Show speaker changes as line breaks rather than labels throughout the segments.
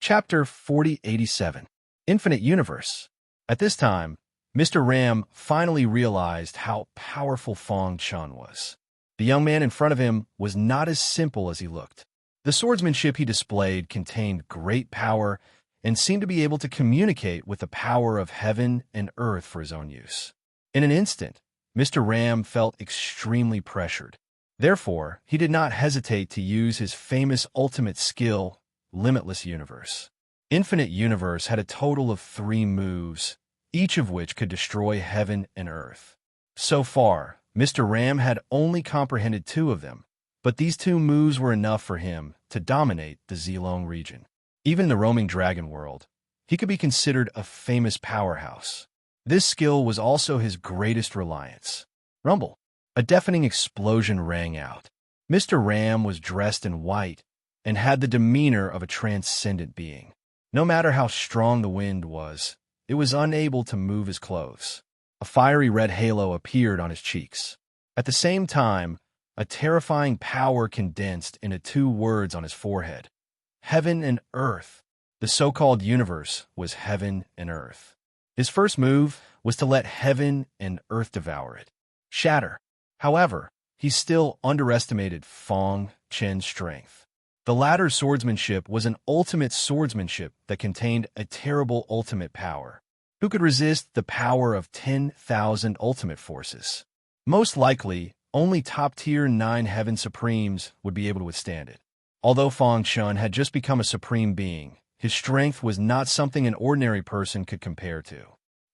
Chapter 4087 Infinite Universe. At this time, Mr. Ram finally realized how powerful Fong Chun was. The young man in front of him was not as simple as he looked. The swordsmanship he displayed contained great power and seemed to be able to communicate with the power of heaven and earth for his own use. In an instant, Mr. Ram felt extremely pressured. Therefore, he did not hesitate to use his famous ultimate skill, Limitless Universe. Infinite Universe had a total of 3 moves, each of which could destroy heaven and earth. So far, Mr. Ram had only comprehended 2 of them, but these 2 moves were enough for him to dominate the Zilong region. Even in the roaming dragon world, he could be considered a famous powerhouse. This skill was also his greatest reliance. Rumble. A deafening explosion rang out. Mr. Ram was dressed in white and had the demeanor of a transcendent being. No matter how strong the wind was, it was unable to move his clothes. A fiery red halo appeared on his cheeks. At the same time, a terrifying power condensed into 2 words on his forehead. Heaven and Earth. The so-called universe was heaven and earth. His first move was to let heaven and earth devour it. Shatter. However, he still underestimated Fong Chen's strength. The latter's swordsmanship was an ultimate swordsmanship that contained a terrible ultimate power. Who could resist the power of 10,000 ultimate forces? Most likely, only top-tier 9 Heaven Supremes would be able to withstand it. Although Fong Chun had just become a supreme being, his strength was not something an ordinary person could compare to.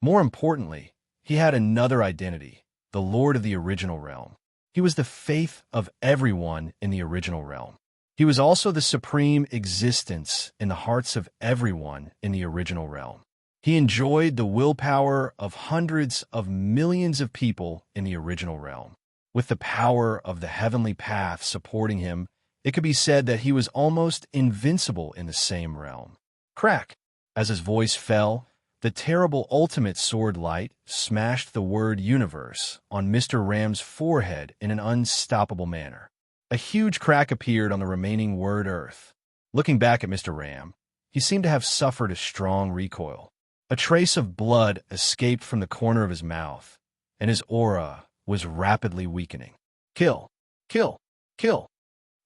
More importantly, he had another identity, the Lord of the Original Realm. He was the faith of everyone in the Original Realm. He was also the supreme existence in the hearts of everyone in the Original Realm. He enjoyed the willpower of hundreds of millions of people in the Original Realm. With the power of the heavenly path supporting him, it could be said that he was almost invincible in the same realm. Crack! As his voice fell, the terrible ultimate sword light smashed the word universe on Mr. Ram's forehead in an unstoppable manner. A huge crack appeared on the remaining word earth. Looking back at Mr. Ram, he seemed to have suffered a strong recoil. A trace of blood escaped from the corner of his mouth, and his aura was rapidly weakening. Kill! Kill! Kill!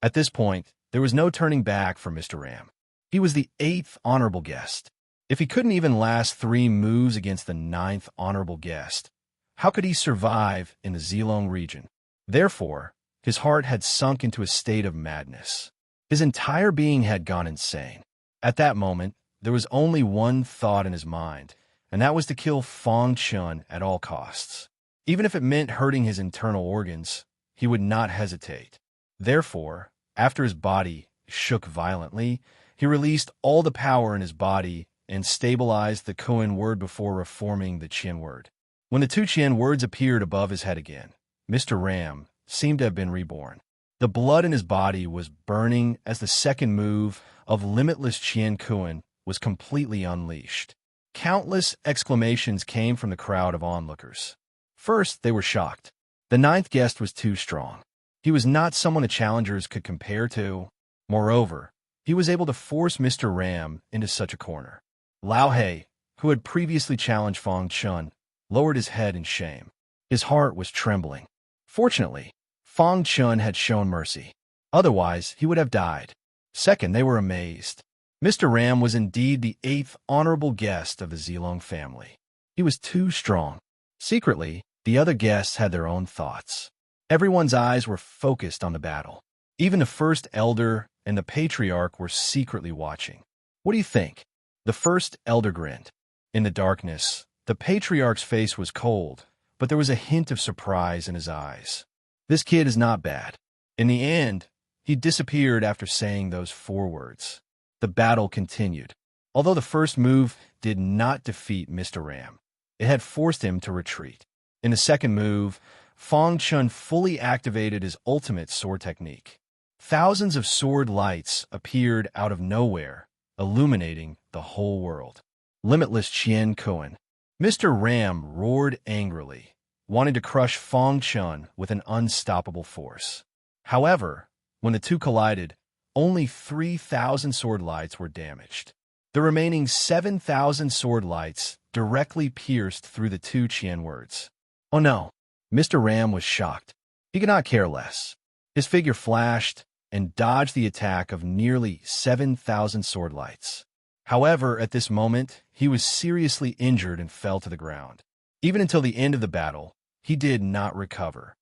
At this point, there was no turning back for Mr. Ram. He was the 8th honorable guest. If he couldn't even last 3 moves against the 9th honorable guest, how could he survive in the Zilong region? Therefore, his heart had sunk into a state of madness. His entire being had gone insane. At that moment, there was only one thought in his mind, and that was to kill Fong Chun at all costs. Even if it meant hurting his internal organs, he would not hesitate. Therefore, after his body shook violently, he released all the power in his body and stabilized the Koan word before reforming the Qian word. When the 2 Qian words appeared above his head again, Mr. Ram seemed to have been reborn. The blood in his body was burning as the second move of Limitless Qian Koan was completely unleashed. Countless exclamations came from the crowd of onlookers. First, they were shocked. The 9th guest was too strong. He was not someone the challengers could compare to. Moreover, he was able to force Mr. Ram into such a corner. Lao He, who had previously challenged Fong Chun, lowered his head in shame. His heart was trembling. Fortunately, Fong Chun had shown mercy. Otherwise, he would have died. Second, they were amazed. Mr. Ram was indeed the 8th honorable guest of the Zilong family. He was too strong. Secretly, the other guests had their own thoughts. Everyone's eyes were focused on the battle. Even the first elder and the patriarch were secretly watching. What do you think? The first elder grinned. In the darkness, the patriarch's face was cold, but there was a hint of surprise in his eyes. This kid is not bad. In the end, he disappeared after saying those 4 words. The battle continued. Although the first move did not defeat Mr. Ram, it had forced him to retreat. In the second move, Fong Chun fully activated his ultimate sword technique. Thousands of sword lights appeared out of nowhere, illuminating the whole world. Limitless Qian Koan. Mr. Ram roared angrily, wanting to crush Fong Chun with an unstoppable force. However, when the 2 collided, only 3,000 sword lights were damaged. The remaining 7,000 sword lights directly pierced through the two Qian words. Oh no! Mr. Ram was shocked. He could not care less. His figure flashed and dodged the attack of nearly 7,000 sword lights. However, at this moment, he was seriously injured and fell to the ground. Even until the end of the battle, he did not recover.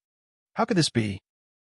How could this be?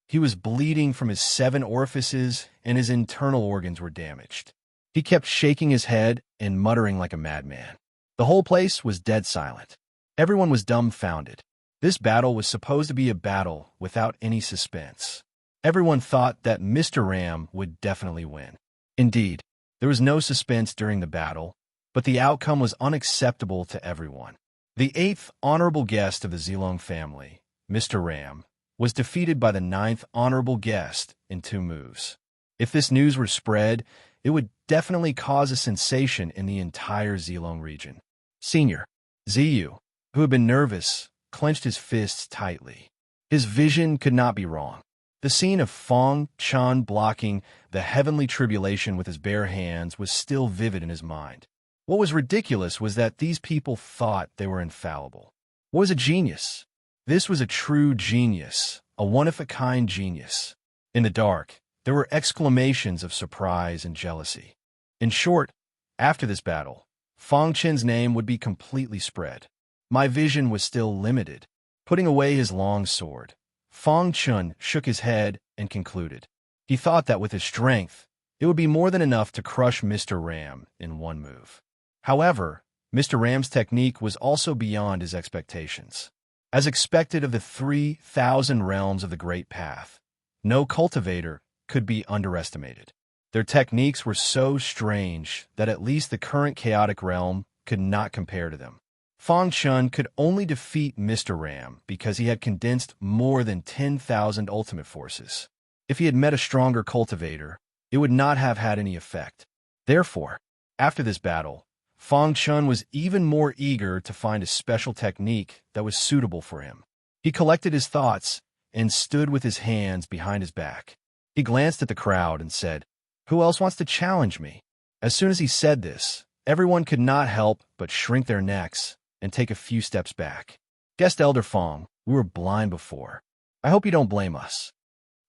He was bleeding from his 7 orifices, and his internal organs were damaged. He kept shaking his head and muttering like a madman. The whole place was dead silent. Everyone was dumbfounded. This battle was supposed to be a battle without any suspense. Everyone thought that Mr. Ram would definitely win. Indeed, there was no suspense during the battle, but the outcome was unacceptable to everyone. The 8th honorable guest of the Zilong family, Mr. Ram, was defeated by the 9th honorable guest in 2 moves. If this news were spread, it would definitely cause a sensation in the entire Zilong region. Senior, Ziyu, who had been nervous, clenched his fists tightly. His vision could not be wrong. The scene of Fong Chan blocking the heavenly tribulation with his bare hands was still vivid in his mind. What was ridiculous was that these people thought they were infallible. What was a genius? This was a true genius, a one-of-a-kind genius. In the dark, there were exclamations of surprise and jealousy. In short, after this battle, Fong Chen's name would be completely spread. My vision was still limited. Putting away his long sword, Fong Chen shook his head and concluded. He thought that with his strength, it would be more than enough to crush Mr. Ram in 1 move. However, Mr. Ram's technique was also beyond his expectations. As expected of the 3,000 realms of the Great Path, no cultivator could be underestimated. Their techniques were so strange that at least the current chaotic realm could not compare to them. Fong Chun could only defeat Mr. Ram because he had condensed more than 10,000 ultimate forces. If he had met a stronger cultivator, it would not have had any effect. Therefore, after this battle, Fong Chun was even more eager to find a special technique that was suitable for him. He collected his thoughts and stood with his hands behind his back. He glanced at the crowd and said, "Who else wants to challenge me?" As soon as he said this, everyone could not help but shrink their necks and take a few steps back. Guest Elder Fong, we were blind before. I hope you don't blame us.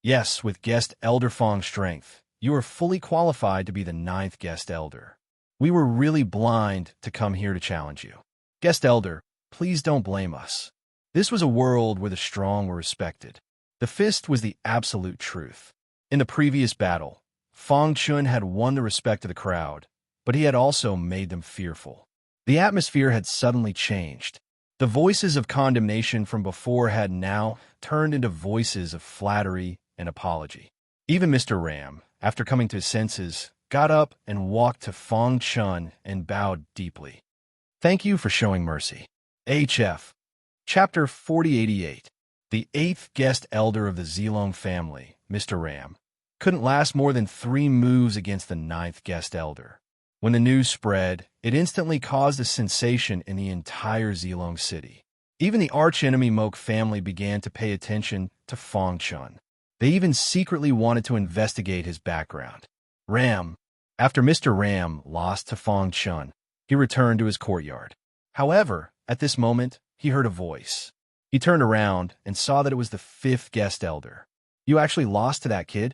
Yes, with Guest Elder Fong's strength, you are fully qualified to be the 9th Guest Elder. We were really blind to come here to challenge you. Guest Elder, please don't blame us. This was a world where the strong were respected. The fist was the absolute truth. In the previous battle, Fong Chun had won the respect of the crowd, but he had also made them fearful. The atmosphere had suddenly changed. The voices of condemnation from before had now turned into voices of flattery and apology. Even Mr. Ram, after coming to his senses, got up and walked to Fong Chun and bowed deeply. Thank you for showing mercy. HF. Chapter 4088. The 8th Guest Elder of the Zilong family, Mr. Ram, couldn't last more than 3 moves against the 9th Guest Elder. When the news spread, it instantly caused a sensation in the entire Zilong city. Even the archenemy Mok family began to pay attention to Fong Chun. They even secretly wanted to investigate his background. After Mr. Ram lost to Fong Chun, he returned to his courtyard. However, at this moment, he heard a voice. He turned around and saw that it was the 5th Guest Elder. You actually lost to that kid?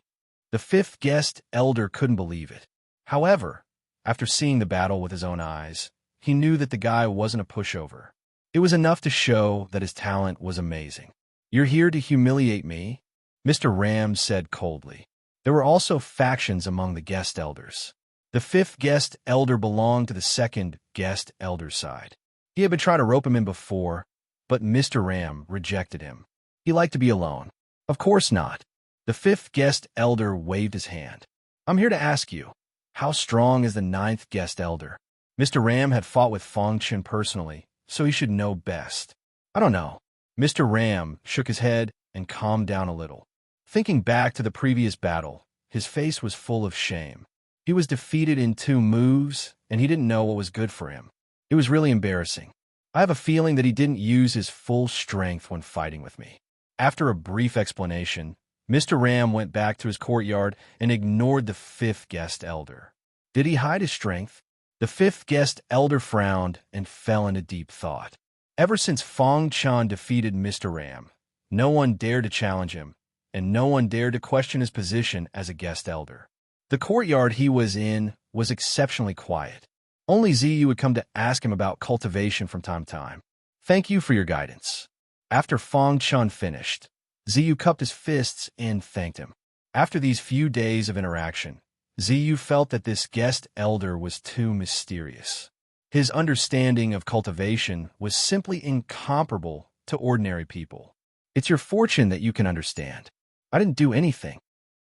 The 5th Guest Elder couldn't believe it. However, after seeing the battle with his own eyes, he knew that the guy wasn't a pushover. It was enough to show that his talent was amazing. You're here to humiliate me? Mr. Ram said coldly. There were also factions among the Guest Elders. The 5th Guest Elder belonged to the 2nd Guest Elder's side. He had been trying to rope him in before, but Mr. Ram rejected him. He liked to be alone. Of course not. The 5th Guest Elder waved his hand. I'm here to ask you, how strong is the 9th Guest Elder? Mr. Ram had fought with Fong Chin personally, so he should know best. I don't know. Mr. Ram shook his head and calmed down a little. Thinking back to the previous battle, his face was full of shame. He was defeated in 2 moves, and he didn't know what was good for him. It was really embarrassing. I have a feeling that he didn't use his full strength when fighting with me. After a brief explanation, Mr. Ram went back to his courtyard and ignored the 5th Guest Elder. Did he hide his strength? The fifth guest elder frowned and fell into deep thought. Ever since Fong Chan defeated Mr. Ram, no one dared to challenge him, and no one dared to question his position as a guest elder. The courtyard he was in was exceptionally quiet. Only Ziyu would come to ask him about cultivation from time to time. Thank you for your guidance. After Fong Chan finished, Ziyu cupped his fists and thanked him. After these few days of interaction, Ziyu felt that this guest elder was too mysterious. His understanding of cultivation was simply incomparable to ordinary people. It's your fortune that you can understand. I didn't do anything.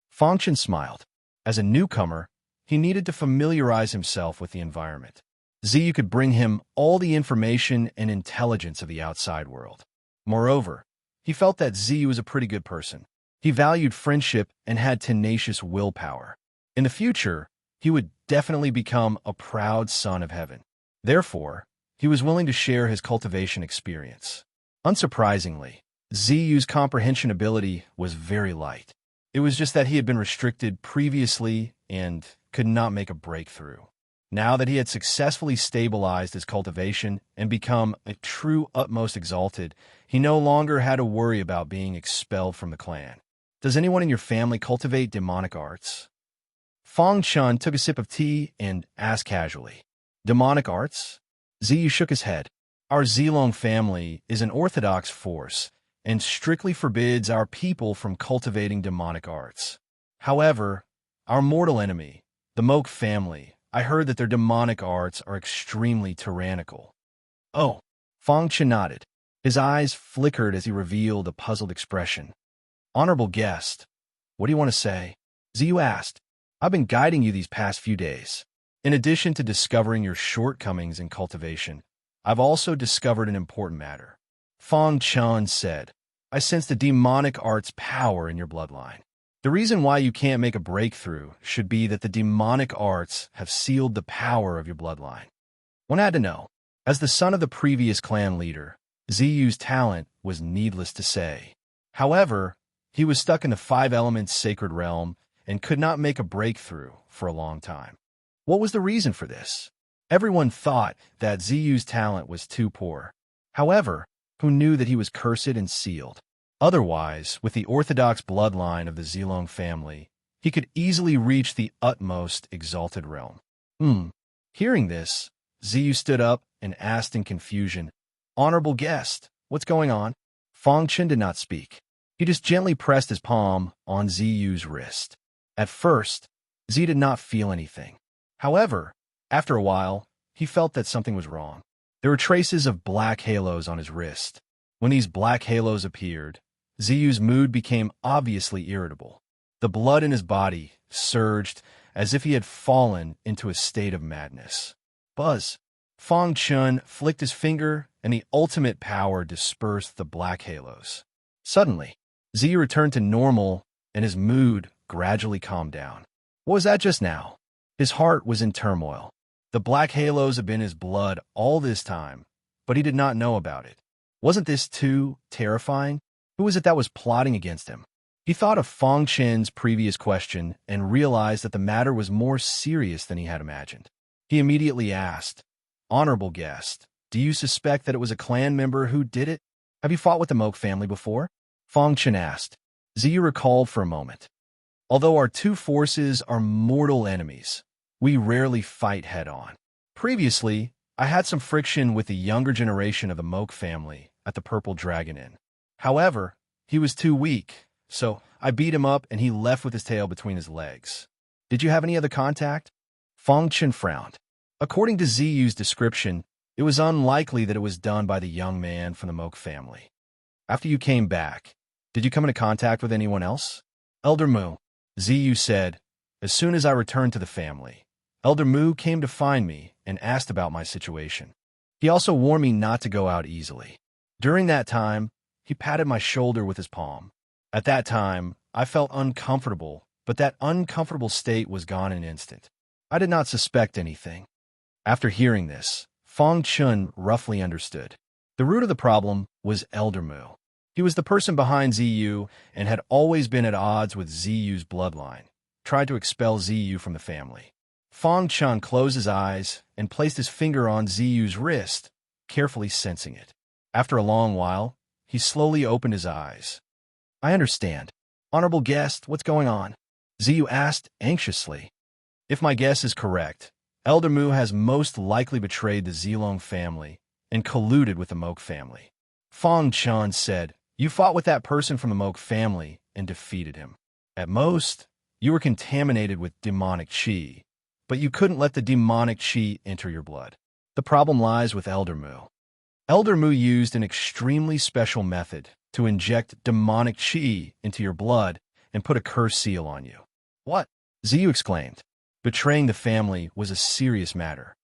Fong Chan smiled. As a newcomer, he needed to familiarize himself with the environment. Ziyu could bring him all the information and intelligence of the outside world. Moreover, he felt that Ziyu was a pretty good person. He valued friendship and had tenacious willpower. In the future, he would definitely become a proud son of heaven. Therefore, he was willing to share his cultivation experience. Unsurprisingly, Ziyu's comprehension ability was very light. It was just that he had been restricted previously and could not make a breakthrough. Now that he had successfully stabilized his cultivation and become a true utmost exalted, he no longer had to worry about being expelled from the clan. Does anyone in your family cultivate demonic arts? Fong Chan took a sip of tea and asked casually. Demonic arts? Ziyu shook his head. Our Zilong family is an orthodox force and strictly forbids our people from cultivating demonic arts. However, our mortal enemy, the Moke family, I heard that their demonic arts are extremely tyrannical. Oh, Fong Chan nodded. His eyes flickered as he revealed a puzzled expression. Honorable guest, what do you want to say? Ziyu asked. I've been guiding you these past few days. In addition to discovering your shortcomings in cultivation, I've also discovered an important matter. Fong Chan said, I sense the demonic arts power in your bloodline. The reason why you can't make a breakthrough should be that the demonic arts have sealed the power of your bloodline. One had to know. As the son of the previous clan leader, Ziyu's talent was needless to say. However, he was stuck in the five elements sacred realm and could not make a breakthrough for a long time. What was the reason for this? Everyone thought that Ziyu's talent was too poor. However, who knew that he was cursed and sealed? Otherwise, with the orthodox bloodline of the Zilong family, he could easily reach the utmost exalted realm. Hearing this, Ziyu stood up and asked in confusion, Honorable guest, what's going on? Fong Chan did not speak. He just gently pressed his palm on Ziyu's wrist. At first, Ziyu did not feel anything. However, after a while, he felt that something was wrong. There were traces of black halos on his wrist. When these black halos appeared, Ziyu's mood became obviously irritable. The blood in his body surged as if he had fallen into a state of madness. Buzz! Fong Chan flicked his finger, and the ultimate power dispersed the black halos. Suddenly, Ziyu returned to normal, and his mood gradually calmed down. What was that just now? His heart was in turmoil. The black halos had been his blood all this time, but he did not know about it. Wasn't this too terrifying? Who was it that was plotting against him? He thought of Fong Chan's previous question and realized that the matter was more serious than he had imagined. He immediately asked, Honorable guest, do you suspect that it was a clan member who did it? Have you fought with the Moke family before? Fong Chan asked. Ziyu recalled for a moment. Although our two forces are mortal enemies, we rarely fight head-on. Previously, I had some friction with the younger generation of the Moke family at the Purple Dragon Inn. However, he was too weak, so I beat him up and he left with his tail between his legs. Did you have any other contact? Fong Chan frowned. According to Ziyu's description, it was unlikely that it was done by the young man from the Moke family. After you came back, did you come into contact with anyone else? Elder Mu, Ziyu said, as soon as I returned to the family. Elder Mu came to find me and asked about my situation. He also warned me not to go out easily. During that time, he patted my shoulder with his palm. At that time, I felt uncomfortable, but that uncomfortable state was gone in an instant. I did not suspect anything. After hearing this, Fong Chan roughly understood. The root of the problem was Elder Mu. He was the person behind Ziyu and had always been at odds with Ziyu's bloodline, tried to expel Ziyu from the family. Fong Chun closed his eyes and placed his finger on Ziyu's wrist, carefully sensing it. After a long while, he slowly opened his eyes. I understand. Honorable guest, what's going on? Ziyu asked anxiously. If my guess is correct, Elder Mu has most likely betrayed the Zilong family and colluded with the Moke family. Fong Chun said, You fought with that person from the Moke family and defeated him. At most, you were contaminated with demonic qi, but you couldn't let the demonic qi enter your blood. The problem lies with Elder Mu. Elder Mu used an extremely special method to inject demonic qi into your blood and put a curse seal on you. What? Ziyu exclaimed. Betraying the family was a serious matter.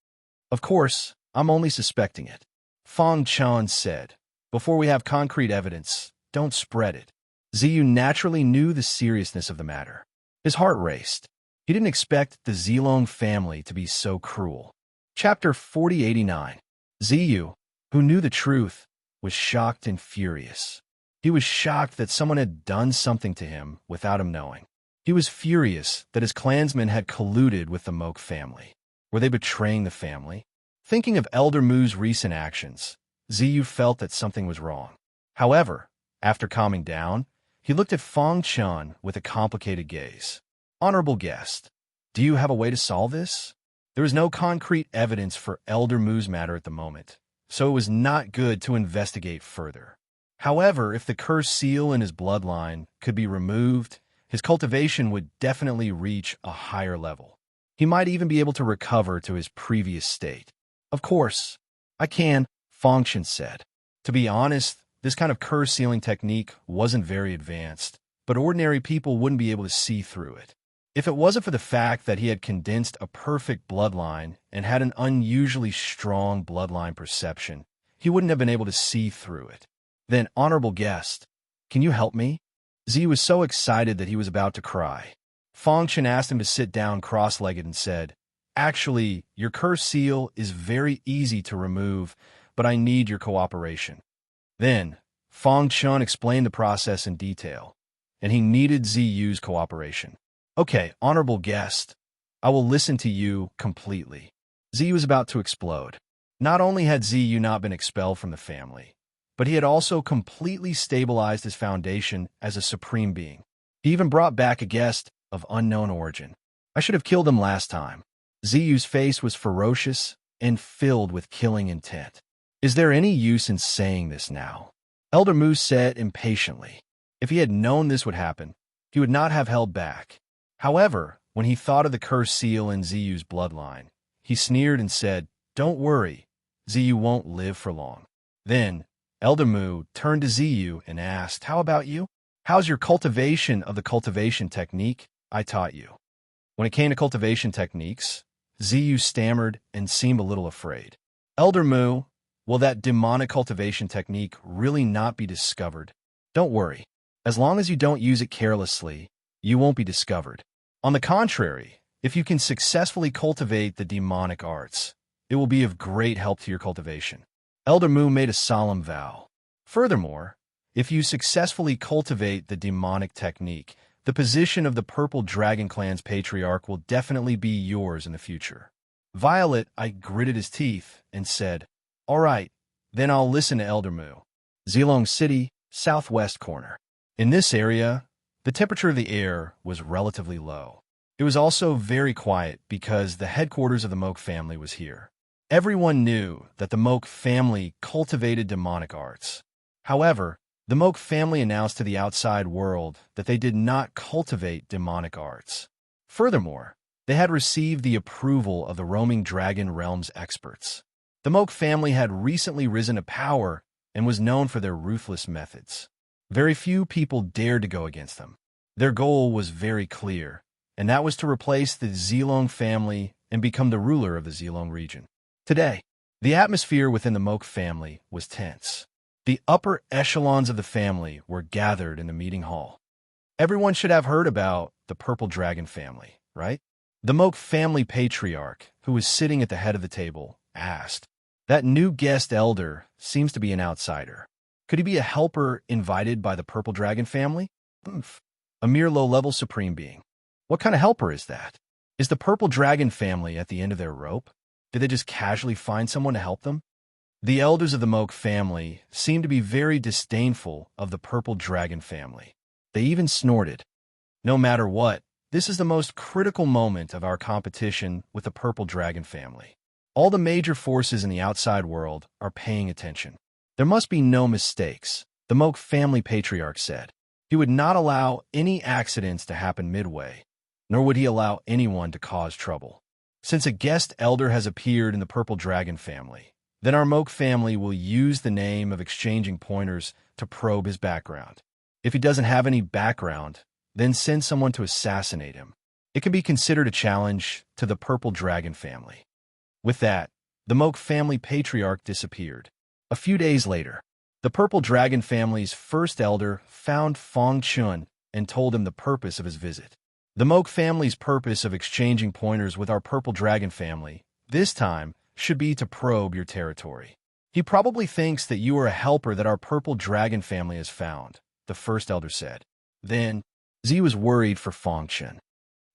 Of course, I'm only suspecting it. Fong Chun said, Before we have concrete evidence, don't spread it. Ziyu naturally knew the seriousness of the matter. His heart raced. He didn't expect the Zilong family to be so cruel. Chapter 4089. Ziyu, who knew the truth, was shocked and furious. He was shocked that someone had done something to him without him knowing. He was furious that his clansmen had colluded with the Moke family. Were they betraying the family? Thinking of Elder Mu's recent actions, Ziyu felt that something was wrong. However, after calming down, he looked at Fong Chun with a complicated gaze. Honorable guest, do you have a way to solve this? There was no concrete evidence for Elder Mu's matter at the moment, so it was not good to investigate further. However, if the cursed seal in his bloodline could be removed, his cultivation would definitely reach a higher level. He might even be able to recover to his previous state. Of course, I can, Fong Chun said. To be honest, this kind of curse sealing technique wasn't very advanced, but ordinary people wouldn't be able to see through it. If it wasn't for the fact that he had condensed a perfect bloodline and had an unusually strong bloodline perception, he wouldn't have been able to see through it. Then, honorable guest, can you help me? Ziyu was so excited that he was about to cry. Fong Chun asked him to sit down cross-legged and said, Actually, your curse seal is very easy to remove, but I need your cooperation. Then, Fong Chun explained the process in detail, and he needed Ziyu's cooperation. Okay, honorable guest, I will listen to you completely. Ziyu was about to explode. Not only had Ziyu not been expelled from the family, but he had also completely stabilized his foundation as a supreme being. He even brought back a guest of unknown origin. I should have killed him last time. Ziyu's face was ferocious and filled with killing intent. Is there any use in saying this now? Elder Mu said impatiently. If he had known this would happen, he would not have held back. However, when he thought of the cursed seal in Ziyu's bloodline, he sneered and said, Don't worry, Ziyu won't live for long. Then, Elder Mu turned to Ziyu and asked, How about you? How's your cultivation of the cultivation technique I taught you? When it came to cultivation techniques, Ziyu stammered and seemed a little afraid. Elder Mu, will that demonic cultivation technique really not be discovered? Don't worry. As long as you don't use it carelessly, you won't be discovered. On the contrary, if you can successfully cultivate the demonic arts, it will be of great help to your cultivation. Elder Mu made a solemn vow. Furthermore, if you successfully cultivate the demonic technique, the position of the Purple Dragon Clan's patriarch will definitely be yours in the future. Violet, I gritted his teeth and said, All right, then I'll listen to Elder Mu. Zilong City, southwest corner. In this area, the temperature of the air was relatively low. It was also very quiet because the headquarters of the Moke family was here. Everyone knew that the Moke family cultivated demonic arts. However, the Moke family announced to the outside world that they did not cultivate demonic arts. Furthermore, they had received the approval of the roaming dragon realm's experts. The Moke family had recently risen to power and was known for their ruthless methods. Very few people dared to go against them. Their goal was very clear, and that was to replace the Zilong family and become the ruler of the Zilong region. Today, the atmosphere within the Moke family was tense. The upper echelons of the family were gathered in the meeting hall. Everyone should have heard about the Purple Dragon family, right? The Moke family patriarch, who was sitting at the head of the table, asked, That new guest elder seems to be an outsider. Could he be a helper invited by the Purple Dragon family? A mere low-level supreme being. What kind of helper is that? Is the purple dragon family at the end of their rope? Did they just casually find someone to help them? The elders of the Moak family seemed to be very disdainful of the purple dragon family. They even snorted. No matter what, this is the most critical moment of our competition with the purple dragon family. All the major forces in the outside world are paying attention. There must be no mistakes, the Moak family patriarch said. He would not allow any accidents to happen midway, nor would he allow anyone to cause trouble. Since a guest elder has appeared in the purple dragon family, then our Moak family will use the name of exchanging pointers to probe his background. If he doesn't have any background, then send someone to assassinate him. It can be considered a challenge to the purple dragon family. With that, the Moak family patriarch disappeared. A few days later, the purple dragon family's first elder found Fong Chun and told him the purpose of his visit. The Moak family's purpose of exchanging pointers with our purple dragon family, this time, should be to probe your territory. He probably thinks that you are a helper that our purple dragon family has found, the first elder said. Then, Z was worried for Fong Chun.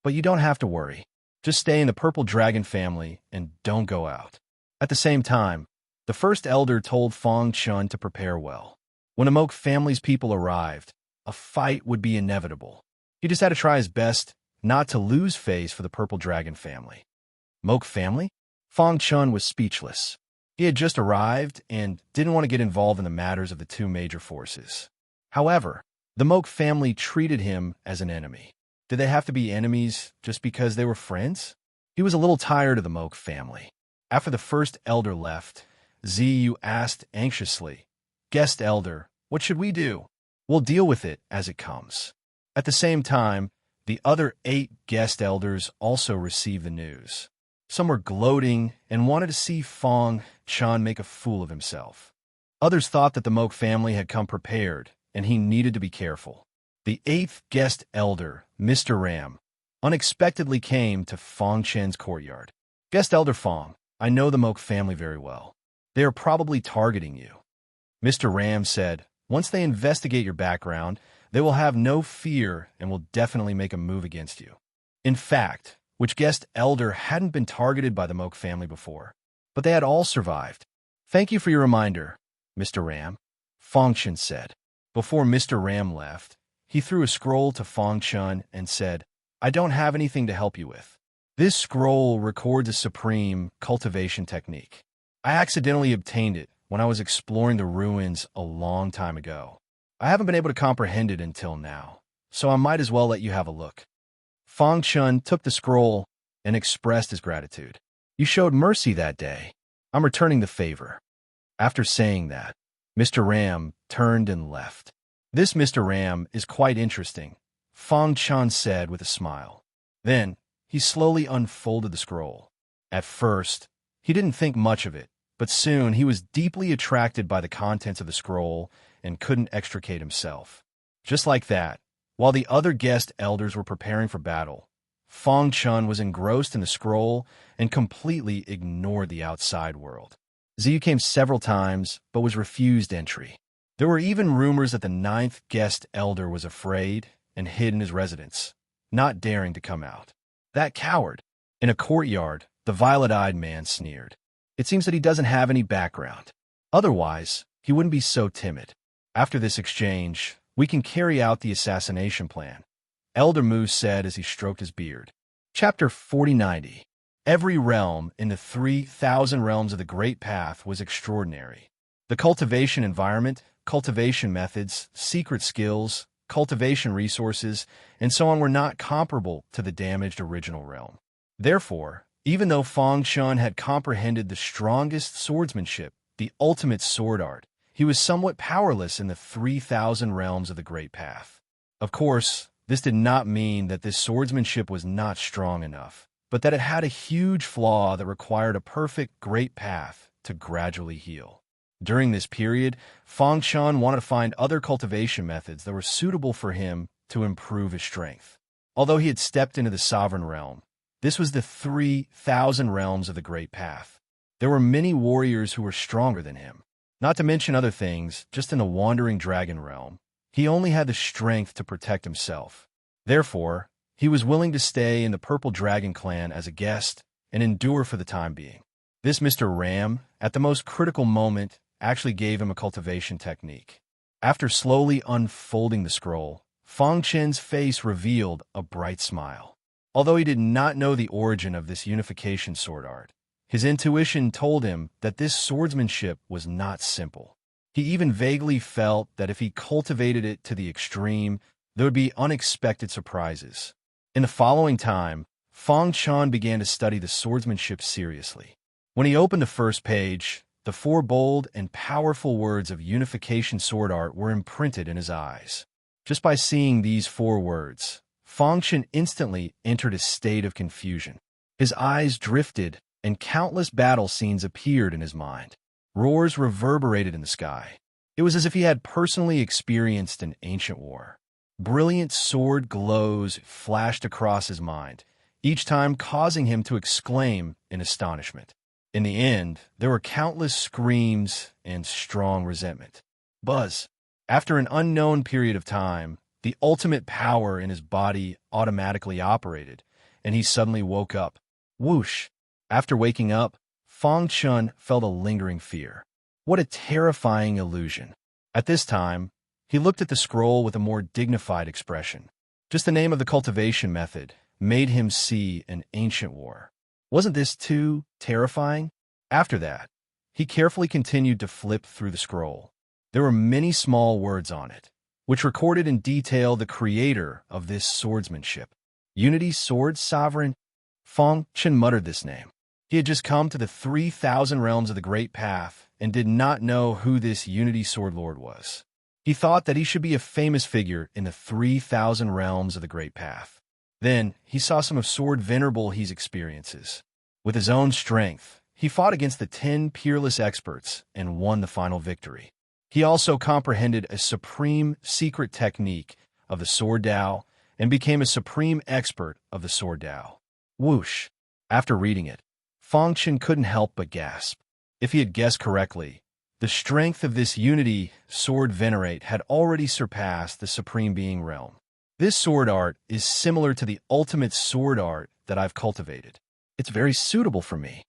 But you don't have to worry. Just stay in the purple dragon family and don't go out. At the same time, the first elder told Fong Chun to prepare well. When the Moak family's people arrived, a fight would be inevitable. He just had to try his best not to lose face for the purple dragon family. Moak family? Fong Chun was speechless. He had just arrived and didn't want to get involved in the matters of the two major forces. However, the Moak family treated him as an enemy. Did they have to be enemies just because they were friends? He was a little tired of the Moak family. After the first elder left, Ziyu asked anxiously, "Guest elder, what should we do? We'll deal with it as it comes." At the same time, the other 8 guest elders also received the news. Some were gloating and wanted to see Fong Chun make a fool of himself. Others thought that the Moak family had come prepared, and he needed to be careful. The 8th guest elder, Mr. Ram, unexpectedly came to Fong Chen's courtyard. "Guest elder Fong, I know the Moak family very well. They are probably targeting you." Mr. Ram said, "Once they investigate your background, they will have no fear and will definitely make a move against you." In fact, which guest elder hadn't been targeted by the Moak family before? But they had all survived. "Thank you for your reminder, Mr. Ram," Fong Chun said. Before Mr. Ram left, he threw a scroll to Fong Chun and said, "I don't have anything to help you with. This scroll records a supreme cultivation technique. I accidentally obtained it when I was exploring the ruins a long time ago. I haven't been able to comprehend it until now, so I might as well let you have a look." Fong Chun took the scroll and expressed his gratitude. "You showed mercy that day. I'm returning the favor." After saying that, Mr. Ram turned and left. "This Mr. Ram is quite interesting," Fong Chun said with a smile. Then, he slowly unfolded the scroll. At first, he didn't think much of it, but soon he was deeply attracted by the contents of the scroll and couldn't extricate himself. Just like that, while the other guest elders were preparing for battle, Fong Chun was engrossed in the scroll and completely ignored the outside world. Ziyu came several times, but was refused entry. There were even rumors that the 9th guest elder was afraid and hid in his residence, not daring to come out. "That coward!" In a courtyard, the violet-eyed man sneered. "It seems that he doesn't have any background. Otherwise, he wouldn't be so timid. After this exchange, we can carry out the assassination plan," Elder Moose said as he stroked his beard. Chapter 4090. Every realm in the 3,000 realms of the Great Path was extraordinary. The cultivation environment, cultivation methods, secret skills, cultivation resources, and so on were not comparable to the damaged original realm. Therefore, even though Fong Chun had comprehended the strongest swordsmanship, the ultimate sword art, he was somewhat powerless in the 3,000 realms of the Great Path. Of course, this did not mean that this swordsmanship was not strong enough, but that it had a huge flaw that required a perfect Great Path to gradually heal. During this period, Fong Chun wanted to find other cultivation methods that were suitable for him to improve his strength. Although he had stepped into the Sovereign Realm, this was the 3,000 realms of the Great Path. There were many warriors who were stronger than him. Not to mention other things, just in the Wandering Dragon Realm, he only had the strength to protect himself. Therefore, he was willing to stay in the Purple Dragon clan as a guest and endure for the time being. This Mr. Ram, at the most critical moment, actually gave him a cultivation technique. After slowly unfolding the scroll, Fong Chen's face revealed a bright smile. Although he did not know the origin of this unification sword art, his intuition told him that this swordsmanship was not simple. He even vaguely felt that if he cultivated it to the extreme, there would be unexpected surprises. In the following time, Fong Chen began to study the swordsmanship seriously. When he opened the first page, the 4 bold and powerful words of unification sword art were imprinted in his eyes. Just by seeing these 4 words, Fong Chen instantly entered a state of confusion. His eyes drifted, and countless battle scenes appeared in his mind. Roars reverberated in the sky. It was as if he had personally experienced an ancient war. Brilliant sword glows flashed across his mind, each time causing him to exclaim in astonishment. In the end, there were countless screams and strong resentment. Buzz. After an unknown period of time, the ultimate power in his body automatically operated, and he suddenly woke up. Whoosh! After waking up, Fong Chen felt a lingering fear. What a terrifying illusion. At this time, he looked at the scroll with a more dignified expression. Just the name of the cultivation method made him see an ancient war. Wasn't this too terrifying? After that, he carefully continued to flip through the scroll. There were many small words on it, which recorded in detail the creator of this swordsmanship. Unity Sword Sovereign? Fong Chen muttered this name. He had just come to the 3,000 realms of the Great Path and did not know who this Unity Sword Lord was. He thought that he should be a famous figure in the 3,000 realms of the Great Path. Then, he saw some of Sword Venerable He's experiences. With his own strength, he fought against the 10 peerless experts and won the final victory. He also comprehended a supreme secret technique of the Sword Dao and became a supreme expert of the Sword Dao. Whoosh! After reading it, Fong Chen couldn't help but gasp. If he had guessed correctly, the strength of this Unity Sword Venerate had already surpassed the Supreme Being realm. This sword art is similar to the ultimate sword art that I've cultivated. It's very suitable for me.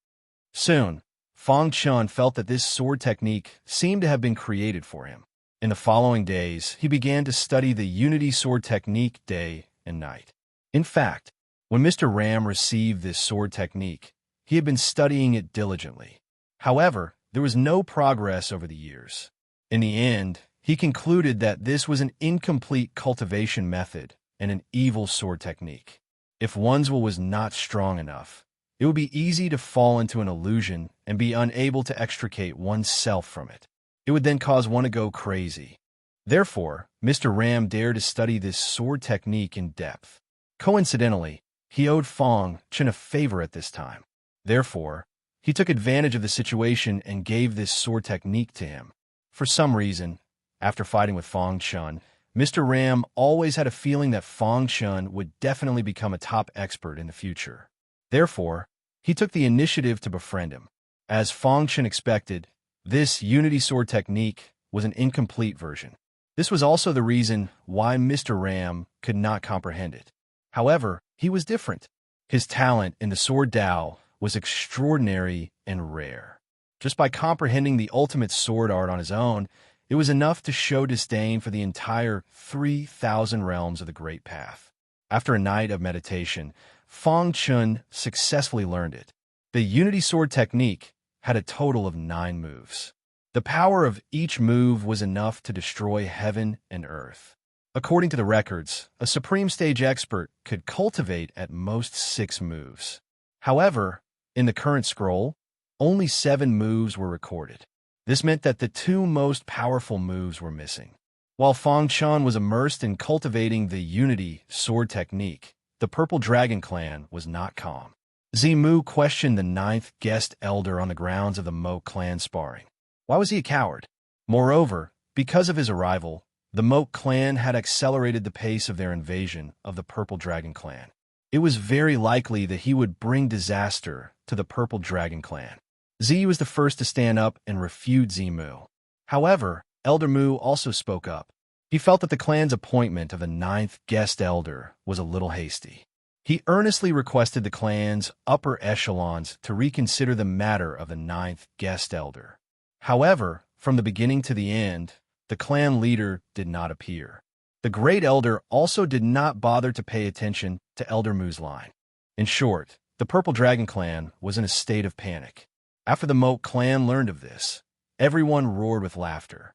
Soon, Fong Chen felt that this sword technique seemed to have been created for him. In the following days, he began to study the Unity Sword technique day and night. In fact, when Mr. Ram received this sword technique, he had been studying it diligently. However, there was no progress over the years. In the end, he concluded that this was an incomplete cultivation method and an evil sword technique. If one's will was not strong enough, it would be easy to fall into an illusion and be unable to extricate oneself from it. It would then cause one to go crazy. Therefore, Mr. Ram dared to study this sword technique in depth. Coincidentally, he owed Fong Chen a favor at this time. Therefore, he took advantage of the situation and gave this sword technique to him. For some reason, after fighting with Fong Chen, Mr. Ram always had a feeling that Fong Chen would definitely become a top expert in the future. Therefore, he took the initiative to befriend him. As Fong Chen expected, this Unity Sword technique was an incomplete version. This was also the reason why Mr. Ram could not comprehend it. However, he was different. His talent in the Sword Dao was extraordinary and rare. Just by comprehending the ultimate sword art on his own, it was enough to show disdain for the entire 3,000 realms of the Great Path. After a night of meditation, Fong Chen successfully learned it. The Unity Sword technique had a total of 9 moves. The power of each move was enough to destroy heaven and earth. According to the records, a Supreme Stage expert could cultivate at most 6 moves. However, in the current scroll, only 7 moves were recorded. This meant that the 2 most powerful moves were missing. While Fong Chen was immersed in cultivating the Unity Sword technique, the Purple Dragon clan was not calm. Zimu questioned the 9th guest elder on the grounds of the Mo clan sparring. Why was he a coward? Moreover, because of his arrival, the Mo clan had accelerated the pace of their invasion of the Purple Dragon clan. It was very likely that he would bring disaster to the Purple Dragon clan. Z was the first to stand up and refute Zimu. However, Elder Mu also spoke up. He felt that the clan's appointment of the ninth guest elder was a little hasty. He earnestly requested the clan's upper echelons to reconsider the matter of the ninth guest elder. However, from the beginning to the end, the clan leader did not appear. The great elder also did not bother to pay attention to Elder Mu's line. In short, the Purple Dragon clan was in a state of panic. After the Moat clan learned of this, everyone roared with laughter.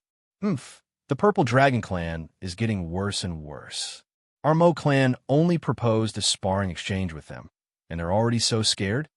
The Purple Dragon clan is getting worse and worse. Our Moat clan only proposed a sparring exchange with them, and they're already so scared?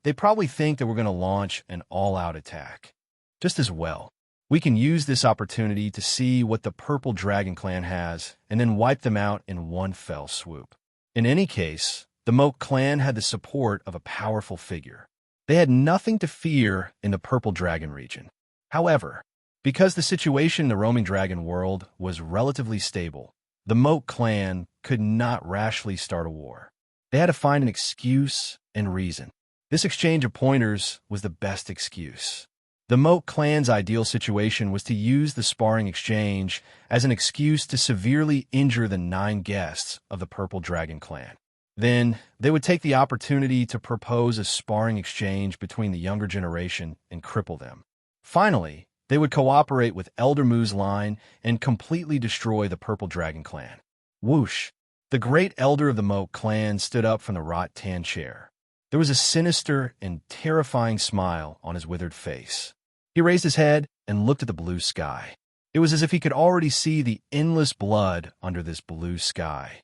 They probably think that we're going to launch an all-out attack. Just as well, we can use this opportunity to see what the Purple Dragon clan has and then wipe them out in one fell swoop. In any case, the Moat clan had the support of a powerful figure. They had nothing to fear in the Purple Dragon region. However, because the situation in the roaming dragon world was relatively stable, the Moat clan could not rashly start a war. They had to find an excuse and reason. This exchange of pointers was the best excuse. The Moat clan's ideal situation was to use the sparring exchange as an excuse to severely injure the 9 guests of the Purple Dragon clan. Then, they would take the opportunity to propose a sparring exchange between the younger generation and cripple them. Finally, they would cooperate with Elder Mu's line and completely destroy the Purple Dragon clan. Whoosh! The great elder of the Moat clan stood up from the wrought-tan chair. There was a sinister and terrifying smile on his withered face. He raised his head and looked at the blue sky. It was as if he could already see the endless blood under this blue sky.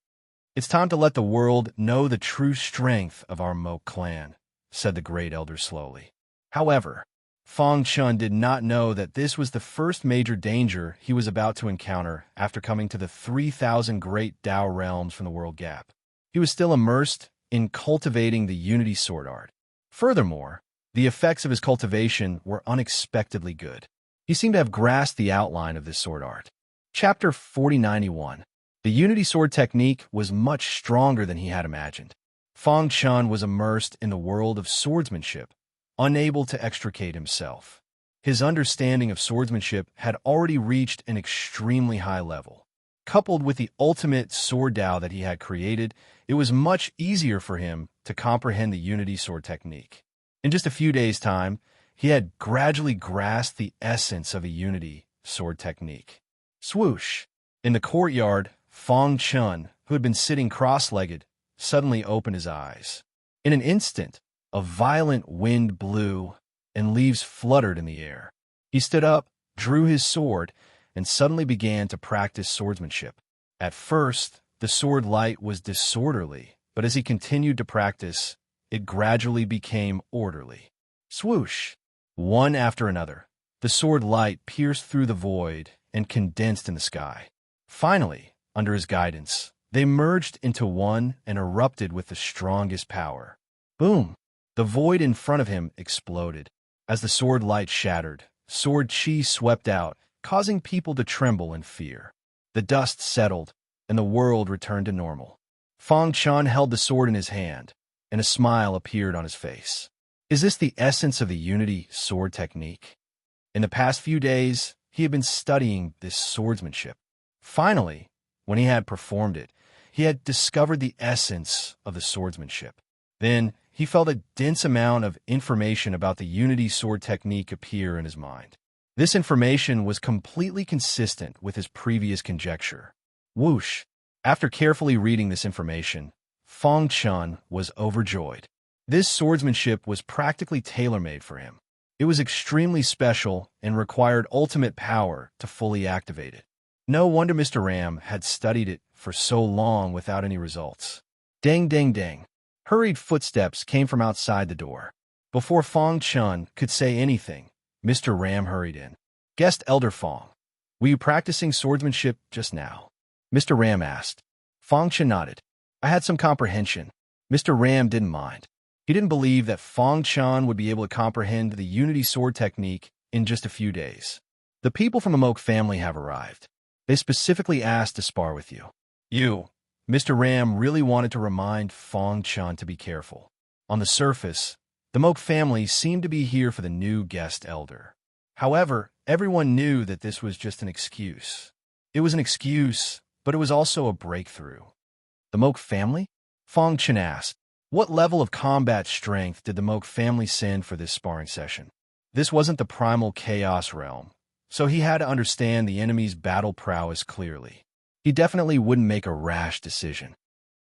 "It's time to let the world know the true strength of our Moat clan," said the great elder slowly. However, Fong Chun did not know that this was the first major danger he was about to encounter after coming to the 3,000 great Tao realms from the World Gap. He was still immersed in cultivating the Unity Sword Art. Furthermore, the effects of his cultivation were unexpectedly good. He seemed to have grasped the outline of this sword art. Chapter 4091. The Unity Sword technique was much stronger than he had imagined. Fong Chun was immersed in the world of swordsmanship, unable to extricate himself. His understanding of swordsmanship had already reached an extremely high level. Coupled with the ultimate sword Tao that he had created, it was much easier for him to comprehend the Unity Sword technique. In just a few days' time, he had gradually grasped the essence of a Unity Sword technique. Swoosh! In the courtyard, Fong Chun, who had been sitting cross-legged, suddenly opened his eyes. In an instant, a violent wind blew, and leaves fluttered in the air. He stood up, drew his sword, and suddenly began to practice swordsmanship. At first, the sword light was disorderly, but as he continued to practice, it gradually became orderly. Swoosh! One after another, the sword light pierced through the void and condensed in the sky. Finally, under his guidance, they merged into one and erupted with the strongest power. Boom! The void in front of him exploded. As the sword light shattered, sword chi swept out, causing people to tremble in fear. The dust settled, and the world returned to normal. Fong Chun held the sword in his hand, and a smile appeared on his face. Is this the essence of the Unity Sword technique? In the past few days, he had been studying this swordsmanship. Finally, when he had performed it, he had discovered the essence of the swordsmanship. Then, he felt a dense amount of information about the Unity Sword technique appear in his mind. This information was completely consistent with his previous conjecture. Whoosh! After carefully reading this information, Fong Chun was overjoyed. This swordsmanship was practically tailor-made for him. It was extremely special and required ultimate power to fully activate it. No wonder Mr. Ram had studied it for so long without any results. Dang, dang, dang. Hurried footsteps came from outside the door. Before Fong Chun could say anything, Mr. Ram hurried in. "Guest Elder Fong, were you practicing swordsmanship just now?" Mr. Ram asked. Fong Chun nodded. "I had some comprehension." Mr. Ram didn't mind. He didn't believe that Fong Chun would be able to comprehend the Unity Sword technique in just a few days. "The people from the Moak family have arrived. They specifically asked to spar with you." Mr. Ram really wanted to remind Fong Chun to be careful. On the surface, the Moak family seemed to be here for the new guest elder. However, everyone knew that this was just an excuse. It was an excuse, but it was also a breakthrough. The Moke family? Fong Chen asked. What level of combat strength did the Moke family send for this sparring session? This wasn't the primal chaos realm, so he had to understand the enemy's battle prowess clearly. He definitely wouldn't make a rash decision.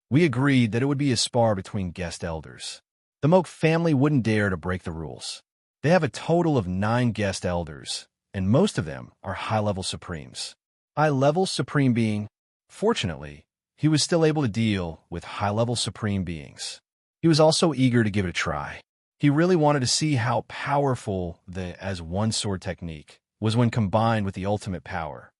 We agreed that it would be a spar between guest elders. The Moke family wouldn't dare to break the rules. They have a total of 9 guest elders, and most of them are high-level supremes. High-level supreme being, fortunately, he was still able to deal with high-level supreme beings. He was also eager to give it a try. He really wanted to see how powerful the as-one-sword technique was when combined with the ultimate power.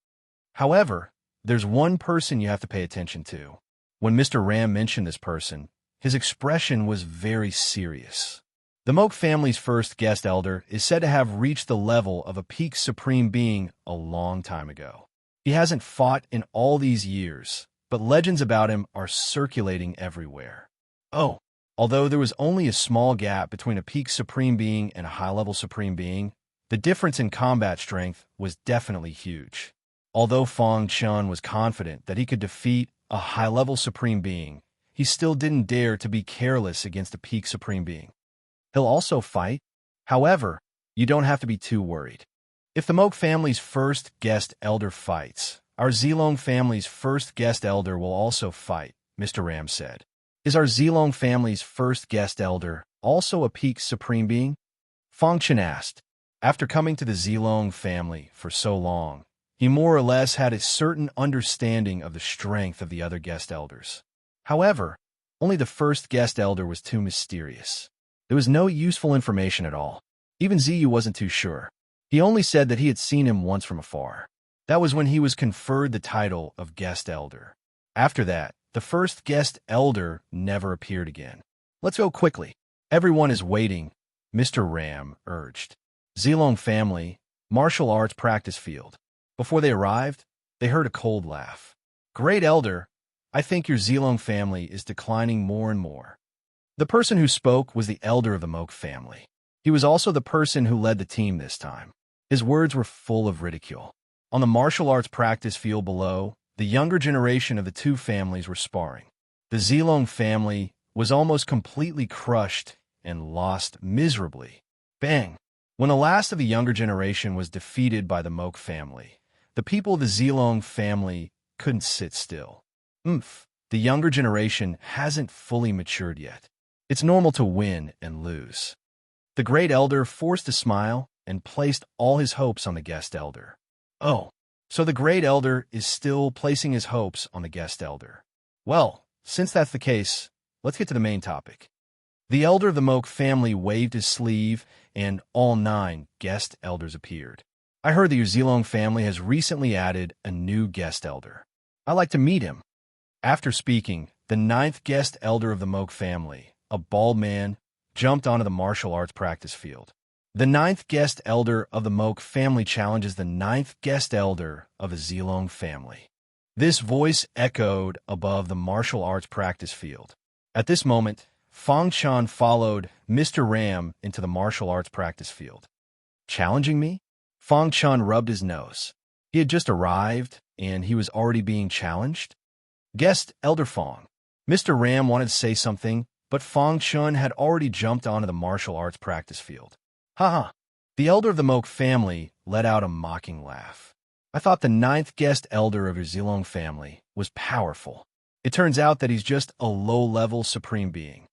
However, there's one person you have to pay attention to. When Mr. Ram mentioned this person, his expression was very serious. The Moke family's first guest elder is said to have reached the level of a peak supreme being a long time ago. He hasn't fought in all these years, but legends about him are circulating everywhere. Oh, although there was only a small gap between a peak supreme being and a high-level supreme being, the difference in combat strength was definitely huge. Although Fong Chen was confident that he could defeat a high-level supreme being, he still didn't dare to be careless against a peak supreme being. He'll also fight. However, you don't have to be too worried. If the Moke family's first guest elder fights, our Zilong family's first guest elder will also fight, Mr. Ram said. Is our Zilong family's first guest elder also a peak supreme being? Fong Chen asked. After coming to the Zilong family for so long, he more or less had a certain understanding of the strength of the other guest elders. However, only the first guest elder was too mysterious. There was no useful information at all. Even Ziyu wasn't too sure. He only said that he had seen him once from afar. That was when he was conferred the title of guest elder. After that, the first guest elder never appeared again. Let's go quickly. Everyone is waiting, Mr. Ram urged. Zilong family, martial arts practice field. Before they arrived, they heard a cold laugh. Great elder, I think your Zilong family is declining more and more. The person who spoke was the elder of the Moke family. He was also the person who led the team this time. His words were full of ridicule. On the martial arts practice field below, the younger generation of the two families were sparring. The Zilong family was almost completely crushed and lost miserably. Bang! When the last of the younger generation was defeated by the Moke family, the people of the Zilong family couldn't sit still. The younger generation hasn't fully matured yet. It's normal to win and lose. The great elder forced a smile and placed all his hopes on the guest elder. Oh, so the great elder is still placing his hopes on the guest elder. Well, since that's the case, let's get to the main topic. The elder of the Moke family waved his sleeve, and all 9 guest elders appeared. I heard that your Zilong family has recently added a new guest elder. I'd like to meet him. After speaking, the 9th guest elder of the Moke family, a bald man, jumped onto the martial arts practice field. The 9th guest elder of the Moke family challenges the 9th guest elder of the Zilong family. This voice echoed above the martial arts practice field. At this moment, Fong Chen followed Mr. Ram into the martial arts practice field. Challenging me? Fong Chen rubbed his nose. He had just arrived, and he was already being challenged? Guest Elder Fong. Mr. Ram wanted to say something, but Fong Chen had already jumped onto the martial arts practice field. Haha. The elder of the Moke family let out a mocking laugh. I thought the 9th guest elder of your Zilong family was powerful. It turns out that he's just a low-level supreme being.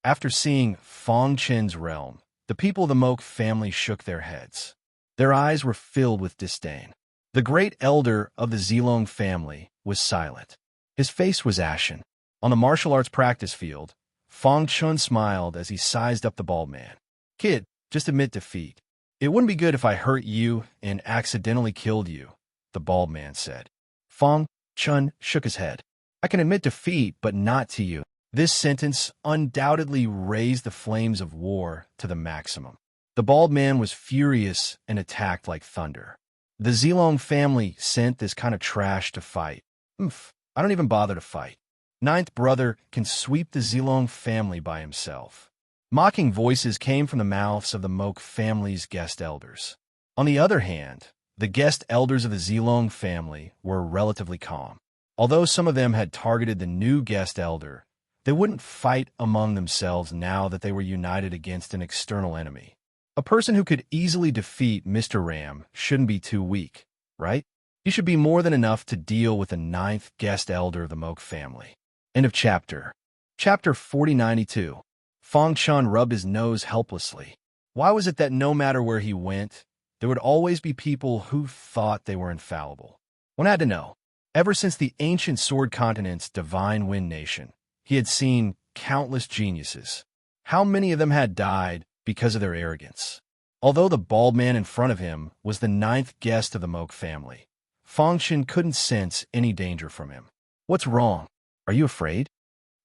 After seeing Fong Chen's realm, the people of the Moke family shook their heads. Their eyes were filled with disdain. The great elder of the Zilong family was silent. His face was ashen. On the martial arts practice field, Fong Chen smiled as he sized up the bald man. Kid, just admit defeat. It wouldn't be good if I hurt you and accidentally killed you, the bald man said. Fong Chen shook his head. I can admit defeat, but not to you. This sentence undoubtedly raised the flames of war to the maximum. The bald man was furious and attacked like thunder. The Zilong family sent this kind of trash to fight. I don't even bother to fight. 9th brother can sweep the Zilong family by himself. Mocking voices came from the mouths of the Moke family's guest elders. On the other hand, The guest elders of the Zilong family were relatively calm. Although some of them had targeted the new guest elder, they wouldn't fight among themselves now that they were united against an external enemy. A person who could easily defeat Mr. Ram shouldn't be too weak, right? He should be more than enough to deal with the ninth guest elder of the Moke family. End of chapter. Chapter 4092. Fong Chun rubbed his nose helplessly. Why was it that no matter where he went, there would always be people who thought they were infallible? One had to know. Ever since the ancient Sword Continent's divine Wind Nation, he had seen countless geniuses. How many of them had died because of their arrogance? Although the bald man in front of him was the ninth guest of the Moke family, Fong Chun couldn't sense any danger from him. What's wrong? Are you afraid?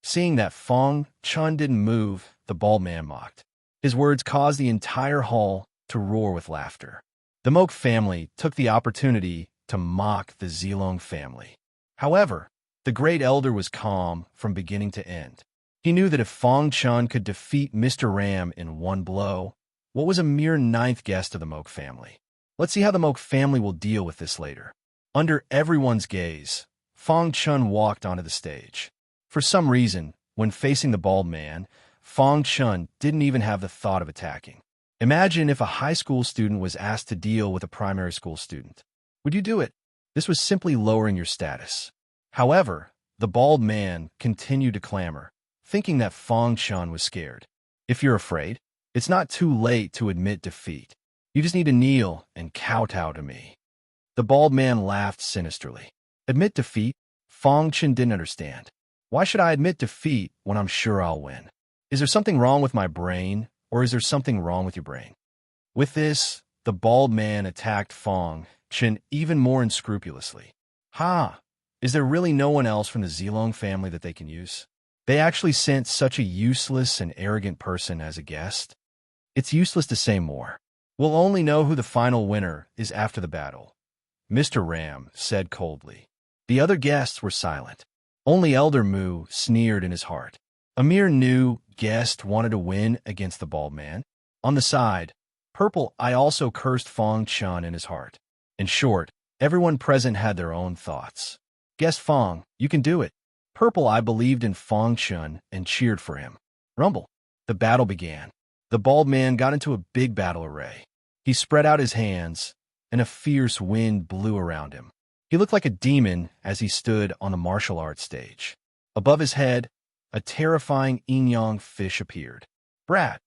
Seeing that Fong Chun didn't move, the bald man mocked. His words caused the entire hall to roar with laughter. The Moke family took the opportunity to mock the Zilong family. However, the great elder was calm from beginning to end. He knew that if Fong Chun could defeat Mr. Ram in one blow, what was a mere ninth guest of the Moke family? Let's see how the Moke family will deal with this later. Under everyone's gaze, Fong Chun walked onto the stage. For some reason, when facing the bald man, Fong Chun didn't even have the thought of attacking. Imagine if a high school student was asked to deal with a primary school student. Would you do it? This was simply lowering your status. However, the bald man continued to clamor, thinking that Fong Chun was scared. If you're afraid, it's not too late to admit defeat. You just need to kneel and kowtow to me. The bald man laughed sinisterly. Admit defeat? Fong Chun didn't understand. Why should I admit defeat when I'm sure I'll win? Is there something wrong with my brain, or is there something wrong with your brain? With this, the bald man attacked Fong Chun even more unscrupulously. Ha! Is there really no one else from the Zilong family that they can use? They actually sent such a useless and arrogant person as a guest? It's useless to say more. We'll only know who the final winner is after the battle, Mr. Ram said coldly. The other guests were silent. Only Elder Mu sneered in his heart. A mere new guest wanted to win against the bald man. On the side, Purple Eye also cursed Fong Chun in his heart. In short, everyone present had their own thoughts. Guest Fong, you can do it. Purple Eye believed in Fong Chun and cheered for him. Rumble. The battle began. The bald man got into a big battle array. He spread out his hands, and a fierce wind blew around him. He looked like a demon as he stood on the martial arts stage. Above his head, a terrifying yin-yang fish appeared. Brat,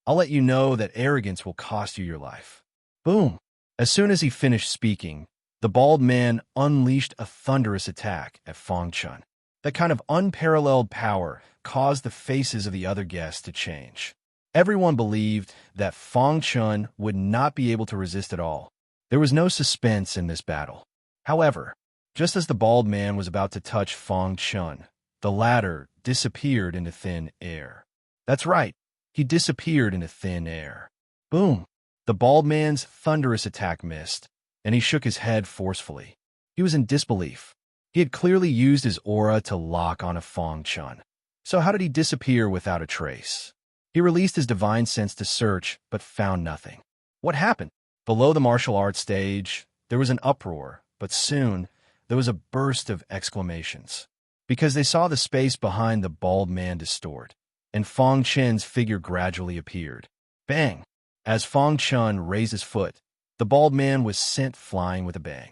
I'll let you know that arrogance will cost you your life. Boom! As soon as he finished speaking, the bald man unleashed a thunderous attack at Fong Chun. That kind of unparalleled power caused the faces of the other guests to change. Everyone believed that Fong Chun would not be able to resist at all. There was no suspense in this battle. However, just as the bald man was about to touch Fong Chun, the latter disappeared into thin air. That's right, he disappeared into thin air. Boom! The bald man's thunderous attack missed, and he shook his head forcefully. He was in disbelief. He had clearly used his aura to lock onto Fong Chun. So how did he disappear without a trace? He released his divine sense to search, but found nothing. What happened? Below the martial arts stage, there was an uproar, but soon there was a burst of exclamations. Because they saw the space behind the bald man distort, and Fong Chun's figure gradually appeared. Bang! As Fong Chun raised his foot, the bald man was sent flying with a bang.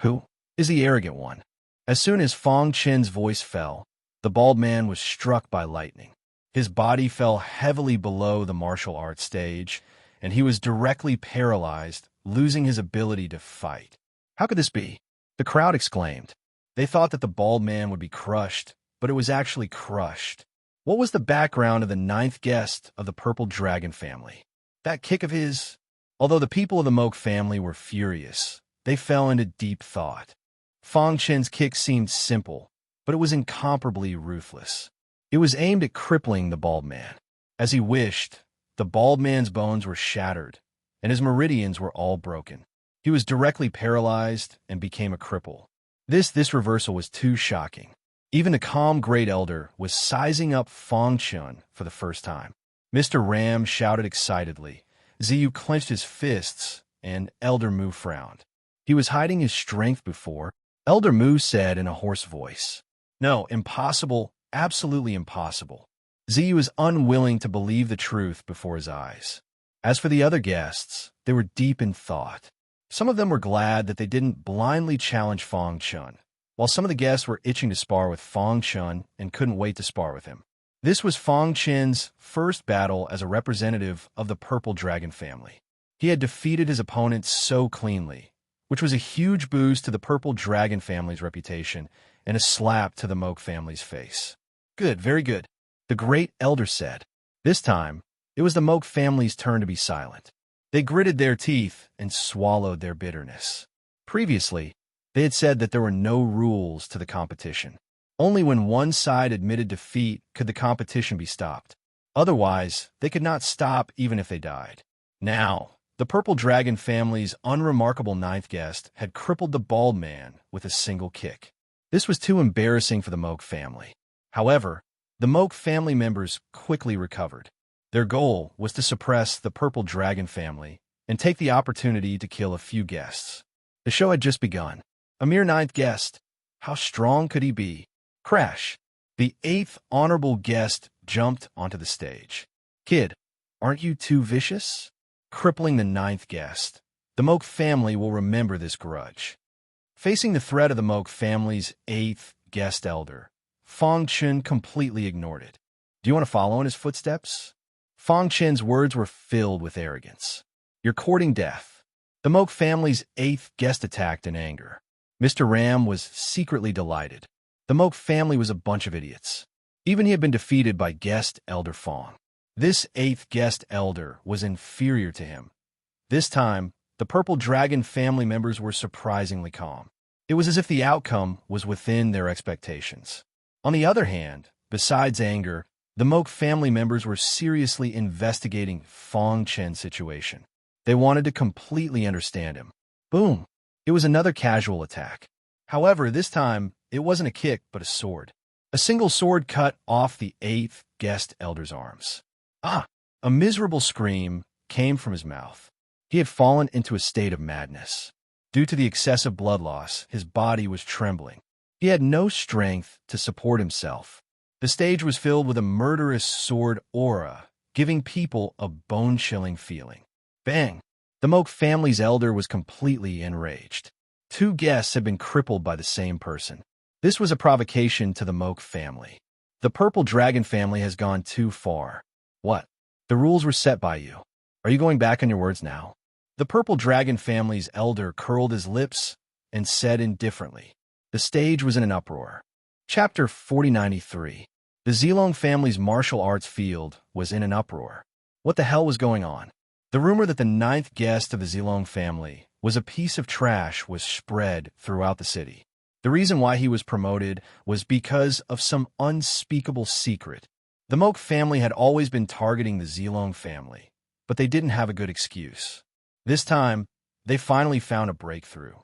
Who is the arrogant one? As soon as Fong Chun's voice fell, the bald man was struck by lightning. His body fell heavily below the martial arts stage, and he was directly paralyzed, losing his ability to fight. How could this be? The crowd exclaimed. They thought that the bald man would be crushed, but it was actually crushed. What was the background of the ninth guest of the Purple Dragon family? That kick of his? Although the people of the Moke family were furious, they fell into deep thought. Fong Chun's kick seemed simple, but it was incomparably ruthless. It was aimed at crippling the bald man. As he wished, the bald man's bones were shattered, and his meridians were all broken. He was directly paralyzed and became a cripple. This reversal was too shocking. Even the calm great elder was sizing up Fong Chun for the first time. Mr. Ram shouted excitedly. Ziyu clenched his fists, and Elder Mu frowned. He He was hiding his strength before. Elder Mu said in a hoarse voice. No, impossible, absolutely impossible. Ziyu was unwilling to believe the truth before his eyes. As for the other guests, they were deep in thought. Some of them were glad that they didn't blindly challenge Fang Chun, while some of the guests were itching to spar with Fang Chun and couldn't wait to spar with him. This was Fang Chen's first battle as a representative of the Purple Dragon family. He had defeated his opponent so cleanly, which was a huge boost to the Purple Dragon family's reputation and a slap to the Moke family's face. Good, very good, the great elder said. This time, it was the Moke family's turn to be silent. They gritted their teeth and swallowed their bitterness. Previously, they had said that there were no rules to the competition. Only when one side admitted defeat could the competition be stopped. Otherwise, they could not stop even if they died. Now, the Purple Dragon family's unremarkable ninth guest had crippled the bald man with a single kick. This was too embarrassing for the Moke family. However, the Moke family members quickly recovered. Their goal was to suppress the Purple Dragon family and take the opportunity to kill a few guests. The show had just begun. A mere ninth guest. How strong could he be? Crash. The eighth honorable guest jumped onto the stage. Kid, aren't you too vicious? Crippling the ninth guest. The Moke family will remember this grudge. Facing the threat of the Moke family's eighth guest elder, Fang Chun completely ignored it. Do you want to follow in his footsteps? Fang Chun's words were filled with arrogance. You're courting death. The Moke family's eighth guest attacked in anger. Mr. Ram was secretly delighted. The Moke family was a bunch of idiots. Even he had been defeated by guest elder Fang. This eighth guest elder was inferior to him. This time, the Purple Dragon family members were surprisingly calm. It was as if the outcome was within their expectations. On the other hand, besides anger, the Moke family members were seriously investigating Fang Chen's situation. They wanted to completely understand him. Boom! It was another casual attack. However, this time, it wasn't a kick, but a sword. A single sword cut off the eighth guest elder's arms. Ah! A miserable scream came from his mouth. He had fallen into a state of madness. Due to the excessive blood loss, his body was trembling. He had no strength to support himself. The stage was filled with a murderous sword aura, giving people a bone-chilling feeling. Bang! The Moke family's elder was completely enraged. Two guests had been crippled by the same person. This was a provocation to the Moke family. The Purple Dragon family has gone too far. What? The rules were set by you. Are you going back on your words now? The Purple Dragon family's elder curled his lips and said indifferently. The stage was in an uproar. Chapter 4093. The Zilong family's martial arts field was in an uproar. What the hell was going on? The rumor that the ninth guest of the Zilong family was a piece of trash was spread throughout the city. The reason why he was promoted was because of some unspeakable secret. The Moke family had always been targeting the Zilong family, but they didn't have a good excuse. This time, they finally found a breakthrough.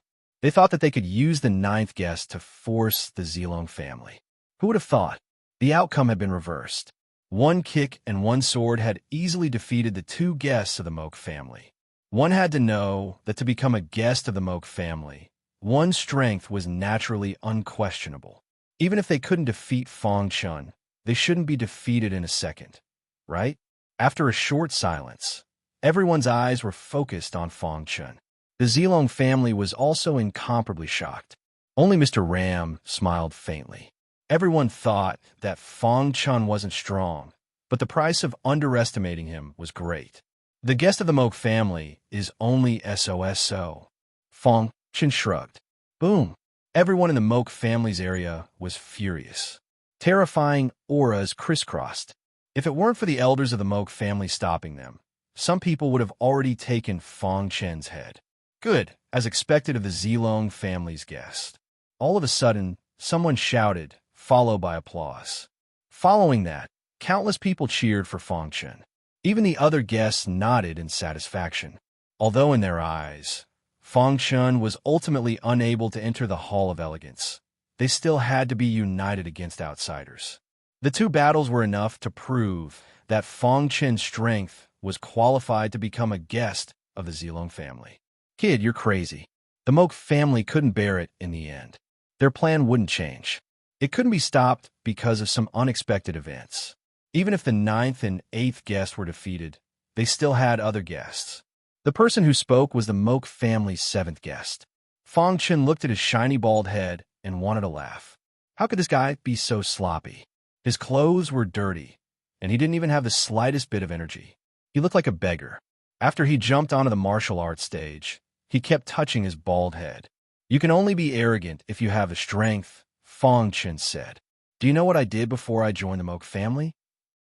They thought that they could use the ninth guest to force the Zilong family. Who would have thought? The outcome had been reversed. One kick and one sword had easily defeated the two guests of the Moke family. One had to know that to become a guest of the Moke family, one's strength was naturally unquestionable. Even if they couldn't defeat Fang Chun, they shouldn't be defeated in a second, right? After a short silence, everyone's eyes were focused on Fang Chun. The Zilong family was also incomparably shocked. Only Mr. Ram smiled faintly. Everyone thought that Fang Chun wasn't strong, but the price of underestimating him was great. The guest of the Moke family is only SOSO. Fang Chun shrugged. Boom! Everyone in the Moke family's area was furious. Terrifying auras crisscrossed. If it weren't for the elders of the Moke family stopping them, some people would have already taken Fang Chen's head. Good, as expected of the Zilong family's guest. All of a sudden, someone shouted, followed by applause. Following that, countless people cheered for Fang Chen. Even the other guests nodded in satisfaction. Although in their eyes, Fang Chen was ultimately unable to enter the Hall of Elegance, they still had to be united against outsiders. The two battles were enough to prove that Fang Chen's strength was qualified to become a guest of the Zilong family. Kid, you're crazy. The Moak family couldn't bear it in the end. Their plan wouldn't change. It couldn't be stopped because of some unexpected events. Even if the ninth and eighth guests were defeated, they still had other guests. The person who spoke was the Moak family's seventh guest. Fong Chen looked at his shiny bald head and wanted to laugh. How could this guy be so sloppy? His clothes were dirty, and he didn't even have the slightest bit of energy. He looked like a beggar. After he jumped onto the martial arts stage, he kept touching his bald head. You can only be arrogant if you have the strength, Fong Chen said. Do you know what I did before I joined the Moak family?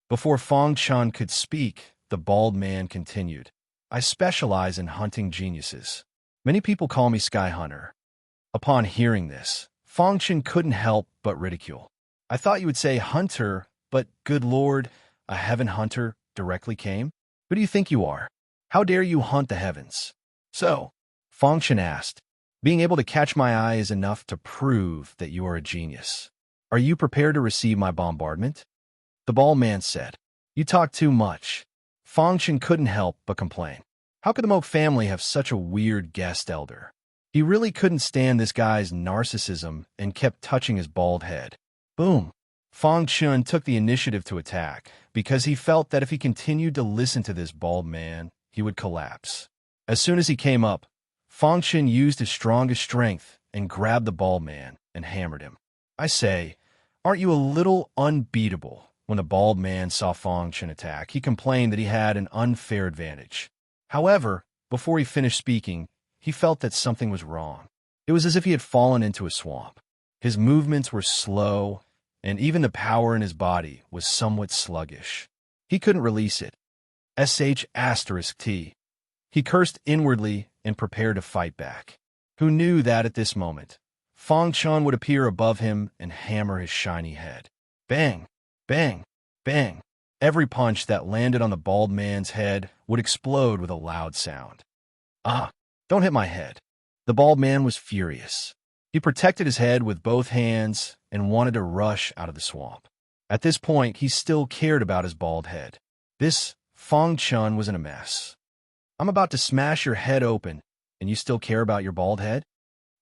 Before Fong Chen could speak, the bald man continued. I specialize in hunting geniuses. Many people call me Sky Hunter. Upon hearing this, Fong Chen couldn't help but ridicule. I thought you would say hunter, but good Lord, a heaven hunter directly came? Who do you think you are? How dare you hunt the heavens? So, Fong Chen asked, being able to catch my eye is enough to prove that you are a genius. Are you prepared to receive my bombardment? The bald man said, You talk too much. Fong Chen couldn't help but complain. How could the Moak family have such a weird guest elder? He really couldn't stand this guy's narcissism and kept touching his bald head. Boom! Fong Chen took the initiative to attack because he felt that if he continued to listen to this bald man, he would collapse. As soon as he came up, Fong Chen used his strongest strength and grabbed the bald man and hammered him. I say, aren't you a little unbeatable? When the bald man saw Fong Chen attack, he complained that he had an unfair advantage. However, before he finished speaking, he felt that something was wrong. It was as if he had fallen into a swamp. His movements were slow, and even the power in his body was somewhat sluggish. He couldn't release it. *T. He cursed inwardly and prepared to fight back. Who knew that at this moment, Fong Chen would appear above him and hammer his shiny head. Bang! Bang! Bang! Every punch that landed on the bald man's head would explode with a loud sound. Ah! Don't hit my head. The bald man was furious. He protected his head with both hands and wanted to rush out of the swamp. At this point, he still cared about his bald head. This Fong Chen was in a mess. I'm about to smash your head open, and you still care about your bald head?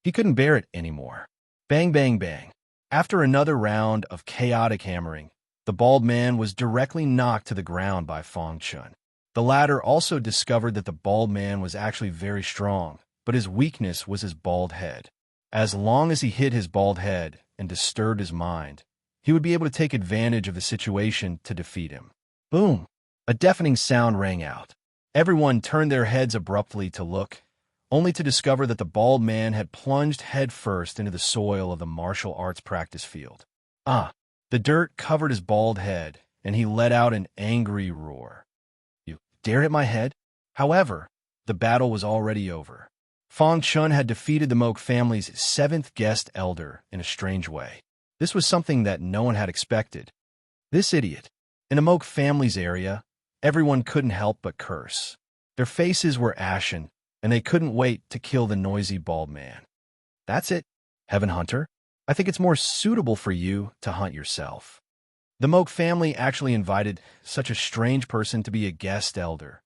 He couldn't bear it anymore. Bang, bang, bang. After another round of chaotic hammering, the bald man was directly knocked to the ground by Fong Chen. The latter also discovered that the bald man was actually very strong, but his weakness was his bald head. As long as he hid his bald head and disturbed his mind, he would be able to take advantage of the situation to defeat him. Boom! A deafening sound rang out. Everyone turned their heads abruptly to look, only to discover that the bald man had plunged headfirst into the soil of the martial arts practice field. The dirt covered his bald head, and he let out an angry roar. You dare hit my head? However, the battle was already over. Fong Chen had defeated the Moak family's seventh guest elder in a strange way. This was something that no one had expected. This idiot. In the Moak family's area, everyone couldn't help but curse. Their faces were ashen, and they couldn't wait to kill the noisy bald man. That's it, Heaven Hunter. I think it's more suitable for you to hunt yourself. The Moak family actually invited such a strange person to be a guest elder.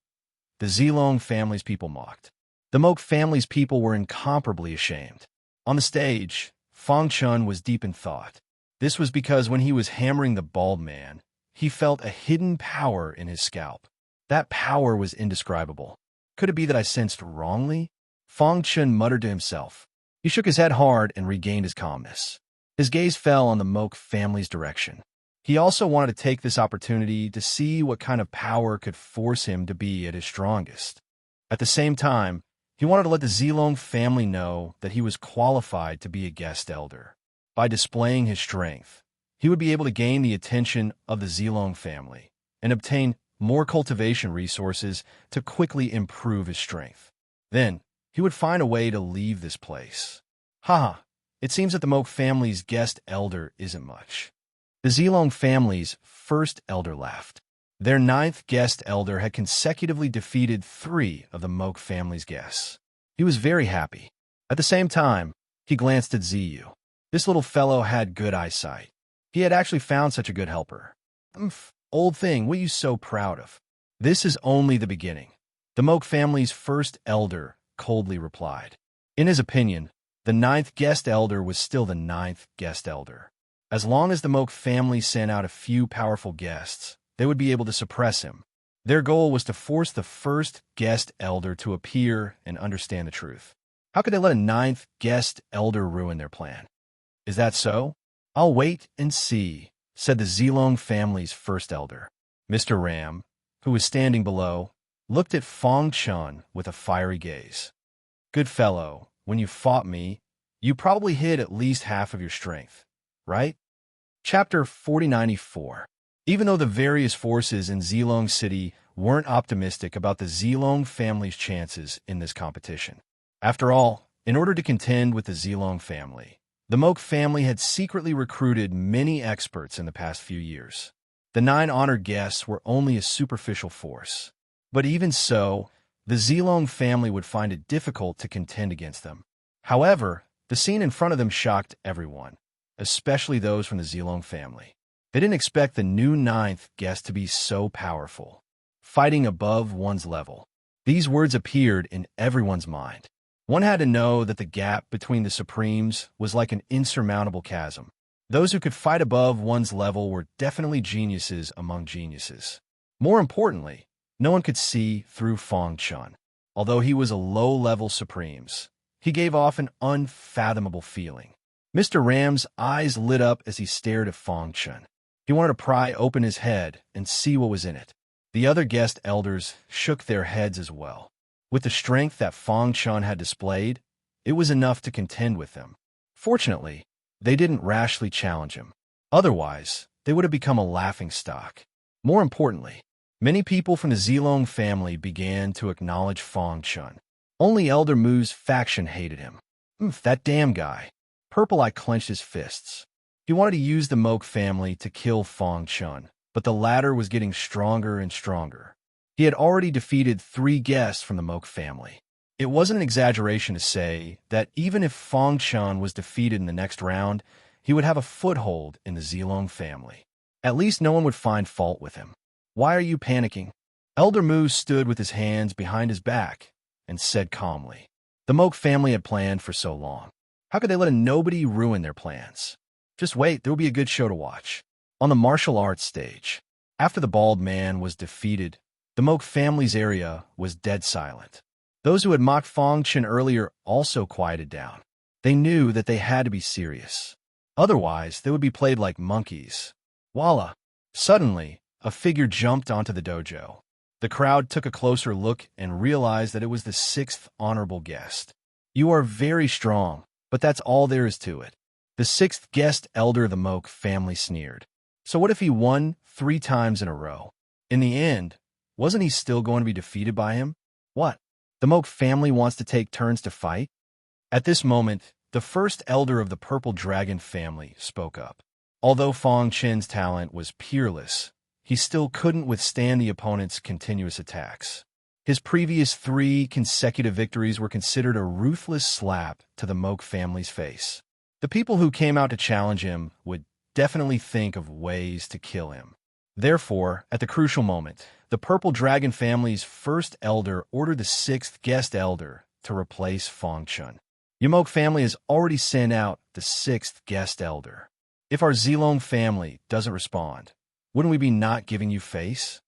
The Zilong family's people mocked. The Moak family's people were incomparably ashamed. On the stage, Fong Chen was deep in thought. This was because when he was hammering the bald man, he felt a hidden power in his scalp. That power was indescribable. Could it be that I sensed wrongly? Fong Chen muttered to himself. He shook his head hard and regained his calmness. His gaze fell on the Moak family's direction. He also wanted to take this opportunity to see what kind of power could force him to be at his strongest. At the same time, he wanted to let the Zilong family know that he was qualified to be a guest elder. By displaying his strength, he would be able to gain the attention of the Zilong family and obtain more cultivation resources to quickly improve his strength. Then, he would find a way to leave this place. It seems that the Moak family's guest elder isn't much. The Zilong family's first elder left. Their ninth guest elder had consecutively defeated 3 of the Moak family's guests. He was very happy. At the same time, he glanced at Ziyu. This little fellow had good eyesight. He had actually found such a good helper. Old thing, what are you so proud of? This is only the beginning. The Moak family's first elder coldly replied. In his opinion, the ninth guest elder was still the ninth guest elder. As long as the Moak family sent out a few powerful guests, they would be able to suppress him. Their goal was to force the first guest elder to appear and understand the truth. How could they let a ninth guest elder ruin their plan? Is that so? I'll wait and see, said the Zilong family's first elder. Mr. Ram, who was standing below, looked at Fong Chun with a fiery gaze. Good fellow, when you fought me, you probably hid at least half of your strength, right? Chapter 4094. Even though the various forces in Zilong City weren't optimistic about the Zilong family's chances in this competition. After all, in order to contend with the Zilong family, the Moak family had secretly recruited many experts in the past few years. The 9 honored guests were only a superficial force. But even so, the Zilong family would find it difficult to contend against them. However, the scene in front of them shocked everyone, especially those from the Zilong family. They didn't expect the new 9th guest to be so powerful, fighting above one's level. These words appeared in everyone's mind. One had to know that the gap between the Supremes was like an insurmountable chasm. Those who could fight above one's level were definitely geniuses among geniuses. More importantly, no one could see through Fong Chun. Although he was a low-level Supremes, he gave off an unfathomable feeling. Mr. Ram's eyes lit up as he stared at Fong Chun. He wanted to pry open his head and see what was in it. The other guest elders shook their heads as well. With the strength that Fong Chun had displayed, it was enough to contend with him. Fortunately, they didn't rashly challenge him. Otherwise, they would have become a laughingstock. More importantly, many people from the Zilong family began to acknowledge Fong Chun. Only Elder Mu's faction hated him. That damn guy. Purple Eye clenched his fists. He wanted to use the Moak family to kill Fong Chun, but the latter was getting stronger and stronger. He had already defeated 3 guests from the Moak family. It wasn't an exaggeration to say that even if Fong Chun was defeated in the next round, he would have a foothold in the Zilong family. At least no one would find fault with him. Why are you panicking? Elder Mu stood with his hands behind his back and said calmly. The Moak family had planned for so long. How could they let a nobody ruin their plans? Just wait, there will be a good show to watch. On the martial arts stage, after the bald man was defeated, the Moak family's area was dead silent. Those who had mocked Fong Chun earlier also quieted down. They knew that they had to be serious. Otherwise, they would be played like monkeys. Voila! Suddenly, a figure jumped onto the dojo. The crowd took a closer look and realized that it was the 6th honorable guest. You are very strong, but that's all there is to it. The 6th guest elder of the Moak family sneered. So what if he won 3 times in a row? In the end, wasn't he still going to be defeated by him? What? The Moak family wants to take turns to fight? At this moment, the first elder of the Purple Dragon family spoke up. Although Fong Chun's talent was peerless, he still couldn't withstand the opponent's continuous attacks. His previous 3 consecutive victories were considered a ruthless slap to the Moak family's face. The people who came out to challenge him would definitely think of ways to kill him. Therefore, at the crucial moment, the Purple Dragon family's first elder ordered the 6th guest elder to replace Fong Chun. Your Moak family has already sent out the 6th guest elder. If our Zilong family doesn't respond, wouldn't we be not giving you face?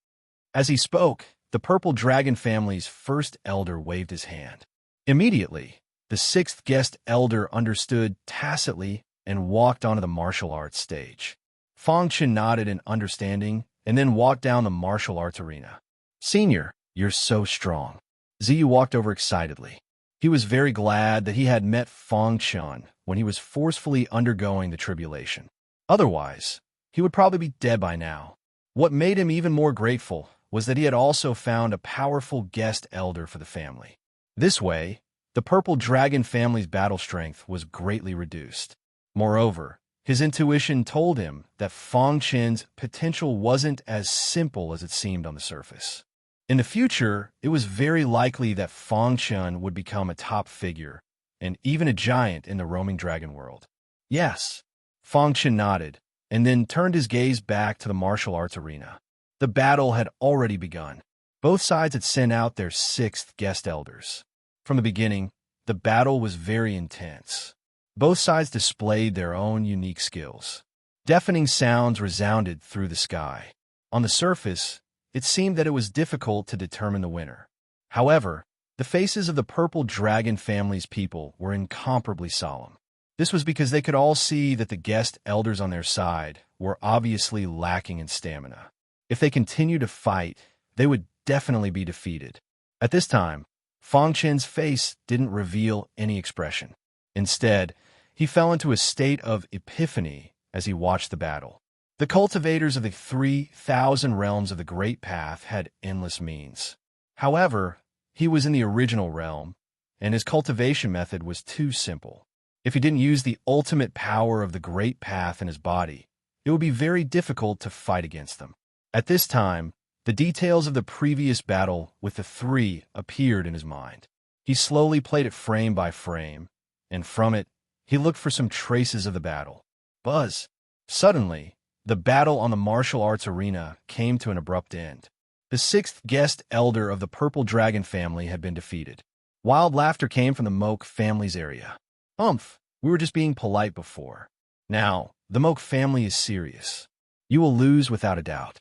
As he spoke, the Purple Dragon family's first elder waved his hand. Immediately, the 6th guest elder understood tacitly and walked onto the martial arts stage. Fong Chun nodded in understanding and then walked down the martial arts arena. Senior, you're so strong. Ziyu walked over excitedly. He was very glad that he had met Fong Chun when he was forcefully undergoing the tribulation. Otherwise, he would probably be dead by now. What made him even more grateful was that he had also found a powerful guest elder for the family. This way, the Purple Dragon family's battle strength was greatly reduced. Moreover, his intuition told him that Fong Chun's potential wasn't as simple as it seemed on the surface. In the future, it was very likely that Fong Chun would become a top figure, and even a giant in the roaming dragon world. Yes, Fong Chun nodded, and then turned his gaze back to the martial arts arena. The battle had already begun. Both sides had sent out their 6th guest elders. From the beginning, the battle was very intense. Both sides displayed their own unique skills. Deafening sounds resounded through the sky. On the surface, it seemed that it was difficult to determine the winner. However, the faces of the purple dragon family's people were incomparably solemn. This was because they could all see that the guest elders on their side were obviously lacking in stamina. If they continued to fight, they would definitely be defeated. At this time, Fong Chen's face didn't reveal any expression. Instead, he fell into a state of epiphany as he watched the battle. The cultivators of the 3,000 realms of the Great Path had endless means. However, he was in the original realm, and his cultivation method was too simple. If he didn't use the ultimate power of the Great Path in his body, it would be very difficult to fight against them. At this time, the details of the previous battle with the three appeared in his mind. He slowly played it frame by frame, and from it, he looked for some traces of the battle. Buzz! Suddenly, the battle on the martial arts arena came to an abrupt end. The sixth guest elder of the Purple Dragon family had been defeated. Wild laughter came from the Moke family's area. We were just being polite before. Now, the Moke family is serious. You will lose without a doubt.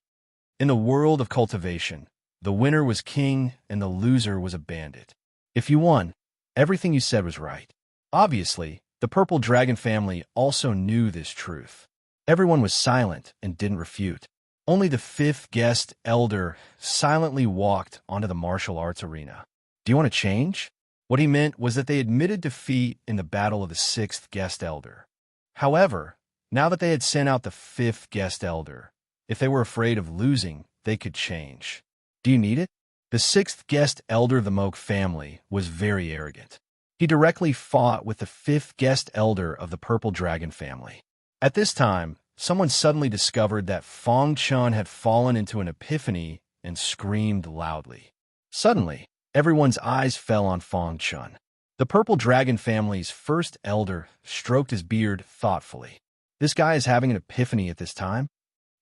In the world of cultivation, the winner was king and the loser was a bandit. If you won, everything you said was right. Obviously, the Purple Dragon family also knew this truth. Everyone was silent and didn't refute. Only the fifth guest elder silently walked onto the martial arts arena. Do you want to change? What he meant was that they admitted defeat in the battle of the sixth guest elder. However, now that they had sent out the fifth guest elder, if they were afraid of losing, they could change. Do you need it? The sixth guest elder of the Moke family was very arrogant. He directly fought with the fifth guest elder of the Purple Dragon family. At this time, someone suddenly discovered that Fong Chun had fallen into an epiphany and screamed loudly. Suddenly, everyone's eyes fell on Fong Chun. The Purple Dragon family's first elder stroked his beard thoughtfully. This guy is having an epiphany at this time?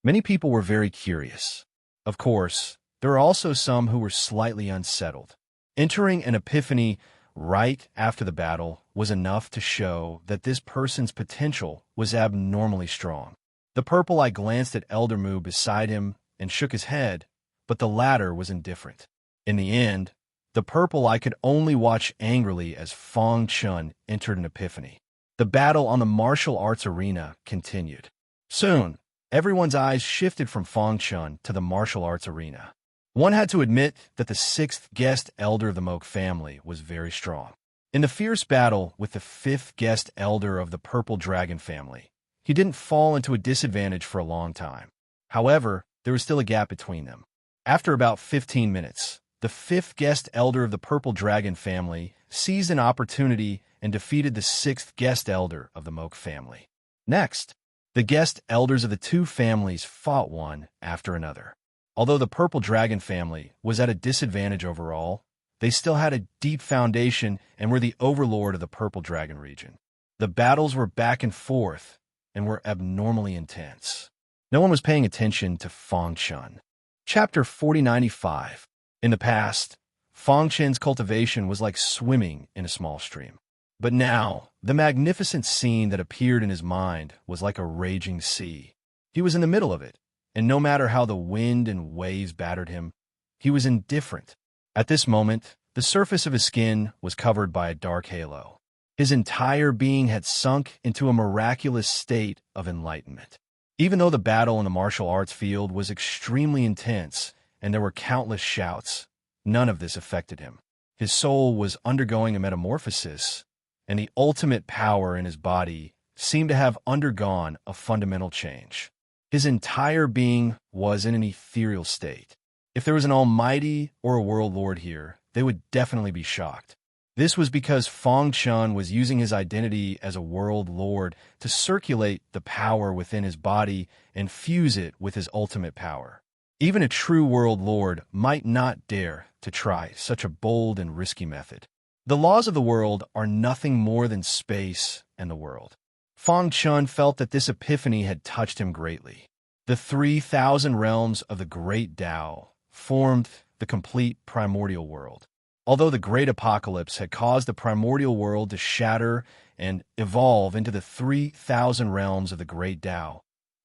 Many people were very curious. Of course, there were also some who were slightly unsettled. Entering an epiphany right after the battle was enough to show that this person's potential was abnormally strong. The Purple Eye glanced at Elder Mu beside him and shook his head, but the latter was indifferent. In the end, the Purple Eye could only watch angrily as Fong Chun entered an epiphany. The battle on the martial arts arena continued. Soon, everyone's eyes shifted from Fong Chun to the martial arts arena. One had to admit that the sixth guest elder of the Moke family was very strong. In the fierce battle with the fifth guest elder of the Purple Dragon family, he didn't fall into a disadvantage for a long time. However, there was still a gap between them. After about 15 minutes, the fifth guest elder of the Purple Dragon family seized an opportunity and defeated the sixth guest elder of the Moke family. Next, the guest elders of the two families fought one after another. Although the Purple Dragon family was at a disadvantage overall, they still had a deep foundation and were the overlord of the Purple Dragon region. The battles were back and forth and were abnormally intense. No one was paying attention to Fong Chun. Chapter 4095. In the past, Fong Chen's cultivation was like swimming in a small stream. But now, the magnificent scene that appeared in his mind was like a raging sea. He was in the middle of it, and no matter how the wind and waves battered him, he was indifferent. At this moment, the surface of his skin was covered by a dark halo. His entire being had sunk into a miraculous state of enlightenment. Even though the battle in the martial arts field was extremely intense and there were countless shouts, none of this affected him. His soul was undergoing a metamorphosis, and the ultimate power in his body seemed to have undergone a fundamental change. His entire being was in an ethereal state. If there was an almighty or a world lord here, they would definitely be shocked. This was because Fong Chun was using his identity as a world lord to circulate the power within his body and fuse it with his ultimate power. Even a true world lord might not dare to try such a bold and risky method. The laws of the world are nothing more than space and the world. Fong Chun felt that this epiphany had touched him greatly. The 3,000 realms of the Great Tao formed the complete primordial world. Although the Great Apocalypse had caused the primordial world to shatter and evolve into the 3,000 realms of the Great Tao,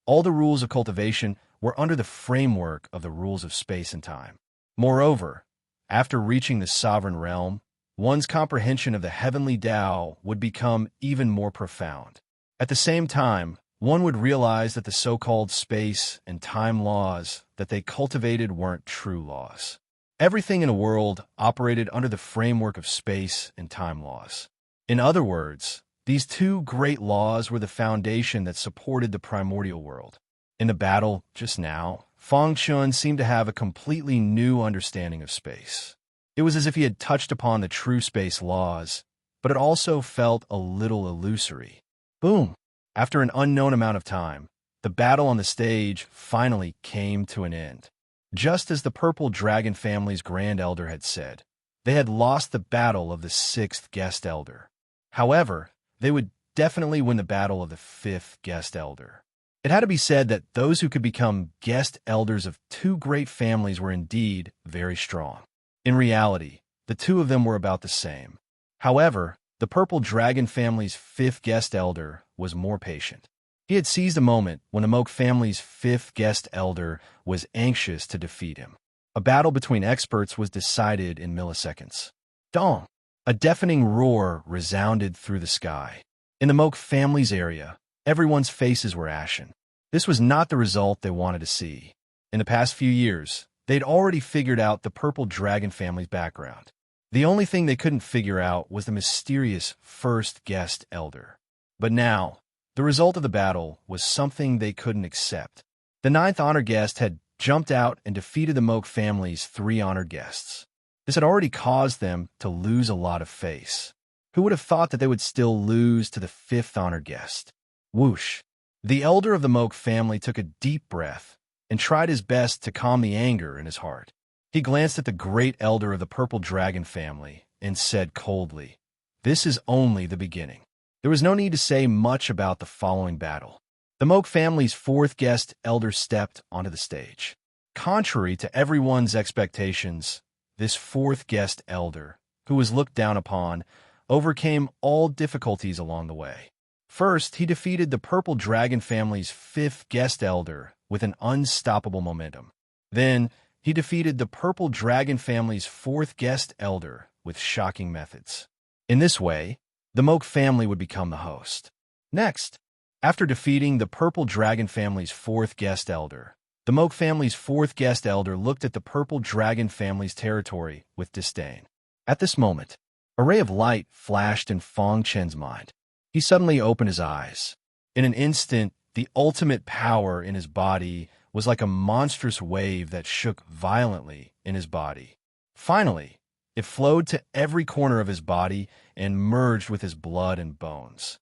all the rules of cultivation were under the framework of the rules of space and time. Moreover, after reaching the sovereign realm, one's comprehension of the heavenly Tao would become even more profound. At the same time, one would realize that the so-called space and time laws that they cultivated weren't true laws. Everything in a world operated under the framework of space and time laws. In other words, these two great laws were the foundation that supported the primordial world. In the battle just now, Fang Chun seemed to have a completely new understanding of space. It was as if he had touched upon the true space laws, but it also felt a little illusory. Boom! After an unknown amount of time, the battle on the stage finally came to an end. Just as the Purple Dragon family's Grand Elder had said, they had lost the battle of the 6th Guest Elder. However, they would definitely win the battle of the 5th Guest Elder. It had to be said that those who could become Guest Elders of two great families were indeed very strong. In reality, the two of them were about the same. However, the Purple Dragon family's 5th Guest Elder was more patient. He had seized a moment when the Moke family's 5th Guest Elder was anxious to defeat him. A battle between experts was decided in milliseconds. Dong! A deafening roar resounded through the sky. In the Moke family's area, everyone's faces were ashen. This was not the result they wanted to see. In the past few years, they'd already figured out the Purple Dragon family's background. The only thing they couldn't figure out was the mysterious 1st Guest Elder. But now, the result of the battle was something they couldn't accept. The 9th honored guest had jumped out and defeated the Moke family's 3 honored guests. This had already caused them to lose a lot of face. Who would have thought that they would still lose to the 5th honored guest? Whoosh! The elder of the Moke family took a deep breath and tried his best to calm the anger in his heart. He glanced at the great elder of the Purple Dragon family and said coldly, "This is only the beginning." There was no need to say much about the following battle. The Moke family's 4th Guest Elder stepped onto the stage. Contrary to everyone's expectations, this 4th Guest Elder, who was looked down upon, overcame all difficulties along the way. First, he defeated the Purple Dragon family's 5th Guest Elder with an unstoppable momentum. Then, he defeated the Purple Dragon family's 4th Guest Elder with shocking methods. In this way, the Moke family would become the host. Next, after defeating the Purple Dragon family's 4th Guest Elder, the Moke family's 4th Guest Elder looked at the Purple Dragon family's territory with disdain. At this moment, a ray of light flashed in Fang Chen's mind. He suddenly opened his eyes. In an instant, the ultimate power in his body was like a monstrous wave that shook violently in his body. Finally, it flowed to every corner of his body and merged with his blood and bones.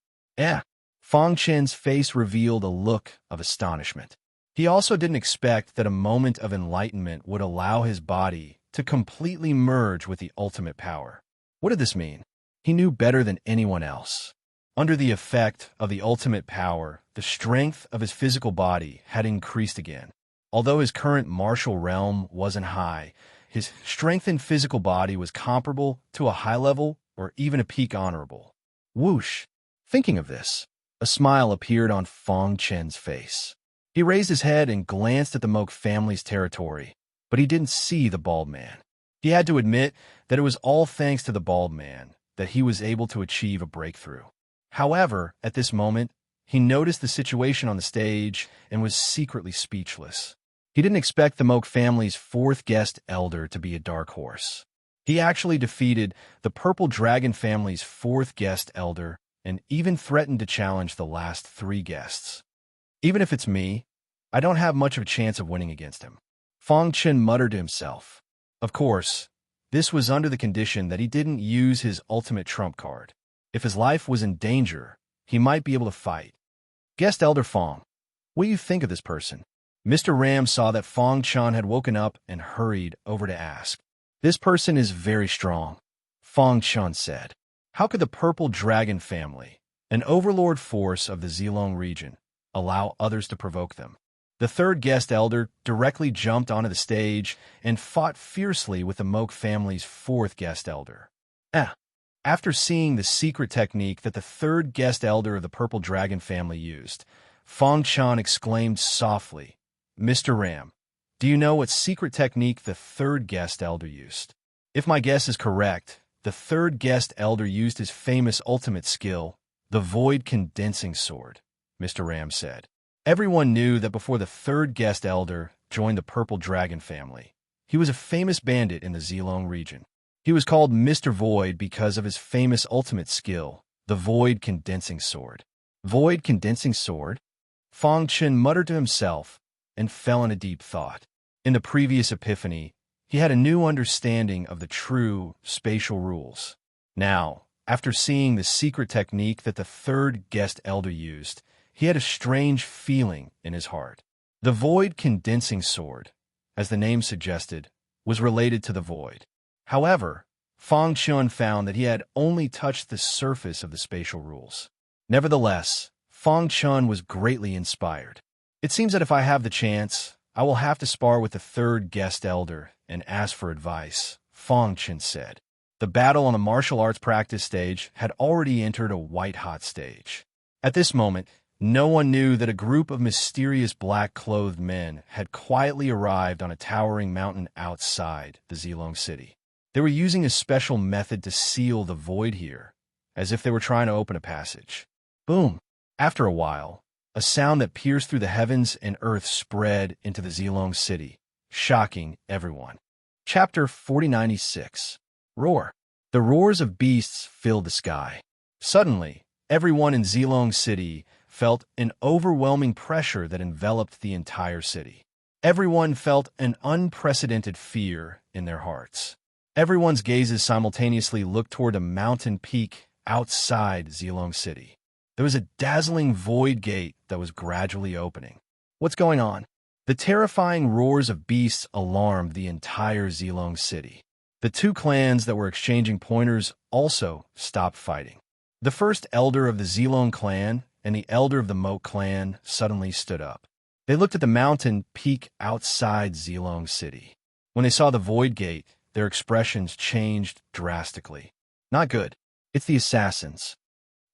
Fang Chen's face revealed a look of astonishment. He also didn't expect that a moment of enlightenment would allow his body to completely merge with the ultimate power. What did this mean? He knew better than anyone else. Under the effect of the ultimate power, the strength of his physical body had increased again. Although his current martial realm wasn't high, his strengthened physical body was comparable to a high level or even a peak honorable. Whoosh! Thinking of this, a smile appeared on Fang Chen's face. He raised his head and glanced at the Moke family's territory, but he didn't see the bald man. He had to admit that it was all thanks to the bald man that he was able to achieve a breakthrough. However, at this moment, he noticed the situation on the stage and was secretly speechless. He didn't expect the Moke family's 4th Guest Elder to be a dark horse. He actually defeated the Purple Dragon family's 4th Guest Elder and even threatened to challenge the last 3 guests. Even if it's me, I don't have much of a chance of winning against him. Fang Chen muttered to himself. Of course, this was under the condition that he didn't use his ultimate trump card. If his life was in danger, he might be able to fight. Guest Elder Fang, what do you think of this person? Mr. Ram saw that Fang Chen had woken up and hurried over to ask. This person is very strong, Fang Chen said. How could the Purple Dragon family, an overlord force of the Zilong region, allow others to provoke them? The third guest elder directly jumped onto the stage and fought fiercely with the Moke family's fourth guest elder. After seeing the secret technique that the third guest elder of the Purple Dragon family used, Fong Chan exclaimed softly, "Mr. Ram, do you know what secret technique the third guest elder used?" "If my guess is correct, the third guest elder used his famous ultimate skill, the Void Condensing Sword," Mr. Ram said. Everyone knew that before the third guest elder joined the Purple Dragon family, he was a famous bandit in the Zilong region. He was called Mr. Void because of his famous ultimate skill, the Void Condensing Sword. Void Condensing Sword? Fong Chen muttered to himself and fell in a deep thought. In the previous epiphany, he had a new understanding of the true spatial rules. Now, after seeing the secret technique that the third guest elder used, he had a strange feeling in his heart. The Void Condensing Sword, as the name suggested, was related to the void. However, Fong Chun found that he had only touched the surface of the spatial rules. Nevertheless, Fong Chun was greatly inspired. "It seems that if I have the chance, I will have to spar with the third guest elder and ask for advice," Fong Chun said. The battle on the martial arts practice stage had already entered a white-hot stage. At this moment, no one knew that a group of mysterious black-clothed men had quietly arrived on a towering mountain outside the Zilong city. They were using a special method to seal the void here, as if they were trying to open a passage. Boom! After a while, a sound that pierced through the heavens and earth spread into the Zilong city, shocking everyone. Chapter 4096. Roar. The roars of beasts filled the sky. Suddenly, everyone in Zilong city felt an overwhelming pressure that enveloped the entire city. Everyone felt an unprecedented fear in their hearts. Everyone's gazes simultaneously looked toward a mountain peak outside Zilong city. There was a dazzling void gate that was gradually opening. What's going on? The terrifying roars of beasts alarmed the entire Zilong city. The two clans that were exchanging pointers also stopped fighting. The first elder of the Zilong clan and the elder of the Moke clan suddenly stood up. They looked at the mountain peak outside Zilong city. When they saw the void gate, their expressions changed drastically. Not good. It's the assassins.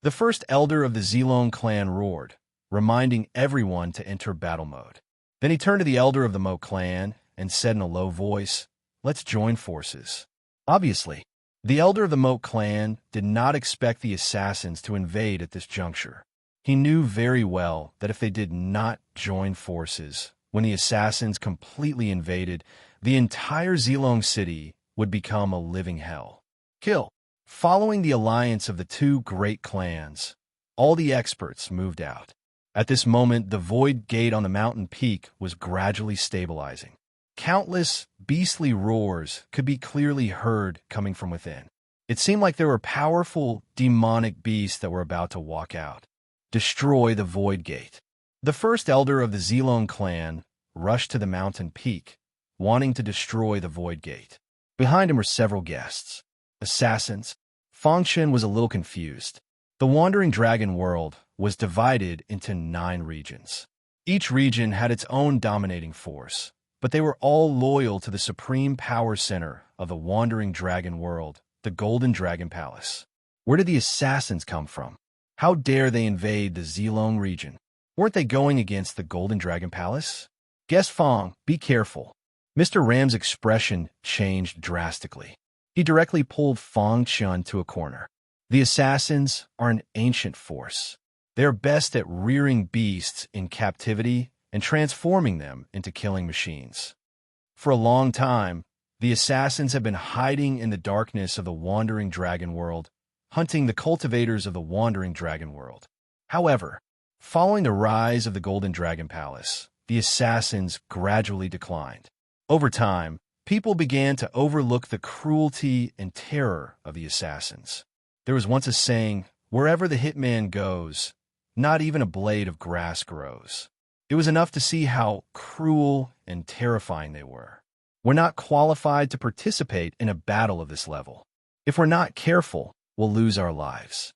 The first elder of the Zilong clan roared, reminding everyone to enter battle mode. Then he turned to the elder of the Moke clan and said in a low voice, "Let's join forces." Obviously, the elder of the Moke clan did not expect the assassins to invade at this juncture. He knew very well that if they did not join forces, when the assassins completely invaded, the entire Zilong city would become a living hell. Kill. Following the alliance of the two great clans, all the experts moved out. At this moment, the void gate on the mountain peak was gradually stabilizing. Countless beastly roars could be clearly heard coming from within. It seemed like there were powerful demonic beasts that were about to walk out. Destroy the void gate. The first elder of the Zilong clan rushed to the mountain peak, wanting to destroy the void gate. Behind him were several guests. Assassins. Fong Chen was a little confused. The Wandering Dragon world was divided into 9 regions. Each region had its own dominating force, but they were all loyal to the supreme power center of the Wandering Dragon world, the Golden Dragon Palace. Where did the assassins come from? How dare they invade the Zilong region? Weren't they going against the Golden Dragon Palace? Guest Fong, be careful. Mr. Ram's expression changed drastically. He directly pulled Fong Chun to a corner. The assassins are an ancient force. They are best at rearing beasts in captivity and transforming them into killing machines. For a long time, the assassins have been hiding in the darkness of the Wandering Dragon world, hunting the cultivators of the Wandering Dragon world. However, following the rise of the Golden Dragon Palace, the assassins gradually declined. Over time, people began to overlook the cruelty and terror of the assassins. There was once a saying, "Wherever the hitman goes, not even a blade of grass grows." It was enough to see how cruel and terrifying they were. We're not qualified to participate in a battle of this level. If we're not careful, we'll lose our lives.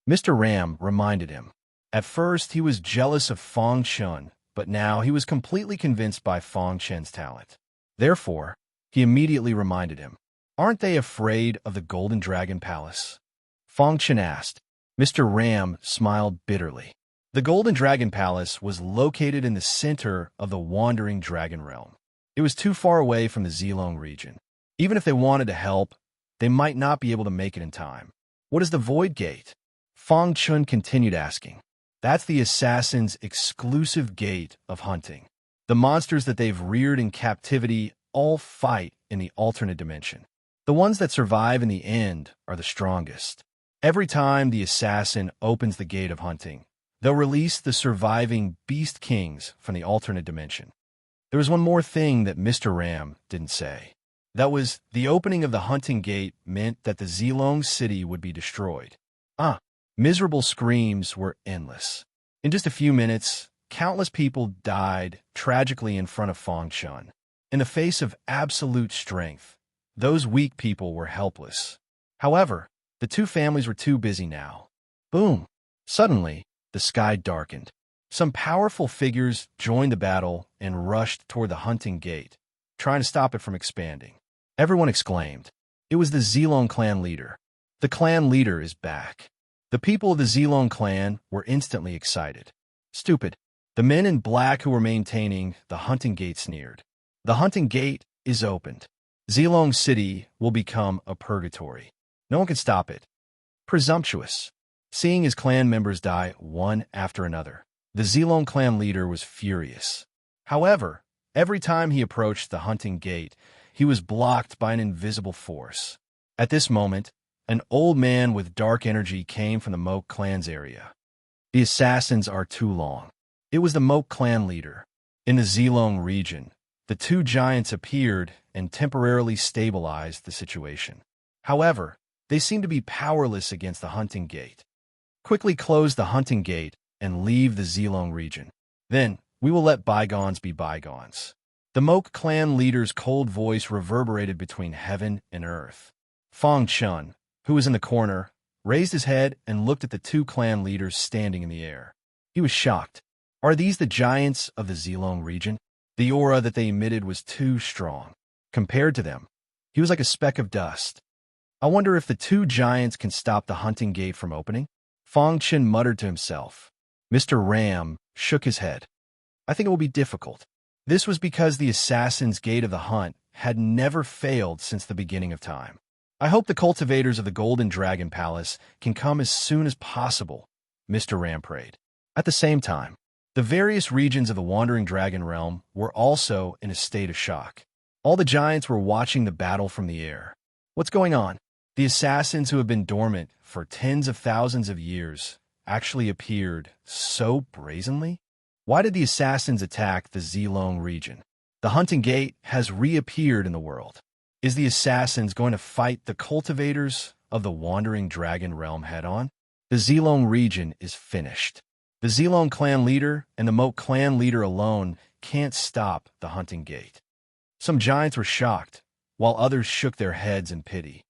Mr. Ram reminded him. At first, he was jealous of Fong Chun, but now he was completely convinced by Fong Chen's talent. Therefore, he immediately reminded him, "Aren't they afraid of the Golden Dragon Palace?" Fong Chen asked. Mr. Ram smiled bitterly. The Golden Dragon Palace was located in the center of the Wandering Dragon Realm. It was too far away from the Zilong region. Even if they wanted to help, they might not be able to make it in time. "What is the Void Gate?" Fong Chun continued asking. "That's the assassin's exclusive gate of hunting. The monsters that they've reared in captivity all fight in the alternate dimension. The ones that survive in the end are the strongest. Every time the assassin opens the gate of hunting, they'll release the surviving beast kings from the alternate dimension." There was one more thing that Mr. Ram didn't say. That was, the opening of the hunting gate meant that the Zilong city would be destroyed. Miserable screams were endless. In just a few minutes, countless people died tragically in front of Fong Chun. In the face of absolute strength, those weak people were helpless. However, the two families were too busy now. Boom! Suddenly, the sky darkened. Some powerful figures joined the battle and rushed toward the hunting gate, trying to stop it from expanding. Everyone exclaimed. It was the Zilong clan leader. "The clan leader is back." The people of the Zilong clan were instantly excited. "Stupid." The men in black who were maintaining the hunting gate sneered. "The hunting gate is opened. Zilong City will become a purgatory. No one can stop it." Presumptuous. Seeing his clan members die one after another, the Zilong clan leader was furious. However, every time he approached the hunting gate, he was blocked by an invisible force. At this moment, an old man with dark energy came from the Moke clan's area. "The assassins are too long." It was the Moke clan leader. In the Zilong region, the two giants appeared and temporarily stabilized the situation. However, they seemed to be powerless against the hunting gate. "Quickly close the hunting gate and leave the Zilong region. Then, we will let bygones be bygones." The Moke clan leader's cold voice reverberated between heaven and earth. Fong Chun, who was in the corner, raised his head and looked at the two clan leaders standing in the air. He was shocked. Are these the giants of the Zilong region? The aura that they emitted was too strong. Compared to them, he was like a speck of dust. "I wonder if the two giants can stop the hunting gate from opening?" Fong Chen muttered to himself. Mr. Ram shook his head. "I think it will be difficult." This was because the assassin's gate of the hunt had never failed since the beginning of time. "I hope the cultivators of the Golden Dragon Palace can come as soon as possible," Mr. Ram prayed. At the same time, the various regions of the Wandering Dragon Realm were also in a state of shock. All the giants were watching the battle from the air. What's going on? The assassins who have been dormant for tens of thousands of years actually appeared so brazenly? Why did the assassins attack the Zilong region? The hunting gate has reappeared in the world. Is the assassins going to fight the cultivators of the Wandering Dragon Realm head-on? The Zilong region is finished. The Zilong clan leader and the Moke clan leader alone can't stop the hunting gate. Some giants were shocked, while others shook their heads in pity.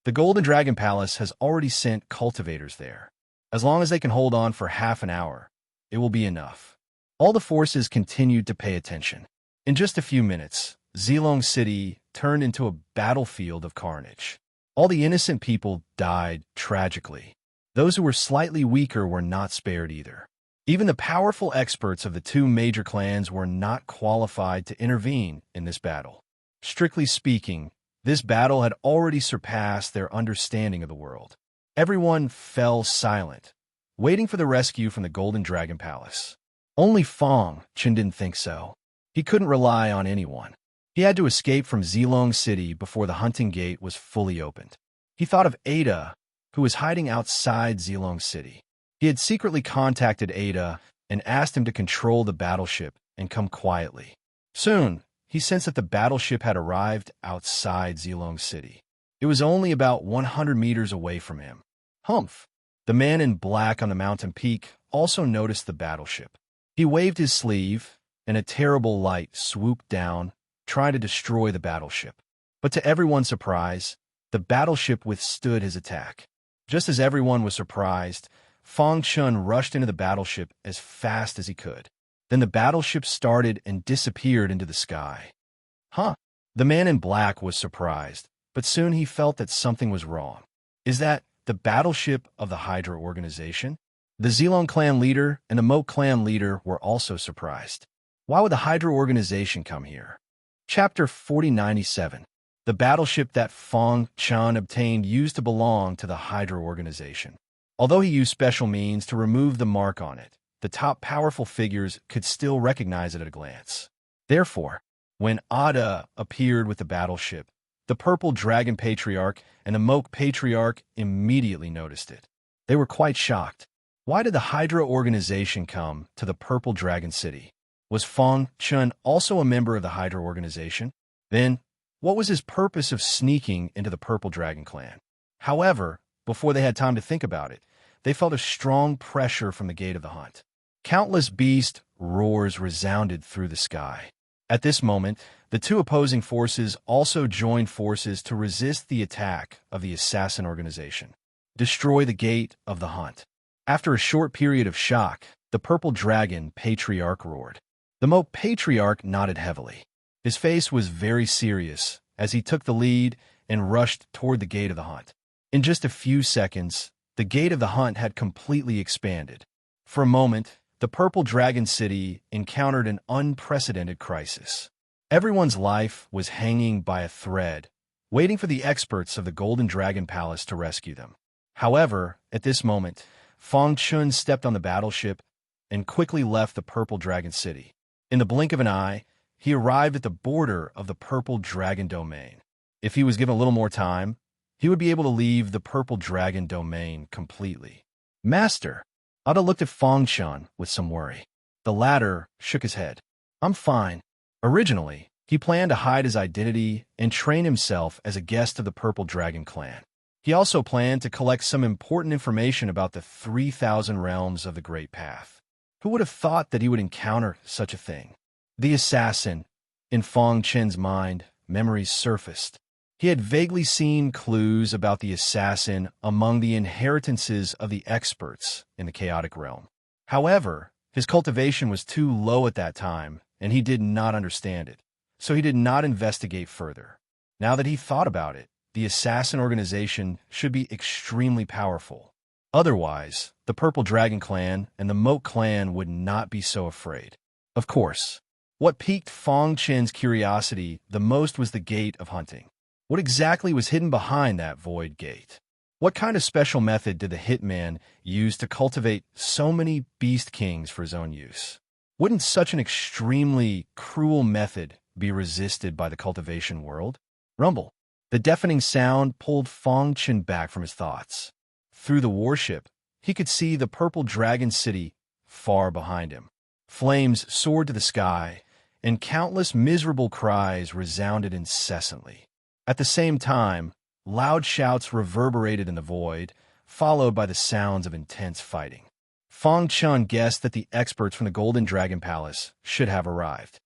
The Golden Dragon Palace has already sent cultivators there. As long as they can hold on for half an hour, it will be enough. All the forces continued to pay attention. In just a few minutes, Zilong City turned into a battlefield of carnage. All the innocent people died tragically. Those who were slightly weaker were not spared either. Even the powerful experts of the two major clans were not qualified to intervene in this battle. Strictly speaking, this battle had already surpassed their understanding of the world. Everyone fell silent, waiting for the rescue from the Golden Dragon Palace. Only Fong Chen didn't think so. He couldn't rely on anyone. He had to escape from Zilong City before the hunting gate was fully opened. He thought of Ada, who was hiding outside Zilong City. He had secretly contacted Ada and asked him to control the battleship and come quietly. Soon, he sensed that the battleship had arrived outside Zilong City. It was only about 100 meters away from him. Humph! The man in black on the mountain peak also noticed the battleship. He waved his sleeve, and a terrible light swooped down, trying to destroy the battleship. But to everyone's surprise, the battleship withstood his attack. Just as everyone was surprised, Fong Chun rushed into the battleship as fast as he could. Then the battleship started and disappeared into the sky. Huh? The man in black was surprised, but soon he felt that something was wrong. Is that the battleship of the Hydra organization? The Zelon clan leader and the Moat clan leader were also surprised. Why would the Hydra organization come here? Chapter 4097. The battleship that Fong Chun obtained used to belong to the Hydra organization. Although he used special means to remove the mark on it, the top powerful figures could still recognize it at a glance. Therefore, when Ada appeared with the battleship, the Purple Dragon Patriarch and the Moat Patriarch immediately noticed it. They were quite shocked. Why did the Hydra organization come to the Purple Dragon City? Was Fong Chun also a member of the Hydra organization? Then, what was his purpose of sneaking into the Purple Dragon clan? However, before they had time to think about it, they felt a strong pressure from the gate of the hunt. Countless beast roars resounded through the sky. At this moment, the two opposing forces also joined forces to resist the attack of the assassin organization. Destroy the gate of the hunt. After a short period of shock, the Purple Dragon Patriarch roared. The Moat Patriarch nodded heavily. His face was very serious as he took the lead and rushed toward the gate of the hunt. In just a few seconds, the gate of the hunt had completely expanded. For a moment, the Purple Dragon City encountered an unprecedented crisis. Everyone's life was hanging by a thread, waiting for the experts of the Golden Dragon Palace to rescue them. However, at this moment, Fong Chun stepped on the battleship and quickly left the Purple Dragon City. In the blink of an eye, he arrived at the border of the Purple Dragon Domain. If he was given a little more time, he would be able to leave the Purple Dragon Domain completely. Master, Ada looked at Fong Chun with some worry. The latter shook his head. I'm fine. Originally, he planned to hide his identity and train himself as a guest of the Purple Dragon clan. He also planned to collect some important information about the 3,000 realms of the Great Path. Who would have thought that he would encounter such a thing? The assassin. In Fong Chun's mind, memories surfaced. He had vaguely seen clues about the assassin among the inheritances of the experts in the chaotic realm. However, his cultivation was too low at that time, and he did not understand it, so he did not investigate further. Now that he thought about it, the assassin organization should be extremely powerful. Otherwise, the Purple Dragon clan and the Moat clan would not be so afraid. Of course, what piqued Fong Chun's curiosity the most was the gate of hunting. What exactly was hidden behind that void gate? What kind of special method did the hitman use to cultivate so many beast kings for his own use? Wouldn't such an extremely cruel method be resisted by the cultivation world? Rumble. The deafening sound pulled Fong Chun back from his thoughts. Through the warship, he could see the Purple Dragon City far behind him. Flames soared to the sky, and countless miserable cries resounded incessantly. At the same time, loud shouts reverberated in the void, followed by the sounds of intense fighting. Fong Chun guessed that the experts from the Golden Dragon Palace should have arrived.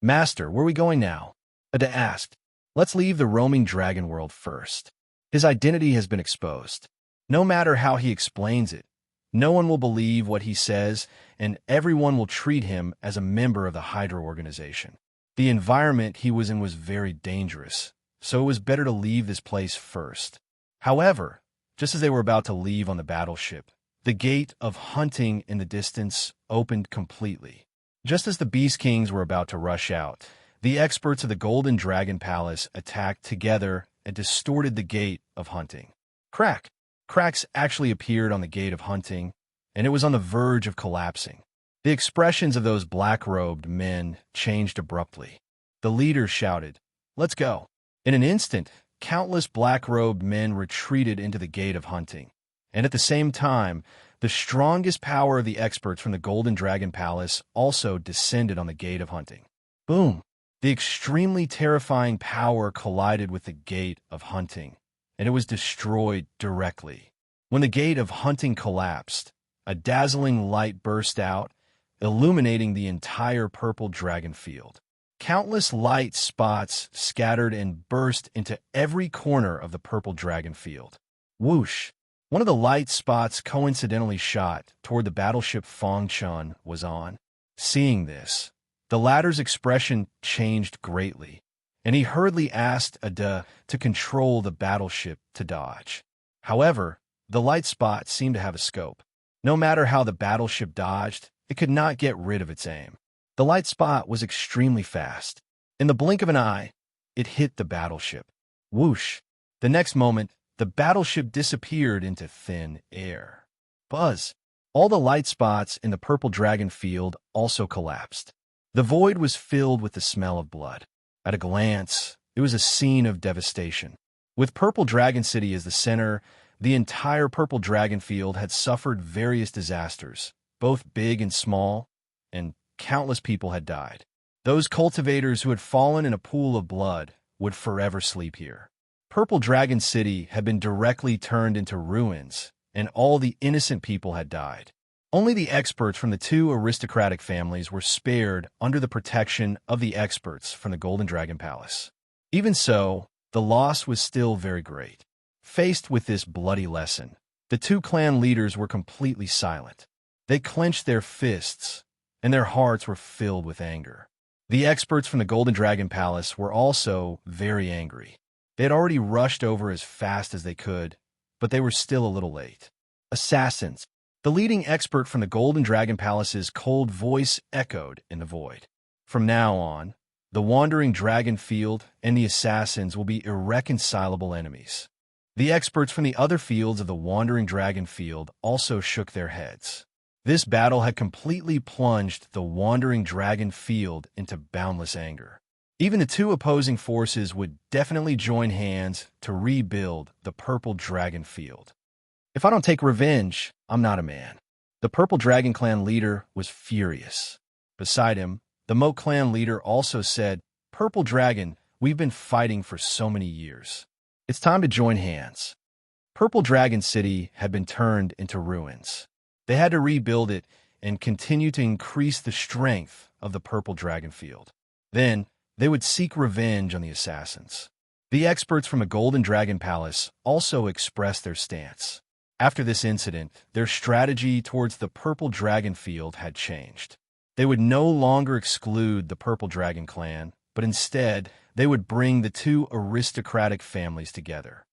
Master, where are we going now? Ada asked. Let's leave the roaming dragon world first. His identity has been exposed. No matter how he explains it, no one will believe what he says, and everyone will treat him as a member of the Hydra organization. The environment he was in was very dangerous, so it was better to leave this place first. However, just as they were about to leave on the battleship, the gate of hunting in the distance opened completely. Just as the Beast Kings were about to rush out, the experts of the Golden Dragon Palace attacked together and distorted the gate of hunting. Crack! Cracks actually appeared on the gate of hunting, and it was on the verge of collapsing. The expressions of those black-robed men changed abruptly. The leader shouted, "Let's go." In an instant, countless black-robed men retreated into the gate of hunting, and at the same time, the strongest power of the experts from the Golden Dragon Palace also descended on the gate of hunting. Boom! The extremely terrifying power collided with the gate of hunting, and it was destroyed directly. When the gate of hunting collapsed, a dazzling light burst out, illuminating the entire Purple Dragon field. Countless light spots scattered and burst into every corner of the Purple Dragon field. Whoosh! One of the light spots coincidentally shot toward the battleship Fong Chun was on. Seeing this, the latter's expression changed greatly, and he hurriedly asked Ada to control the battleship to dodge. However, the light spot seemed to have a scope. No matter how the battleship dodged, it could not get rid of its aim. The light spot was extremely fast. In the blink of an eye, it hit the battleship. Whoosh! The next moment, the battleship disappeared into thin air. Buzz! All the light spots in the purple dragon field also collapsed. The void was filled with the smell of blood. At a glance, it was a scene of devastation. With Purple Dragon City as the center, the entire Purple Dragon Field had suffered various disasters, both big and small, and countless people had died. Those cultivators who had fallen in a pool of blood would forever sleep here. Purple Dragon City had been directly turned into ruins, and all the innocent people had died. Only the experts from the two aristocratic families were spared under the protection of the experts from the Golden Dragon Palace. Even so, the loss was still very great. Faced with this bloody lesson, the two clan leaders were completely silent. They clenched their fists, and their hearts were filled with anger. The experts from the Golden Dragon Palace were also very angry. They had already rushed over as fast as they could, but they were still a little late. Assassins! The leading expert from the Golden Dragon Palace's cold voice echoed in the void. From now on, the Wandering Dragon Field and the assassins will be irreconcilable enemies. The experts from the other fields of the Wandering Dragon Field also shook their heads. This battle had completely plunged the Wandering Dragon Field into boundless anger. Even the two opposing forces would definitely join hands to rebuild the Purple Dragon Field. If I don't take revenge, I'm not a man. The Purple Dragon Clan leader was furious. Beside him, the Moat Clan leader also said, "Purple Dragon, we've been fighting for so many years. It's time to join hands." Purple Dragon City had been turned into ruins. They had to rebuild it and continue to increase the strength of the Purple Dragon Field. Then, they would seek revenge on the assassins. The experts from the Golden Dragon Palace also expressed their stance. After this incident, their strategy towards the Purple Dragon Field had changed. They would no longer exclude the Purple Dragon Clan, but instead, they would bring the two aristocratic families together.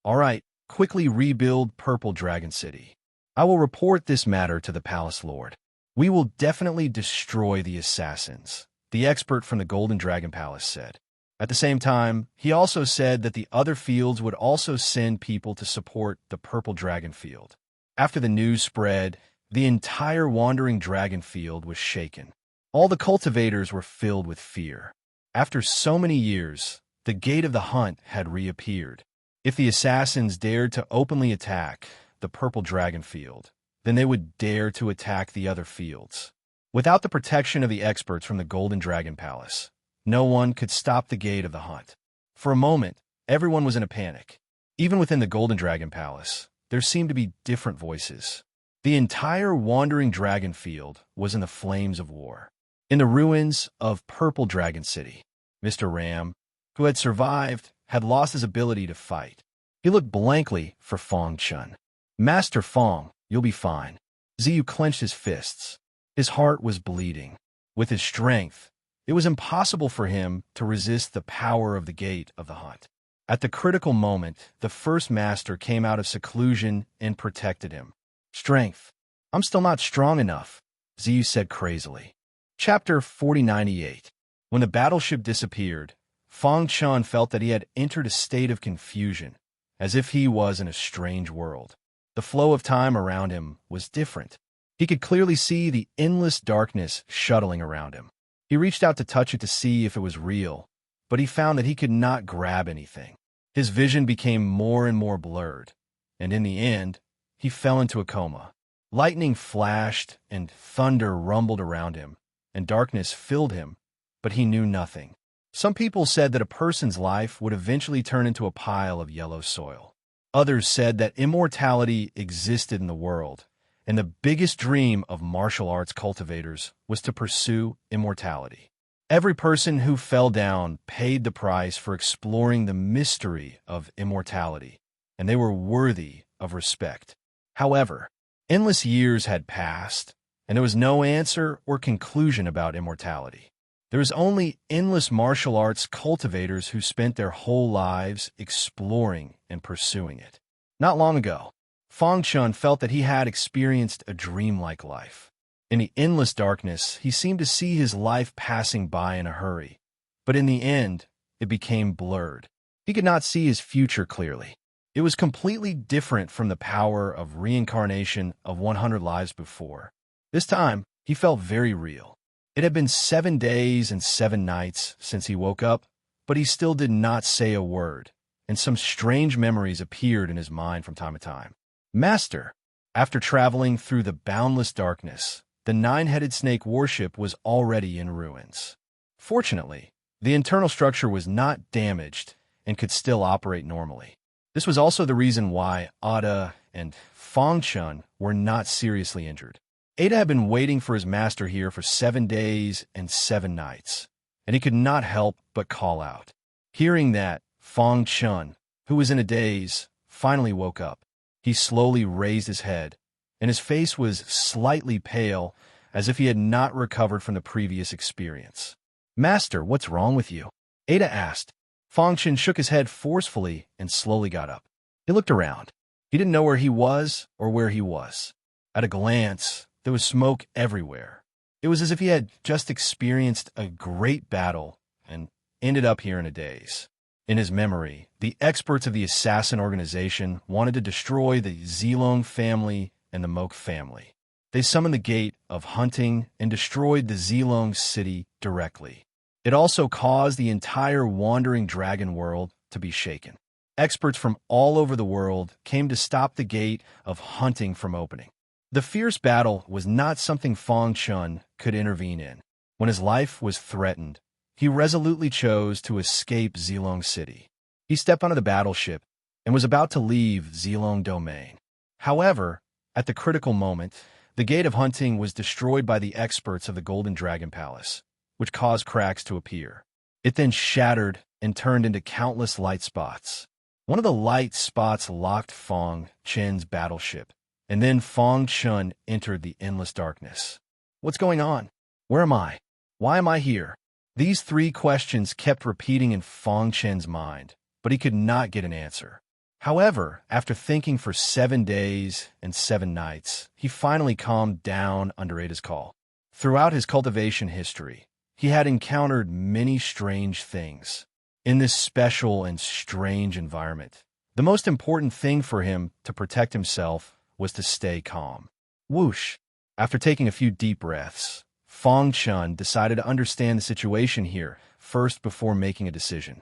All right, quickly rebuild Purple Dragon City. I will report this matter to the Palace Lord. We will definitely destroy the assassins, the expert from the Golden Dragon Palace said. At the same time, he also said that the other fields would also send people to support the Purple Dragon Field. After the news spread, the entire Wandering Dragon Field was shaken. All the cultivators were filled with fear. After so many years, the Gate of the Hunt had reappeared. If the assassins dared to openly attack the Purple Dragon Field, then they would dare to attack the other fields. Without the protection of the experts from the Golden Dragon Palace, no one could stop the Gate of the Hunt. For a moment, everyone was in a panic. Even within the Golden Dragon Palace, there seemed to be different voices. The entire Wandering Dragon Field was in the flames of war. In the ruins of Purple Dragon City, Mr. Ram, who had survived, had lost his ability to fight. He looked blankly for Fong Chun. "Master Fong, you'll be fine." Ziyu clenched his fists. His heart was bleeding. With his strength, it was impossible for him to resist the power of the Gate of the Hunt. At the critical moment, the first master came out of seclusion and protected him. "Strength. I'm still not strong enough," Ziyu said crazily. Chapter 4098. When the battleship disappeared, Fong Chun felt that he had entered a state of confusion, as if he was in a strange world. The flow of time around him was different. He could clearly see the endless darkness shuttling around him. He reached out to touch it to see if it was real, but he found that he could not grab anything. His vision became more and more blurred, and in the end, he fell into a coma. Lightning flashed and thunder rumbled around him, and darkness filled him, but he knew nothing. Some people said that a person's life would eventually turn into a pile of yellow soil. Others said that immortality existed in the world, and the biggest dream of martial arts cultivators was to pursue immortality. Every person who fell down paid the price for exploring the mystery of immortality, and they were worthy of respect. However, endless years had passed, and there was no answer or conclusion about immortality. There was only endless martial arts cultivators who spent their whole lives exploring and pursuing it. Not long ago, Fang Chun felt that he had experienced a dreamlike life. In the endless darkness, he seemed to see his life passing by in a hurry, but in the end, it became blurred. He could not see his future clearly. It was completely different from the power of reincarnation of 100 lives before. This time, he felt very real. It had been 7 days and 7 nights since he woke up, but he still did not say a word, and some strange memories appeared in his mind from time to time. Master, after traveling through the boundless darkness, the 9-headed snake worship was already in ruins. Fortunately, the internal structure was not damaged and could still operate normally. This was also the reason why Ada and Fang Chun were not seriously injured. Ada had been waiting for his master here for 7 days and 7 nights, and he could not help but call out. Hearing that, Fang Chun, who was in a daze, finally woke up. He slowly raised his head, and his face was slightly pale, as if he had not recovered from the previous experience. "Master, what's wrong with you?" Ada asked. Fang Chun shook his head forcefully and slowly got up. He looked around. He didn't know where he was or where he was. At a glance, there was smoke everywhere. It was as if he had just experienced a great battle and ended up here in a daze. In his memory, the experts of the assassin organization wanted to destroy the Zilong family and the Mok family. They summoned the Gate of Hunting and destroyed the Zilong city directly. It also caused the entire wandering dragon world to be shaken. Experts from all over the world came to stop the Gate of Hunting from opening. The fierce battle was not something Fang Chun could intervene in. When his life was threatened, he resolutely chose to escape Zilong City. He stepped onto the battleship and was about to leave Zilong Domain. However, at the critical moment, the Gate of Hunting was destroyed by the experts of the Golden Dragon Palace, which caused cracks to appear. It then shattered and turned into countless light spots. One of the light spots locked Fang Chun's battleship, and then Fang Chun entered the endless darkness. What's going on? Where am I? Why am I here? These 3 questions kept repeating in Fang Chun's mind, but he could not get an answer. However, after thinking for 7 days and 7 nights, he finally calmed down under Ada's call. Throughout his cultivation history, he had encountered many strange things. In this special and strange environment, the most important thing for him to protect himself was to stay calm. Whoosh! After taking a few deep breaths, Fang Chun decided to understand the situation here first before making a decision.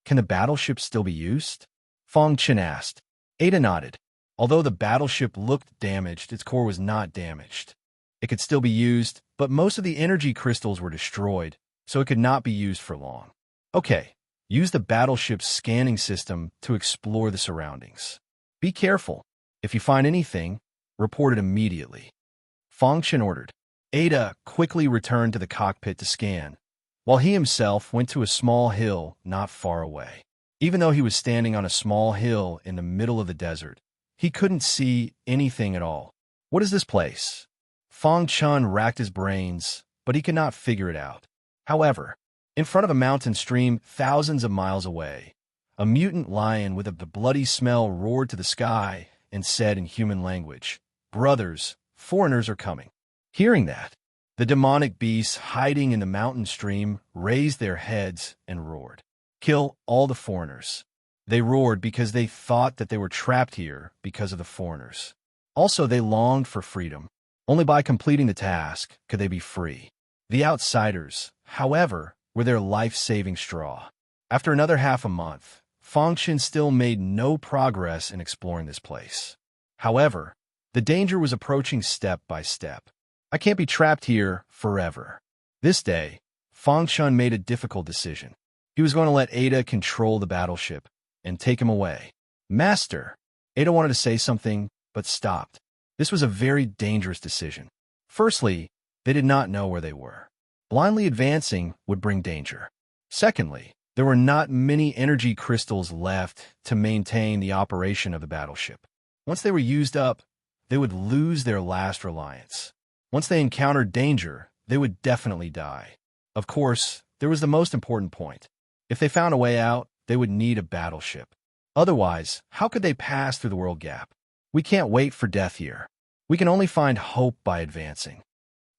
Can the battleship still be used? Fang Chun asked. Ada nodded. Although the battleship looked damaged, its core was not damaged. It could still be used, but most of the energy crystals were destroyed, so it could not be used for long. Okay, use the battleship's scanning system to explore the surroundings. Be careful. If you find anything, report it immediately. Fang Chun ordered. Ada quickly returned to the cockpit to scan, while he himself went to a small hill not far away. Even though he was standing on a small hill in the middle of the desert, he couldn't see anything at all. What is this place? Fang Chun racked his brains, but he could not figure it out. However, in front of a mountain stream thousands of miles away, a mutant lion with a bloody smell roared to the sky and said in human language, "Brothers, foreigners are coming." Hearing that, the demonic beasts hiding in the mountain stream raised their heads and roared, "Kill all the foreigners." They roared because they thought that they were trapped here because of the foreigners. Also, they longed for freedom. Only by completing the task could they be free. The outsiders, however, were their life-saving straw. After another half a month, Fang Chun still made no progress in exploring this place. However, the danger was approaching step by step. I can't be trapped here forever. This day, Fang Chun made a difficult decision. He was going to let Ada control the battleship and take him away. Master! Ada wanted to say something, but stopped. This was a very dangerous decision. Firstly, they did not know where they were. Blindly advancing would bring danger. Secondly, there were not many energy crystals left to maintain the operation of the battleship. Once they were used up, they would lose their last reliance. Once they encountered danger, they would definitely die. Of course, there was the most important point. If they found a way out, they would need a battleship. Otherwise, how could they pass through the world gap? We can't wait for death here. We can only find hope by advancing.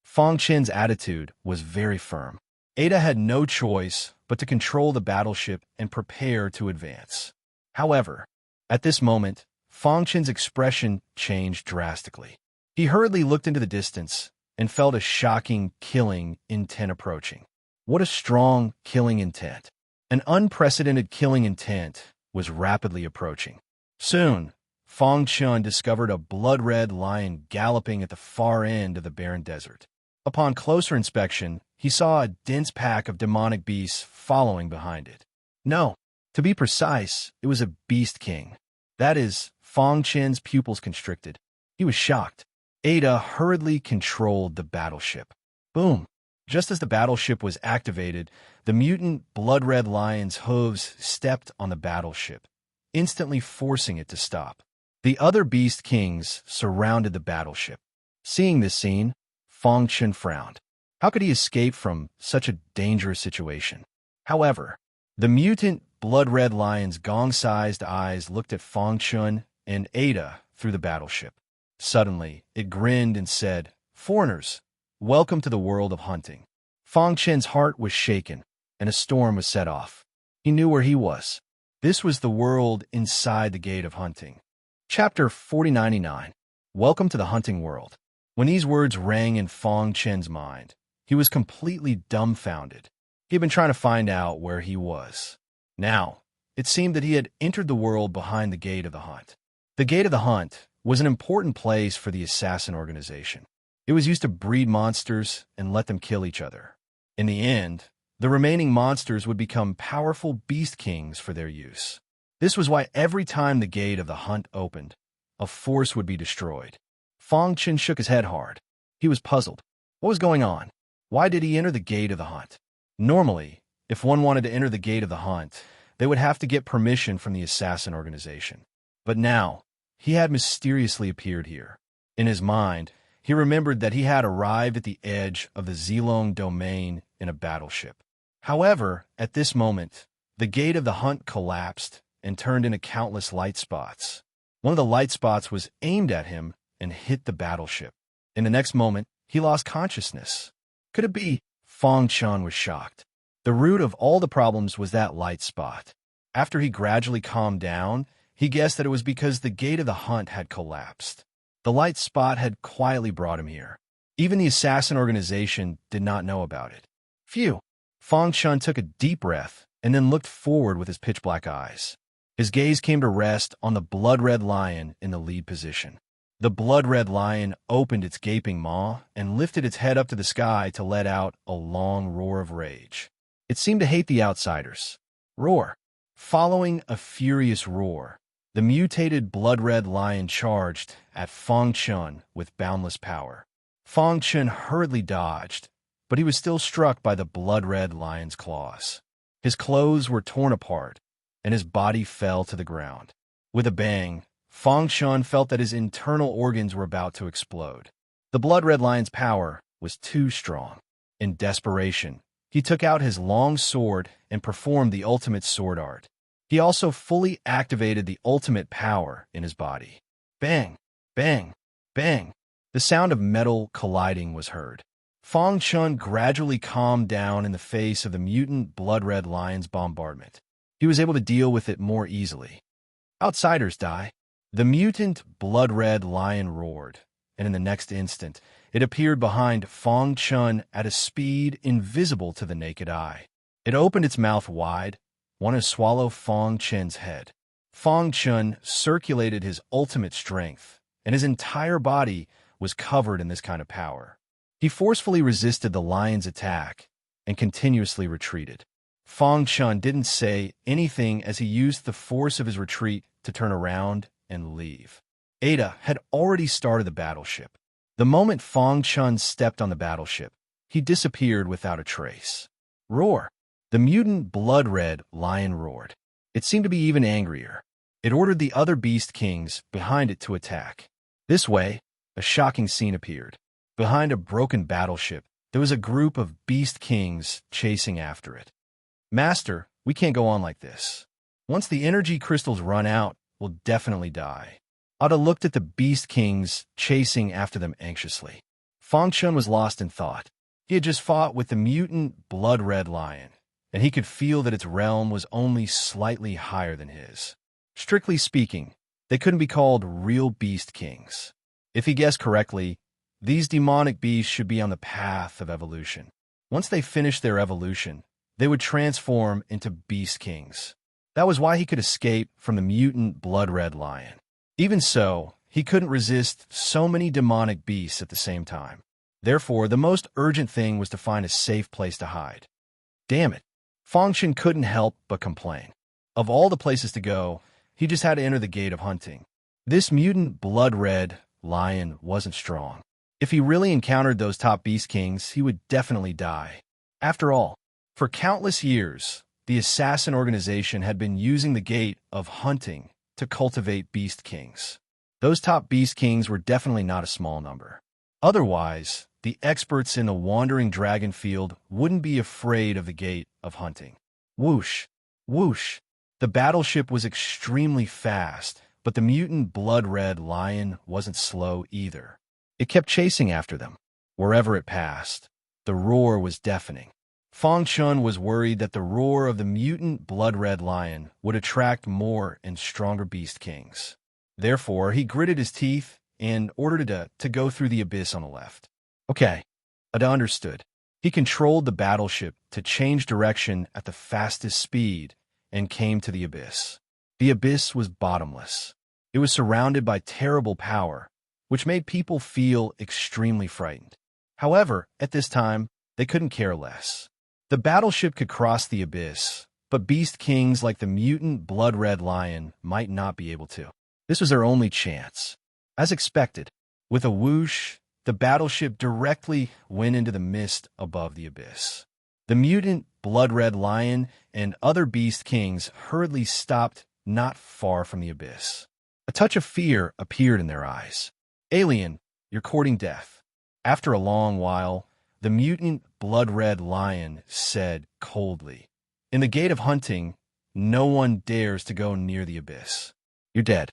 Fang Chen's attitude was very firm. Ada had no choice but to control the battleship and prepare to advance. However, at this moment, Fang Chen's expression changed drastically. He hurriedly looked into the distance and felt a shocking killing intent approaching. What a strong killing intent. An unprecedented killing intent was rapidly approaching. Soon, Fang Chen discovered a blood-red lion galloping at the far end of the barren desert. Upon closer inspection, he saw a dense pack of demonic beasts following behind it. No, to be precise, it was a beast king. That is, Fang Chen's pupils constricted. He was shocked. Ada hurriedly controlled the battleship. Boom! Just as the battleship was activated, the mutant blood-red lion's hooves stepped on the battleship, instantly forcing it to stop. The other beast kings surrounded the battleship. Seeing this scene, Fang Chen frowned. How could he escape from such a dangerous situation? However, the mutant blood-red lion's gong-sized eyes looked at Fang Chen and Ada through the battleship. Suddenly, it grinned and said, "Foreigners, welcome to the world of hunting." Fang Chen's heart was shaken, and a storm was set off. He knew where he was. This was the world inside the gate of hunting. Chapter 4099. Welcome to the hunting world. When these words rang in Fang Chen's mind, he was completely dumbfounded. He had been trying to find out where he was. Now, it seemed that he had entered the world behind the gate of the hunt. The gate of the hunt was an important place for the assassin organization. It was used to breed monsters and let them kill each other. In the end, the remaining monsters would become powerful beast kings for their use. This was why every time the gate of the hunt opened, a force would be destroyed. Fang Chen shook his head hard. He was puzzled. What was going on? Why did he enter the gate of the hunt? Normally, if one wanted to enter the gate of the hunt, they would have to get permission from the assassin organization. But now, he had mysteriously appeared here. In his mind, he remembered that he had arrived at the edge of the Zilong domain in a battleship. However, at this moment, the gate of the hunt collapsed and turned into countless light spots. One of the light spots was aimed at him and hit the battleship. In the next moment, he lost consciousness. Could it be? Fang Chen was shocked. The root of all the problems was that light spot. After he gradually calmed down, he guessed that it was because the gate of the hunt had collapsed. The light spot had quietly brought him here. Even the assassin organization did not know about it. Phew! Fang Chen took a deep breath and then looked forward with his pitch-black eyes. His gaze came to rest on the blood-red lion in the lead position. The blood-red lion opened its gaping maw and lifted its head up to the sky to let out a long roar of rage. It seemed to hate the outsiders. Roar! Following a furious roar, the mutated blood-red lion charged at Fang Chen with boundless power. Fang Chen hurriedly dodged, but he was still struck by the blood-red lion's claws. His clothes were torn apart, and his body fell to the ground. With a bang, Fang Chen felt that his internal organs were about to explode. The blood-red lion's power was too strong. In desperation, he took out his long sword and performed the ultimate sword art. He also fully activated the ultimate power in his body. Bang! Bang! Bang! The sound of metal colliding was heard. Fang Chen gradually calmed down in the face of the mutant blood-red lion's bombardment. He was able to deal with it more easily. Outsiders die. The mutant blood-red lion roared, and in the next instant, it appeared behind Fang Chen at a speed invisible to the naked eye. It opened its mouth wide, wanted to swallow Fang Chen's head. Fang Chen circulated his ultimate strength, and his entire body was covered in this kind of power. He forcefully resisted the lion's attack and continuously retreated. Fang Chen didn't say anything as he used the force of his retreat to turn around and leave. Ada had already started the battleship. The moment Fang Chen stepped on the battleship, he disappeared without a trace. Roar! The mutant blood-red lion roared. It seemed to be even angrier. It ordered the other beast kings behind it to attack. This way, a shocking scene appeared. Behind a broken battleship, there was a group of beast kings chasing after it. Master, we can't go on like this. Once the energy crystals run out, we'll definitely die. Ada looked at the beast kings chasing after them anxiously. Fang Chun was lost in thought. He had just fought with the mutant blood-red lion, and he could feel that its realm was only slightly higher than his. Strictly speaking, they couldn't be called real beast kings. If he guessed correctly, these demonic beasts should be on the path of evolution. Once they finished their evolution, they would transform into beast kings. That was why he could escape from the mutant blood-red lion. Even so, he couldn't resist so many demonic beasts at the same time. Therefore, the most urgent thing was to find a safe place to hide. Damn it, Fang Chun couldn't help but complain. Of all the places to go, he just had to enter the gate of hunting. This mutant blood-red lion wasn't strong. If he really encountered those top beast kings, he would definitely die. After all, for countless years, the assassin organization had been using the gate of hunting to cultivate beast kings. Those top beast kings were definitely not a small number. Otherwise, the experts in the wandering dragon field wouldn't be afraid of the gate of hunting. Whoosh, whoosh. The battleship was extremely fast, but the mutant blood-red lion wasn't slow either. It kept chasing after them. Wherever it passed, the roar was deafening. Fang Chun was worried that the roar of the mutant blood-red lion would attract more and stronger beast kings. Therefore, he gritted his teeth and ordered Ada to go through the abyss on the left. Okay, Ada understood. He controlled the battleship to change direction at the fastest speed and came to the abyss. The abyss was bottomless. It was surrounded by terrible power, which made people feel extremely frightened. However, at this time, they couldn't care less. The battleship could cross the abyss, but beast kings like the mutant blood-red lion might not be able to. This was their only chance. As expected, with a whoosh, the battleship directly went into the mist above the abyss. The mutant blood-red lion and other beast kings hurriedly stopped not far from the abyss. A touch of fear appeared in their eyes. Alien, you're courting death. After a long while, the mutant blood-red lion said coldly, in the gate of hunting, no one dares to go near the abyss. You're dead.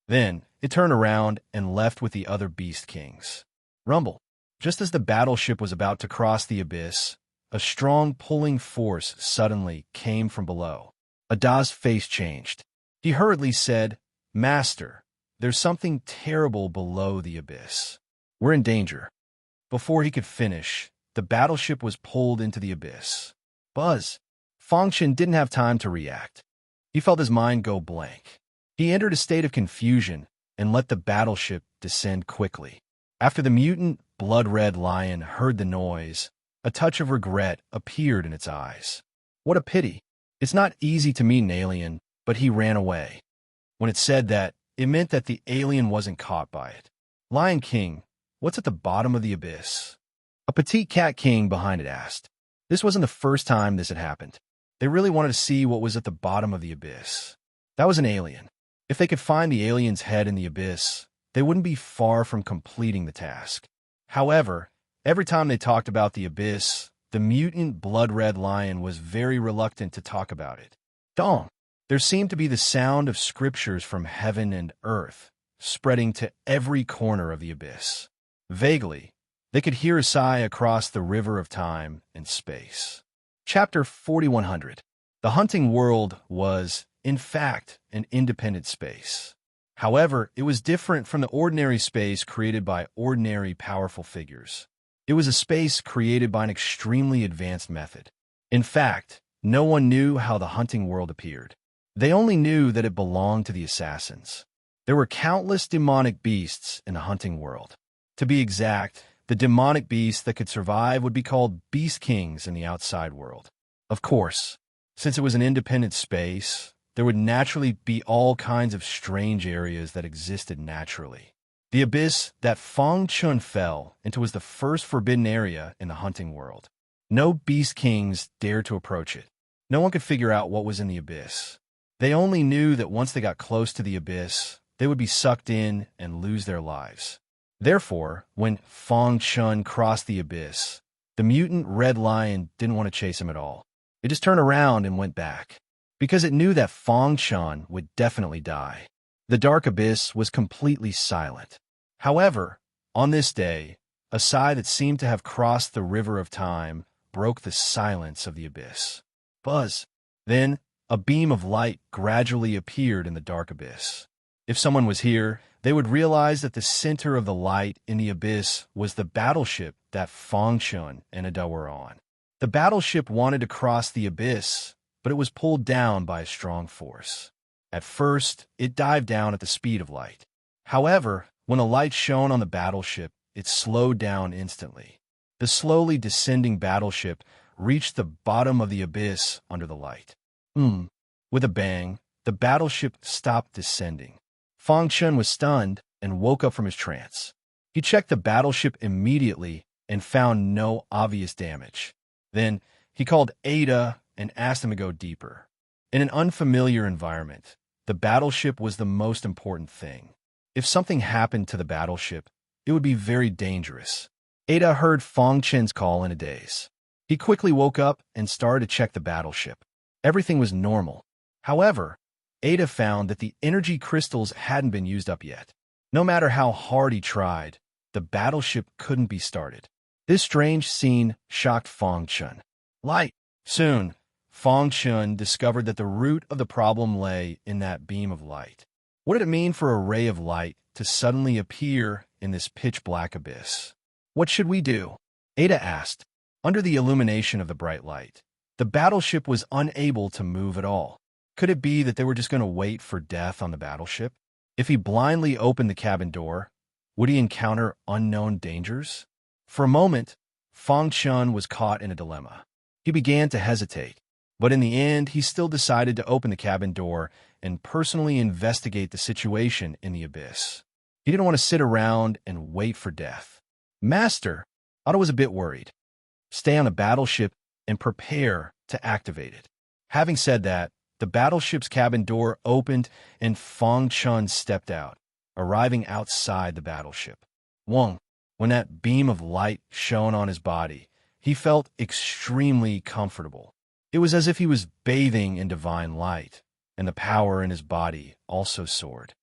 Then it turned around and left with the other beast kings. Rumble. Just as the battleship was about to cross the abyss, a strong pulling force suddenly came from below. Ada's face changed. He hurriedly said, Master, there's something terrible below the abyss. We're in danger. Before he could finish, the battleship was pulled into the abyss. Buzz. Fang Chun didn't have time to react. He felt his mind go blank. He entered a state of confusion and let the battleship descend quickly. After the mutant blood-red lion heard the noise, a touch of regret appeared in its eyes. What a pity. It's not easy to meet an alien, but he ran away. When it said that, it meant that the alien wasn't caught by it. Lion King, what's at the bottom of the abyss? A petite cat king behind it asked. This wasn't the first time this had happened. They really wanted to see what was at the bottom of the abyss. That was an alien. If they could find the alien's head in the abyss, they wouldn't be far from completing the task. However, every time they talked about the abyss, the mutant blood-red lion was very reluctant to talk about it. Dong! There seemed to be the sound of scriptures from heaven and earth, spreading to every corner of the abyss. Vaguely, they could hear a sigh across the river of time and space. Chapter 4100. The hunting world was, in fact, an independent space. However, it was different from the ordinary space created by ordinary powerful figures. It was a space created by an extremely advanced method. In fact, no one knew how the hunting world appeared. They only knew that it belonged to the assassins. There were countless demonic beasts in the hunting world. To be exact, the demonic beasts that could survive would be called beast kings in the outside world. Of course, since it was an independent space, there would naturally be all kinds of strange areas that existed naturally. The abyss that Fang Chun fell into was the first forbidden area in the hunting world. No beast kings dared to approach it. No one could figure out what was in the abyss. They only knew that once they got close to the abyss, they would be sucked in and lose their lives. Therefore, when Fong Chun crossed the abyss, the mutant red lion didn't want to chase him at all. It just turned around and went back, because it knew that Fong Chun would definitely die. The dark abyss was completely silent. However, on this day, a sigh that seemed to have crossed the river of time broke the silence of the abyss. Buzz. Then, a beam of light gradually appeared in the dark abyss. If someone was here, they would realize that the center of the light in the abyss was the battleship that Fong Chun and Ada were on. The battleship wanted to cross the abyss, but it was pulled down by a strong force. At first, it dived down at the speed of light. However, when a light shone on the battleship, it slowed down instantly. The slowly descending battleship reached the bottom of the abyss under the light. With a bang, the battleship stopped descending. Fong Chun was stunned and woke up from his trance. He checked the battleship immediately and found no obvious damage. Then, he called Ada and asked him to go deeper. In an unfamiliar environment, the battleship was the most important thing. If something happened to the battleship, it would be very dangerous. Ada heard Fong Chun's call in a daze. He quickly woke up and started to check the battleship. Everything was normal. However, Ada found that the energy crystals hadn't been used up yet. No matter how hard he tried, the battleship couldn't be started. This strange scene shocked Fong Chun. Light. Soon, Fong Chun discovered that the root of the problem lay in that beam of light. What did it mean for a ray of light to suddenly appear in this pitch-black abyss? What should we do? Ada asked. Under the illumination of the bright light, the battleship was unable to move at all. Could it be that they were just going to wait for death on the battleship? If he blindly opened the cabin door, would he encounter unknown dangers? For a moment, Fong Chun was caught in a dilemma. He began to hesitate, but in the end, he still decided to open the cabin door and personally investigate the situation in the abyss. He didn't want to sit around and wait for death. Master, Otto was a bit worried. Stay on the battleship and prepare to activate it. Having said that, the battleship's cabin door opened and Fong Chun stepped out, arriving outside the battleship. When that beam of light shone on his body, he felt extremely comfortable. It was as if he was bathing in divine light, and the power in his body also soared.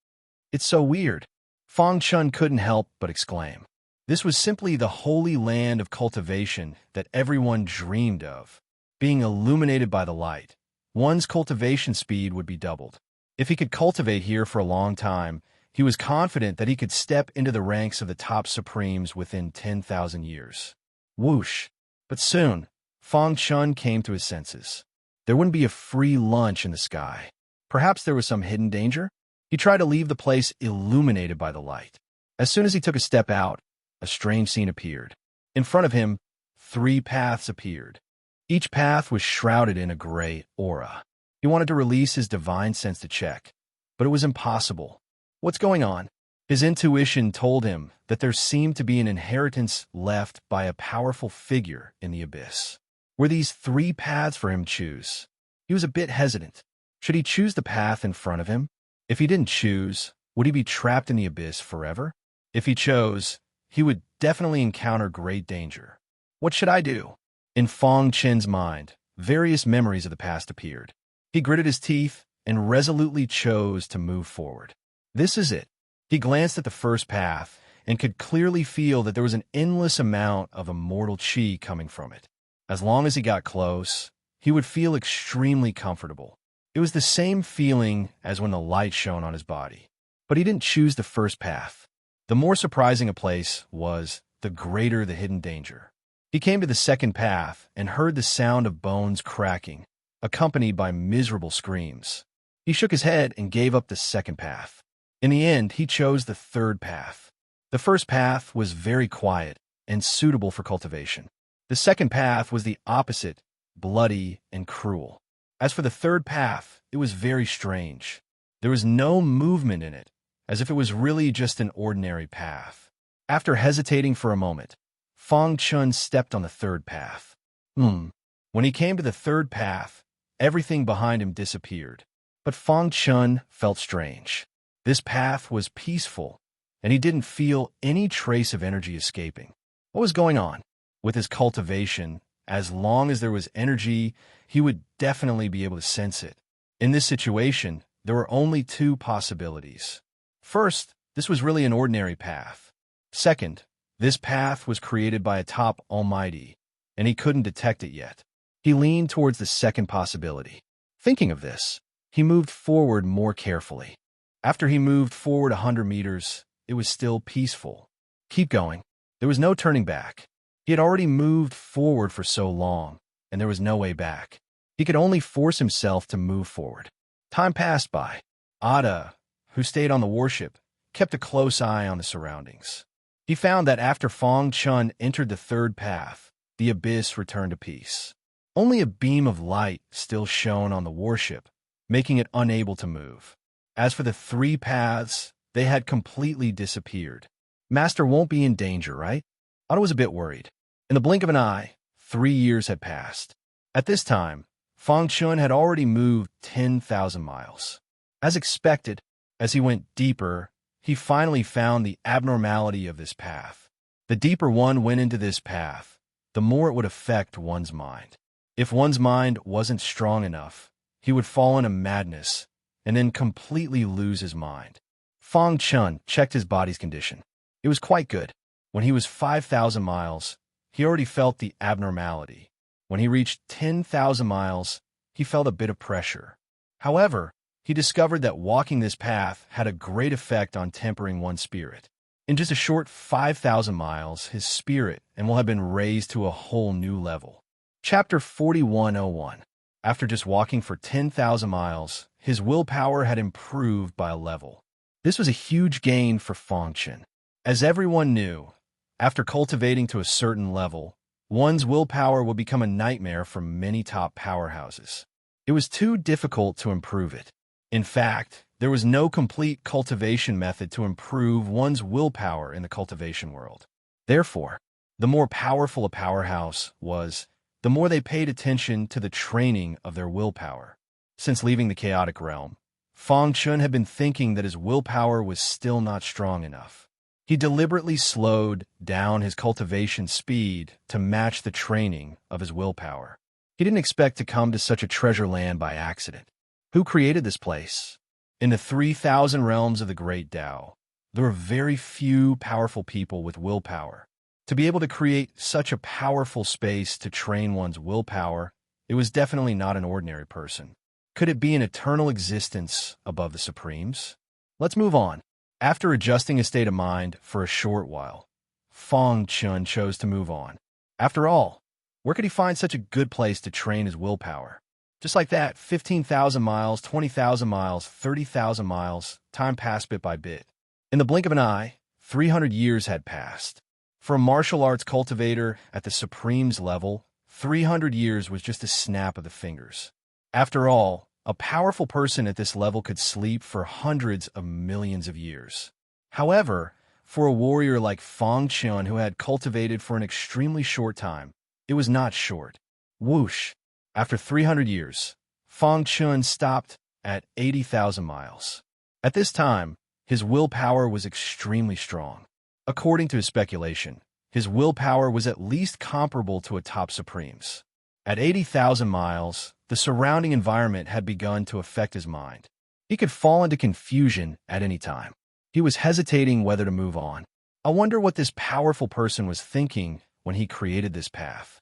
It's so weird. Fong Chun couldn't help but exclaim. This was simply the holy land of cultivation that everyone dreamed of. Being illuminated by the light, one's cultivation speed would be doubled. If he could cultivate here for a long time, he was confident that he could step into the ranks of the top supremes within 10,000 years. Whoosh! But soon, Fong Chun came to his senses. There wouldn't be a free lunch in the sky. Perhaps there was some hidden danger? He tried to leave the place illuminated by the light. As soon as he took a step out, a strange scene appeared. In front of him, 3 paths appeared. Each path was shrouded in a gray aura. He wanted to release his divine sense to check, but it was impossible. What's going on? His intuition told him that there seemed to be an inheritance left by a powerful figure in the abyss. Were these 3 paths for him to choose? He was a bit hesitant. Should he choose the path in front of him? If he didn't choose, would he be trapped in the abyss forever? If he chose, he would definitely encounter great danger. What should I do? In Fong Chun's mind, various memories of the past appeared. He gritted his teeth and resolutely chose to move forward. This is it. He glanced at the first path and could clearly feel that there was an endless amount of immortal chi coming from it. As long as he got close, he would feel extremely comfortable. It was the same feeling as when the light shone on his body. But he didn't choose the first path. The more surprising a place was, the greater the hidden danger. He came to the second path and heard the sound of bones cracking, accompanied by miserable screams. He shook his head and gave up the second path. In the end, he chose the third path. The first path was very quiet and suitable for cultivation. The second path was the opposite, bloody and cruel. As for the third path, it was very strange. There was no movement in it, as if it was really just an ordinary path. After hesitating for a moment, Fong Chun stepped on the third path. When he came to the third path, everything behind him disappeared. But Fong Chun felt strange. This path was peaceful, and he didn't feel any trace of energy escaping. What was going on? With his cultivation, as long as there was energy, he would definitely be able to sense it. In this situation, there were only two possibilities. First, this was really an ordinary path. Second, this path was created by a top almighty, and he couldn't detect it yet. He leaned towards the second possibility. Thinking of this, he moved forward more carefully. After he moved forward 100 meters, it was still peaceful. Keep going. There was no turning back. He had already moved forward for so long, and there was no way back. He could only force himself to move forward. Time passed by. Ada, who stayed on the warship, kept a close eye on the surroundings. He found that after Fong Chun entered the third path, the abyss returned to peace. Only a beam of light still shone on the warship, making it unable to move. As for the three paths, they had completely disappeared. Master won't be in danger, right? Otto was a bit worried. In the blink of an eye, 3 years had passed. At this time, Fong Chun had already moved 10,000 miles. As expected, as he went deeper, he finally found the abnormality of this path. The deeper one went into this path, the more it would affect one's mind. If one's mind wasn't strong enough, he would fall into madness and then completely lose his mind. Fong Chun checked his body's condition. It was quite good. When he was 5,000 miles, he already felt the abnormality. When he reached 10,000 miles, he felt a bit of pressure. However, he discovered that walking this path had a great effect on tempering one's spirit. In just a short 5,000 miles, his spirit will have been raised to a whole new level. Chapter 4101. After just walking for 10,000 miles, his willpower had improved by a level. This was a huge gain for Fong Chun. As everyone knew, after cultivating to a certain level, one's willpower would become a nightmare for many top powerhouses. It was too difficult to improve it. In fact, there was no complete cultivation method to improve one's willpower in the cultivation world. Therefore, the more powerful a powerhouse was, the more they paid attention to the training of their willpower. Since leaving the chaotic realm, Fong Chun had been thinking that his willpower was still not strong enough. He deliberately slowed down his cultivation speed to match the training of his willpower. He didn't expect to come to such a treasure land by accident. Who created this place? In the 3,000 realms of the Great Tao, there are very few powerful people with willpower. To be able to create such a powerful space to train one's willpower, it was definitely not an ordinary person. Could it be an eternal existence above the Supremes? Let's move on. After adjusting his state of mind for a short while, Fong Chun chose to move on. After all, where could he find such a good place to train his willpower? Just like that, 15,000 miles, 20,000 miles, 30,000 miles, time passed bit by bit. In the blink of an eye, 300 years had passed. For a martial arts cultivator at the Supremes level, 300 years was just a snap of the fingers. After all, a powerful person at this level could sleep for hundreds of millions of years. However, for a warrior like Fong Chun who had cultivated for an extremely short time, it was not short. Whoosh! After 300 years, Fong Chun stopped at 80,000 miles. At this time, his willpower was extremely strong. According to his speculation, his willpower was at least comparable to a top Supremes. At 80,000 miles, the surrounding environment had begun to affect his mind. He could fall into confusion at any time. He was hesitating whether to move on. I wonder what this powerful person was thinking when he created this path.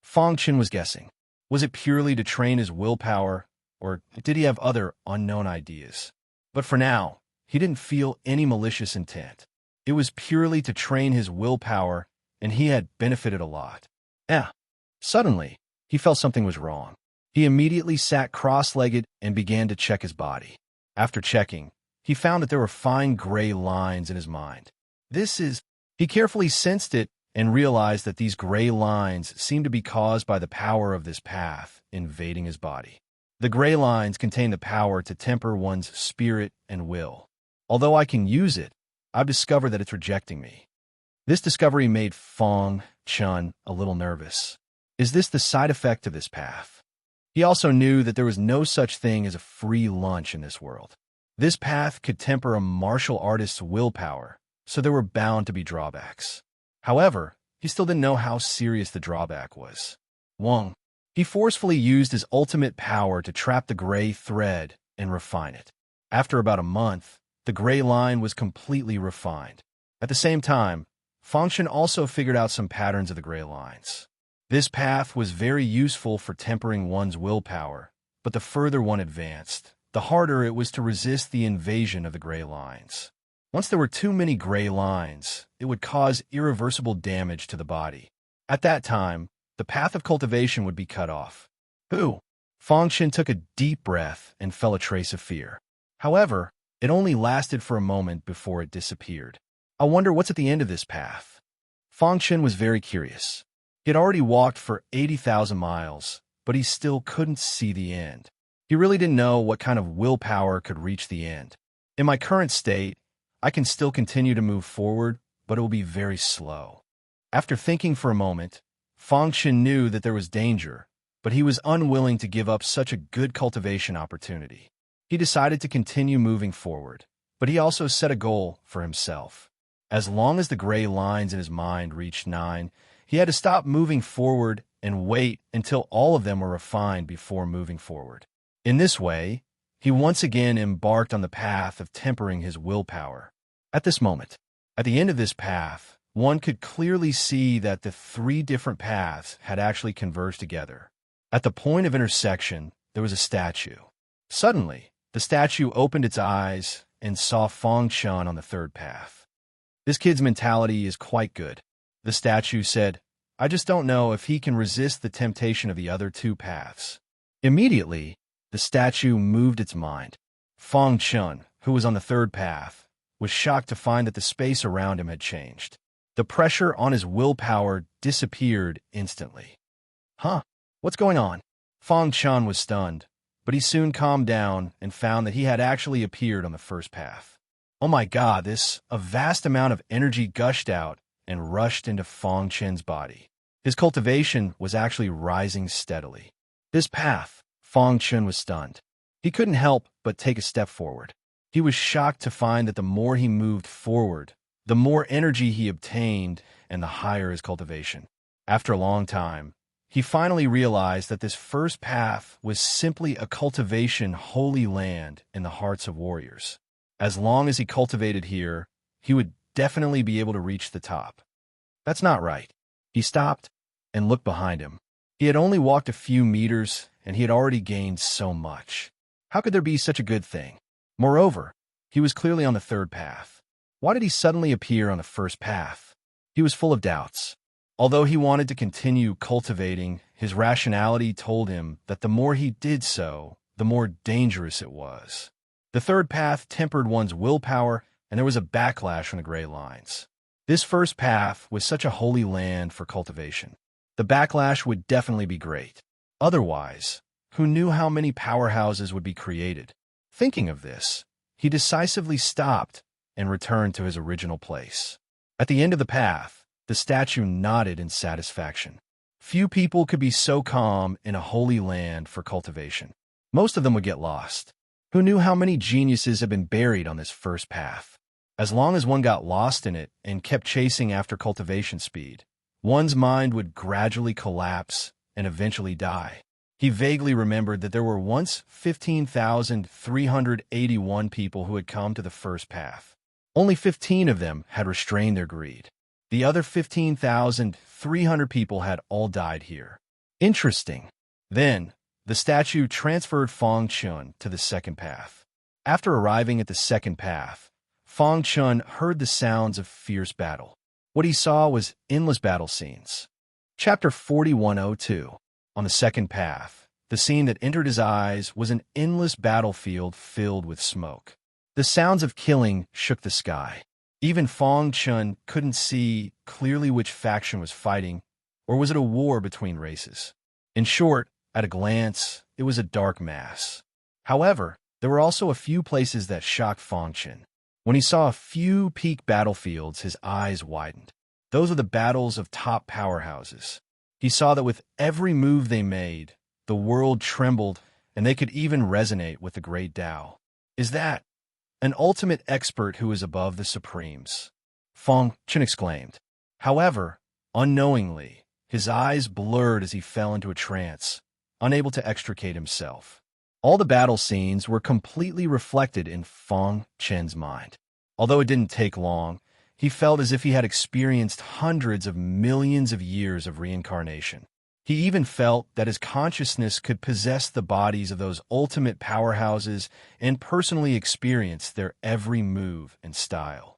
Fong Chun was guessing. Was it purely to train his willpower, or did he have other unknown ideas? But for now, he didn't feel any malicious intent. It was purely to train his willpower, and he had benefited a lot. Suddenly, he felt something was wrong. He immediately sat cross-legged and began to check his body. After checking, he found that there were fine gray lines in his mind. He carefully sensed it and realized that these gray lines seemed to be caused by the power of this path invading his body. The gray lines contain the power to temper one's spirit and will. Although I can use it, I've discovered that it's rejecting me. This discovery made Fong Chun a little nervous. Is this the side effect of this path? He also knew that there was no such thing as a free lunch in this world. This path could temper a martial artist's willpower, so there were bound to be drawbacks. However, he still didn't know how serious the drawback was. 1. He forcefully used his ultimate power to trap the gray thread and refine it. After about a month, the gray line was completely refined. At the same time, Fangshan also figured out some patterns of the gray lines. This path was very useful for tempering one's willpower, but the further one advanced, the harder it was to resist the invasion of the gray lines. Once there were too many gray lines, it would cause irreversible damage to the body. At that time, the path of cultivation would be cut off. Fangshan took a deep breath and felt a trace of fear. However, it only lasted for a moment before it disappeared. I wonder what's at the end of this path. Fangshan was very curious. He had already walked for 80,000 miles, but he still couldn't see the end. He really didn't know what kind of willpower could reach the end. In my current state, I can still continue to move forward, but it will be very slow. After thinking for a moment, Fangshan knew that there was danger, but he was unwilling to give up such a good cultivation opportunity. He decided to continue moving forward, but he also set a goal for himself. As long as the gray lines in his mind reached 9, he had to stop moving forward and wait until all of them were refined before moving forward. In this way, he once again embarked on the path of tempering his willpower. At this moment, at the end of this path, one could clearly see that the 3 different paths had actually converged together. At the point of intersection, there was a statue. Suddenly, the statue opened its eyes and saw Fangshan on the 3rd path. This kid's mentality is quite good. The statue said, I just don't know if he can resist the temptation of the other 2 paths. Immediately, the statue moved its mind. Fangshan, who was on the 3rd path, was shocked to find that the space around him had changed. The pressure on his willpower disappeared instantly. What's going on? Fangshan was stunned, but he soon calmed down and found that he had actually appeared on the 1st path. Oh my God, a vast amount of energy gushed out and rushed into Fangshan's body. His cultivation was actually rising steadily. This path, Fangshan was stunned. He couldn't help but take a step forward. He was shocked to find that the more he moved forward, the more energy he obtained and the higher his cultivation. After a long time, he finally realized that this 1st path was simply a cultivation holy land in the hearts of warriors. As long as he cultivated here, he would definitely be able to reach the top. That's not right. He stopped and looked behind him. He had only walked a few meters, and he had already gained so much. How could there be such a good thing? Moreover, he was clearly on the 3rd path. Why did he suddenly appear on the 1st path? He was full of doubts. Although he wanted to continue cultivating, his rationality told him that the more he did so, the more dangerous it was. The 3rd path tempered one's willpower, and there was a backlash on the gray lines. This 1st path was such a holy land for cultivation. The backlash would definitely be great. Otherwise, who knew how many powerhouses would be created? Thinking of this, he decisively stopped and returned to his original place. At the end of the path, the statue nodded in satisfaction. Few people could be so calm in a holy land for cultivation. Most of them would get lost. Who knew how many geniuses had been buried on this 1st path? As long as one got lost in it and kept chasing after cultivation speed, one's mind would gradually collapse and eventually die. He vaguely remembered that there were once 15,381 people who had come to the 1st path. Only 15 of them had restrained their greed. The other 15,300 people had all died here. Interesting. Then, the statue transferred Fangshan to the 2nd path. After arriving at the 2nd path, Fangshan heard the sounds of fierce battle. What he saw was endless battle scenes. Chapter 4102. On the 2nd path, the scene that entered his eyes was an endless battlefield filled with smoke. The sounds of killing shook the sky. Even Fangshan couldn't see clearly which faction was fighting, or was it a war between races. In short, at a glance, it was a dark mass. However, there were also a few places that shocked Fangshan. When he saw a few peak battlefields, his eyes widened. Those were the battles of top powerhouses. He saw that with every move they made, the world trembled, and they could even resonate with the great Tao. Is that an ultimate expert who is above the supremes? Fong Chen exclaimed. However, unknowingly, his eyes blurred as he fell into a trance, unable to extricate himself. All the battle scenes were completely reflected in Fong Chen's mind. Although it didn't take long, he felt as if he had experienced hundreds of millions of years of reincarnation. He even felt that his consciousness could possess the bodies of those ultimate powerhouses and personally experience their every move and style.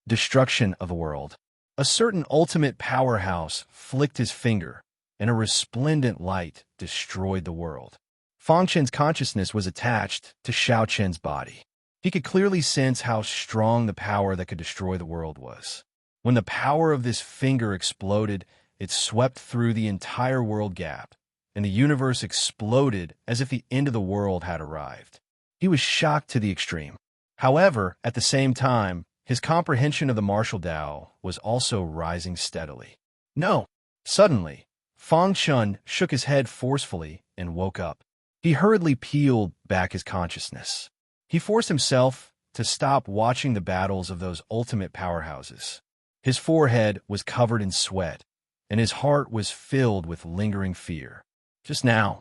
Destruction of the world. A certain ultimate powerhouse flicked his finger, and a resplendent light destroyed the world. Fong Chen's consciousness was attached to Xiao Chen's body. He could clearly sense how strong the power that could destroy the world was. When the power of this finger exploded, it swept through the entire world gap, and the universe exploded as if the end of the world had arrived. He was shocked to the extreme. However, at the same time, his comprehension of the martial Tao was also rising steadily. No! Suddenly, Fong Chen shook his head forcefully and woke up. He hurriedly peeled back his consciousness. He forced himself to stop watching the battles of those ultimate powerhouses. His forehead was covered in sweat, and his heart was filled with lingering fear. Just now,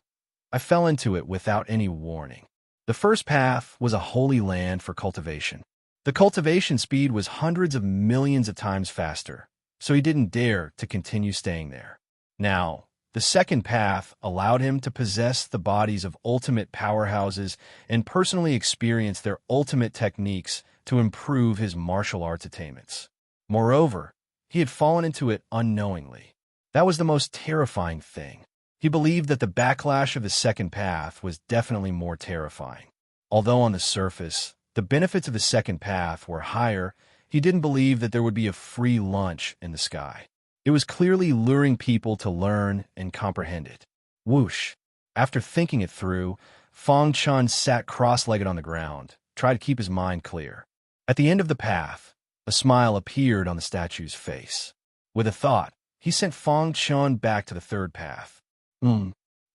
I fell into it without any warning. The first path was a holy land for cultivation. The cultivation speed was hundreds of millions of times faster, so he didn't dare to continue staying there. Now, the second path allowed him to possess the bodies of ultimate powerhouses and personally experience their ultimate techniques to improve his martial arts attainments. Moreover, he had fallen into it unknowingly. That was the most terrifying thing. He believed that the backlash of the second path was definitely more terrifying. Although on the surface, the benefits of the second path were higher, he didn't believe that there would be a free lunch in the sky. It was clearly luring people to learn and comprehend it. Whoosh! After thinking it through, Fong Chen sat cross-legged on the ground, tried to keep his mind clear. At the end of the path, a smile appeared on the statue's face. With a thought, he sent Fong Chen back to the third path.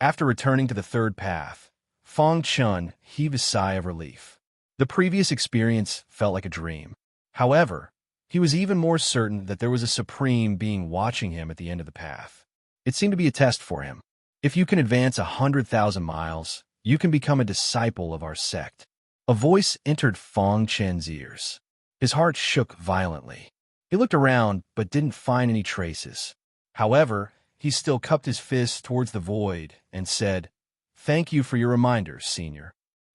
After returning to the third path, Fong Chen heaved a sigh of relief. The previous experience felt like a dream. However, he was even more certain that there was a supreme being watching him at the end of the path. It seemed to be a test for him. If you can advance 100,000 miles, you can become a disciple of our sect. A voice entered Fong Chen's ears. His heart shook violently. He looked around but didn't find any traces. However, he still cupped his fist towards the void and said, "Thank you for your reminders, Senior."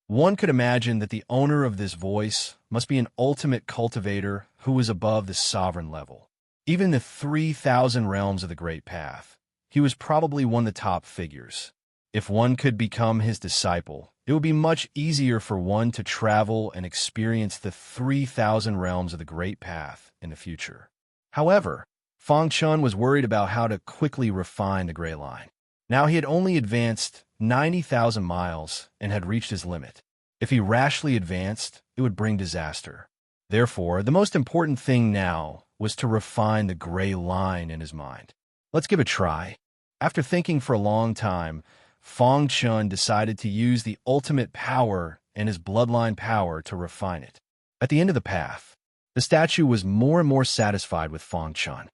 One could imagine that the owner of this voice must be an ultimate cultivator who was above the sovereign level. Even in the 3,000 realms of the Great Path, he was probably one of the top figures. If one could become his disciple, it would be much easier for one to travel and experience the 3,000 realms of the Great Path in the future. However, Fong Chen was worried about how to quickly refine the Gray Line. Now he had only advanced 90,000 miles and had reached his limit. If he rashly advanced, it would bring disaster. Therefore, the most important thing now was to refine the Gray Line in his mind. Let's give it a try. After thinking for a long time, Fong Chen decided to use the ultimate power and his bloodline power to refine it. At the end of the path, the statue was more and more satisfied with Fong Chen.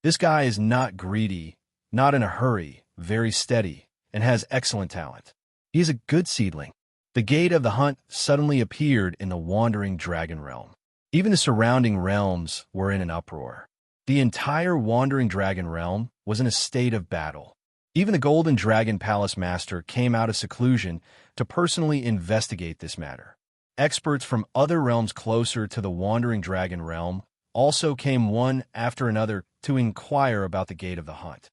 This guy is not greedy, not in a hurry, very steady, and has excellent talent. He is a good seedling. The gate of the hunt suddenly appeared in the wandering dragon realm. Even the surrounding realms were in an uproar. The entire wandering dragon realm was in a state of battle. Even the Golden Dragon Palace Master came out of seclusion to personally investigate this matter. Experts from other realms closer to the Wandering Dragon Realm also came one after another to inquire about the Gate of the Hunt.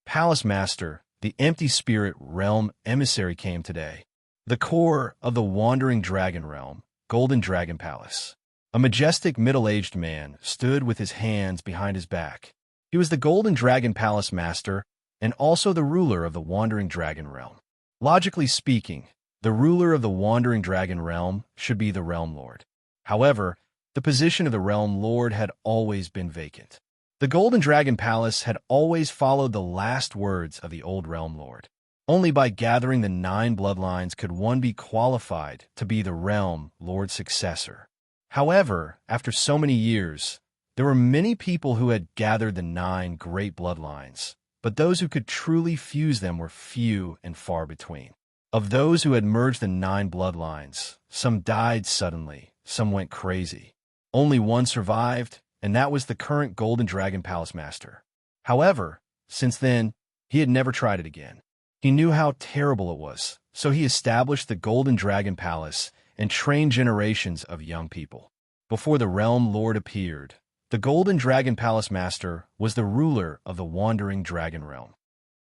Palace Master, the Empty Spirit Realm Emissary, came today. The core of the Wandering Dragon Realm, Golden Dragon Palace. A majestic middle-aged man stood with his hands behind his back. He was the Golden Dragon Palace Master and also the ruler of the Wandering Dragon Realm. Logically speaking, the ruler of the Wandering Dragon Realm should be the Realm Lord. However, the position of the Realm Lord had always been vacant. The Golden Dragon Palace had always followed the last words of the old Realm Lord. Only by gathering the 9 bloodlines could one be qualified to be the Realm Lord's successor. However, after so many years, There were many people who had gathered the 9 great bloodlines, but those who could truly fuse them were few and far between. Of those who had merged the 9 bloodlines, some died suddenly, some went crazy. Only one survived, and that was the current Golden Dragon Palace Master. However, since then, he had never tried it again. He knew how terrible it was, so he established the Golden Dragon Palace and trained generations of young people. Before the Realm Lord appeared, the Golden Dragon Palace Master was the ruler of the Wandering Dragon Realm.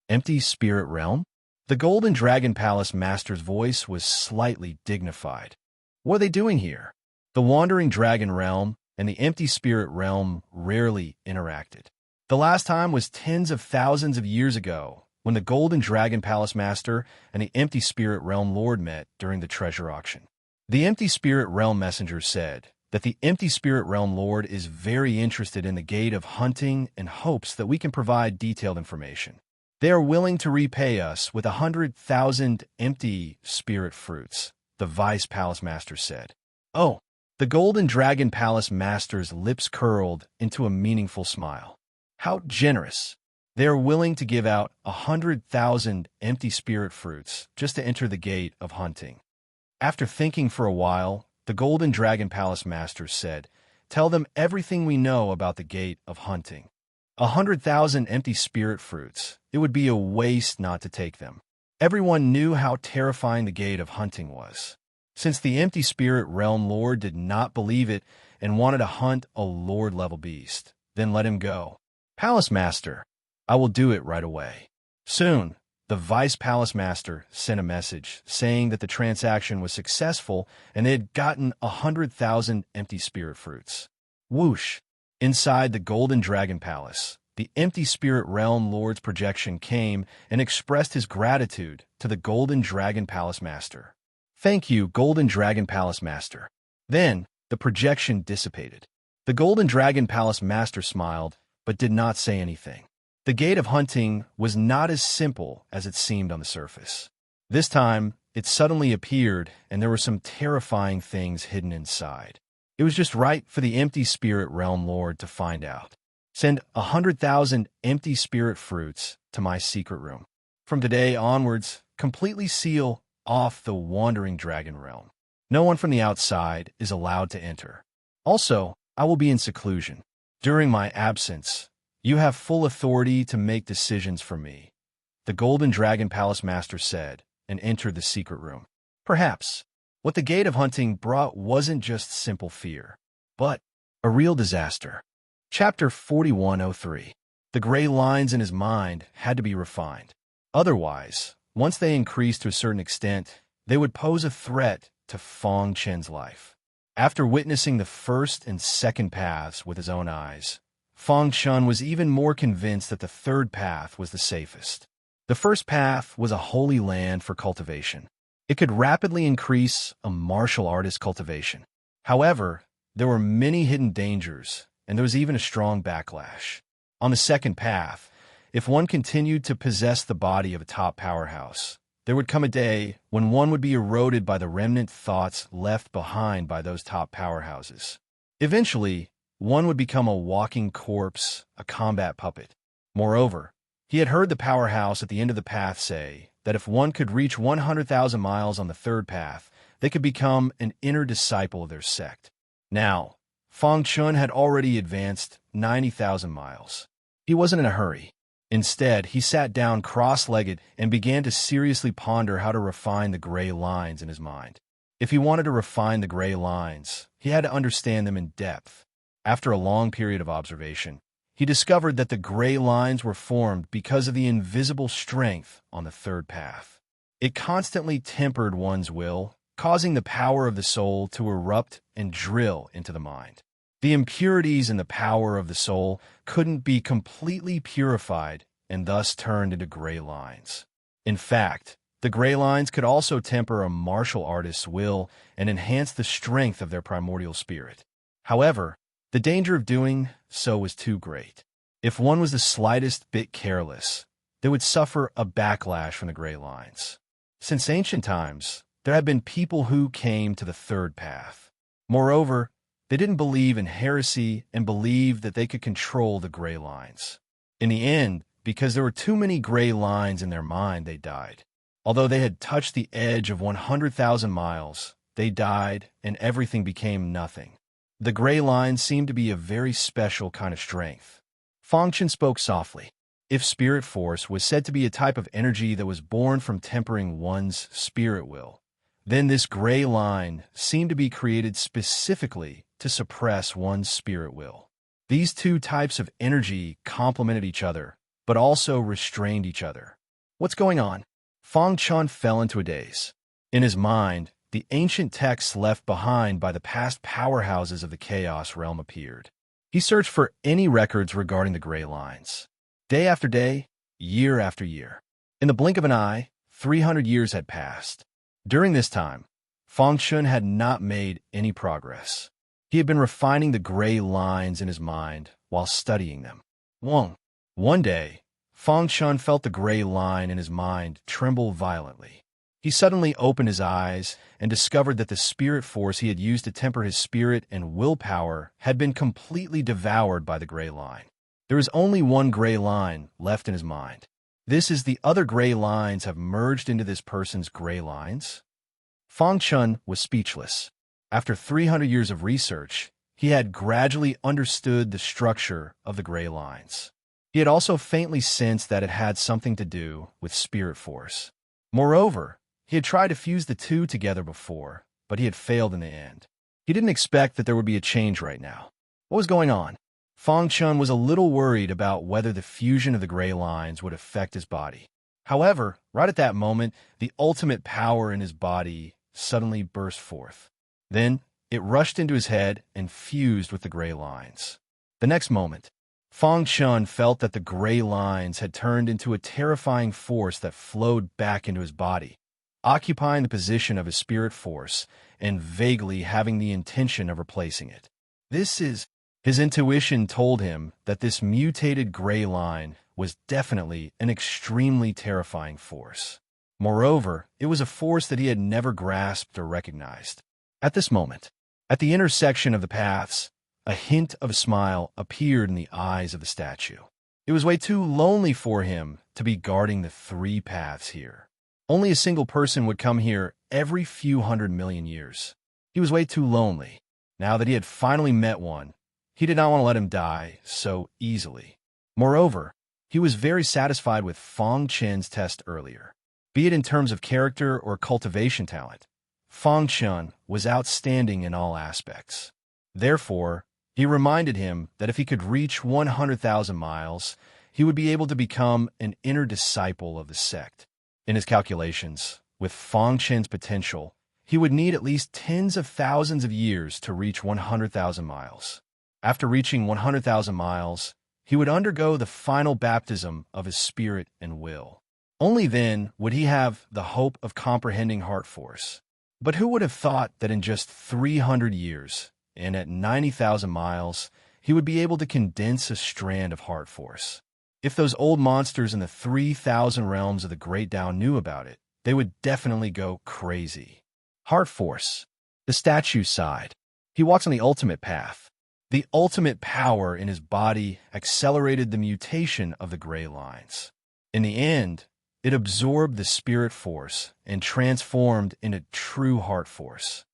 Empty Spirit Realm? The Golden Dragon Palace Master's voice was slightly dignified. What are they doing here? The Wandering Dragon Realm and the Empty Spirit Realm rarely interacted. The last time was tens of thousands of years ago, when the Golden Dragon Palace Master and the Empty Spirit Realm Lord met during the treasure auction. The Empty Spirit Realm Messenger said that the Empty Spirit Realm Lord is very interested in the Gate of Hunting and hopes that we can provide detailed information. They are willing to repay us with 100,000 empty spirit fruits, the Vice Palace Master said. Oh, the Golden Dragon Palace Master's lips curled into a meaningful smile. How generous! They are willing to give out 100,000 empty spirit fruits just to enter the Gate of Hunting. After thinking for a while, the Golden Dragon Palace Master said, "Tell them everything we know about the Gate of Hunting. 100,000 empty spirit fruits. It would be a waste not to take them." Everyone knew how terrifying the Gate of Hunting was. Since the Empty Spirit Realm Lord did not believe it and wanted to hunt a Lord-level beast, then let him go. Palace Master, I will do it right away. Soon, the Vice Palace Master sent a message saying that the transaction was successful and they had gotten 100,000 empty spirit fruits. Whoosh! Inside the Golden Dragon Palace, the Empty Spirit Realm Lord's projection came and expressed his gratitude to the Golden Dragon Palace Master. Thank you, Golden Dragon Palace Master. Then, the projection dissipated. The Golden Dragon Palace Master smiled, but did not say anything. The Gate of Hunting was not as simple as it seemed on the surface. This time, it suddenly appeared, and there were some terrifying things hidden inside. It was just right for the Empty Spirit Realm Lord to find out. Send 100,000 empty spirit fruits to my secret room. From today onwards, completely seal off the Wandering Dragon Realm. No one from the outside is allowed to enter. Also, I will be in seclusion. During my absence, you have full authority to make decisions for me, the Golden Dragon Palace Master said, and entered the secret room. Perhaps what the Gate of Hunting brought wasn't just simple fear, but a real disaster. Chapter 4103. The gray lines in his mind had to be refined. Otherwise, once they increased to a certain extent, they would pose a threat to Fong Chen's life. After witnessing the first and second paths with his own eyes, Fong Chen was even more convinced that the third path was the safest. The first path was a holy land for cultivation. It could rapidly increase a martial artist cultivation. However, there were many hidden dangers, and there was even a strong backlash. On the second path, if one continued to possess the body of a top powerhouse, there would come a day when one would be eroded by the remnant thoughts left behind by those top powerhouses. Eventually, one would become a walking corpse, a combat puppet. Moreover, he had heard the powerhouse at the end of the path say that if one could reach 100,000 miles on the third path, they could become an inner disciple of their sect. Now, Fong Chen had already advanced 90,000 miles. He wasn't in a hurry. Instead, he sat down cross-legged and began to seriously ponder how to refine the gray lines in his mind. If he wanted to refine the gray lines, he had to understand them in depth. After a long period of observation, he discovered that the gray lines were formed because of the invisible strength on the third path. It constantly tempered one's will, causing the power of the soul to erupt and drill into the mind. The impurities in the power of the soul couldn't be completely purified and thus turned into gray lines. In fact, the gray lines could also temper a martial artist's will and enhance the strength of their primordial spirit. However, the danger of doing so was too great. If one was the slightest bit careless, they would suffer a backlash from the gray lines. Since ancient times, there have been people who came to the third path. Moreover, They didn't believe in heresy and believed that they could control the gray lines. In the end, because there were too many gray lines in their mind, they died. Although they had touched the edge of 100,000 miles, they died and everything became nothing. The gray lines seemed to be a very special kind of strength. Fangchen spoke softly. If spirit force was said to be a type of energy that was born from tempering one's spirit will, then this gray line seemed to be created specifically to suppress one's spirit will. These two types of energy complemented each other, but also restrained each other. What's going on? Fangchen fell into a daze. In his mind, the ancient texts left behind by the past powerhouses of the Chaos realm appeared. He searched for any records regarding the gray lines. Day after day, year after year. In the blink of an eye, 300 years had passed. During this time, Fangchen had not made any progress. He had been refining the gray lines in his mind while studying them. One day, Fangchen felt the gray line in his mind tremble violently. He suddenly opened his eyes and discovered that the spirit force he had used to temper his spirit and willpower had been completely devoured by the gray line. There is only one gray line left in his mind. This is the other gray lines have merged into this person's gray lines. Fangchen was speechless. After 300 years of research, he had gradually understood the structure of the gray lines. He had also faintly sensed that it had something to do with spirit force. Moreover, he had tried to fuse the two together before, but he had failed in the end. He didn't expect that there would be a change right now. What was going on? Fangchen was a little worried about whether the fusion of the gray lines would affect his body. However, right at that moment, the ultimate power in his body suddenly burst forth. Then, it rushed into his head and fused with the gray lines. The next moment, Fangchen felt that the gray lines had turned into a terrifying force that flowed back into his body, occupying the position of his spirit force and vaguely having the intention of replacing it. His intuition told him that this mutated gray line was definitely an extremely terrifying force. Moreover, it was a force that he had never grasped or recognized. At this moment, at the intersection of the paths, a hint of a smile appeared in the eyes of the statue. It was way too lonely for him to be guarding the three paths here. Only a single person would come here every few 100 million years. He was way too lonely. Now that he had finally met one, he did not want to let him die so easily. Moreover, he was very satisfied with Fangchen's test earlier. Be it in terms of character or cultivation talent, Fangchen was outstanding in all aspects. Therefore, he reminded him that if he could reach 100,000 miles, he would be able to become an inner disciple of the sect. In his calculations, with Fangchen's potential, he would need at least tens of thousands of years to reach 100,000 miles. After reaching 100,000 miles, he would undergo the final baptism of his spirit and will. Only then would he have the hope of comprehending heart force. But who would have thought that in just 300 years, and at 90,000 miles, he would be able to condense a strand of heart force? If those old monsters in the 3,000 realms of the Great Tao knew about it, they would definitely go crazy. Heart force. The statue sighed. He walks on the ultimate path. The ultimate power in his body accelerated the mutation of the gray lines. In the end, it absorbed the spirit force and transformed into true heart force.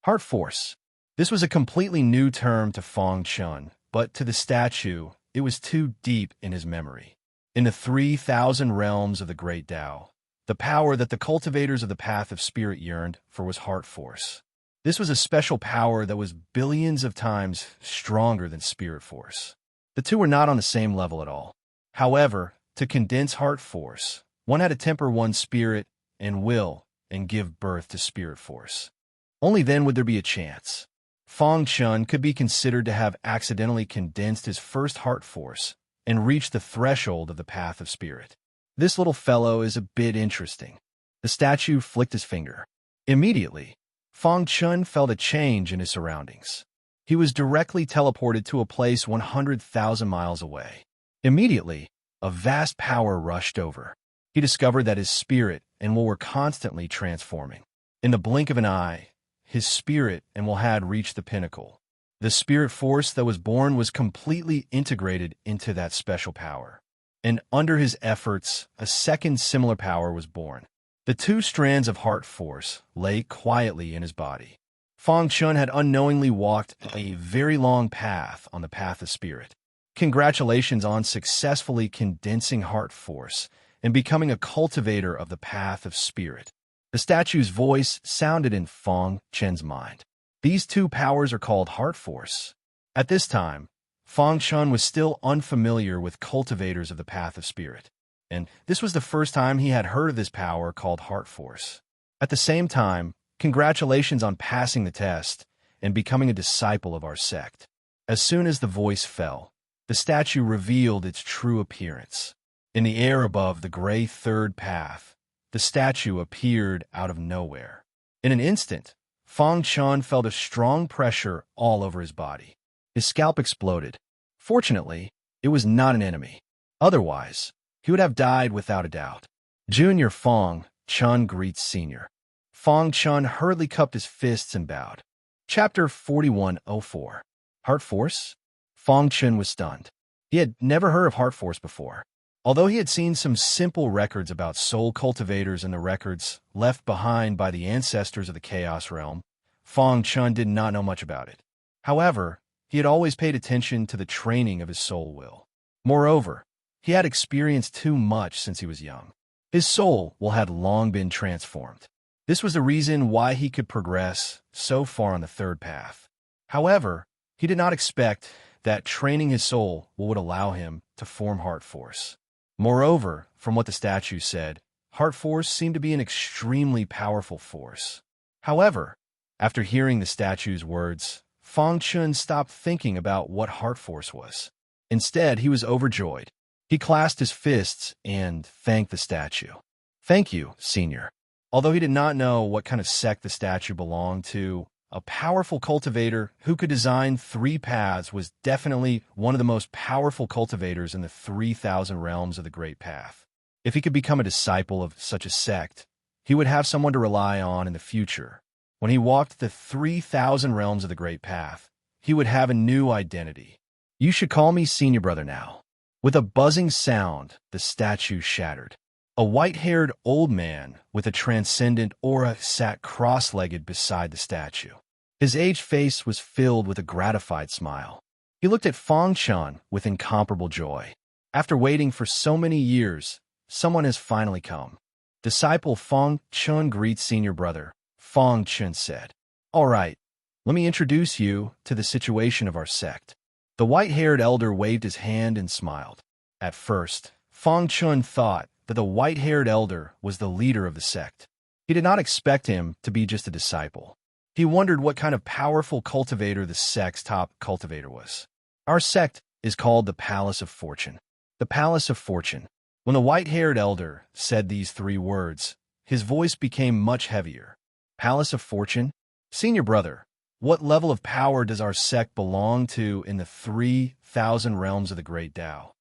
Heart force. This was a completely new term to Fangchen, but to the statue, it was too deep in his memory. In the 3,000 realms of the Great Tao, the power that the cultivators of the path of spirit yearned for was heart force. This was a special power that was billions of times stronger than spirit force. The two were not on the same level at all. However, to condense heart force, one had to temper one's spirit and will and give birth to spirit force. Only then would there be a chance. Fangchen could be considered to have accidentally condensed his first heart force and reached the threshold of the path of spirit. This little fellow is a bit interesting. The statue flicked his finger. Immediately, Fangchen felt a change in his surroundings. He was directly teleported to a place 100,000 miles away. Immediately, a vast power rushed over. He discovered that his spirit and will were constantly transforming. In the blink of an eye, his spirit and will had reached the pinnacle. The spirit force that was born was completely integrated into that special power. And under his efforts, a second similar power was born. The two strands of heart force lay quietly in his body. Fang Chun had unknowingly walked a very long path on the path of spirit. Congratulations on successfully condensing heart force and becoming a cultivator of the path of spirit. The statue's voice sounded in Fang Chun's mind. These two powers are called heart force. At this time, Fang Chun was still unfamiliar with cultivators of the path of spirit, and this was the first time he had heard of this power called heart force. At the same time, congratulations on passing the test and becoming a disciple of our sect. As soon as the voice fell, the statue revealed its true appearance. In the air above the gray third path, the statue appeared out of nowhere. In an instant, Fang Chun felt a strong pressure all over his body. His scalp exploded. Fortunately, it was not an enemy. Otherwise, he would have died without a doubt. Junior Fang Chun greets Senior. Fang Chun hurriedly cupped his fists and bowed. Chapter 4104. Heart Force? Fang Chun was stunned. He had never heard of Heart Force before. Although he had seen some simple records about soul cultivators in the records left behind by the ancestors of the Chaos Realm, Fang Chun did not know much about it. However, he had always paid attention to the training of his soul will. Moreover, he had experienced too much since he was young. His soul will had long been transformed. This was the reason why he could progress so far on the third path. However, he did not expect that training his soul would allow him to form Heart Force. Moreover, from what the statue said, Heart Force seemed to be an extremely powerful force. However, after hearing the statue's words, Fang Chun stopped thinking about what Heart Force was. Instead, he was overjoyed. He clasped his fists and thanked the statue. Thank you, Senior. Although he did not know what kind of sect the statue belonged to, a powerful cultivator who could design 3 paths was definitely one of the most powerful cultivators in the 3,000 realms of the Great Path. If he could become a disciple of such a sect, he would have someone to rely on in the future. When he walked the 3,000 realms of the Great Path, he would have a new identity. You should call me Senior Brother now. With a buzzing sound, the statue shattered. A white-haired old man with a transcendent aura sat cross-legged beside the statue. His aged face was filled with a gratified smile. He looked at Fang Chun with incomparable joy. After waiting for so many years, someone has finally come. Disciple Fang Chun greets Senior Brother, Fang Chun said. All right, let me introduce you to the situation of our sect. The white-haired elder waved his hand and smiled. At first, Fang Chun thought that the white-haired elder was the leader of the sect. He did not expect him to be just a disciple. He wondered what kind of powerful cultivator the sect's top cultivator was. Our sect is called the Palace of Fortune. The Palace of Fortune. When the white-haired elder said these 3 words, his voice became much heavier. Palace of Fortune? Senior Brother, what level of power does our sect belong to in the 3,000 realms of the Great Tao?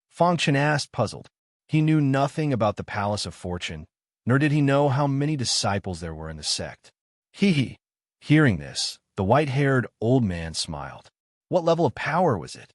Fang Chun asked, puzzled. He knew nothing about the Palace of Fortune, nor did he know how many disciples there were in the sect. Hee. Hearing this, the white-haired old man smiled. What level of power was it?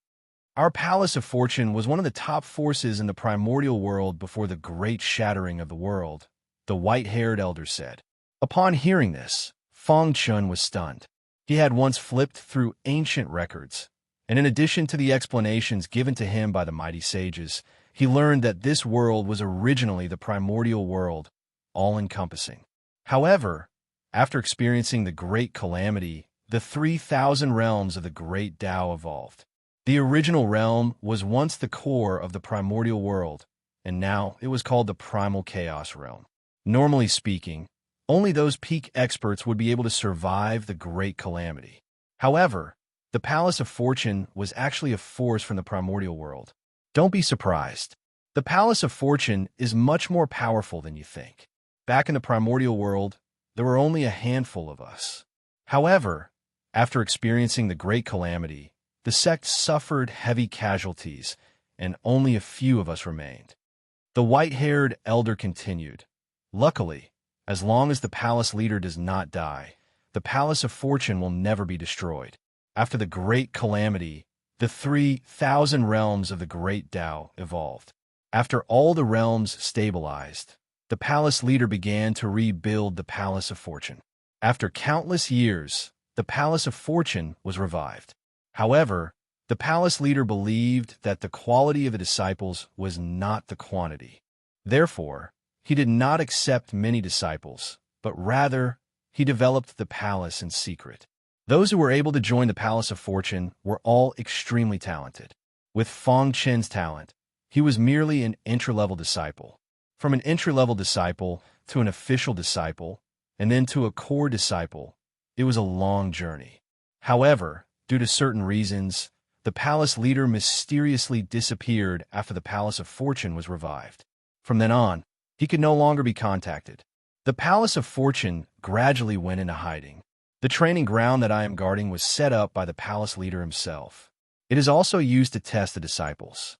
Our Palace of Fortune was one of the top forces in the primordial world before the great shattering of the world, the white-haired elder said. Upon hearing this, Fang Chun was stunned. He had once flipped through ancient records, and in addition to the explanations given to him by the mighty sages, he learned that this world was originally the primordial world, all-encompassing. However, after experiencing the Great Calamity, the 3,000 realms of the Great Tao evolved. The original realm was once the core of the primordial world, and now it was called the Primal Chaos Realm. Normally speaking, only those peak experts would be able to survive the Great Calamity. However, the Palace of Fortune was actually a force from the primordial world. Don't be surprised. The Palace of Fortune is much more powerful than you think. Back in the primordial world, there were only a handful of us. However, after experiencing the Great Calamity, the sect suffered heavy casualties, and only a few of us remained. The white-haired elder continued. Luckily, as long as the palace leader does not die, the Palace of Fortune will never be destroyed. After the Great Calamity, the 3,000 realms of the Great Tao evolved. After all the realms stabilized, the palace leader began to rebuild the Palace of Fortune. After countless years, the Palace of Fortune was revived. However, the palace leader believed that the quality of the disciples was not the quantity. Therefore, he did not accept many disciples, but rather, he developed the palace in secret. Those who were able to join the Palace of Fortune were all extremely talented. With Fong Chen's talent, he was merely an entry-level disciple. From an entry-level disciple to an official disciple, and then to a core disciple, it was a long journey. However, due to certain reasons, the palace leader mysteriously disappeared after the Palace of Fortune was revived. From then on, he could no longer be contacted. The Palace of Fortune gradually went into hiding. The training ground that I am guarding was set up by the palace leader himself. It is also used to test the disciples.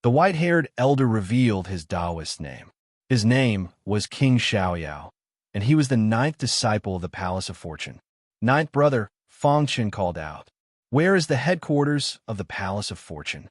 The white-haired elder revealed his Taoist name. His name was King Xiaoyao, and he was the 9th disciple of the Palace of Fortune. 9th brother, Fong Chen called out, "Where is the headquarters of the Palace of Fortune?"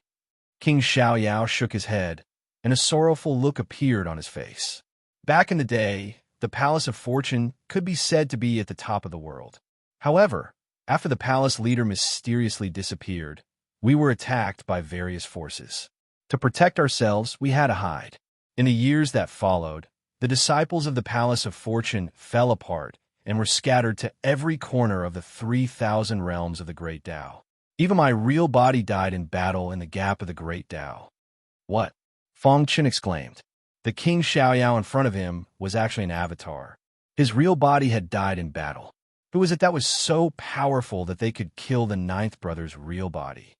King Xiaoyao shook his head, and a sorrowful look appeared on his face. Back in the day, the Palace of Fortune could be said to be at the top of the world. However, after the palace leader mysteriously disappeared, we were attacked by various forces. To protect ourselves, we had to hide. In the years that followed, the disciples of the Palace of Fortune fell apart and were scattered to every corner of the 3,000 realms of the Great Tao. Even my real body died in battle in the gap of the Great Tao. "What?" Fong Chen exclaimed. The King Xiaoyao in front of him was actually an avatar. His real body had died in battle. Who was it that was so powerful that they could kill the 9th brother's real body?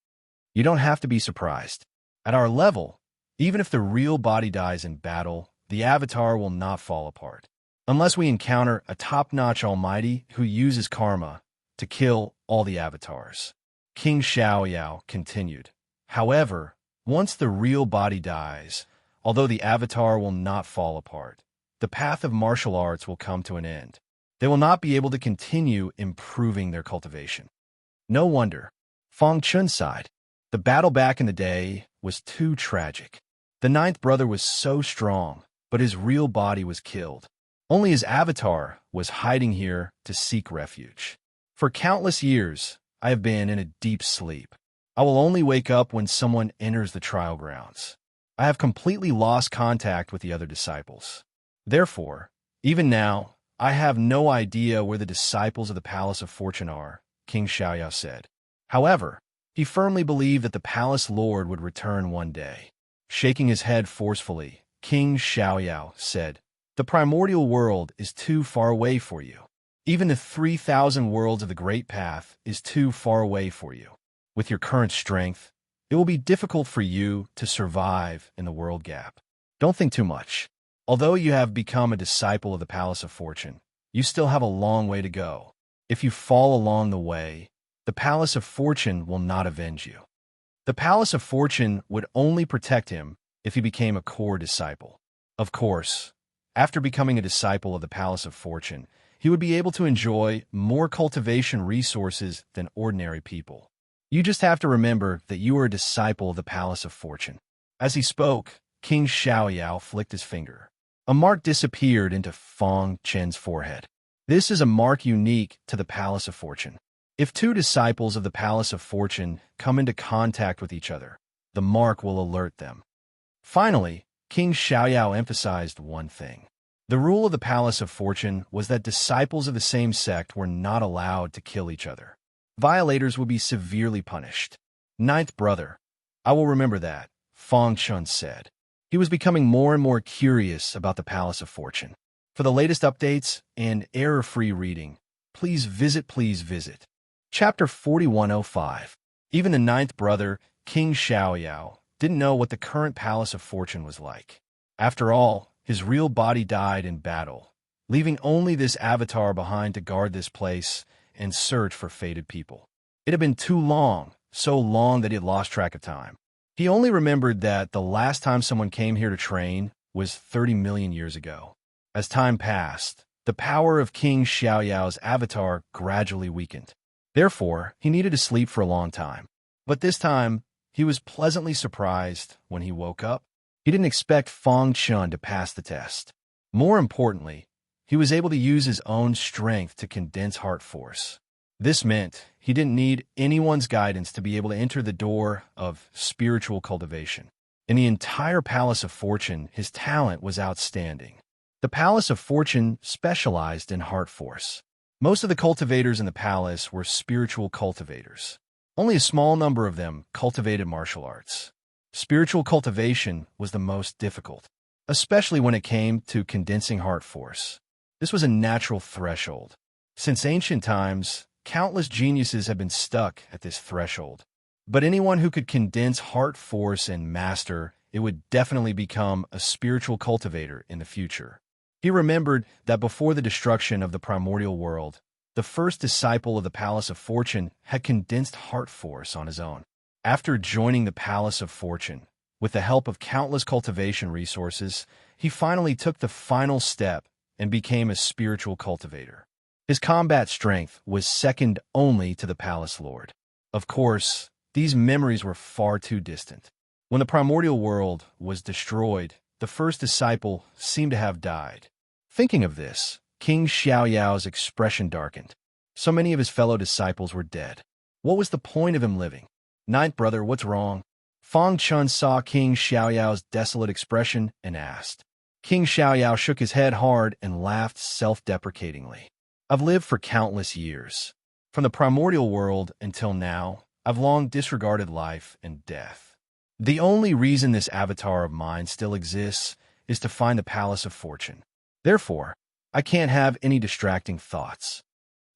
You don't have to be surprised. At our level, even if the real body dies in battle, the avatar will not fall apart. Unless we encounter a top-notch almighty who uses karma to kill all the avatars. King Xiaoyao continued. However, once the real body dies, although the avatar will not fall apart, the path of martial arts will come to an end. They will not be able to continue improving their cultivation. No wonder. Fong Chen sighed. The battle back in the day was too tragic. The 9th brother was so strong, but his real body was killed. Only his avatar was hiding here to seek refuge. For countless years, I have been in a deep sleep. I will only wake up when someone enters the trial grounds. I have completely lost contact with the other disciples. Therefore, even now, I have no idea where the disciples of the Palace of Fortune are, King Xiaoyao said. However, he firmly believed that the palace lord would return one day. Shaking his head forcefully, King Xiaoyao said, "The primordial world is too far away for you. Even the 3,000 worlds of the Great Path is too far away for you. With your current strength, it will be difficult for you to survive in the world gap. Don't think too much. Although you have become a disciple of the Palace of Fortune, you still have a long way to go. If you fall along the way, the Palace of Fortune will not avenge you." The Palace of Fortune would only protect him if he became a core disciple. Of course, after becoming a disciple of the Palace of Fortune, he would be able to enjoy more cultivation resources than ordinary people. You just have to remember that you are a disciple of the Palace of Fortune. As he spoke, King Xiaoyao flicked his finger. A mark disappeared into Fong Chen's forehead. This is a mark unique to the Palace of Fortune. If two disciples of the Palace of Fortune come into contact with each other, the mark will alert them. Finally, King Xiaoyao emphasized one thing. The rule of the Palace of Fortune was that disciples of the same sect were not allowed to kill each other. Violators would be severely punished. 9th brother, I will remember that, Fong Chen said. He was becoming more and more curious about the Palace of Fortune. For the latest updates and error-free reading, please visit Chapter 4105. Even the 9th brother, King Xiaoyao, didn't know what the current Palace of Fortune was like. After all, his real body died in battle, leaving only this avatar behind to guard this place and search for fated people. It had been too long, so long that he had lost track of time. He only remembered that the last time someone came here to train was 30 million years ago. As time passed, the power of King Xiaoyao's avatar gradually weakened. Therefore, he needed to sleep for a long time. But this time, he was pleasantly surprised when he woke up. He didn't expect Fang Chun to pass the test. More importantly, he was able to use his own strength to condense heart force. This meant he didn't need anyone's guidance to be able to enter the door of spiritual cultivation. In the entire Palace of Fortune, his talent was outstanding. The Palace of Fortune specialized in heart force. Most of the cultivators in the palace were spiritual cultivators. Only a small number of them cultivated martial arts. Spiritual cultivation was the most difficult, especially when it came to condensing heart force. This was a natural threshold. Since ancient times, countless geniuses have been stuck at this threshold. But anyone who could condense heart force and master it would definitely become a spiritual cultivator in the future. He remembered that before the destruction of the primordial world, the first disciple of the Palace of Fortune had condensed heart force on his own. After joining the Palace of Fortune, with the help of countless cultivation resources, he finally took the final step and became a spiritual cultivator. His combat strength was second only to the Palace Lord. Of course, these memories were far too distant. When the primordial world was destroyed, the first disciple seemed to have died. Thinking of this, King Xiaoyao's expression darkened. So many of his fellow disciples were dead. What was the point of him living? Ninth brother, what's wrong? Fang Chun saw King Xiaoyao's desolate expression and asked. King Xiaoyao shook his head hard and laughed self-deprecatingly. I've lived for countless years. From the primordial world until now, I've long disregarded life and death. The only reason this avatar of mine still exists is to find the Palace of Fortune. Therefore, I can't have any distracting thoughts.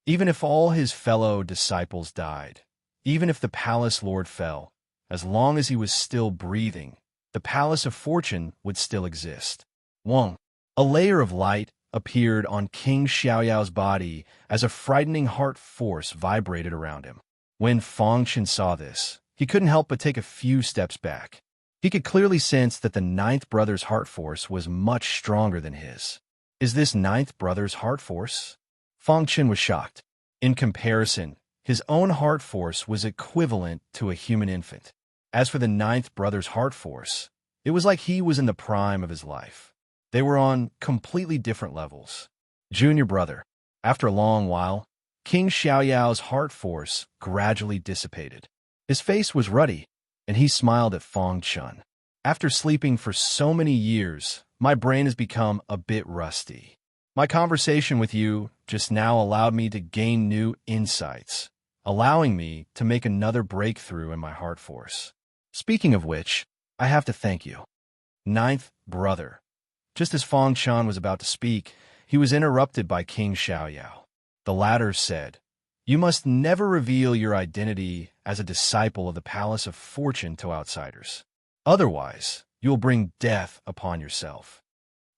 Even if all his fellow disciples died, even if the Palace Lord fell, as long as he was still breathing, the Palace of Fortune would still exist. Wong. A layer of light appeared on King Xiaoyao's body as a frightening heart force vibrated around him. When Fang Chen saw this, he couldn't help but take a few steps back. He could clearly sense that the ninth brother's heart force was much stronger than his. Is this ninth brother's heart force? Fang Chen was shocked. In comparison, his own heart force was equivalent to a human infant. As for the ninth brother's heart force, it was like he was in the prime of his life. They were on completely different levels. Junior brother. After a long while, King Xiaoyao's heart force gradually dissipated. His face was ruddy, and he smiled at Fang Chun. After sleeping for so many years, my brain has become a bit rusty. My conversation with you just now allowed me to gain new insights, allowing me to make another breakthrough in my heart force. Speaking of which, I have to thank you. Ninth brother. Just as Fang Chun was about to speak, he was interrupted by King Xiaoyao. The latter said, You must never reveal your identity as a disciple of the Palace of Fortune to outsiders. Otherwise, you will bring death upon yourself.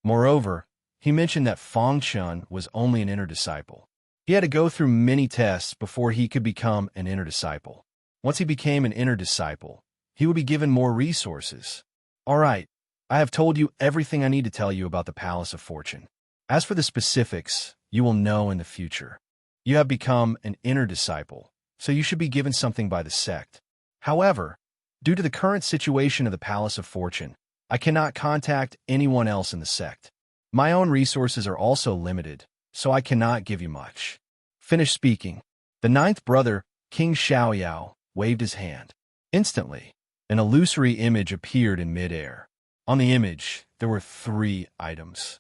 Moreover, he mentioned that Fang Chun was only an inner disciple. He had to go through many tests before he could become an inner disciple. Once he became an inner disciple, he would be given more resources. All right, I have told you everything I need to tell you about the Palace of Fortune. As for the specifics, you will know in the future. You have become an inner disciple, so you should be given something by the sect. However, due to the current situation of the Palace of Fortune, I cannot contact anyone else in the sect. My own resources are also limited, so I cannot give you much. Finished speaking. The ninth brother, King Xiaoyao, waved his hand. Instantly, an illusory image appeared in midair. On the image, there were 3 items.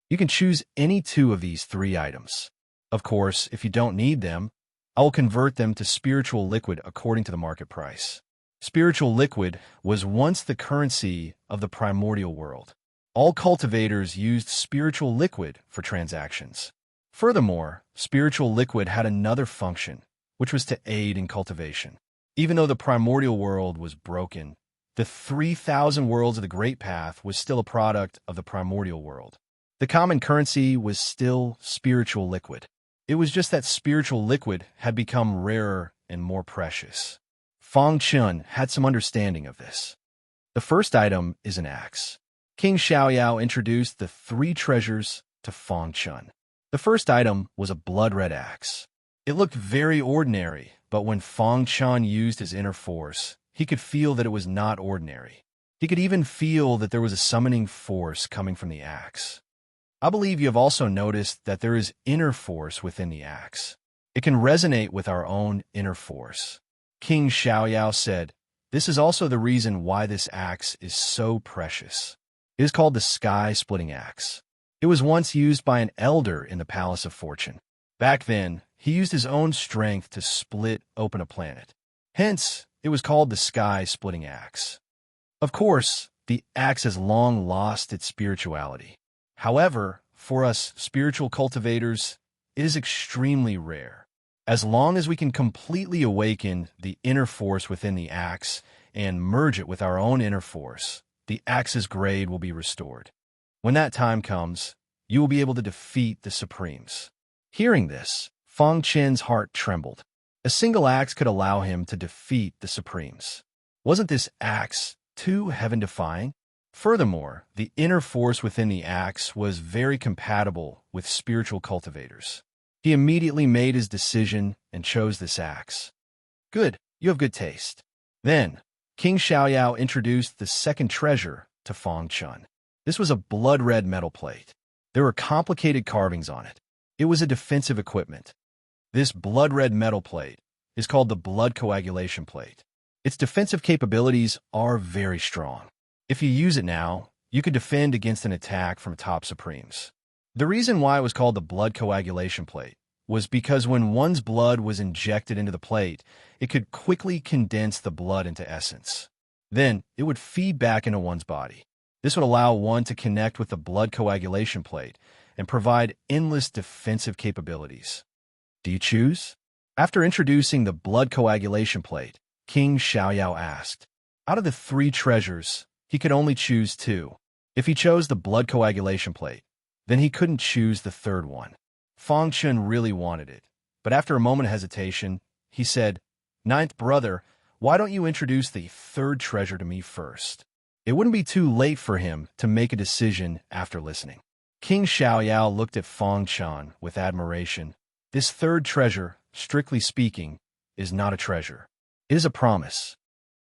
You can choose any 2 of these 3 items. Of course, if you don't need them, I will convert them to spiritual liquid according to the market price. Spiritual liquid was once the currency of the primordial world. All cultivators used spiritual liquid for transactions. Furthermore, spiritual liquid had another function, which was to aid in cultivation. Even though the primordial world was broken, the 3,000 worlds of the Great Path was still a product of the primordial world. The common currency was still spiritual liquid. It was just that spiritual liquid had become rarer and more precious. Fang Chun had some understanding of this. The first item is an axe. King Xiaoyao introduced the 3 treasures to Fang Chun. The first item was a blood-red axe. It looked very ordinary, but when Fong Chun used his inner force, he could feel that it was not ordinary. He could even feel that there was a summoning force coming from the axe. I believe you have also noticed that there is inner force within the axe. It can resonate with our own inner force. King Xiaoyao said, "This is also the reason why this axe is so precious. It is called the sky-splitting axe. It was once used by an elder in the Palace of Fortune. Back then, he used his own strength to split open a planet. Hence, it was called the sky-splitting axe. Of course, the axe has long lost its spirituality. However, for us spiritual cultivators, it is extremely rare. As long as we can completely awaken the inner force within the axe and merge it with our own inner force, the axe's grade will be restored. When that time comes, you will be able to defeat the Supremes." Hearing this, Fong Chen's heart trembled. A single axe could allow him to defeat the Supremes. Wasn't this axe too heaven-defying? Furthermore, the inner force within the axe was very compatible with spiritual cultivators. He immediately made his decision and chose this axe. "Good, you have good taste." Then, King Xiaoyao introduced the second treasure to Fong Chun. This was a blood-red metal plate. There were complicated carvings on it. It was a defensive equipment. This blood-red metal plate is called the blood coagulation plate. Its defensive capabilities are very strong. If you use it now, you could defend against an attack from top Supremes. The reason why it was called the blood coagulation plate was because when one's blood was injected into the plate, it could quickly condense the blood into essence. Then, it would feed back into one's body. This would allow one to connect with the blood coagulation plate and provide endless defensive capabilities. Do you choose? After introducing the blood coagulation plate, King Xiaoyao asked. Out of the 3 treasures, he could only choose 2. If he chose the blood coagulation plate, then he couldn't choose the third one. Fong Chun really wanted it, but after a moment of hesitation, he said, "Ninth brother, why don't you introduce the third treasure to me first?" It wouldn't be too late for him to make a decision after listening. King Xiaoyao looked at Fong Chun with admiration. This third treasure, strictly speaking, is not a treasure. It is a promise.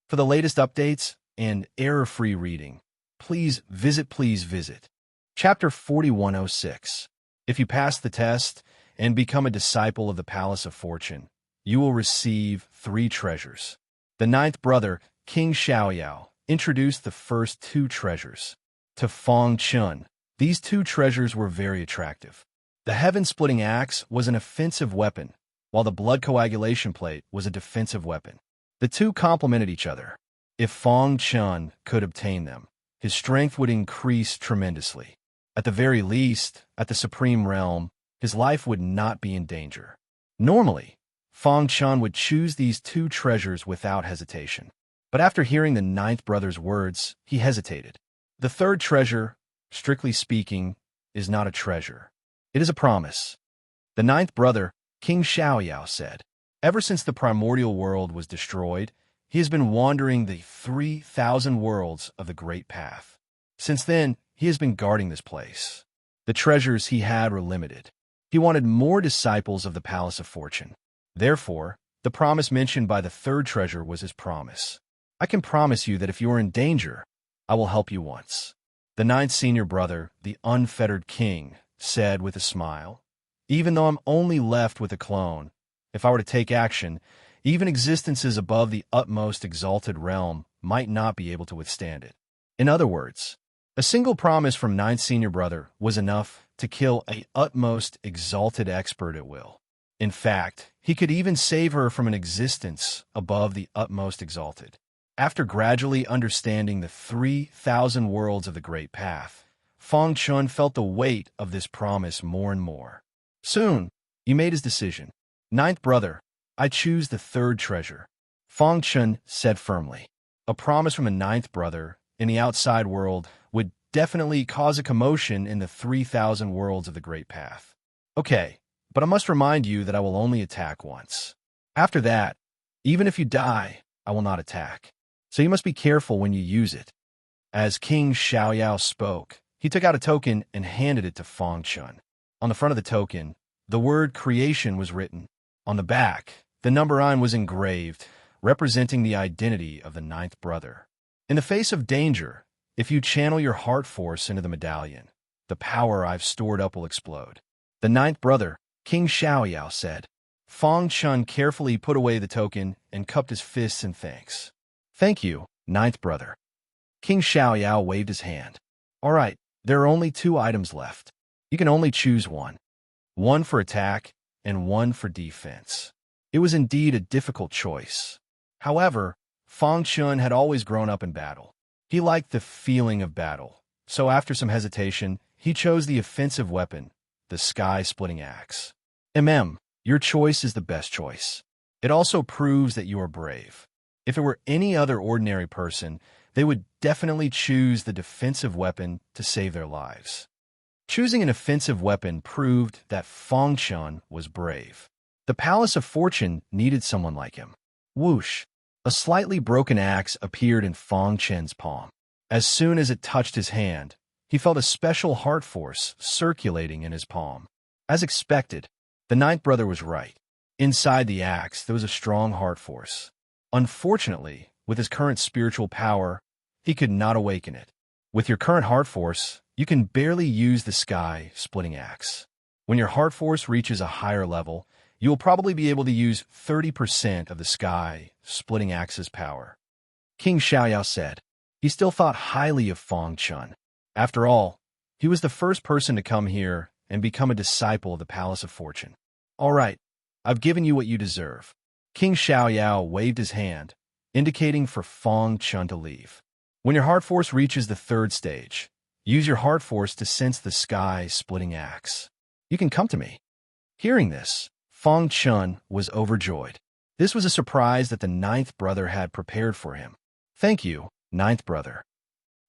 For the latest updates and error-free reading, please visit Chapter 4106. If you pass the test and become a disciple of the Palace of Fortune, you will receive 3 treasures. The 9th brother, King Xiaoyao, introduced the first 2 treasures. To Fong Chun, these 2 treasures were very attractive. The heaven-splitting axe was an offensive weapon, while the blood coagulation plate was a defensive weapon. The 2 complemented each other. If Fong Chun could obtain them, his strength would increase tremendously. At the very least, at the Supreme Realm, his life would not be in danger. Normally, Fong Chun would choose these 2 treasures without hesitation. But after hearing the 9th brother's words, he hesitated. The third treasure, strictly speaking, is not a treasure. It is a promise. The 9th brother, King Xiaoyao, said, "Ever since the primordial world was destroyed, he has been wandering the 3,000 worlds of the Great Path. Since then, he has been guarding this place. The treasures he had were limited. He wanted more disciples of the Palace of Fortune. Therefore, the promise mentioned by the third treasure was his promise. I can promise you that if you are in danger, I will help you once." The 9th senior brother, the unfettered king, said with a smile, "Even though I'm only left with a clone, if I were to take action, even existences above the utmost exalted realm might not be able to withstand it." In other words, a single promise from 9th senior brother was enough to kill a utmost exalted expert at will. In fact, he could even save her from an existence above the utmost exalted. After gradually understanding the 3,000 worlds of the Great Path, Fong Chun felt the weight of this promise more and more. Soon, he made his decision. "Ninth brother, I choose the third treasure," Fong Chun said firmly. A promise from a 9th brother in the outside world would definitely cause a commotion in the 3,000 worlds of the Great Path. "Okay, but I must remind you that I will only attack once. After that, even if you die, I will not attack. So you must be careful when you use it." As King Xiaoyao spoke, he took out a token and handed it to Fong Chun. On the front of the token, the word creation was written. On the back, the number 9 was engraved, representing the identity of the ninth brother. In the face of danger, if you channel your heart force into the medallion, the power I've stored up will explode. The ninth brother, King Xiaoyao, said. Fang Chun carefully put away the token and cupped his fists in thanks. Thank you, ninth brother. King Xiaoyao waved his hand. All right, there are only 2 items left. You can only choose one. One for attack and one for defense. It was indeed a difficult choice. However, Fang Chun had always grown up in battle. He liked the feeling of battle, so after some hesitation, he chose the offensive weapon, the sky-splitting axe. Your choice is the best choice. It also proves that you are brave. If it were any other ordinary person, they would definitely choose the defensive weapon to save their lives. Choosing an offensive weapon proved that Fang Chun was brave. The Palace of Fortune needed someone like him. Whoosh! A slightly broken axe appeared in Fang Chun's palm. As soon as it touched his hand, he felt a special heart force circulating in his palm. As expected, the ninth brother was right. Inside the axe, there was a strong heart force. Unfortunately, with his current spiritual power, he could not awaken it. With your current heart force, you can barely use the sky-splitting axe. When your heart force reaches a higher level, you will probably be able to use 30% of the sky-splitting axe's power. King Xiaoyao said. He still thought highly of Fang Chun. After all, he was the first person to come here and become a disciple of the Palace of Fortune. All right, I've given you what you deserve. King Xiaoyao waved his hand, indicating for Fang Chun to leave. When your heart force reaches the 3rd stage, use your heart force to sense the sky-splitting axe. You can come to me. Hearing this, Fang Chun was overjoyed. This was a surprise that the ninth brother had prepared for him. Thank you, ninth brother.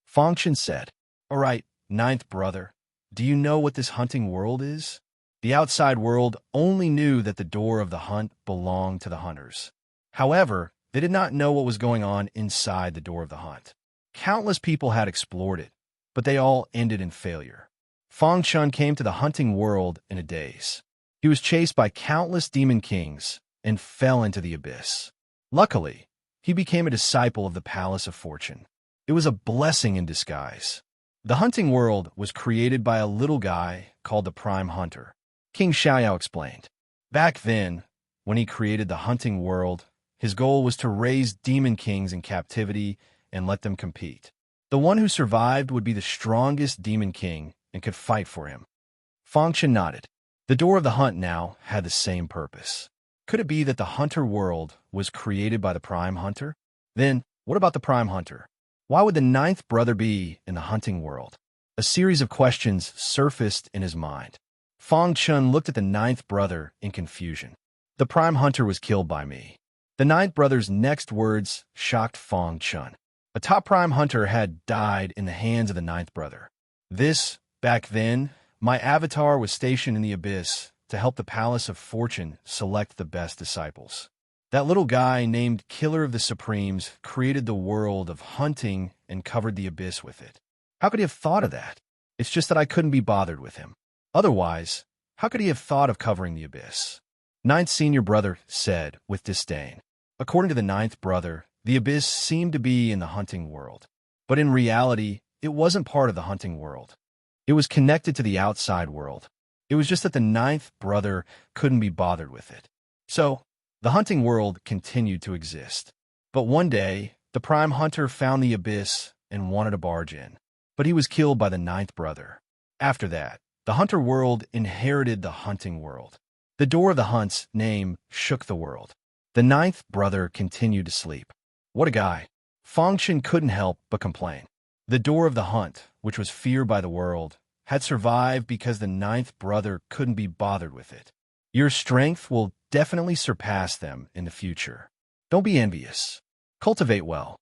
Fang Chun said. All right, ninth brother, do you know what this hunting world is? The outside world only knew that the door of the hunt belonged to the hunters. However, they did not know what was going on inside the door of the hunt. Countless people had explored it, but they all ended in failure. Fang Chun came to the hunting world in a daze. He was chased by countless demon kings and fell into the abyss. Luckily, he became a disciple of the Palace of Fortune. It was a blessing in disguise. The hunting world was created by a little guy called the Prime Hunter. King Xiaoyao explained. Back then, when he created the hunting world, his goal was to raise demon kings in captivity and let them compete. The one who survived would be the strongest demon king and could fight for him. Fang Chun nodded. The door of the hunt now had the same purpose. Could it be that the hunter world was created by the Prime Hunter? Then, what about the Prime Hunter? Why would the ninth brother be in the hunting world? A series of questions surfaced in his mind. Fang Chun looked at the ninth brother in confusion. The Prime Hunter was killed by me. The ninth brother's next words shocked Fang Chun. A top Prime Hunter had died in the hands of the ninth brother. Back then, my avatar was stationed in the abyss to help the Palace of Fortune select the best disciples. That little guy named Killer of the Supremes created the world of hunting and covered the abyss with it. How could he have thought of that? It's just that I couldn't be bothered with him. Otherwise, how could he have thought of covering the abyss? Ninth senior brother said with disdain. According to the ninth brother, the abyss seemed to be in the hunting world. But in reality, it wasn't part of the hunting world. It was connected to the outside world. It was just that the ninth brother couldn't be bothered with it. So, the hunting world continued to exist. But one day, the Prime Hunter found the abyss and wanted to barge in. But he was killed by the ninth brother. After that, the hunter world inherited the hunting world. The door of the hunt's name shook the world. The ninth brother continued to sleep. What a guy. Fang Chun couldn't help but complain. The door of the hunt, which was feared by the world, had survived because the ninth brother couldn't be bothered with it. Your strength will definitely surpass them in the future. Don't be envious. Cultivate well.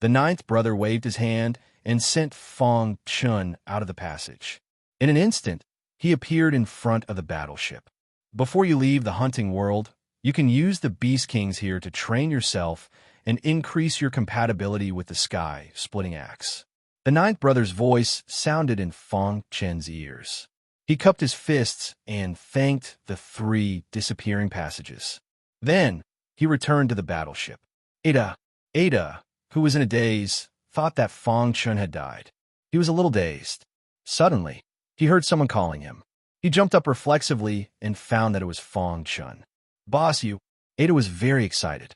The ninth brother waved his hand and sent Fang Chun out of the passage. In an instant, he appeared in front of the battleship. Before you leave the hunting world, you can use the Beast Kings here to train yourself and increase your compatibility with the sky-splitting axe. The ninth brother's voice sounded in Fang Chun's ears. He cupped his fists and thanked the 3 disappearing passages. Then, he returned to the battleship. Ada, who was in a daze, thought that Fang Chun had died. He was a little dazed. Suddenly, he heard someone calling him. He jumped up reflexively and found that it was Fang Chun. "Boss, you." Ada was very excited.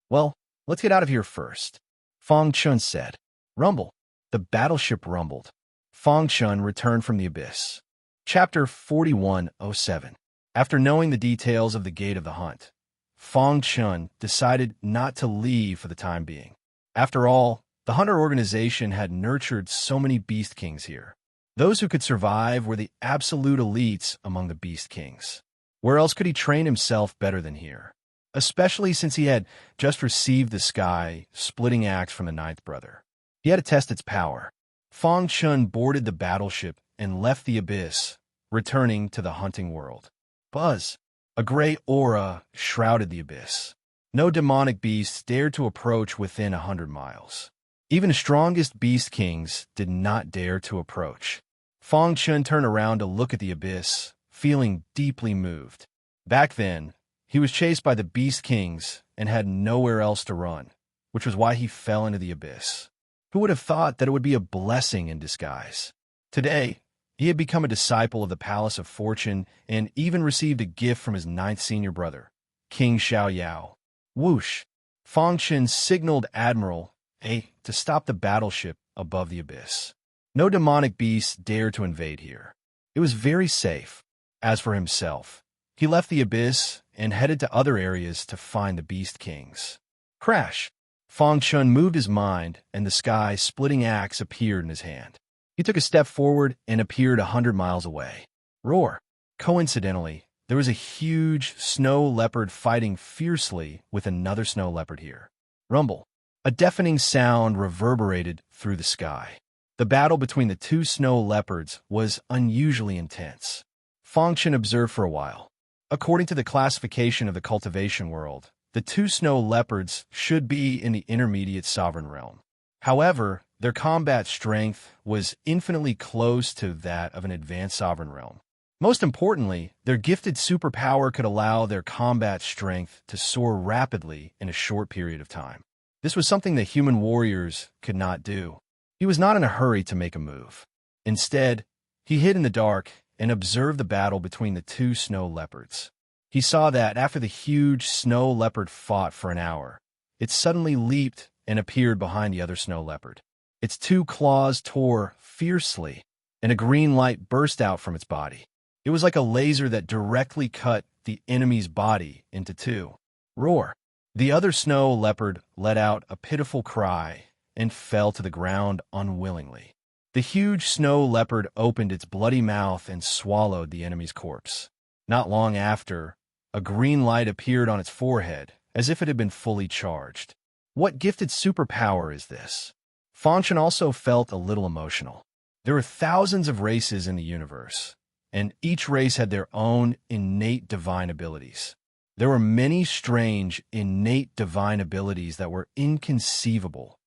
"Well, let's get out of here first," Fang Chun said. Rumble. The battleship rumbled. Fang Chun returned from the abyss. Chapter 4107. After knowing the details of the Gate of the Hunt, Fang Chun decided not to leave for the time being. After all, the Hunter organization had nurtured so many Beast Kings here. Those who could survive were the absolute elites among the Beast Kings. Where else could he train himself better than here? Especially since he had just received the sky-splitting axe from the ninth brother. He had to test its power. Fang Chun boarded the battleship and left the abyss, returning to the hunting world. Buzz. A gray aura shrouded the abyss. No demonic beasts dared to approach within 100 miles. Even the strongest Beast Kings did not dare to approach. Fang Chun turned around to look at the abyss, feeling deeply moved. Back then, he was chased by the Beast Kings and had nowhere else to run, which was why he fell into the abyss. Who would have thought that it would be a blessing in disguise? Today, he had become a disciple of the Palace of Fortune and even received a gift from his 9th senior brother, King Xiao Yao. Whoosh! Fang Chun signaled Admiral A to stop the battleship above the abyss. No demonic beasts dared to invade here. It was very safe. As for himself, he left the abyss and headed to other areas to find the Beast Kings. Crash! Fang Chun moved his mind, and the sky-splitting axe appeared in his hand. He took a step forward and appeared 100 miles away. Roar! Coincidentally, there was a huge snow leopard fighting fiercely with another snow leopard here. Rumble! A deafening sound reverberated through the sky. The battle between the 2 snow leopards was unusually intense. Fang Chun observed for a while. According to the classification of the cultivation world, the 2 snow leopards should be in the intermediate sovereign realm. However, their combat strength was infinitely close to that of an advanced sovereign realm. Most importantly, their gifted superpower could allow their combat strength to soar rapidly in a short period of time. This was something that human warriors could not do. He was not in a hurry to make a move. Instead, he hid in the dark and observed the battle between the 2 snow leopards. He saw that after the huge snow leopard fought for an hour, it suddenly leaped and appeared behind the other snow leopard. Its 2 claws tore fiercely, and a green light burst out from its body. It was like a laser that directly cut the enemy's body into 2. Roar! The other snow leopard let out a pitiful cry and fell to the ground unwillingly. The huge snow leopard opened its bloody mouth and swallowed the enemy's corpse. Not long after, a green light appeared on its forehead, as if it had been fully charged. What gifted superpower is this? Fang Chun also felt a little emotional. There were thousands of races in the universe, and each race had their own innate divine abilities. There were many strange, innate divine abilities that were inconceivable.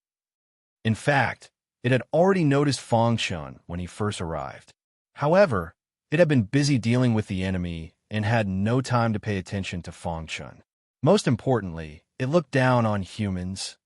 In fact, it had already noticed Fang Chun when he first arrived. However, it had been busy dealing with the enemy and had no time to pay attention to Fang Chun. Most importantly, it looked down on humans.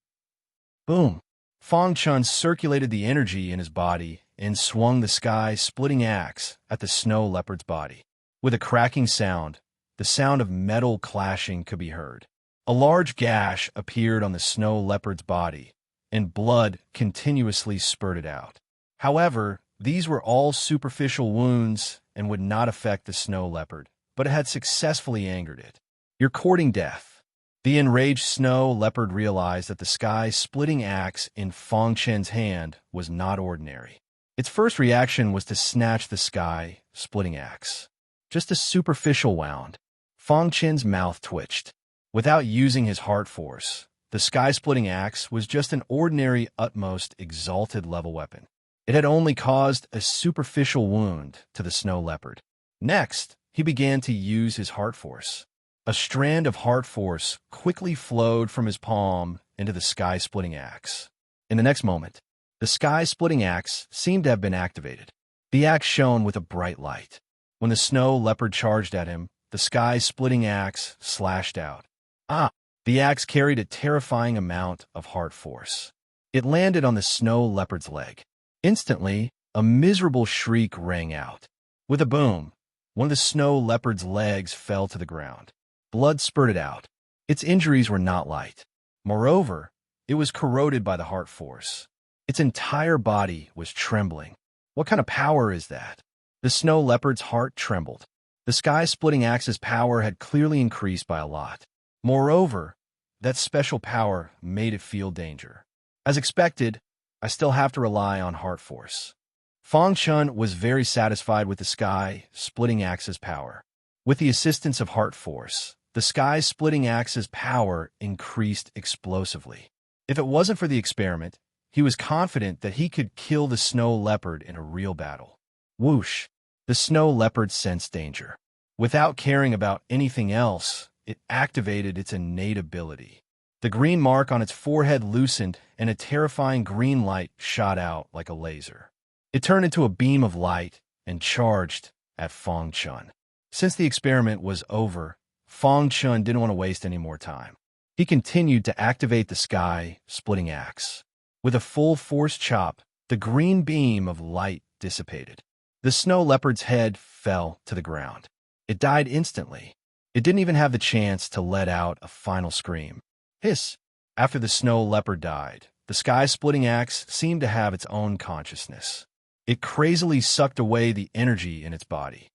Boom! Fang Chun circulated the energy in his body and swung the sky-splitting axe at the snow leopard's body. With a cracking sound, the sound of metal clashing could be heard. A large gash appeared on the snow leopard's body, and blood continuously spurted out. However, these were all superficial wounds and would not affect the snow leopard, but it had successfully angered it. You're courting death. The enraged snow leopard realized that the sky-splitting axe in Fang Chun's hand was not ordinary. Its first reaction was to snatch the sky-splitting axe. Just a superficial wound. Fang Chun's mouth twitched. Without using his heart force, the sky-splitting axe was just an ordinary, utmost exalted level weapon. It had only caused a superficial wound to the snow leopard. Next, he began to use his heart force. A strand of heart force quickly flowed from his palm into the sky-splitting axe. In the next moment, the sky-splitting axe seemed to have been activated. The axe shone with a bright light. When the snow leopard charged at him, the sky-splitting axe slashed out. Ah! The axe carried a terrifying amount of heart force. It landed on the snow leopard's leg. Instantly, a miserable shriek rang out. With a boom, one of the snow leopard's legs fell to the ground. Blood spurted out. Its injuries were not light. Moreover, it was corroded by the heart force. Its entire body was trembling. What kind of power is that? The snow leopard's heart trembled. The sky-splitting axe's power had clearly increased by a lot. Moreover, that special power made it feel danger. As expected, I still have to rely on heart force. Fang Chun was very satisfied with the sky-splitting axe's power. With the assistance of heart force, the sky-splitting axe's power increased explosively. If it wasn't for the experiment, he was confident that he could kill the snow leopard in a real battle. Whoosh! The snow leopard sensed danger. Without caring about anything else, it activated its innate ability. The green mark on its forehead loosened, and a terrifying green light shot out like a laser. It turned into a beam of light and charged at Fang Chun. Since the experiment was over, Fang Chun didn't want to waste any more time. He continued to activate the sky-splitting axe. With a full-force chop, the green beam of light dissipated. The snow leopard's head fell to the ground. It died instantly. It didn't even have the chance to let out a final scream. Hiss! After the snow leopard died, the sky-splitting axe seemed to have its own consciousness. It crazily sucked away the energy in its body.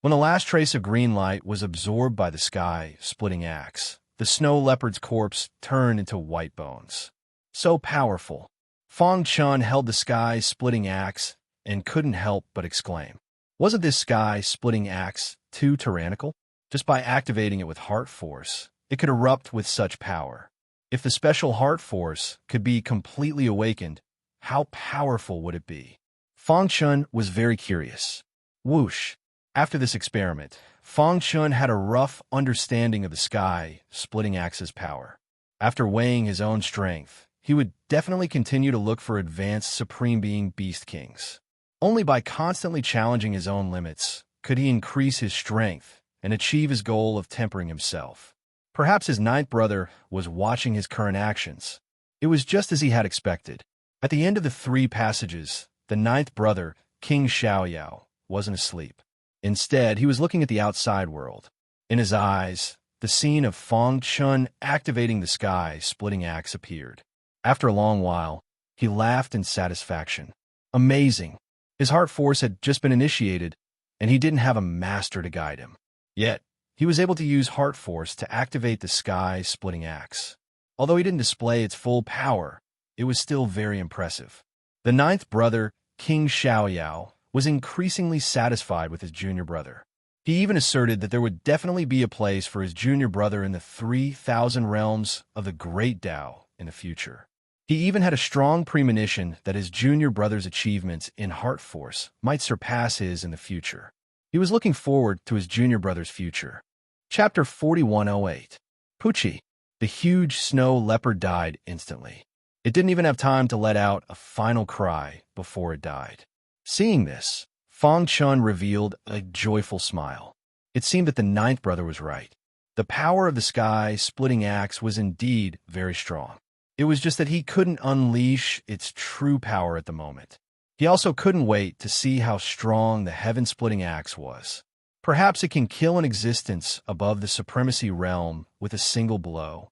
When the last trace of green light was absorbed by the sky-splitting axe, the snow leopard's corpse turned into white bones. So powerful. Fang Chun held the sky-splitting axe and couldn't help but exclaim, "Wasn't this sky-splitting axe too tyrannical? Just by activating it with heart force, it could erupt with such power. If the special heart force could be completely awakened, how powerful would it be?" Fang Chun was very curious. Whoosh! After this experiment, Fang Chun had a rough understanding of the sky-splitting axe's power. After weighing his own strength, he would definitely continue to look for advanced Supreme Being Beast Kings. Only by constantly challenging his own limits could he increase his strength and achieve his goal of tempering himself. Perhaps his ninth brother was watching his current actions. It was just as he had expected. At the end of the 3 passages, the ninth brother, King Xiaoyao, wasn't asleep. Instead, he was looking at the outside world. In his eyes, the scene of Fang Chun activating the sky-splitting axe appeared. After a long while, he laughed in satisfaction. Amazing! His heart force had just been initiated, and he didn't have a master to guide him. Yet, he was able to use heart force to activate the sky-splitting axe. Although he didn't display its full power, it was still very impressive. The ninth brother, King Xiaoyao, was increasingly satisfied with his junior brother. He even asserted that there would definitely be a place for his junior brother in the 3,000 realms of the Great Tao in the future. He even had a strong premonition that his junior brother's achievements in heart force might surpass his in the future. He was looking forward to his junior brother's future. Chapter 4108. Pucci. The huge snow leopard died instantly. It didn't even have time to let out a final cry before it died. Seeing this, Fang Chun revealed a joyful smile. It seemed that the ninth brother was right. The power of the sky-splitting axe was indeed very strong. It was just that he couldn't unleash its true power at the moment. He also couldn't wait to see how strong the heaven-splitting axe was. Perhaps it can kill an existence above the supremacy realm with a single blow.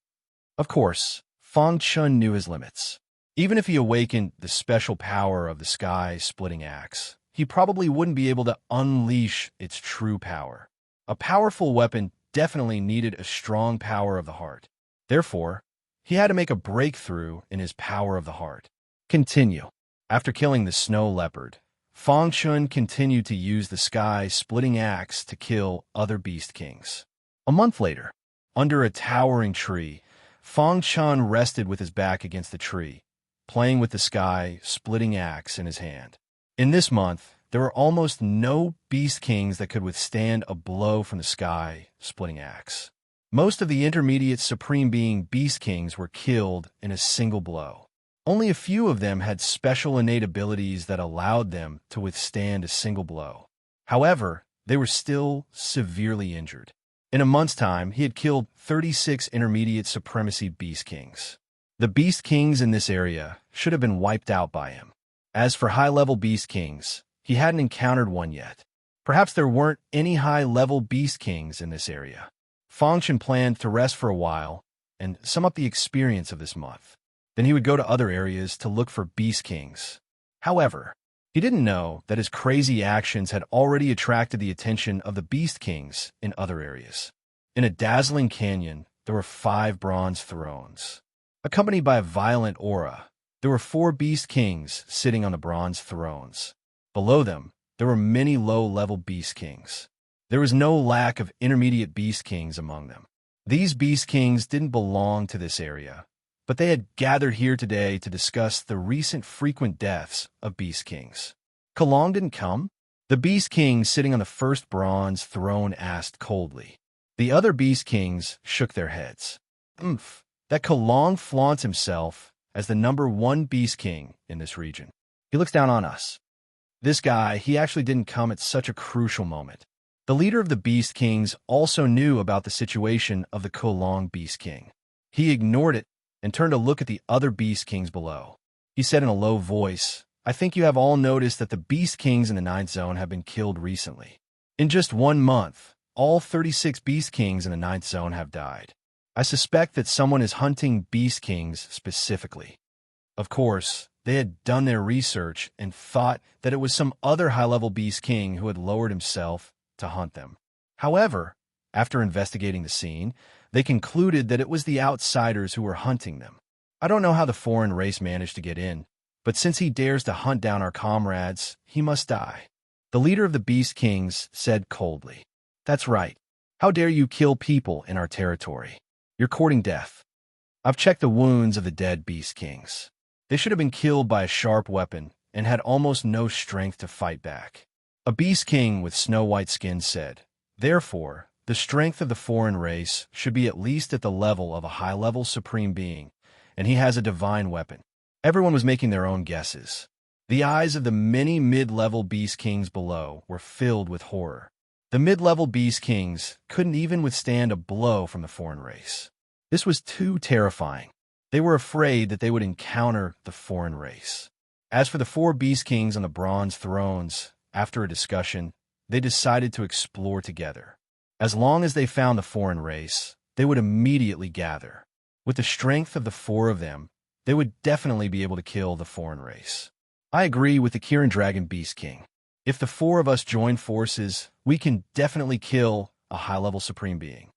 Of course, Fang Chun knew his limits. Even if he awakened the special power of the sky-splitting axe, he probably wouldn't be able to unleash its true power. A powerful weapon definitely needed a strong power of the heart. Therefore, he had to make a breakthrough in his power of the heart. Continue. After killing the snow leopard, Fang Chun continued to use the sky-splitting axe to kill other beast kings. A month later, under a towering tree, Fang Chun rested with his back against the tree, playing with the sky-splitting axe in his hand. In this month, there were almost no beast kings that could withstand a blow from the sky-splitting axe. Most of the intermediate Supreme Being Beast Kings were killed in a single blow. Only a few of them had special innate abilities that allowed them to withstand a single blow. However, they were still severely injured. In a month's time, he had killed 36 intermediate supremacy Beast Kings. The Beast Kings in this area should have been wiped out by him. As for high-level Beast Kings, he hadn't encountered one yet. Perhaps there weren't any high-level Beast Kings in this area. Fangshan planned to rest for a while and sum up the experience of this month. Then he would go to other areas to look for Beast Kings. However, he didn't know that his crazy actions had already attracted the attention of the Beast Kings in other areas. In a dazzling canyon, there were 5 bronze thrones. Accompanied by a violent aura, there were 4 Beast Kings sitting on the bronze thrones. Below them, there were many low-level Beast Kings. There was no lack of intermediate Beast Kings among them. These Beast Kings didn't belong to this area, but they had gathered here today to discuss the recent frequent deaths of Beast Kings. Kalong didn't come? The Beast King sitting on the first bronze throne asked coldly. The other Beast Kings shook their heads. That Kalong flaunts himself as the #1 Beast King in this region. He looks down on us. This guy, he actually didn't come at such a crucial moment. The leader of the Beast Kings also knew about the situation of the Kalong Beast King. He ignored it and turned to look at the other Beast Kings below. He said in a low voice, "I think you have all noticed that the Beast Kings in the 9th zone have been killed recently. In just 1 month, all 36 Beast Kings in the 9th zone have died. I suspect that someone is hunting Beast Kings specifically." Of course, they had done their research and thought that it was some other high-level Beast King who had lowered himself to hunt them. However, after investigating the scene, they concluded that it was the outsiders who were hunting them. I don't know how the foreign race managed to get in, but since he dares to hunt down our comrades, he must die. The leader of the Beast Kings said coldly, "That's right. How dare you kill people in our territory? You're courting death." I've checked the wounds of the dead Beast Kings. They should have been killed by a sharp weapon and had almost no strength to fight back. A Beast King with snow-white skin said, "Therefore, the strength of the foreign race should be at least at the level of a high-level supreme being, and he has a divine weapon." Everyone was making their own guesses. The eyes of the many mid-level Beast Kings below were filled with horror. The mid-level Beast Kings couldn't even withstand a blow from the foreign race. This was too terrifying. They were afraid that they would encounter the foreign race. As for the 4 Beast Kings on the bronze thrones, after a discussion, they decided to explore together. As long as they found the foreign race, they would immediately gather. With the strength of the 4 of them, they would definitely be able to kill the foreign race. I agree with the Kirin Dragon Beast King. If the 4 of us join forces, we can definitely kill a high-level supreme being.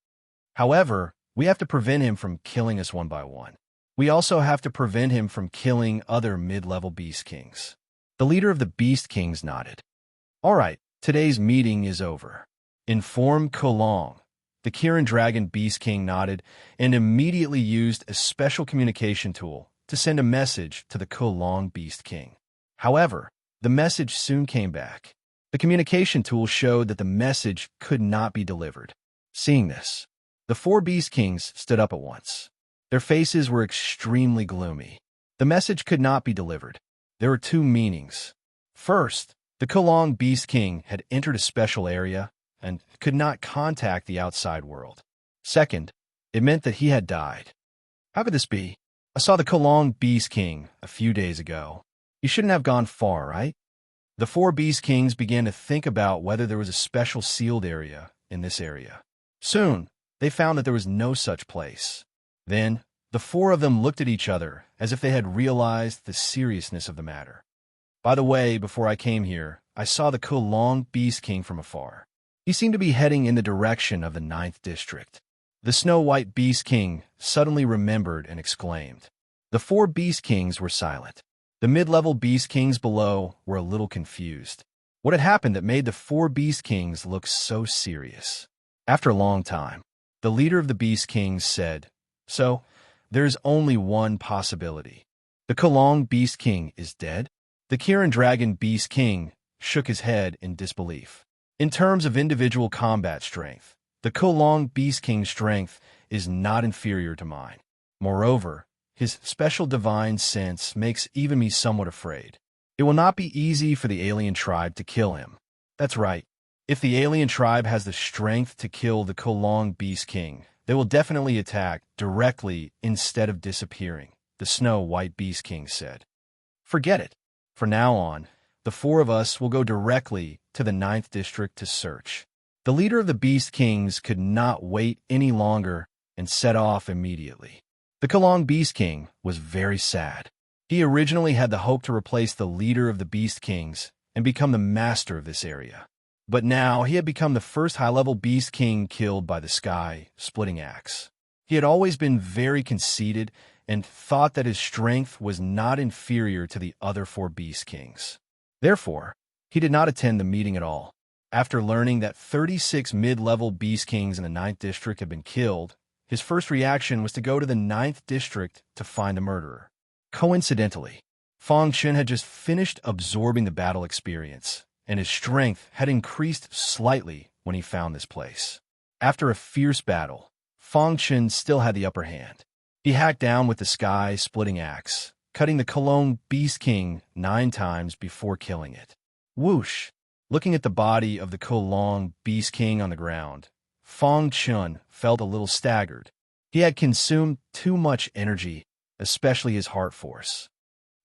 However, we have to prevent him from killing us one by one. We also have to prevent him from killing other mid-level Beast Kings. The leader of the Beast Kings nodded. All right, today's meeting is over. Inform Kalong. The Kirin Dragon Beast King nodded and immediately used a special communication tool to send a message to the Kalong Beast King. However, the message soon came back. The communication tool showed that the message could not be delivered. Seeing this, the 4 Beast Kings stood up at once. Their faces were extremely gloomy. The message could not be delivered. There were 2 meanings. First, the Kalong Beast King had entered a special area and could not contact the outside world. Second, it meant that he had died. How could this be? I saw the Kalong Beast King a few days ago. You shouldn't have gone far, right? The 4 Beast Kings began to think about whether there was a special sealed area in this area. Soon, they found that there was no such place. Then, the 4 of them looked at each other as if they had realized the seriousness of the matter. By the way, before I came here, I saw the Kalong Beast King from afar. He seemed to be heading in the direction of the 9th district. The Snow-White Beast King suddenly remembered and exclaimed. The 4 Beast Kings were silent. The mid-level Beast Kings below were a little confused. What had happened that made the 4 Beast Kings look so serious? After a long time, the leader of the Beast Kings said, "So, there's only one possibility. The Kalong Beast King is dead?" The Kirin Dragon Beast King shook his head in disbelief. In terms of individual combat strength, the Kalong Beast King's strength is not inferior to mine. Moreover, his special divine sense makes even me somewhat afraid. It will not be easy for the alien tribe to kill him. That's right. If the alien tribe has the strength to kill the Kolong Beast King, they will definitely attack directly instead of disappearing, the Snow White Beast King said. Forget it. From now on, the four of us will go directly to the 9th District to search. The leader of the Beast Kings could not wait any longer and set off immediately. The Kolong Beast King was very sad. He originally had the hope to replace the leader of the Beast Kings and become the master of this area. But now he had become the first high-level Beast King killed by the sky-splitting axe. He had always been very conceited and thought that his strength was not inferior to the other 4 Beast Kings. Therefore, he did not attend the meeting at all. After learning that 36 mid-level Beast Kings in the 9th District had been killed, his first reaction was to go to the 9th District to find the murderer. Coincidentally, Fang Chun had just finished absorbing the battle experience, and his strength had increased slightly when he found this place. After a fierce battle, Fang Chun still had the upper hand. He hacked down with the sky-splitting axe, cutting the Kolong Beast King 9 times before killing it. Whoosh! Looking at the body of the Kolong Beast King on the ground, Fang Chun felt a little staggered. He had consumed too much energy, especially his heart force.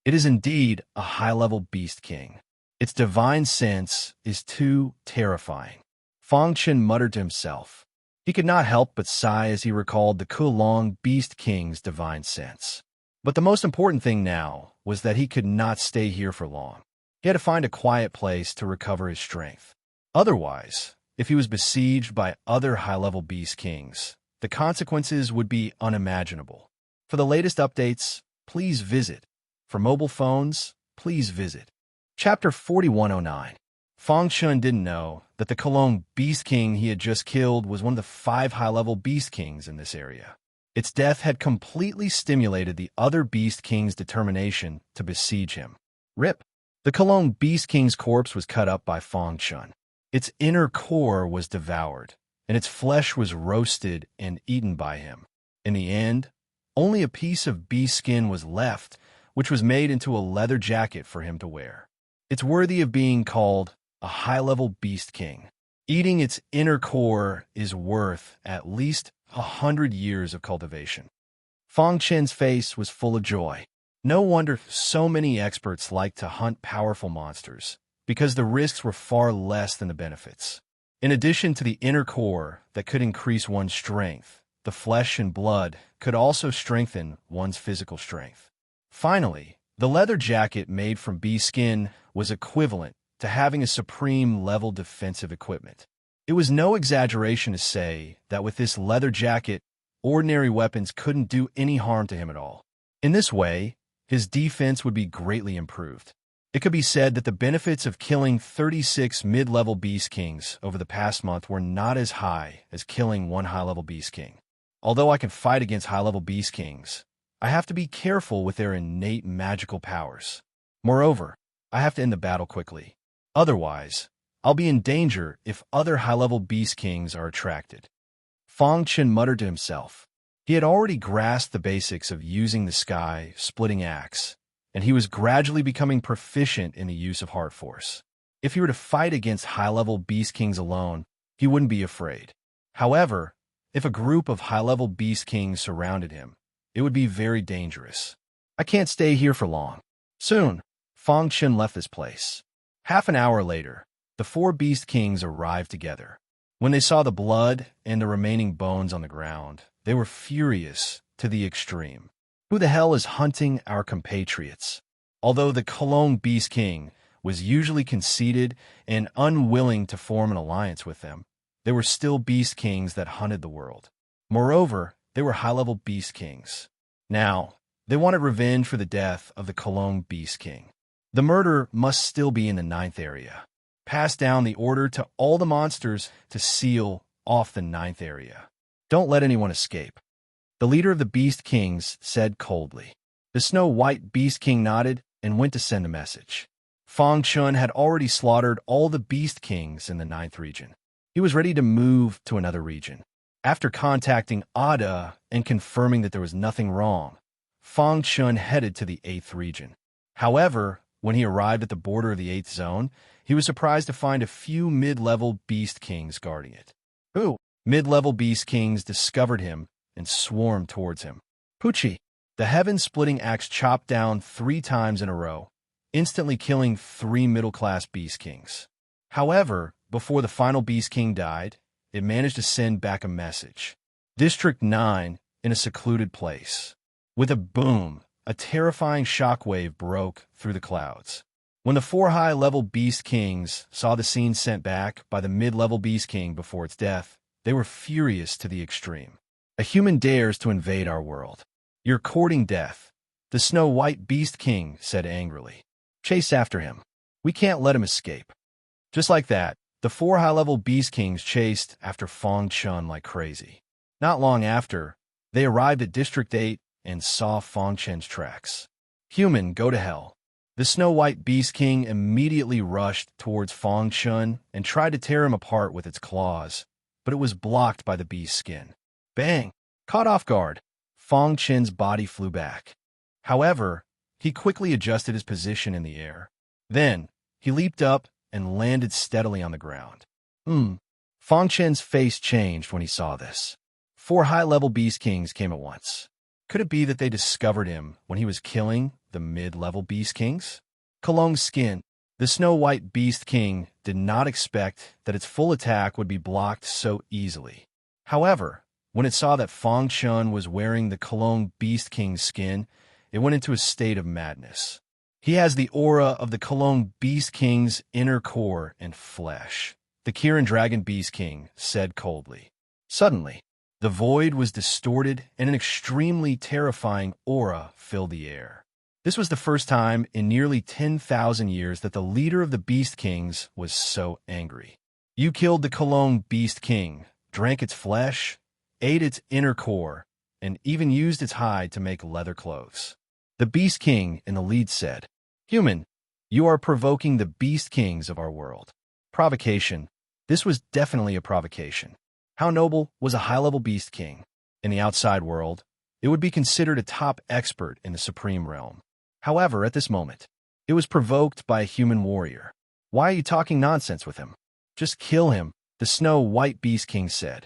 It is indeed a high-level Beast King. Its divine sense is too terrifying. Fang Chun muttered to himself. He could not help but sigh as he recalled the Kolong Beast King's divine sense. But the most important thing now was that he could not stay here for long. He had to find a quiet place to recover his strength. Otherwise, if he was besieged by other high-level Beast Kings, the consequences would be unimaginable. For the latest updates, please visit. For mobile phones, please visit. Chapter 4109. Fang Chun didn't know that the Kolong Beast King he had just killed was one of the 5 high-level Beast Kings in this area. Its death had completely stimulated the other Beast King's determination to besiege him. RIP. The Kolong Beast King's corpse was cut up by Fang Chun. Its inner core was devoured, and its flesh was roasted and eaten by him. In the end, only a piece of beast skin was left, which was made into a leather jacket for him to wear. It's worthy of being called a high-level Beast King. Eating its inner core is worth at least 100 years of cultivation. Fang Chun's face was full of joy. No wonder so many experts like to hunt powerful monsters, because the risks were far less than the benefits. In addition to the inner core that could increase one's strength, the flesh and blood could also strengthen one's physical strength. Finally, the leather jacket made from beast skin was equivalent to having a supreme-level defensive equipment. It was no exaggeration to say that with this leather jacket, ordinary weapons couldn't do any harm to him at all. In this way, his defense would be greatly improved. It could be said that the benefits of killing 36 mid-level Beast Kings over the past month were not as high as killing 1 high-level Beast King. Although I can fight against high-level Beast Kings, I have to be careful with their innate magical powers. Moreover, I have to end the battle quickly. Otherwise, I'll be in danger if other high-level Beast Kings are attracted. Fang Chun muttered to himself. He had already grasped the basics of using the sky-splitting axe, and he was gradually becoming proficient in the use of heart force. If he were to fight against high-level Beast Kings alone, he wouldn't be afraid. However, if a group of high-level Beast Kings surrounded him, it would be very dangerous. I can't stay here for long. Soon, Fang Chun left this place. Half an hour later, the 4 Beast Kings arrived together. When they saw the blood and the remaining bones on the ground, they were furious to the extreme. Who the hell is hunting our compatriots? Although the Kolong Beast King was usually conceited and unwilling to form an alliance with them, they were still Beast Kings that hunted the world. Moreover, they were high-level Beast Kings. Now, they wanted revenge for the death of the Kolong Beast King. The murder must still be in the 9th area. Pass down the order to all the monsters to seal off the 9th area. Don't let anyone escape. The leader of the Beast Kings said coldly. The Snow White Beast King nodded and went to send a message. Fang Chun had already slaughtered all the Beast Kings in the 9th region. He was ready to move to another region. After contacting Ada and confirming that there was nothing wrong, Fang Chun headed to the 8th region. However, when he arrived at the border of the 8th zone, he was surprised to find a few mid-level beast kings guarding it. Who? Mid-level beast kings discovered him and swarmed towards him. Poochie! The heaven-splitting axe chopped down 3 times in a row, instantly killing 3 middle-class beast kings. However, before the final beast king died, it managed to send back a message. District 9 in a secluded place. With a boom, a terrifying shockwave broke through the clouds. When the 4 high-level beast kings saw the scene sent back by the mid-level beast king before its death, they were furious to the extreme. A human dares to invade our world. You're courting death, the Snow White Beast King said angrily. Chase after him. We can't let him escape. Just like that, the 4 high-level beast kings chased after Fong Chun like crazy. Not long after, they arrived at District 8 and saw Fong Chen's tracks. Human, go to hell. The Snow White Beast King immediately rushed towards Fong Chun and tried to tear him apart with its claws, but it was blocked by the beast's skin. Bang! Caught off guard, Fong Chen's body flew back. However, he quickly adjusted his position in the air. Then, he leaped up and landed steadily on the ground. Fong Chen's face changed when he saw this. 4 high-level beast kings came at once. Could it be that they discovered him when he was killing the mid-level beast kings? Kalong's skin. The Snow White Beast King did not expect that its full attack would be blocked so easily. However, when it saw that Fong Chun was wearing the Kalong Beast King's skin, it went into a state of madness. He has the aura of the Kalong Beast King's inner core and flesh, the Kirin Dragon Beast King said coldly. Suddenly, the void was distorted and an extremely terrifying aura filled the air. This was the first time in nearly 10,000 years that the leader of the Beast Kings was so angry. You killed the Kalong Beast King, drank its flesh, ate its inner core, and even used its hide to make leather clothes. The Beast King in the lead said, Human, you are provoking the Beast Kings of our world. Provocation. This was definitely a provocation. How noble was a high-level Beast King? In the outside world, it would be considered a top expert in the Supreme Realm. However, at this moment, it was provoked by a human warrior. Why are you talking nonsense with him? Just kill him, the Snow White Beast King said.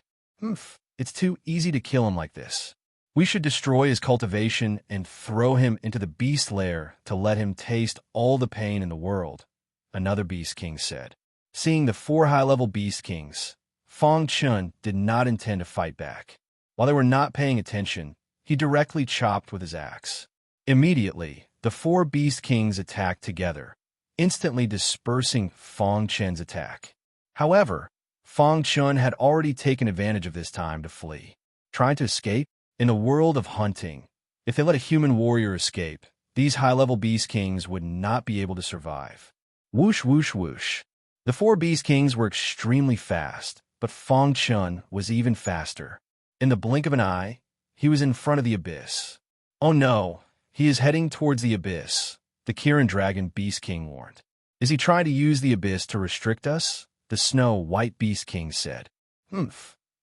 It's too easy to kill him like this. We should destroy his cultivation and throw him into the beast lair to let him taste all the pain in the world, another Beast King said. Seeing the 4 high-level Beast Kings, Fong Chun did not intend to fight back. While they were not paying attention, he directly chopped with his axe. Immediately, the 4 Beast Kings attacked together, instantly dispersing Fong Chen's attack. However, Fong Chun had already taken advantage of this time to flee. Trying to escape? In a world of hunting, if they let a human warrior escape, these high-level Beast Kings would not be able to survive. Whoosh, whoosh, whoosh. The 4 Beast Kings were extremely fast, but Fong Chun was even faster. In the blink of an eye, he was in front of the abyss. Oh no, he is heading towards the abyss, the Kirin Dragon Beast King warned. Is he trying to use the abyss to restrict us? The Snow White Beast King said.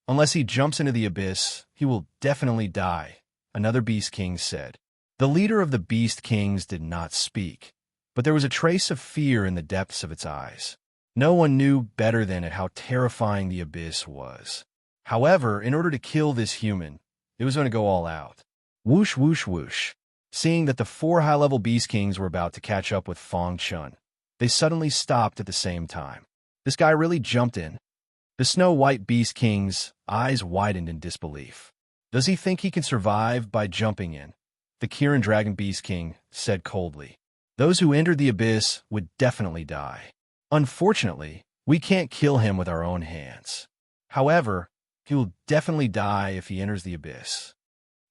Unless he jumps into the abyss, he will definitely die, another Beast King said. The leader of the Beast Kings did not speak, but there was a trace of fear in the depths of its eyes. No one knew better than it how terrifying the abyss was. However, in order to kill this human, it was going to go all out. Whoosh, whoosh, whoosh. Seeing that the 4 high-level Beast Kings were about to catch up with Fong Chun, they suddenly stopped at the same time. This guy really jumped in. The Snow White Beast King's eyes widened in disbelief. Does he think he can survive by jumping in? The Kirin Dragon Beast King said coldly. Those who entered the abyss would definitely die. Unfortunately, we can't kill him with our own hands. However, he will definitely die if he enters the abyss.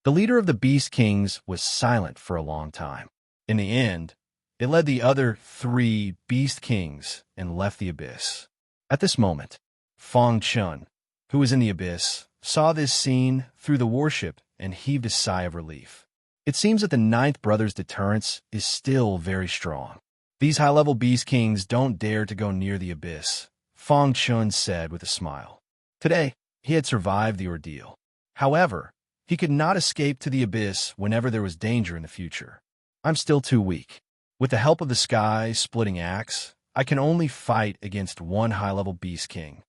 The leader of the Beast Kings was silent for a long time. In the end, it led the other 3 Beast Kings and left the abyss. At this moment, Fong Chun, who was in the abyss, saw this scene through the warship and heaved a sigh of relief. It seems that the 9th brother's deterrence is still very strong. These high-level Beast Kings don't dare to go near the abyss, Fong Chun said with a smile. Today, he had survived the ordeal. However, he could not escape to the abyss whenever there was danger in the future. I'm still too weak. With the help of the sky-splitting axe, I can only fight against one high-level beast king.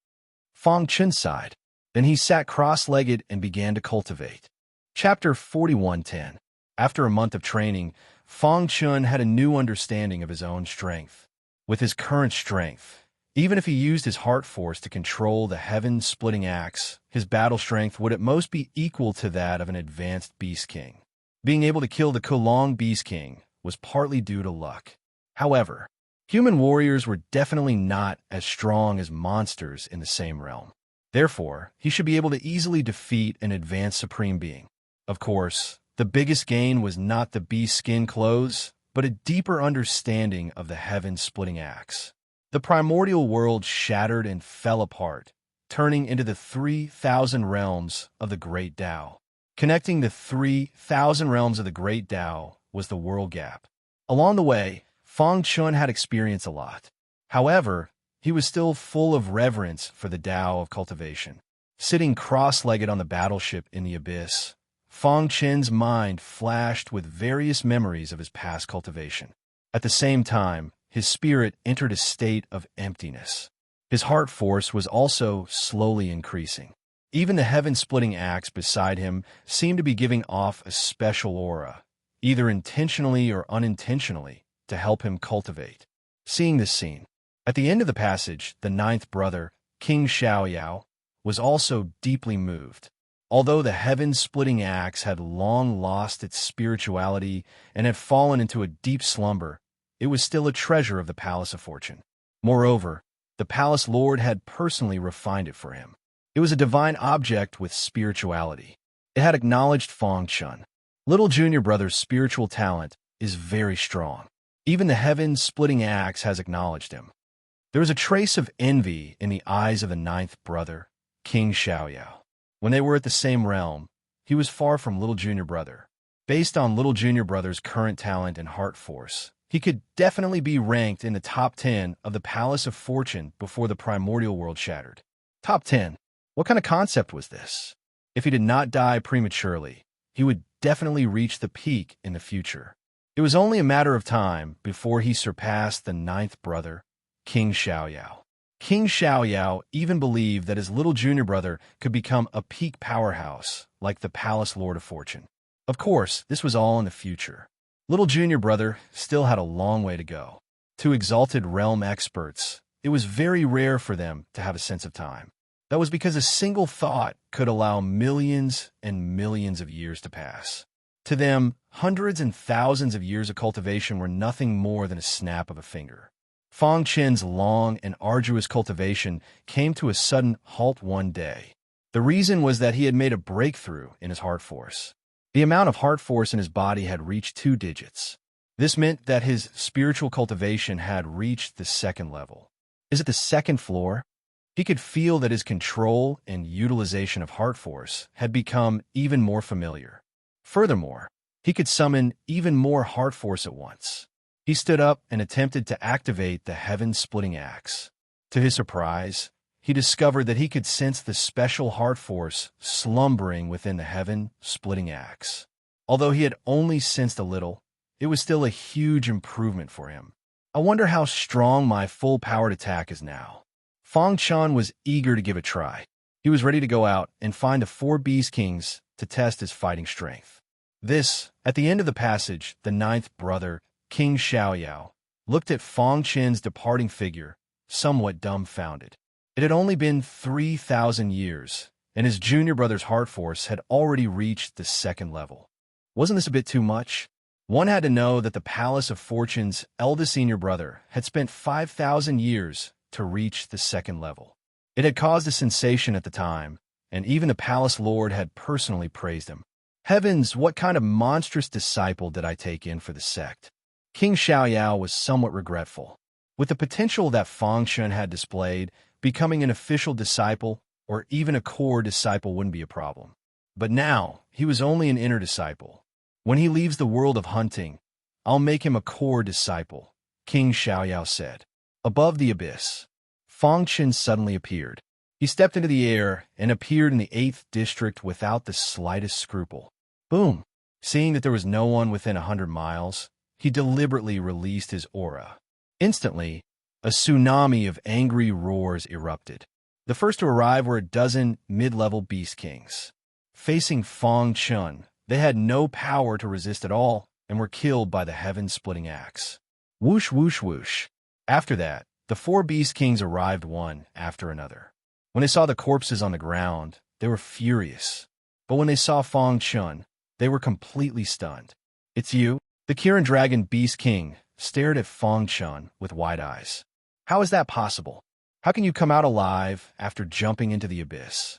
Fang Chun sighed. Then he sat cross-legged and began to cultivate. Chapter 41:10. After a month of training, Fang Chun had a new understanding of his own strength. With his current strength, even if he used his heart force to control the heaven-splitting axe, his battle strength would at most be equal to that of an advanced Beast King. Being able to kill the Kulong Beast King was partly due to luck. However, human warriors were definitely not as strong as monsters in the same realm. Therefore, he should be able to easily defeat an advanced Supreme Being. Of course, the biggest gain was not the beast skin clothes, but a deeper understanding of the heaven-splitting axe. The primordial world shattered and fell apart, turning into the 3,000 realms of the Great Tao. Connecting the 3,000 realms of the Great Tao was the world gap. Along the way, Fang Chun had experienced a lot. However, he was still full of reverence for the Tao of cultivation. Sitting cross-legged on the battleship in the abyss, Fang Chun's mind flashed with various memories of his past cultivation. At the same time, his spirit entered a state of emptiness. His heart force was also slowly increasing. Even the heaven-splitting axe beside him seemed to be giving off a special aura, either intentionally or unintentionally, to help him cultivate. Seeing this scene, at the end of the passage, the ninth brother, King Xiaoyao, was also deeply moved. Although the heaven-splitting axe had long lost its spirituality and had fallen into a deep slumber, it was still a treasure of the Palace of Fortune. Moreover, the Palace Lord had personally refined it for him. It was a divine object with spirituality. It had acknowledged Fang Chun. Little junior brother's spiritual talent is very strong. Even the heaven-splitting axe has acknowledged him. There was a trace of envy in the eyes of the ninth brother, King Xiaoyao. When they were at the same realm, he was far from little junior brother. Based on little junior brother's current talent and heart force, he could definitely be ranked in the top 10 of the Palace of Fortune before the primordial world shattered. Top 10? What kind of concept was this? If he did not die prematurely, he would definitely reach the peak in the future. It was only a matter of time before he surpassed the ninth brother, King Xiaoyao. King Xiaoyao even believed that his little junior brother could become a peak powerhouse like the Palace Lord of Fortune. Of course, this was all in the future. Little junior brother still had a long way to go. To exalted realm experts, it was very rare for them to have a sense of time. That was because a single thought could allow millions and millions of years to pass. To them, hundreds and thousands of years of cultivation were nothing more than a snap of a finger. Fang Chun's long and arduous cultivation came to a sudden halt one day. The reason was that he had made a breakthrough in his heart force. The amount of heart force in his body had reached 2 digits. This meant that his spiritual cultivation had reached the second level. Is it the second floor? He could feel that his control and utilization of heart force had become even more familiar. Furthermore, he could summon even more heart force at once. He stood up and attempted to activate the heaven-splitting axe. To his surprise, he discovered that he could sense the special heart force slumbering within the heaven-splitting axe. Although he had only sensed a little, it was still a huge improvement for him. I wonder how strong my full-powered attack is now. Fang Chun was eager to give it a try. He was ready to go out and find the 4 Beast Kings to test his fighting strength. At the end of the passage, the ninth brother, King Xiaoyao, looked at Fang Chun's departing figure, somewhat dumbfounded. It had only been 3,000 years, and his junior brother's heart force had already reached the second level. Wasn't this a bit too much? One had to know that the Palace of Fortune's eldest senior brother had spent 5,000 years to reach the second level. It had caused a sensation at the time, and even the Palace Lord had personally praised him. Heavens, what kind of monstrous disciple did I take in for the sect? King Xiaoyao was somewhat regretful. With the potential that Fang Chun had displayed, becoming an official disciple or even a core disciple wouldn't be a problem. But now, he was only an inner disciple. When he leaves the world of hunting, I'll make him a core disciple, King Xiaoyao said. Above the abyss, Fang Chun suddenly appeared. He stepped into the air and appeared in the 8th district without the slightest scruple. Boom! Seeing that there was no one within 100 miles, he deliberately released his aura. Instantly, a tsunami of angry roars erupted. The first to arrive were a dozen mid-level Beast Kings. Facing Fang Chun, they had no power to resist at all and were killed by the heaven-splitting axe. Whoosh, whoosh, whoosh. After that, the 4 Beast Kings arrived one after another. When they saw the corpses on the ground, they were furious. But when they saw Fang Chun, they were completely stunned. "It's you?" The Kirin Dragon Beast King stared at Fang Chun with wide eyes. "How is that possible? How can you come out alive after jumping into the abyss?"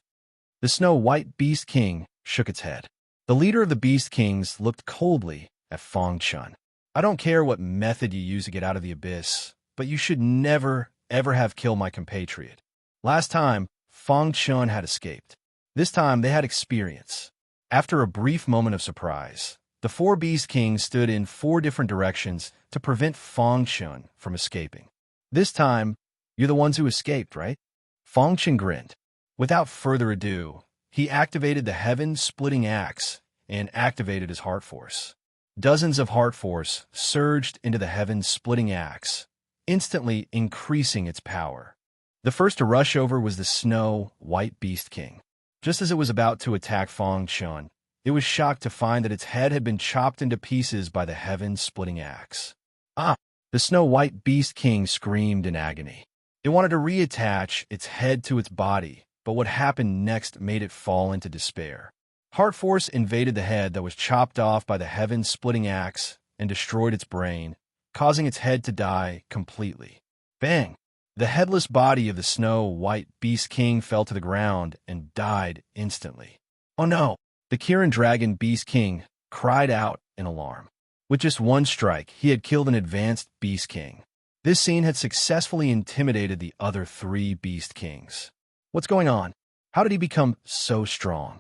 The Snow White Beast King shook its head. The leader of the Beast Kings looked coldly at Fang Chun. "I don't care what method you use to get out of the abyss, but you should never, ever have killed my compatriot. Last time, Fang Chun had escaped. This time, they had experience." After a brief moment of surprise, the 4 Beast Kings stood in 4 different directions to prevent Fang Chun from escaping. "This time, you're the ones who escaped, right?" Fang Chun grinned. Without further ado, he activated the heaven-splitting axe and activated his heart force. Dozens of heart force surged into the heaven-splitting axe, instantly increasing its power. The first to rush over was the Snow White Beast King. Just as it was about to attack Fang Chun, it was shocked to find that its head had been chopped into pieces by the heaven-splitting axe. "Ah!" The Snow White Beast King screamed in agony. It wanted to reattach its head to its body, but what happened next made it fall into despair. Heart force invaded the head that was chopped off by the heaven-splitting axe and destroyed its brain, causing its head to die completely. Bang! The headless body of the Snow White Beast King fell to the ground and died instantly. "Oh no!" The Kirin Dragon Beast King cried out in alarm. With just one strike, he had killed an advanced Beast King. This scene had successfully intimidated the other 3 Beast Kings. What's going on? How did he become so strong?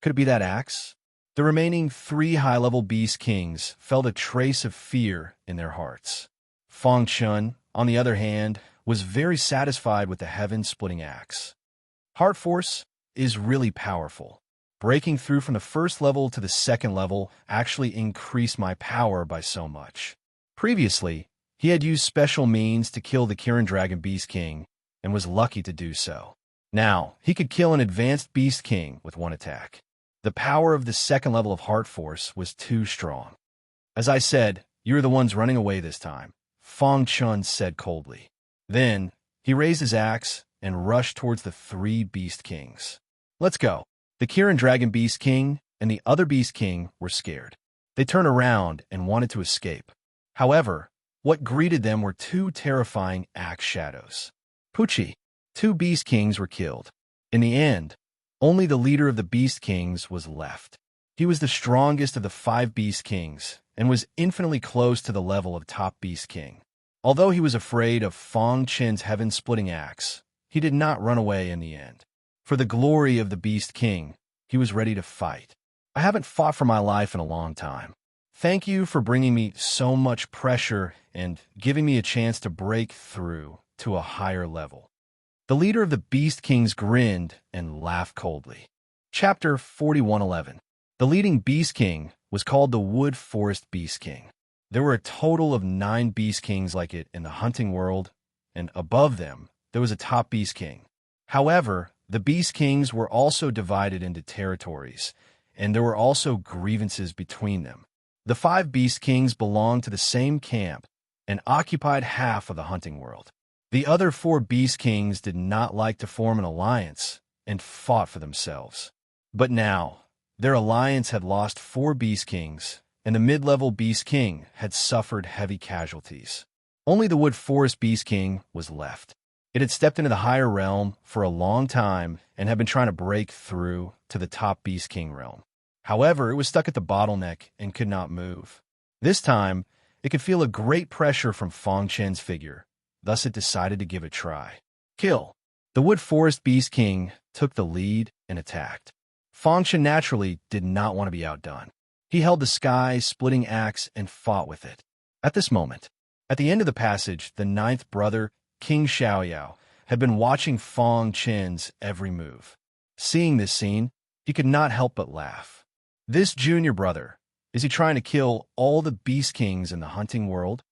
Could it be that axe? The remaining 3 high-level Beast Kings felt a trace of fear in their hearts. Fang Chun, on the other hand, was very satisfied with the heaven-splitting axe. Heart force is really powerful. Breaking through from the first level to the second level actually increased my power by so much. Previously, he had used special means to kill the Kirin Dragon Beast King and was lucky to do so. Now, he could kill an advanced Beast King with one attack. The power of the second level of heart force was too strong. "As I said, you're the ones running away this time," Fang Chun said coldly. Then, he raised his axe and rushed towards the 3 Beast Kings. "Let's go." The Kirin Dragon Beast King and the other Beast King were scared. They turned around and wanted to escape. However, what greeted them were 2 terrifying axe shadows. Poochie! 2 Beast Kings were killed. In the end, only the leader of the Beast Kings was left. He was the strongest of the 5 Beast Kings and was infinitely close to the level of top Beast King. Although he was afraid of Fang Chun's heaven-splitting axe, he did not run away in the end. For the glory of the Beast King, he was ready to fight. "I haven't fought for my life in a long time. Thank you for bringing me so much pressure and giving me a chance to break through to a higher level." The leader of the Beast Kings grinned and laughed coldly. Chapter 4111. The leading Beast King was called the Wood Forest Beast King. There were a total of 9 Beast Kings like it in the hunting world, and above them, there was a top Beast King. However, the Beast Kings were also divided into territories, and there were also grievances between them. The 5 Beast Kings belonged to the same camp and occupied half of the hunting world. The other 4 Beast Kings did not like to form an alliance and fought for themselves. But now, their alliance had lost 4 Beast Kings, and the mid-level Beast King had suffered heavy casualties. Only the Wood Forest Beast King was left. It had stepped into the higher realm for a long time and had been trying to break through to the top Beast King realm. However, it was stuck at the bottleneck and could not move. This time, it could feel a great pressure from Fang Chun's figure. Thus, it decided to give it a try. Kill! The Wood Forest Beast King took the lead and attacked. Fang Chun naturally did not want to be outdone. He held the sky-splitting axe and fought with it. At this moment, at the end of the passage, the 9th brother, King Xiaoyao, had been watching Fang Chun's every move. Seeing this scene, he could not help but laugh. This junior brother, Is he trying to kill all the beast kings in the hunting world?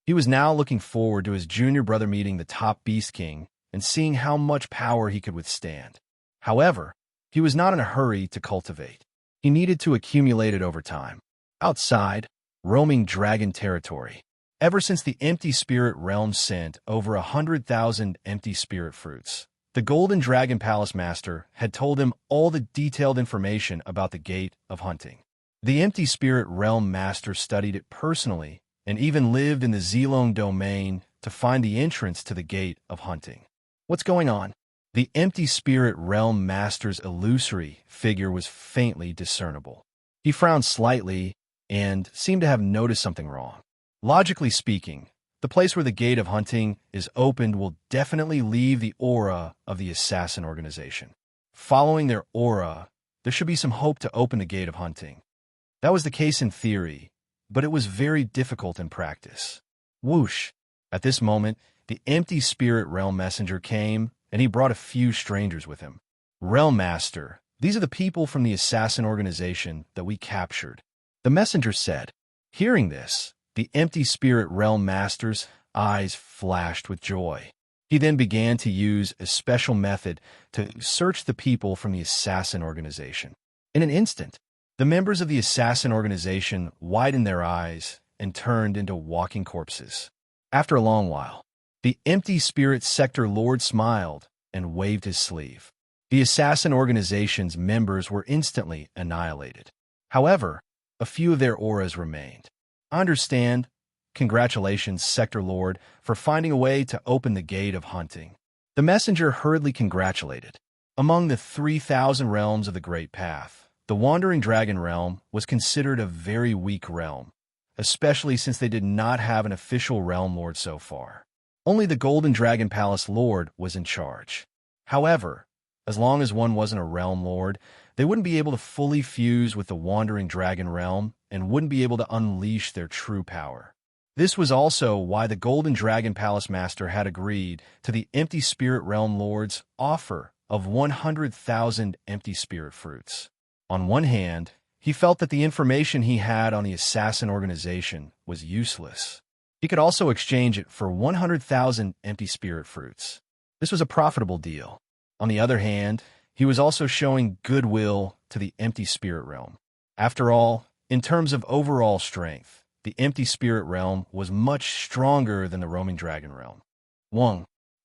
He was now looking forward to his junior brother meeting the top beast king and seeing how much power he could withstand. However, he was not in a hurry to cultivate. He needed to accumulate it over time. Outside, roaming dragon territory. Ever since the empty spirit realm sent over 100,000 empty spirit fruits, the Golden Dragon Palace Master had told him all the detailed information about the Gate of Hunting. The empty spirit realm master studied it personally and even lived in the Zilong domain to find the entrance to the Gate of Hunting. What's going on? The empty spirit realm master's illusory figure was faintly discernible. He frowned slightly and seemed to have noticed something wrong. Logically speaking, the place where the Gate of Hunting is opened will definitely leave the aura of the assassin organization. Following their aura, there should be some hope to open the Gate of Hunting. That was the case in theory, but it was very difficult in practice. Whoosh! At this moment, the empty spirit realm messenger came, and he brought a few strangers with him. Realm Master, these are the people from the assassin organization that we captured, the messenger said. Hearing this, the empty spirit realm master's eyes flashed with joy. He then began to use a special method to search the people from the assassin organization. In an instant, the members of the assassin organization widened their eyes and turned into walking corpses. After a long while, the empty spirit sector lord smiled and waved his sleeve. The assassin organization's members were instantly annihilated. However, a few of their auras remained. I understand. Congratulations, Sector Lord, for finding a way to open the Gate of Hunting. The messenger hurriedly congratulated. Among the 3,000 realms of the Great Path, the Wandering Dragon Realm was considered a very weak realm, especially since they did not have an official realm lord so far. Only the Golden Dragon Palace Lord was in charge. However, as long as one wasn't a realm lord, they wouldn't be able to fully fuse with the Wandering Dragon Realm and wouldn't be able to unleash their true power. This was also why the Golden Dragon Palace Master had agreed to the Empty Spirit Realm Lord's offer of 100,000 empty spirit fruits. On one hand, he felt that the information he had on the assassin organization was useless. He could also exchange it for 100,000 empty spirit fruits. This was a profitable deal. On the other hand, he was also showing goodwill to the Empty Spirit Realm. After all, in terms of overall strength, the Empty Spirit Realm was much stronger than the Roaming Dragon Realm.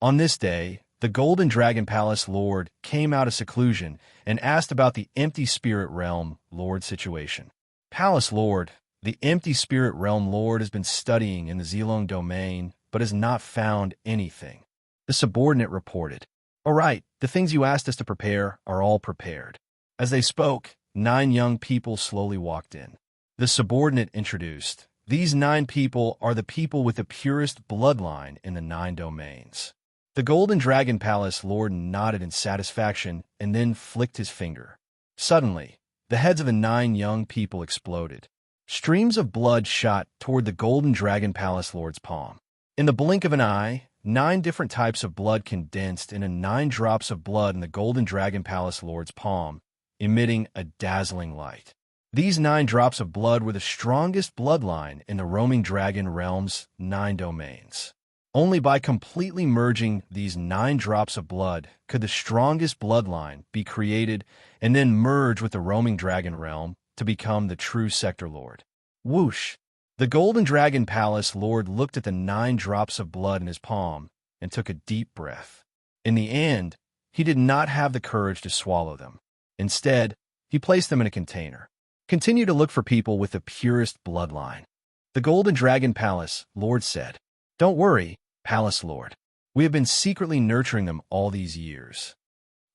On this day, the Golden Dragon Palace Lord came out of seclusion and asked about the Empty Spirit Realm Lord situation. Palace Lord, the Empty Spirit Realm Lord has been studying in the Zilong domain, but has not found anything. The subordinate reported. All right, the things you asked us to prepare are all prepared. As they spoke, 9 young people slowly walked in. The subordinate introduced. These 9 people are the people with the purest bloodline in the 9 domains. The Golden Dragon Palace Lord nodded in satisfaction and then flicked his finger. Suddenly, the heads of the 9 young people exploded. Streams of blood shot toward the Golden Dragon Palace Lord's palm. In the blink of an eye, 9 different types of blood condensed into 9 drops of blood in the Golden Dragon Palace Lord's palm, emitting a dazzling light. These 9 drops of blood were the strongest bloodline in the Roaming Dragon Realm's 9 domains. Only by completely merging these 9 drops of blood could the strongest bloodline be created and then merge with the Roaming Dragon Realm to become the true Sector Lord. Whoosh! The Golden Dragon Palace Lord looked at the 9 drops of blood in his palm and took a deep breath. In the end, he did not have the courage to swallow them. Instead, he placed them in a container. Continue to look for people with the purest bloodline. The Golden Dragon Palace Lord said. Don't worry, Palace Lord. We have been secretly nurturing them all these years.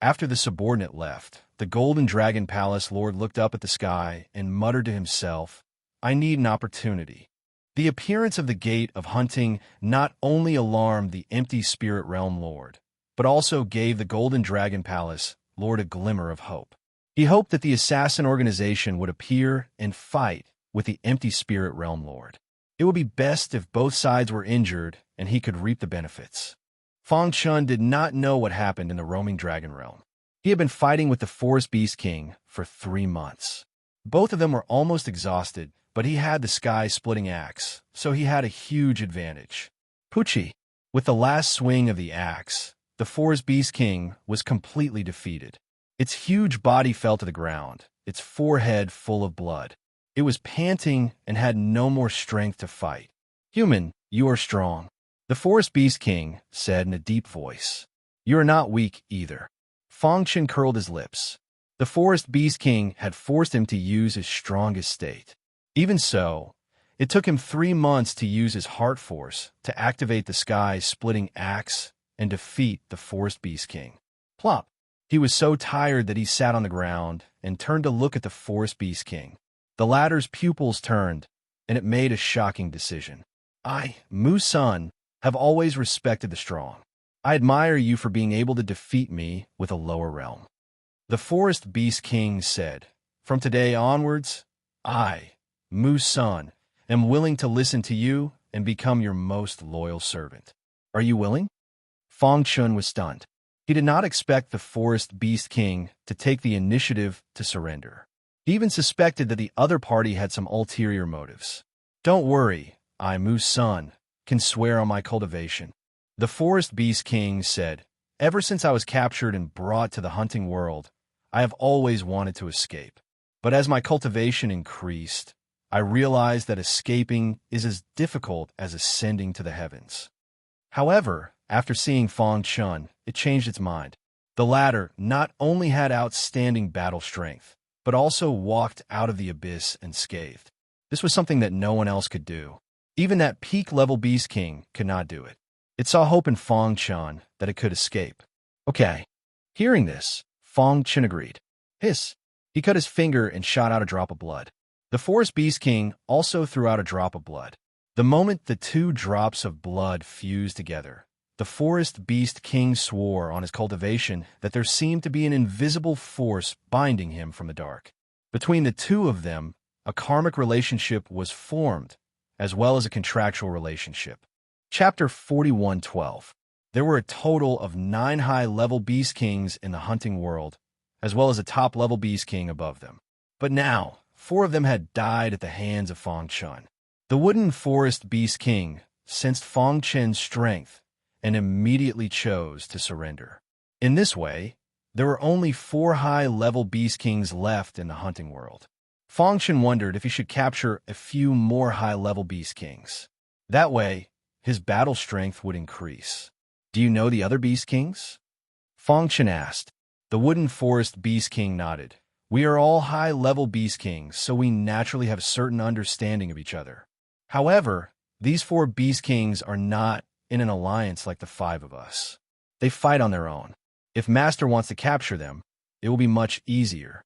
After the subordinate left, the Golden Dragon Palace Lord looked up at the sky and muttered to himself, I need an opportunity. The appearance of the Gate of Hunting not only alarmed the Empty Spirit Realm Lord, but also gave the Golden Dragon Palace Lord a glimmer of hope. He hoped that the assassin organization would appear and fight with the Empty Spirit Realm Lord. It would be best if both sides were injured and he could reap the benefits. Fang Chun did not know what happened in the Roaming Dragon Realm. He had been fighting with the Forest Beast King for 3 months. Both of them were almost exhausted, but he had the sky-splitting axe, so he had a huge advantage. Poochie. With the last swing of the axe, the Forest Beast King was completely defeated. Its huge body fell to the ground, its forehead full of blood. It was panting and had no more strength to fight. Human, you are strong, the Forest Beast King said in a deep voice. You are not weak either. Fong Chen curled his lips. The Forest Beast King had forced him to use his strongest state. Even so, it took him 3 months to use his heart force to activate the sky-splitting axe and defeat the Forest Beast King. Plop! He was so tired that he sat on the ground and turned to look at the Forest Beast King. The latter's pupils turned, and it made a shocking decision. I, Mu-san, have always respected the strong. I admire you for being able to defeat me with a lower realm. The Forest Beast King said, From today onwards, I, Mu-san, am willing to listen to you and become your most loyal servant. Are you willing? Fong Chun was stunned. He did not expect the Forest Beast King to take the initiative to surrender. He even suspected that the other party had some ulterior motives. Don't worry, I, Mu-san, can swear on my cultivation. The Forest Beast King said, Ever since I was captured and brought to the hunting world, I have always wanted to escape. But as my cultivation increased, I realized that escaping is as difficult as ascending to the heavens. However, after seeing Fong Chun, it changed its mind. The latter not only had outstanding battle strength, but also walked out of the abyss unscathed. This was something that no one else could do. Even that peak-level Beast King could not do it. It saw hope in Fong Chun that it could escape. Okay. Hearing this, Fong Chun agreed. Hiss. He cut his finger and shot out a drop of blood. The Forest Beast King also threw out a drop of blood. The moment the 2 drops of blood fused together, the Forest Beast King swore on his cultivation that there seemed to be an invisible force binding him from the dark. Between the 2 of them, a karmic relationship was formed, as well as a contractual relationship. Chapter 41:12. There were a total of 9 high-level Beast Kings in the hunting world, as well as a top-level Beast King above them. But now, 4 of them had died at the hands of Fong Chun. The Wooden Forest Beast King sensed Fong Chen's strength and immediately chose to surrender. In this way, there were only 4 high-level Beast Kings left in the hunting world. Fong Chen wondered if he should capture a few more high-level Beast Kings. That way, his battle strength would increase. Do you know the other Beast Kings? Fong Chen asked. The Wooden Forest Beast King nodded. We are all high-level Beast Kings, so we naturally have a certain understanding of each other. However, these 4 Beast Kings are not in an alliance like the 5 of us. They fight on their own. If Master wants to capture them, it will be much easier.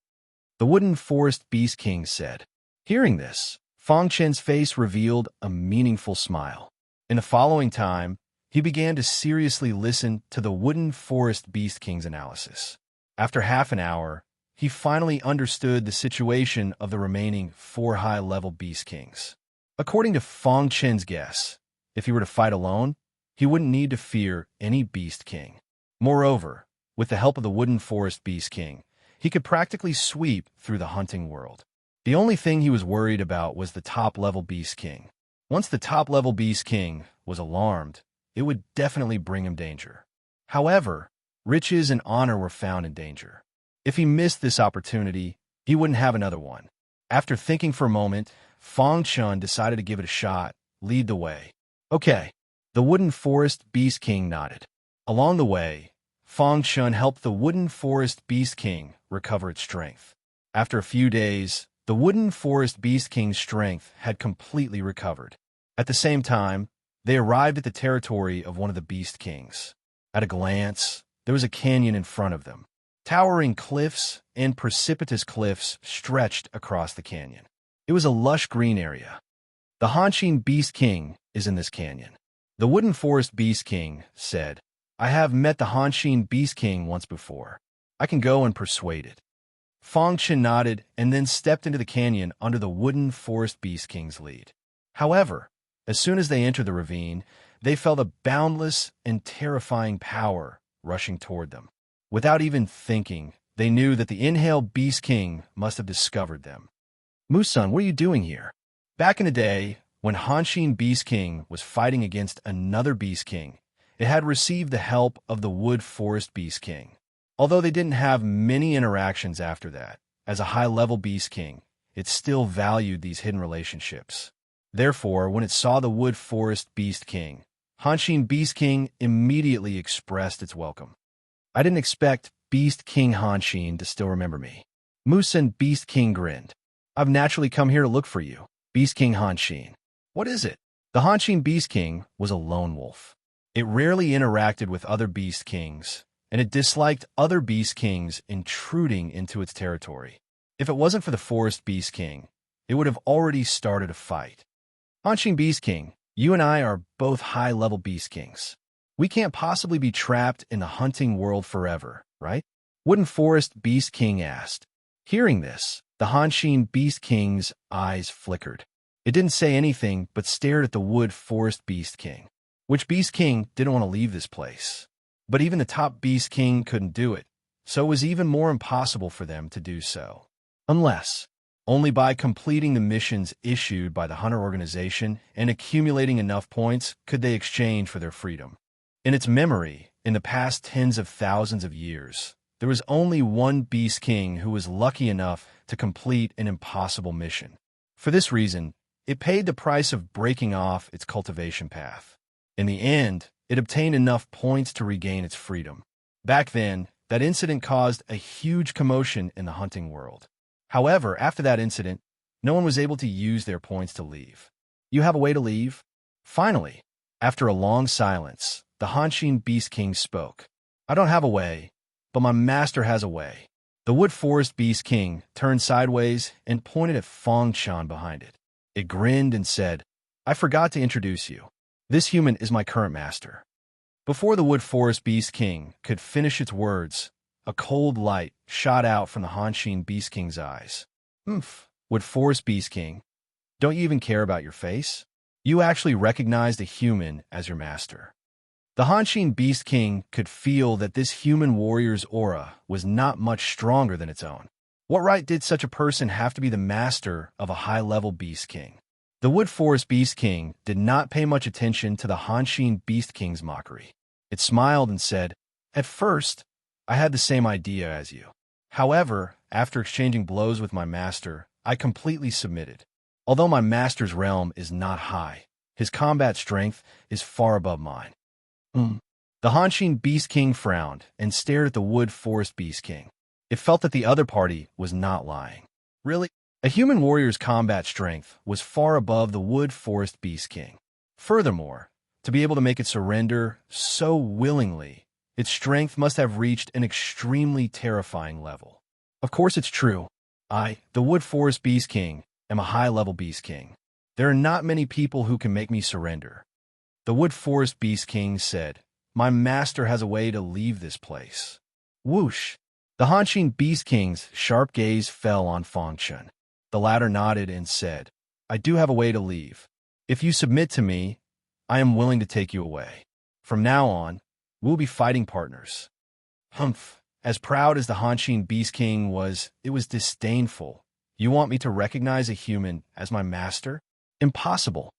The Wooden Forest Beast King said. Hearing this, Fong Chen's face revealed a meaningful smile. In the following time, he began to seriously listen to the Wooden Forest Beast King's analysis. After half an hour, he finally understood the situation of the remaining 4 high-level Beast Kings. According to Fong Chen's guess, if he were to fight alone, he wouldn't need to fear any Beast King. Moreover, with the help of the Wooden Forest Beast King, he could practically sweep through the hunting world. The only thing he was worried about was the top-level Beast King. Once the top-level Beast King was alarmed, it would definitely bring him danger. However, riches and honor were found in danger. If he missed this opportunity, he wouldn't have another one. After thinking for a moment, Fong Chun decided to give it a shot, lead the way. Okay. The Wooden Forest Beast King nodded. Along the way, Fong Chun helped the Wooden Forest Beast King recover its strength. After a few days, the Wooden Forest Beast King's strength had completely recovered. At the same time, they arrived at the territory of one of the Beast Kings. At a glance, there was a canyon in front of them. Towering cliffs and precipitous cliffs stretched across the canyon. It was a lush green area. The Hanshin Beast King is in this canyon. The Wooden Forest Beast King said, I have met the Hanshin Beast King once before. I can go and persuade it. Fong Chen nodded and then stepped into the canyon under the Wooden Forest Beast King's lead. However, as soon as they entered the ravine, they felt a boundless and terrifying power rushing toward them. Without even thinking, they knew that the Inhale Beast King must have discovered them. Musun, what are you doing here? Back in the day, when Hanshin Beast King was fighting against another Beast King, it had received the help of the Wood Forest Beast King. Although they didn't have many interactions after that, as a high-level Beast King, it still valued these hidden relationships. Therefore, when it saw the Wood Forest Beast King, Hanshin Beast King immediately expressed its welcome. I didn't expect Beast King Hanshin to still remember me. Musun Beast King grinned. I've naturally come here to look for you, Beast King Hanshin. What is it? The Hanshin Beast King was a lone wolf. It rarely interacted with other Beast Kings, and it disliked other Beast Kings intruding into its territory. If it wasn't for the Forest Beast King, it would have already started a fight. Hanshin Beast King, you and I are both high-level Beast Kings. We can't possibly be trapped in the hunting world forever, right? Wooden Forest Beast King asked. Hearing this, the Hanshin Beast King's eyes flickered. It didn't say anything but stared at the Wood Forest Beast King. Which Beast King didn't want to leave this place? But even the top Beast King couldn't do it, so it was even more impossible for them to do so. Unless, only by completing the missions issued by the Hunter Organization and accumulating enough points could they exchange for their freedom. In its memory, in the past tens of thousands of years, there was only one Beast King who was lucky enough to complete an impossible mission. For this reason, it paid the price of breaking off its cultivation path. In the end, it obtained enough points to regain its freedom. Back then, that incident caused a huge commotion in the hunting world. However, after that incident, no one was able to use their points to leave. You have a way to leave? Finally, after a long silence, the Hanshin Beast King spoke. I don't have a way, but my master has a way. The Wood Forest Beast King turned sideways and pointed at Fong Chan behind it. It grinned and said, I forgot to introduce you. This human is my current master. Before the Wood Forest Beast King could finish its words, a cold light shot out from the Hanshin Beast King's eyes. Wood Forest Beast King, don't you even care about your face? You actually recognized a human as your master. The Hanshin Beast King could feel that this human warrior's aura was not much stronger than its own. What right did such a person have to be the master of a high-level Beast King? The Wood Forest Beast King did not pay much attention to the Hanshin Beast King's mockery. It smiled and said, At first, I had the same idea as you. However, after exchanging blows with my master, I completely submitted. Although my master's realm is not high, his combat strength is far above mine. The Hanshin Beast King frowned and stared at the Wood Forest Beast King. It felt that the other party was not lying. Really? A human warrior's combat strength was far above the Wood Forest Beast King. Furthermore, to be able to make it surrender so willingly, its strength must have reached an extremely terrifying level. Of course it's true. I, the Wood Forest Beast King, am a high-level Beast King. There are not many people who can make me surrender. The Wood Forest Beast King said, My master has a way to leave this place. Whoosh! The Hanshin Beast King's sharp gaze fell on Fong Chun. The latter nodded and said, I do have a way to leave. If you submit to me, I am willing to take you away. From now on, we'll be fighting partners. Humph! As proud as the Hanshin Beast King was, it was disdainful. You want me to recognize a human as my master? Impossible.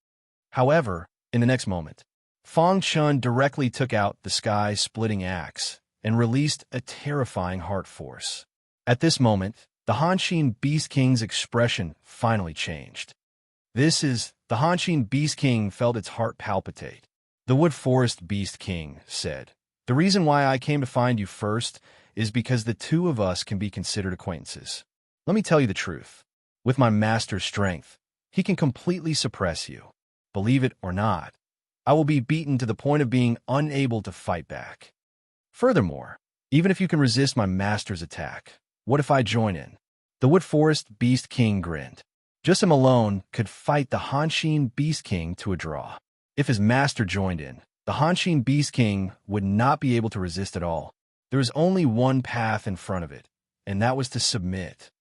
However, in the next moment, Fong Chun directly took out the sky-splitting axe and released a terrifying heart force. At this moment, the Hanshin Beast King's expression finally changed. The Hanshin Beast King felt its heart palpitate. The Wood Forest Beast King said, The reason why I came to find you first is because the two of us can be considered acquaintances. Let me tell you the truth. With my master's strength, he can completely suppress you. Believe it or not, I will be beaten to the point of being unable to fight back. Furthermore, even if you can resist my master's attack, what if I join in? The Wood Forest Beast King grinned. Just him alone could fight the Hanshin Beast King to a draw. If his master joined in, the Hanshin Beast King would not be able to resist at all. There was only one path in front of it, and that was to submit.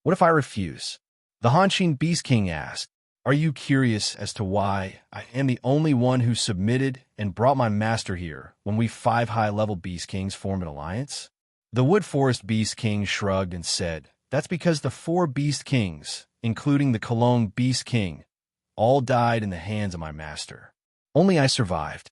What if I refuse? The Hanshin Beast King asked, Are you curious as to why I am the only one who submitted and brought my master here when we 5 high-level Beast Kings formed an alliance? The Wood Forest Beast King shrugged and said, That's because the four Beast Kings, including the Cologne Beast King, all died in the hands of my master. Only I survived.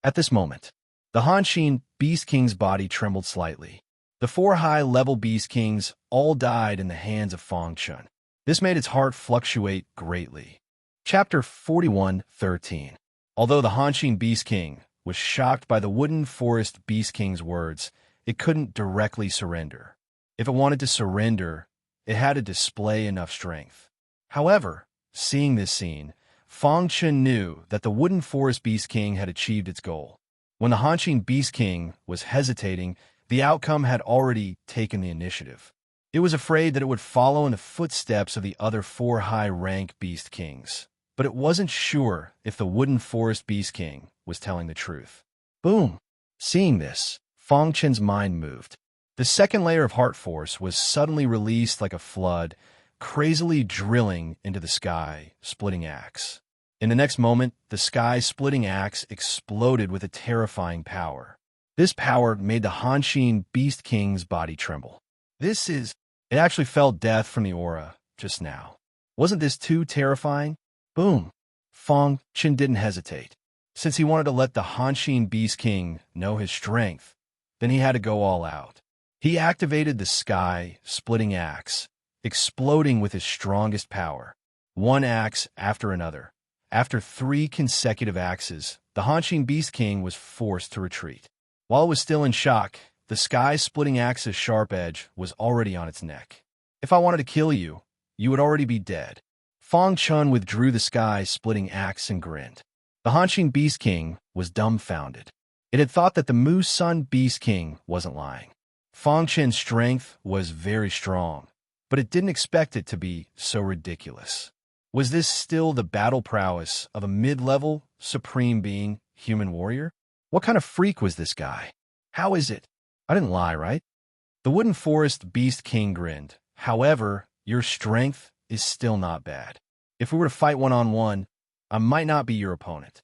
At this moment, the Hanshin Beast King's body trembled slightly. The four high-level Beast Kings all died in the hands of Fang Chun. This made its heart fluctuate greatly. Chapter 41:13. Although the Hanshin Beast King was shocked by the Wooden Forest Beast King's words, it couldn't directly surrender. If it wanted to surrender, it had to display enough strength. However, seeing this scene, Fang Chun knew that the Wooden Forest Beast King had achieved its goal. When the Hanshin Beast King was hesitating, the outcome had already taken the initiative. It was afraid that it would follow in the footsteps of the other four high-rank Beast Kings, but it wasn't sure if the Wooden Forest Beast King was telling the truth. Boom! Seeing this, Fang Chun's mind moved. The second layer of heart force was suddenly released like a flood, crazily drilling into the sky-splitting axe. In the next moment, the sky-splitting axe exploded with a terrifying power. This power made the Hanshin Beast King's body tremble. It actually felt death from the aura just now. Wasn't this too terrifying? Boom! Fang Chun didn't hesitate. Since he wanted to let the Hanshin Beast King know his strength, then he had to go all out. He activated the sky-splitting axe, exploding with his strongest power, one axe after another. After 3 consecutive axes, the Hanshin Beast King was forced to retreat. While it was still in shock, the sky-splitting axe's sharp edge was already on its neck. If I wanted to kill you, you would already be dead. Fang Chun withdrew the sky-splitting axe and grinned. The Hanshin Beast King was dumbfounded. It had thought that the Musun Beast King wasn't lying. Fang Chun's strength was very strong, but it didn't expect it to be so ridiculous. Was this still the battle prowess of a mid-level, supreme being, human warrior? What kind of freak was this guy? How is it? I didn't lie, right? The Wooden Forest Beast King grinned. However, your strength is still not bad. If we were to fight one-on-one, I might not be your opponent.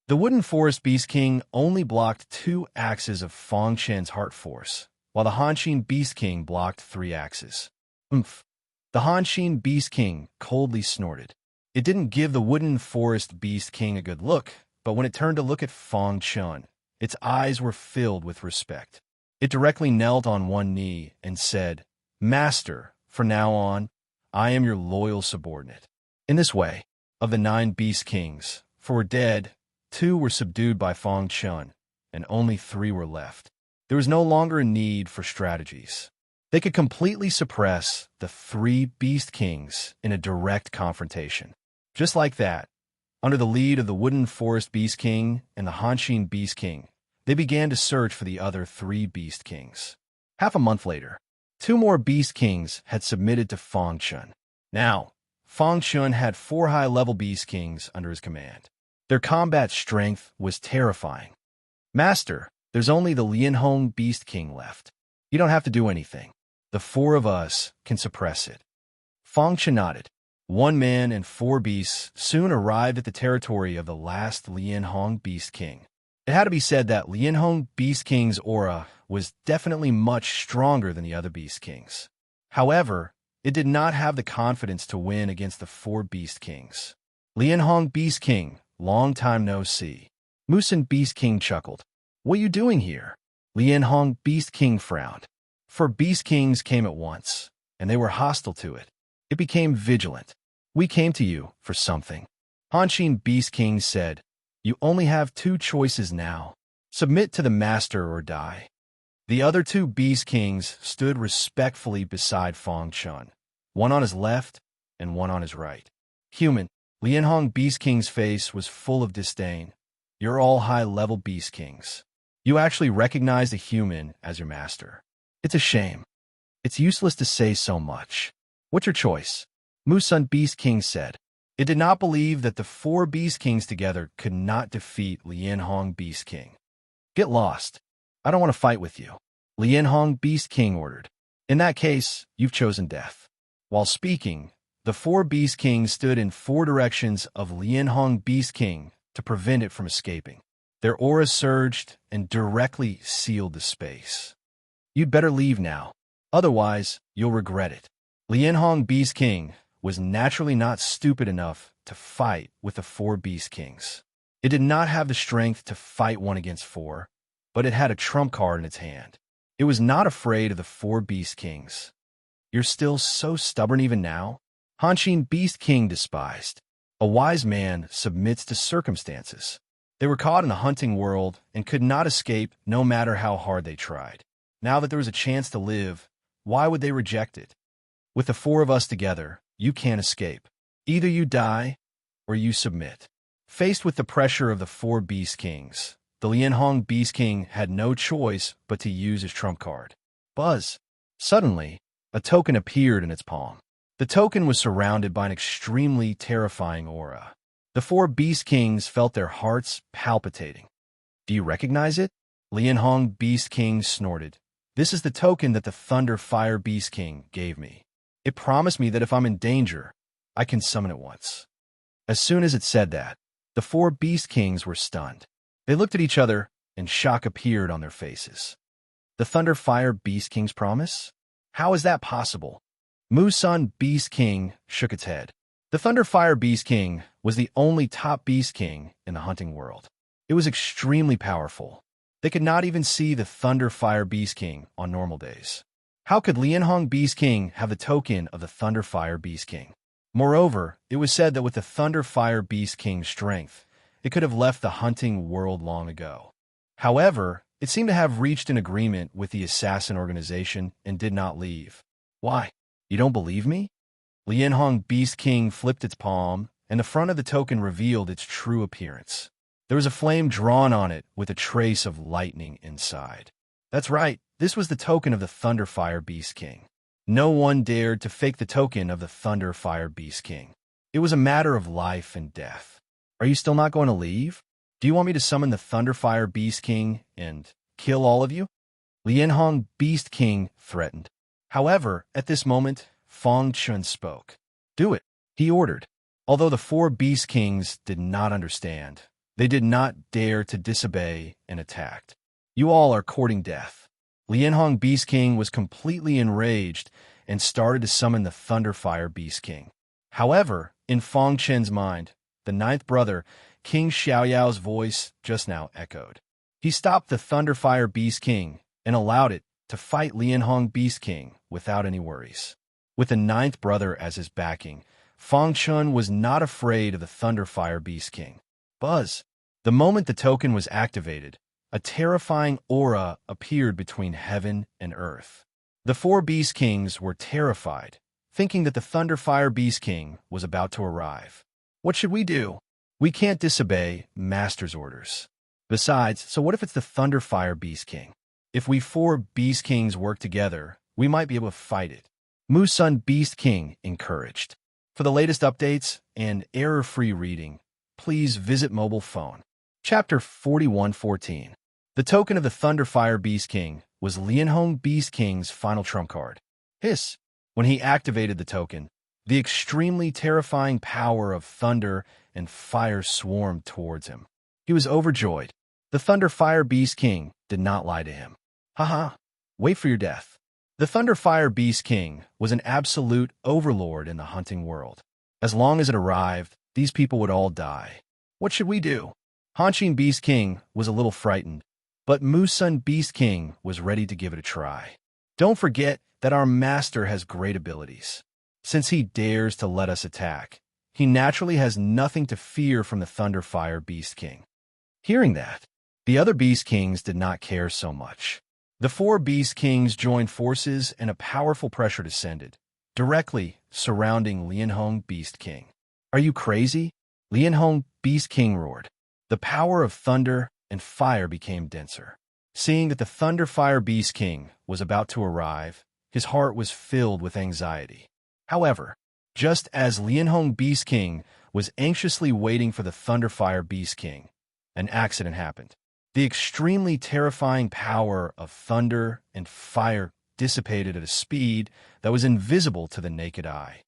The Wooden Forest Beast King only blocked 2 axes of Fang Chun's heart force, while the Hanshin Beast King blocked 3 axes. Oomph! The Hanshin Beast King coldly snorted. It didn't give the Wooden Forest Beast King a good look, but when it turned to look at Fang Chun, its eyes were filled with respect. It directly knelt on one knee and said, "Master, from now on, I am your loyal subordinate." In this way, of the 9 Beast Kings, 4 were dead, 2 were subdued by Fang Chun, and only 3 were left. There was no longer a need for strategies. They could completely suppress the 3 Beast Kings in a direct confrontation. Just like that, under the lead of the Wooden Forest Beast King and the Hanshin Beast King, they began to search for the other 3 Beast Kings. Half a month later, 2 more Beast Kings had submitted to Fang Chun. Now, Fang Chun had 4 high-level Beast Kings under his command. Their combat strength was terrifying. "Master, there's only the Lianhong Beast King left. You don't have to do anything. The 4 of us can suppress it." Fang Chun nodded. 1 man and 4 beasts soon arrived at the territory of the last Lianhong Beast King. It had to be said that Lianhong Beast King's aura was definitely much stronger than the other Beast Kings. However, it did not have the confidence to win against the 4 Beast Kings. "Lianhong Beast King, long time no see." Musun Beast King chuckled. "What are you doing here?" Lianhong Beast King frowned. 4 Beast Kings came at once, and they were hostile to it. It became vigilant. "We came to you for something." Hanshin Beast King said, "You only have 2 choices now. Submit to the master or die." The other 2 Beast Kings stood respectfully beside Fang Chun, one on his left and one on his right. "Human." Lianhong Beast King's face was full of disdain. "You're all high-level Beast Kings. You actually recognize a human as your master. It's a shame. It's useless to say so much. What's your choice?" Musun Beast King said. It did not believe that the 4 Beast Kings together could not defeat Lianhong Beast King. "Get lost. I don't want to fight with you," Lianhong Beast King ordered. "In that case, you've chosen death." While speaking, the 4 Beast Kings stood in 4 directions of Lianhong Beast King to prevent it from escaping. Their auras surged and directly sealed the space. "You'd better leave now. Otherwise, you'll regret it." Lianhong Beast King was naturally not stupid enough to fight with the four Beast Kings. It did not have the strength to fight one against four, but it had a trump card in its hand. It was not afraid of the four Beast Kings. "You're still so stubborn even now?" Hanshin Beast King despised. A wise man submits to circumstances. They were caught in a hunting world and could not escape no matter how hard they tried. Now that there was a chance to live, why would they reject it? "With the four of us together, you can't escape. Either you die, or you submit." Faced with the pressure of the four Beast Kings, the Lianhong Beast King had no choice but to use his trump card. Buzz! Suddenly, a token appeared in its palm. The token was surrounded by an extremely terrifying aura. The four Beast Kings felt their hearts palpitating. "Do you recognize it?" Lianhong Beast King snorted. "This is the token that the Thunder Fire Beast King gave me. It promised me that if I'm in danger, I can summon it once." As soon as it said that, the four Beast Kings were stunned. They looked at each other, and shock appeared on their faces. The Thunder Fire Beast King's promise? How is that possible? Musun Beast King shook its head. The Thunder Fire Beast King was the only top Beast King in the hunting world. It was extremely powerful. They could not even see the Thunder Fire Beast King on normal days. How could Lianhong Beast King have the token of the Thunder Fire Beast King? Moreover, it was said that with the Thunder Fire Beast King's strength, it could have left the hunting world long ago. However, it seemed to have reached an agreement with the assassin organization and did not leave. "Why? You don't believe me?" Lianhong Beast King flipped its palm, and the front of the token revealed its true appearance. There was a flame drawn on it with a trace of lightning inside. That's right, this was the token of the Thunder Fire Beast King. No one dared to fake the token of the Thunder Fire Beast King. It was a matter of life and death. "Are you still not going to leave? Do you want me to summon the Thunder Fire Beast King and kill all of you?" Lianhong Beast King threatened. However, at this moment, Fong Chun spoke. "Do it," he ordered. Although the four Beast Kings did not understand, they did not dare to disobey and attacked. "You all are courting death." Lianhong Beast King was completely enraged and started to summon the Thunder Fire Beast King. However, in Fong Chen's mind, the ninth brother, King Xiaoyao's voice just now echoed. He stopped the Thunder Fire Beast King and allowed it to fight Lianhong Beast King without any worries. With the ninth brother as his backing, Fong Chun was not afraid of the Thunder Fire Beast King. Buzz! The moment the token was activated, a terrifying aura appeared between heaven and earth. The four Beast Kings were terrified, thinking that the Thunder Fire Beast King was about to arrive. "What should we do? We can't disobey Master's orders. Besides, so what if it's the Thunder Fire Beast King? If we four Beast Kings work together, we might be able to fight it." Musun Beast King encouraged. For the latest updates and error-free reading, please visit mobile phone. Chapter 4114. The token of the Thunder Fire Beast King was Lianhong Beast King's final trump card. Hiss! When he activated the token, the extremely terrifying power of thunder and fire swarmed towards him. He was overjoyed. The Thunder Fire Beast King did not lie to him. Haha, wait for your death. The Thunder Fire Beast King was an absolute overlord in the hunting world. As long as it arrived, these people would all die. What should we do? Hanshin Beast King was a little frightened, but Musun Beast King was ready to give it a try. Don't forget that our master has great abilities. Since he dares to let us attack, he naturally has nothing to fear from the Thunder Fire Beast King. Hearing that, the other Beast Kings did not care so much. The four Beast Kings joined forces and a powerful pressure descended, directly surrounding Lianhong Beast King. Are you crazy? Lianhong Beast King roared. The power of thunder and fire became denser. Seeing that the Thunder Fire Beast King was about to arrive, his heart was filled with anxiety. However, just as Lianhong Beast King was anxiously waiting for the Thunder Fire Beast King, an accident happened. The extremely terrifying power of thunder and fire dissipated at a speed that was invisible to the naked eye.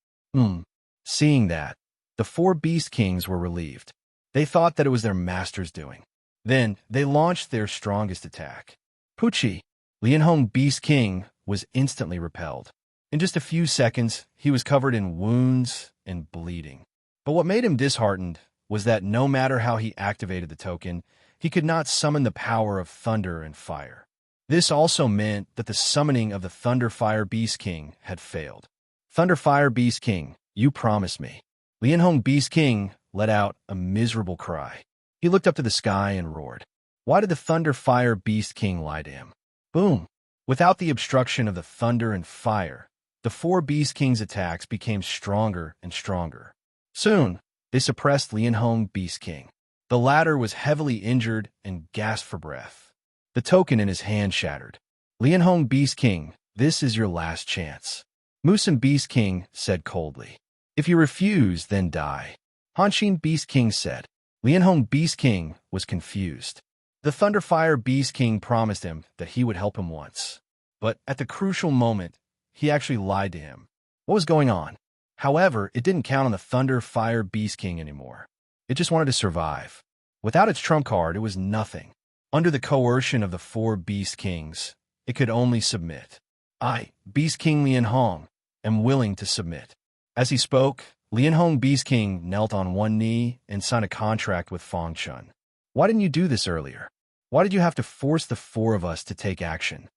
Seeing that, the four Beast Kings were relieved. They thought that it was their master's doing. Then, they launched their strongest attack. Pucci, Lianhong Beast King was instantly repelled. In just a few seconds, he was covered in wounds and bleeding. But what made him disheartened was that no matter how he activated the token, he could not summon the power of thunder and fire. This also meant that the summoning of the Thunder Fire Beast King had failed. Thunder Fire Beast King, you promised me. Lianhong Beast King let out a miserable cry. He looked up to the sky and roared. Why did the Thunder Fire Beast King lie to him? Boom! Without the obstruction of the thunder and fire, the four Beast King's attacks became stronger and stronger. Soon, they suppressed Lianhong Beast King. The latter was heavily injured and gasped for breath. The token in his hand shattered. Lianhong Beast King, this is your last chance. Musin Beast King said coldly. If you refuse, then die. Hanshin Beast King said. Lianhong Beast King was confused. The Thunderfire Beast King promised him that he would help him once. But at the crucial moment, he actually lied to him. What was going on? However, it didn't count on the Thunderfire Beast King anymore. It just wanted to survive. Without its trump card, it was nothing. Under the coercion of the four Beast Kings, it could only submit. I, Beast King Lianhong, am willing to submit. As he spoke, Lianhong Beast King knelt on one knee and signed a contract with Fong Chun. Why didn't you do this earlier? Why did you have to force the four of us to take action?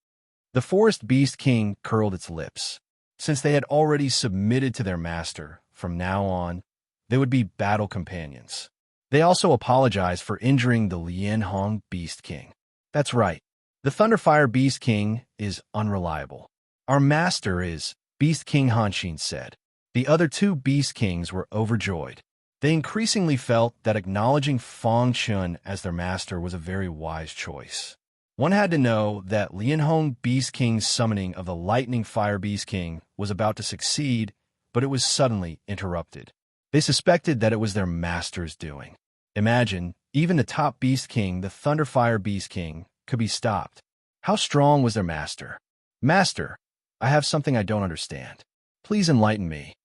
The Forest Beast King curled its lips. Since they had already submitted to their master, from now on, they would be battle companions. They also apologized for injuring the Lianhong Beast King. That's right. The Thunderfire Beast King is unreliable. Our master is, Beast King Hanshin said. The other two Beast Kings were overjoyed. They increasingly felt that acknowledging Fong Chun as their master was a very wise choice. One had to know that Lianhong Beast King's summoning of the Lightning Fire Beast King was about to succeed, but it was suddenly interrupted. They suspected that it was their master's doing. Imagine, even the top Beast King, the Thunderfire Beast King, could be stopped. How strong was their master? Master, I have something I don't understand. Please enlighten me.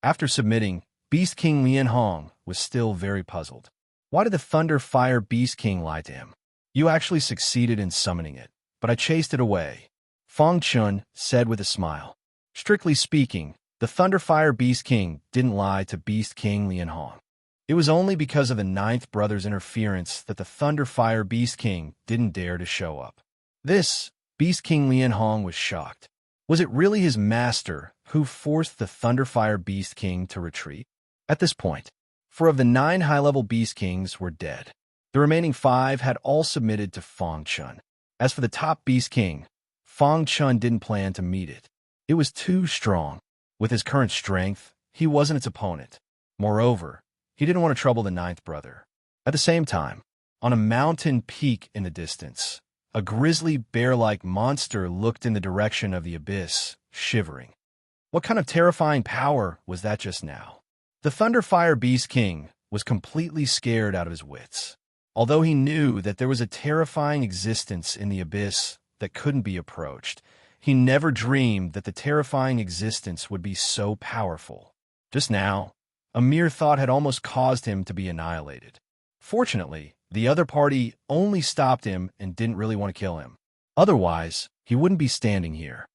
After submitting, Beast King Lianhong was still very puzzled. Why did the Thunderfire Beast King lie to him? You actually succeeded in summoning it, but I chased it away. Fong Chun said with a smile. Strictly speaking, the Thunderfire Beast King didn't lie to Beast King Lianhong. It was only because of the ninth brother's interference that the Thunderfire Beast King didn't dare to show up. This, Beast King Lianhong was shocked. Was it really his master who forced the Thunderfire Beast King to retreat? At this point, 4 of the 9 high-level Beast Kings were dead. The remaining 5 had all submitted to Fong Chun. As for the top Beast King, Fong Chun didn't plan to meet it. It was too strong. With his current strength, he wasn't its opponent. Moreover, he didn't want to trouble the ninth brother. At the same time, on a mountain peak in the distance, a grisly bear-like monster looked in the direction of the abyss, shivering. What kind of terrifying power was that just now? The Thunderfire Beast King was completely scared out of his wits. Although he knew that there was a terrifying existence in the abyss that couldn't be approached, he never dreamed that the terrifying existence would be so powerful. Just now, a mere thought had almost caused him to be annihilated. Fortunately, the other party only stopped him and didn't really want to kill him. Otherwise, he wouldn't be standing here.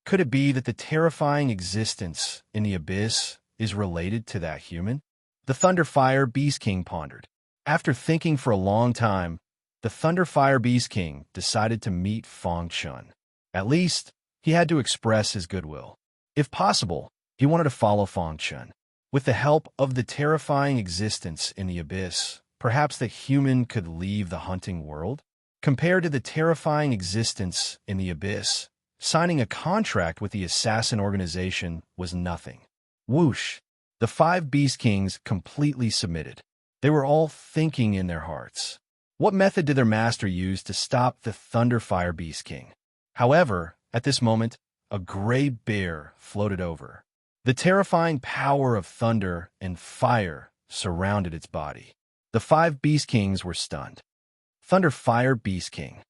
Could it be that the terrifying existence in the abyss is related to that human? The Thunderfire Beast King pondered. After thinking for a long time, the Thunderfire Beast King decided to meet Fong Chun. At least, he had to express his goodwill. If possible, he wanted to follow Fong Chun. With the help of the terrifying existence in the abyss, perhaps the human could leave the hunting world? Compared to the terrifying existence in the abyss, signing a contract with the assassin organization was nothing. Whoosh! The 5 Beast Kings completely submitted. They were all thinking in their hearts. What method did their master use to stop the Thunderfire Beast King? However, at this moment, a gray bear floated over. The terrifying power of thunder and fire surrounded its body. The 5 Beast Kings were stunned. Thunderfire Beast King.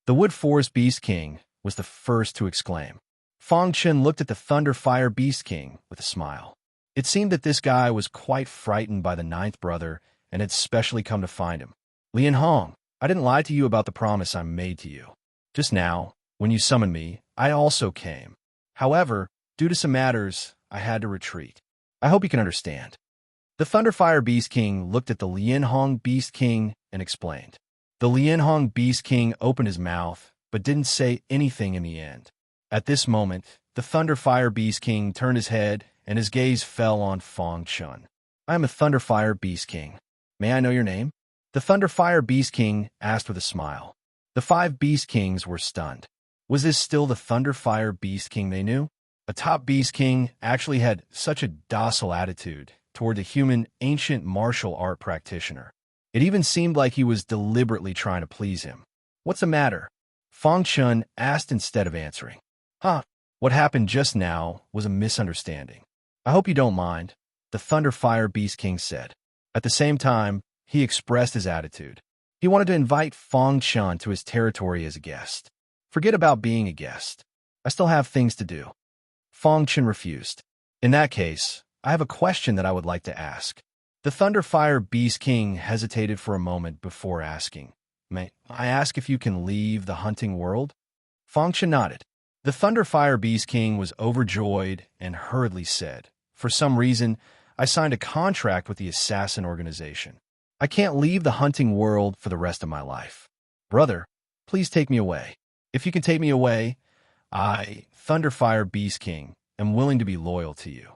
The Wood Forest Beast King was the first to exclaim. Fong Chun looked at the Thunderfire Beast King with a smile. It seemed that this guy was quite frightened by the ninth brother and had specially come to find him. Lianhong, I didn't lie to you about the promise I made to you. Just now, when you summoned me, I also came. However, due to some matters, I had to retreat. I hope you can understand. The Thunderfire Beast King looked at the Lianhong Beast King and explained. The Lianhong Beast King opened his mouth, but didn't say anything in the end. At this moment, the Thunderfire Beast King turned his head, and his gaze fell on Fang Chun. I am a Thunderfire Beast King. May I know your name? The Thunderfire Beast King asked with a smile. The 5 Beast Kings were stunned. Was this still the Thunderfire Beast King they knew? A top Beast King actually had such a docile attitude toward the human ancient martial art practitioner. It even seemed like he was deliberately trying to please him. What's the matter? Fang Chun asked instead of answering. What happened just now was a misunderstanding. I hope you don't mind, the Thunderfire Beast King said. At the same time, he expressed his attitude. He wanted to invite Fang Chun to his territory as a guest. Forget about being a guest. I still have things to do. Fang Chun refused. In that case, I have a question that I would like to ask. The Thunderfire Beast King hesitated for a moment before asking. May I ask if you can leave the hunting world? Fang Chun nodded. The Thunderfire Beast King was overjoyed and hurriedly said, for some reason, I signed a contract with the assassin organization. I can't leave the hunting world for the rest of my life. Brother, please take me away. If you can take me away, I, Thunderfire Beast King, am willing to be loyal to you.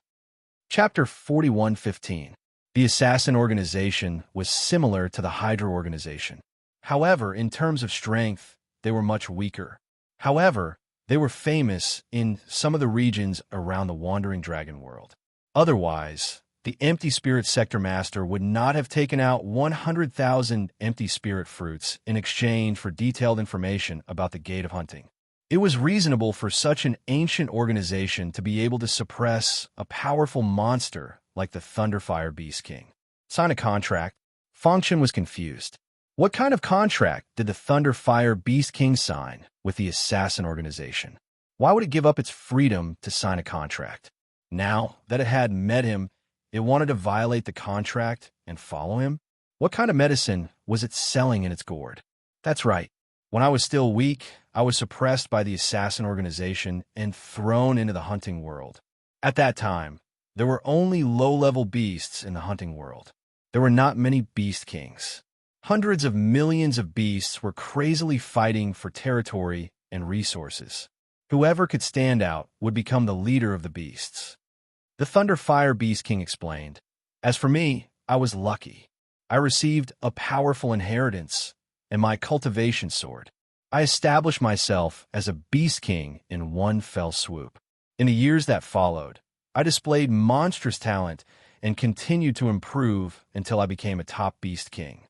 Chapter 41:15. The assassin organization was similar to the Hydra organization. However, in terms of strength, they were much weaker. However, they were famous in some of the regions around the Wandering Dragon world. Otherwise, the Empty Spirit Sector Master would not have taken out 100,000 Empty Spirit Fruits in exchange for detailed information about the Gate of Hunting. It was reasonable for such an ancient organization to be able to suppress a powerful monster like the Thunderfire Beast King. Sign a contract? Fang Chun was confused. What kind of contract did the Thunderfire Beast King sign with the assassin organization? Why would it give up its freedom to sign a contract? Now that it had met him, it wanted to violate the contract and follow him? What kind of medicine was it selling in its gourd? That's right. When I was still weak, I was suppressed by the assassin organization and thrown into the hunting world. At that time, there were only low-level beasts in the hunting world. There were not many beast kings. Hundreds of millions of beasts were crazily fighting for territory and resources. Whoever could stand out would become the leader of the beasts. The Thunderfire Beast King explained, As for me, I was lucky. I received a powerful inheritance and my cultivation sword. I established myself as a beast king in one fell swoop. In the years that followed, I displayed monstrous talent and continued to improve until I became a top beast king.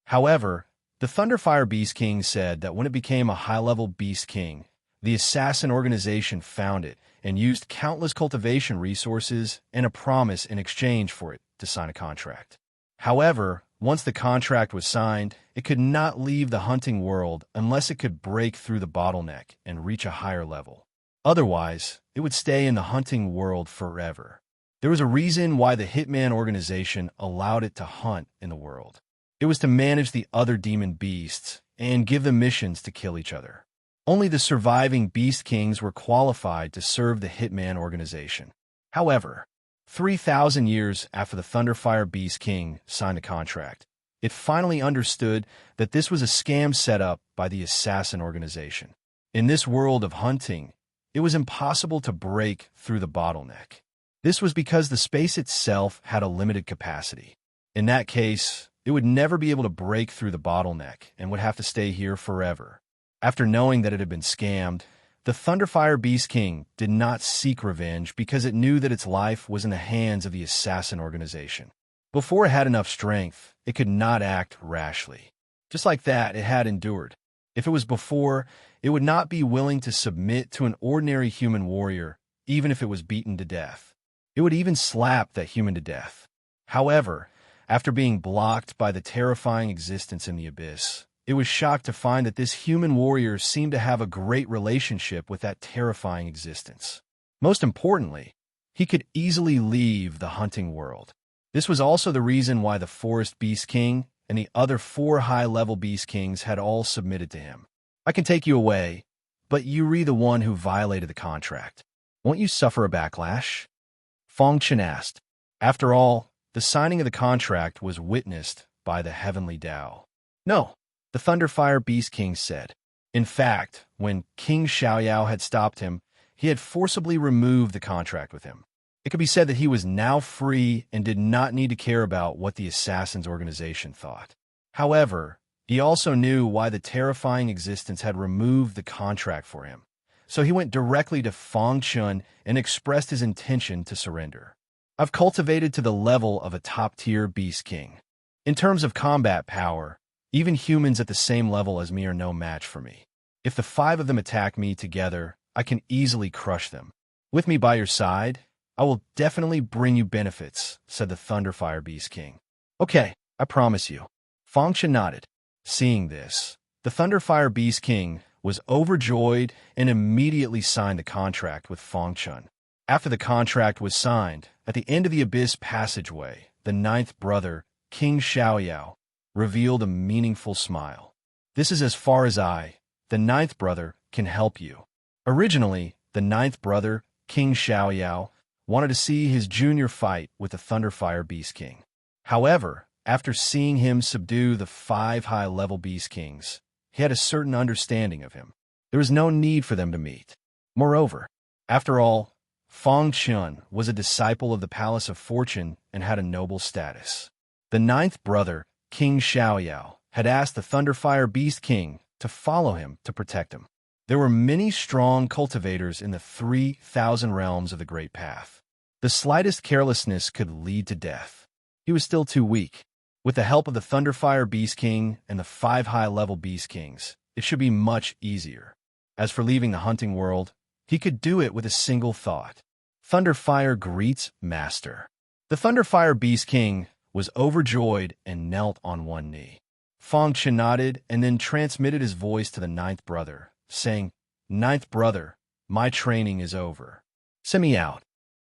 However, the Thunderfire Beast King said that when it became a high-level beast king, the assassin organization found it and used countless cultivation resources and a promise in exchange for it to sign a contract. However, once the contract was signed, it could not leave the hunting world unless it could break through the bottleneck and reach a higher level. Otherwise, it would stay in the hunting world forever. There was a reason why the Hitman organization allowed it to hunt in the world. It was to manage the other demon beasts and give them missions to kill each other. Only the surviving Beast Kings were qualified to serve the Hitman organization. However, 3,000 years after the Thunderfire Beast King signed the contract, it finally understood that this was a scam set up by the assassin organization. In this world of hunting, it was impossible to break through the bottleneck. This was because the space itself had a limited capacity. In that case, it would never be able to break through the bottleneck and would have to stay here forever. After knowing that it had been scammed, the Thunderfire Beast King did not seek revenge because it knew that its life was in the hands of the assassin organization. Before it had enough strength, it could not act rashly. Just like that, it had endured. If it was before, it would not be willing to submit to an ordinary human warrior, even if it was beaten to death. It would even slap that human to death. However, after being blocked by the terrifying existence in the abyss, it was shocked to find that this human warrior seemed to have a great relationship with that terrifying existence. Most importantly, he could easily leave the hunting world. This was also the reason why the Forest Beast King and the other 4 high-level Beast Kings had all submitted to him. I can take you away, but you re the one who violated the contract. Won't you suffer a backlash? Fong Chen asked. After all, the signing of the contract was witnessed by the heavenly Tao. No, the Thunderfire Beast King said. In fact, when King Xiaoyao had stopped him, he had forcibly removed the contract with him. It could be said that he was now free and did not need to care about what the Assassin's organization thought. However, he also knew why the terrifying existence had removed the contract for him. So he went directly to Fong Chun and expressed his intention to surrender. I've cultivated to the level of a top-tier Beast King. In terms of combat power, even humans at the same level as me are no match for me. If the 5 of them attack me together, I can easily crush them. With me by your side, I will definitely bring you benefits, said the Thunderfire Beast King. Okay, I promise you. Fong Chen nodded. Seeing this, the Thunderfire Beast King was overjoyed and immediately signed the contract with Fong Chen. After the contract was signed, at the end of the Abyss passageway, the 9th brother, King Xiaoyao, revealed a meaningful smile. This is as far as I, the 9th brother, can help you. Originally, the 9th brother, King Xiaoyao, wanted to see his junior fight with the Thunderfire Beast King. However, after seeing him subdue the 5 high-level Beast Kings, he had a certain understanding of him. There was no need for them to meet. Moreover, after all, Fong Chun was a disciple of the Palace of Fortune and had a noble status. The 9th brother, King Xiaoyao, had asked the Thunderfire Beast King to follow him to protect him. There were many strong cultivators in the 3,000 realms of the Great Path. The slightest carelessness could lead to death. He was still too weak. With the help of the Thunderfire Beast King and the 5 high-level Beast Kings, it should be much easier. As for leaving the hunting world, he could do it with a single thought. Thunderfire greets Master. The Thunderfire Beast King was overjoyed and knelt on one knee. Fong Chen nodded and then transmitted his voice to the 9th brother, saying, 9th brother, my training is over. Send me out.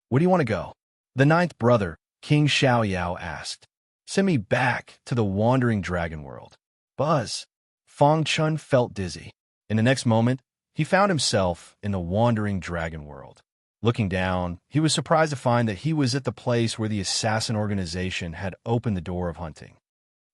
Where do you want to go? The 9th brother, King Xiaoyao, asked. Send me back to the wandering dragon world. Buzz. Fong Chun felt dizzy. In the next moment, he found himself in the wandering dragon world. Looking down, he was surprised to find that he was at the place where the assassin organization had opened the door of hunting.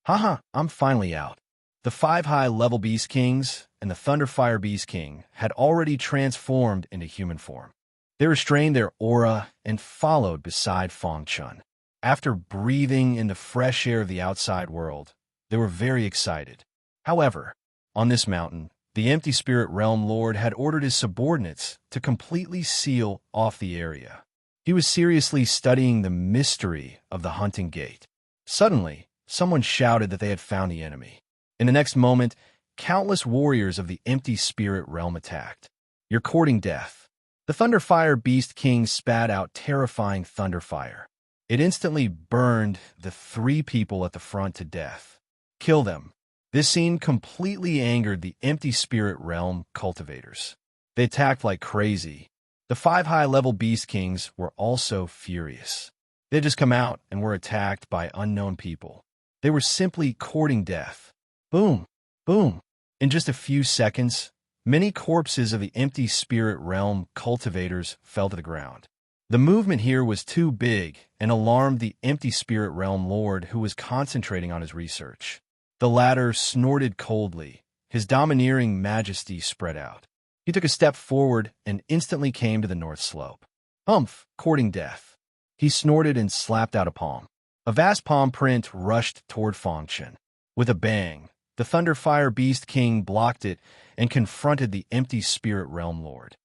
Haha, I'm finally out. The 5 high-level Beast Kings and the Thunderfire Beast King had already transformed into human form. They restrained their aura and followed beside Fong Chun. After breathing in the fresh air of the outside world, they were very excited. However, on this mountain, the Empty Spirit Realm Lord had ordered his subordinates to completely seal off the area. He was seriously studying the mystery of the hunting gate. Suddenly, someone shouted that they had found the enemy. In the next moment, countless warriors of the Empty Spirit Realm attacked. You're courting death. The Thunderfire Beast King spat out terrifying thunderfire. It instantly burned the 3 people at the front to death. Kill them. This scene completely angered the Empty Spirit Realm cultivators. They attacked like crazy. The 5 high-level Beast Kings were also furious. They had just come out and were attacked by unknown people. They were simply courting death. Boom, boom. In just a few seconds, many corpses of the Empty Spirit Realm cultivators fell to the ground. The movement here was too big and alarmed the Empty Spirit Realm Lord, who was concentrating on his research. The latter snorted coldly. His domineering majesty spread out. He took a step forward and instantly came to the north slope. Humph, courting death. He snorted and slapped out a palm. A vast palm print rushed toward Fong Chen. With a bang, the Thunderfire Beast King blocked it and confronted the Empty Spirit Realm Lord.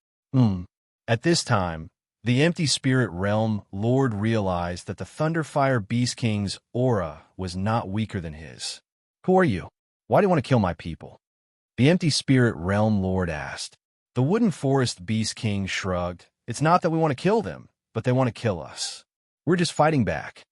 At this time, the Empty Spirit Realm Lord realized that the Thunderfire Beast King's aura was not weaker than his. Who are you? Why do you want to kill my people? The Empty Spirit Realm Lord asked. The Wooden Forest Beast King shrugged. It's not that we want to kill them, but they want to kill us. We're just fighting back.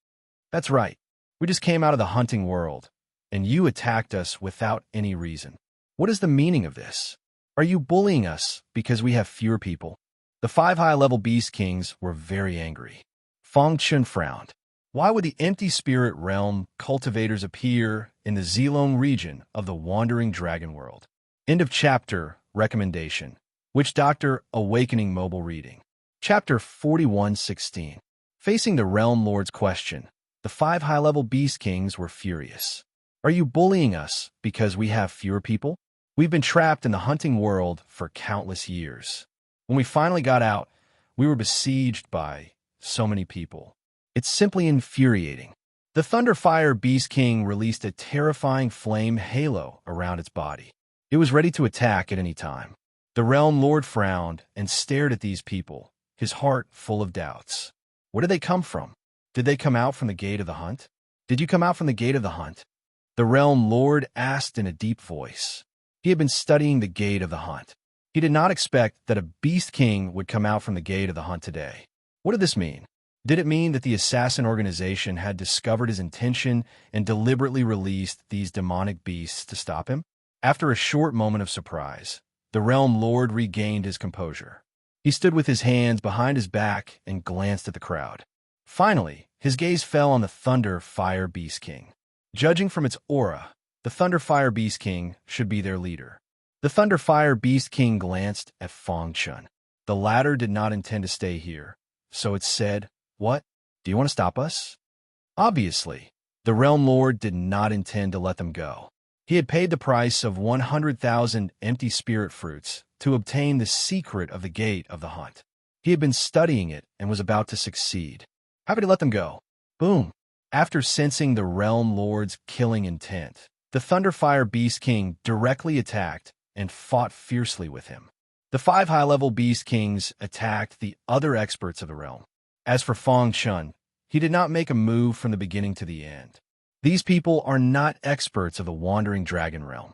That's right. We just came out of the hunting world, and you attacked us without any reason. What is the meaning of this? Are you bullying us because we have fewer people? The 5 high-level Beast Kings were very angry. Fong Chun frowned. Why would the Empty Spirit Realm cultivators appear in the Zilong region of the Wandering Dragon World? End of chapter. Recommendation. Witch Doctor Awakening mobile reading. Chapter 41:16. Facing the Realm Lord's question, the 5 high-level Beast Kings were furious. Are you bullying us because we have fewer people? We've been trapped in the hunting world for countless years. When we finally got out, we were besieged by so many people. It's simply infuriating. The Thunderfire Beast King released a terrifying flame halo around its body. It was ready to attack at any time. The Realm Lord frowned and stared at these people, his heart full of doubts. Where did they come from? Did they come out from the gate of the hunt? Did you come out from the gate of the hunt? The Realm Lord asked in a deep voice. He had been studying the gate of the hunt. He did not expect that a Beast King would come out from the gate of the hunt today. What did this mean? Did it mean that the assassin organization had discovered his intention and deliberately released these demonic beasts to stop him? After a short moment of surprise, the Realm Lord regained his composure. He stood with his hands behind his back and glanced at the crowd. Finally, his gaze fell on the Thunderfire Beast King. Judging from its aura, the Thunderfire Beast King should be their leader. The Thunderfire Beast King glanced at Fang Chun. The latter did not intend to stay here, so it said, "What? Do you want to stop us?" Obviously, the Realm Lord did not intend to let them go. He had paid the price of 100,000 empty spirit fruits to obtain the secret of the gate of the hunt. He had been studying it and was about to succeed. How could he let them go? Boom! After sensing the Realm Lord's killing intent, the Thunderfire Beast King directly attacked and fought fiercely with him. The 5 high-level Beast Kings attacked the other experts of the realm. As for Fang Chun, he did not make a move from the beginning to the end. These people are not experts of the Wandering Dragon realm.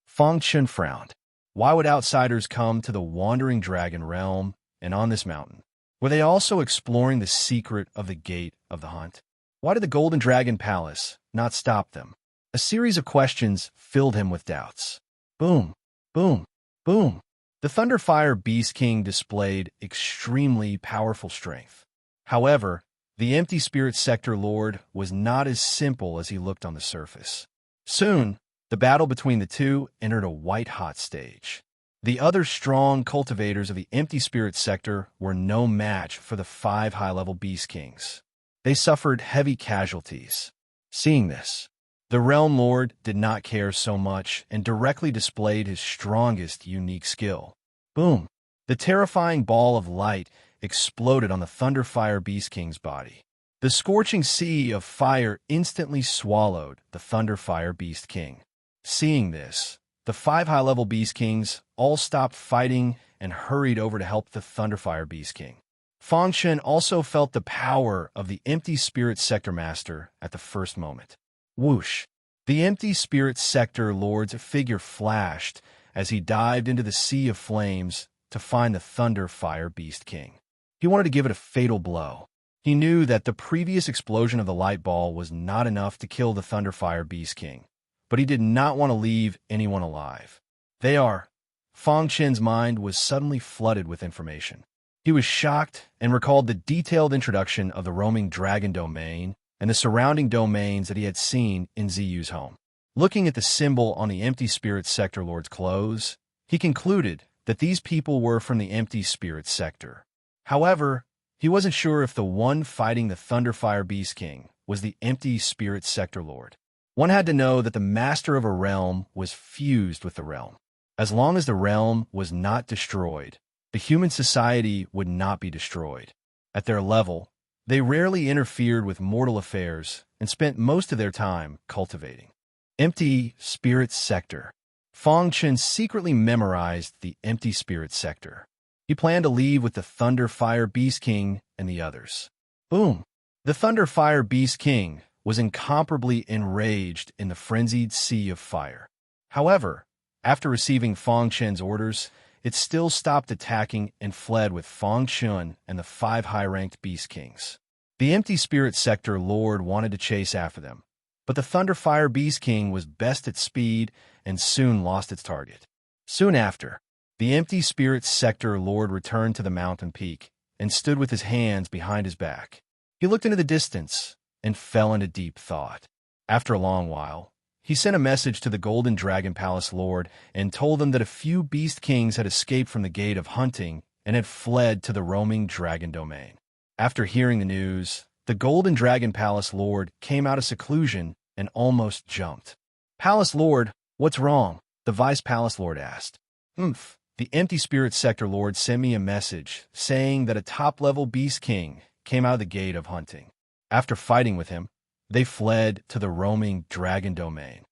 Fang Chun frowned. Why would outsiders come to the Wandering Dragon realm and on this mountain? Were they also exploring the secret of the gate of the hunt? Why did the Golden Dragon Palace not stop them? A series of questions filled him with doubts. Boom, boom, boom. The Thunderfire Beast King displayed extremely powerful strength. However, the Empty Spirit Sector Lord was not as simple as he looked on the surface. Soon, the battle between the two entered a white-hot stage. The other strong cultivators of the Empty Spirit Sector were no match for the 5 high-level Beast Kings. They suffered heavy casualties. Seeing this, the Realm Lord did not care so much and directly displayed his strongest unique skill. Boom! The terrifying ball of light exploded on the Thunderfire Beast King's body. The scorching sea of fire instantly swallowed the Thunderfire Beast King. Seeing this, the 5 high-level Beast Kings all stopped fighting and hurried over to help the Thunderfire Beast King. Fang Chun also felt the power of the Empty Spirit Sector Master at the first moment. Whoosh! The Empty Spirit Sector Lord's figure flashed as he dived into the sea of flames to find the Thunderfire Beast King. He wanted to give it a fatal blow. He knew that the previous explosion of the light ball was not enough to kill the Thunderfire Beast King, but he did not want to leave anyone alive. Fang Chun's mind was suddenly flooded with information. He was shocked and recalled the detailed introduction of the roaming dragon domain and the surrounding domains that he had seen in Ziyu's home. Looking at the symbol on the Empty Spirit Sector Lord's clothes, he concluded that these people were from the Empty Spirit Sector. However, he wasn't sure if the one fighting the Thunderfire Beast King was the Empty Spirit Sector Lord. One had to know that the master of a realm was fused with the realm. As long as the realm was not destroyed, the human society would not be destroyed. At their level, they rarely interfered with mortal affairs and spent most of their time cultivating. Empty Spirit Sector. Fang Chun secretly memorized the Empty Spirit Sector. He planned to leave with the Thunderfire Beast King and the others. Boom! The Thunderfire Beast King was incomparably enraged in the frenzied sea of fire. However, after receiving Fang Chun's orders, it still stopped attacking and fled with Fang Chun and the 5 high-ranked Beast Kings. The Empty Spirit Sector Lord wanted to chase after them, but the Thunderfire Beast King was best at speed and soon lost its target. Soon after, the Empty Spirit Sector Lord returned to the mountain peak and stood with his hands behind his back. He looked into the distance and fell into deep thought. After a long while, he sent a message to the Golden Dragon Palace Lord and told them that a few Beast Kings had escaped from the Gate of Hunting and had fled to the roaming dragon domain. After hearing the news, the Golden Dragon Palace Lord came out of seclusion and almost jumped. "Palace Lord, what's wrong?" the Vice Palace Lord asked. The Empty Spirit Sector Lord sent me a message saying that a top-level Beast King came out of the Gate of Hunting. After fighting with him, they fled to the roaming dragon domain."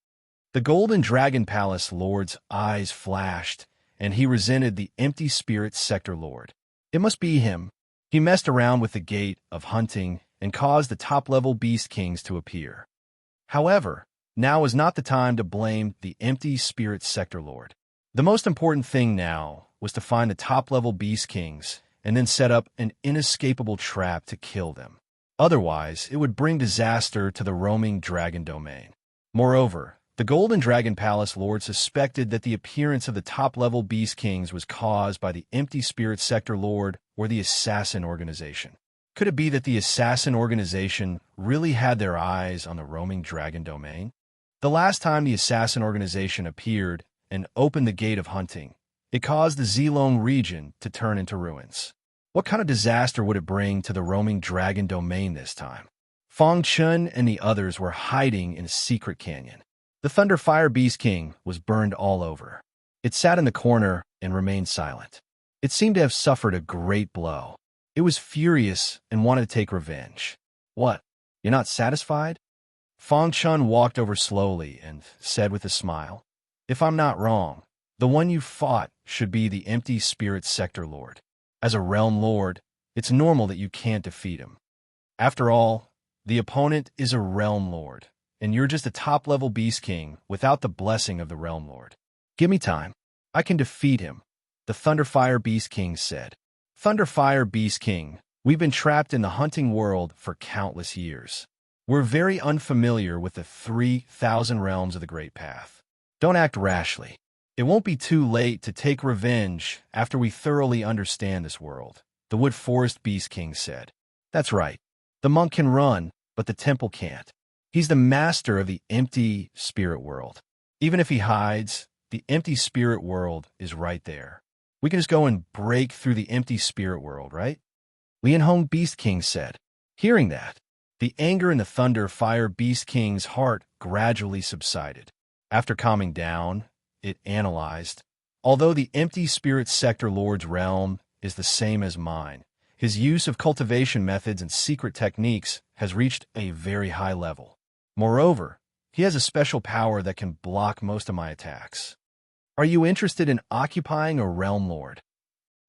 The Golden Dragon Palace Lord's eyes flashed, and he resented the Empty Spirit Sector Lord. It must be him. He messed around with the Gate of Hunting and caused the top-level Beast Kings to appear. However, now is not the time to blame the Empty Spirit Sector Lord. The most important thing now was to find the top-level Beast Kings and then set up an inescapable trap to kill them. Otherwise, it would bring disaster to the roaming dragon domain. Moreover, the Golden Dragon Palace Lord suspected that the appearance of the top-level Beast Kings was caused by the Empty Spirit Sector Lord or the Assassin Organization. Could it be that the Assassin Organization really had their eyes on the roaming dragon domain? The last time the Assassin Organization appeared and opened the Gate of Hunting, it caused the Zilong region to turn into ruins. What kind of disaster would it bring to the roaming dragon domain this time? Fong Chun and the others were hiding in a secret canyon. The Thunderfire Beast King was burned all over. It sat in the corner and remained silent. It seemed to have suffered a great blow. It was furious and wanted to take revenge. "What? You're not satisfied?" Fong Chun walked over slowly and said with a smile, "If I'm not wrong, the one you fought should be the Empty Spirit Sector Lord. As a realm lord, it's normal that you can't defeat him. After all, the opponent is a realm lord, and you're just a top-level Beast King without the blessing of the realm lord. Give me time. I can defeat him," the Thunderfire Beast King said. "Thunderfire Beast King, we've been trapped in the hunting world for countless years. We're very unfamiliar with the 3,000 realms of the Great Path. Don't act rashly. It won't be too late to take revenge after we thoroughly understand this world," the Wood Forest Beast King said. "That's right. The monk can run, but the temple can't. He's the master of the empty spirit world. Even if he hides, the empty spirit world is right there. We can just go and break through the empty spirit world, right?" Lian Hong Beast King said. Hearing that, the anger in the Thunder Fire Beast King's heart gradually subsided. After calming down, it analyzed, "Although the Empty Spirit Sector Lord's realm is the same as mine, his use of cultivation methods and secret techniques has reached a very high level. Moreover, he has a special power that can block most of my attacks. Are you interested in occupying a realm lord?"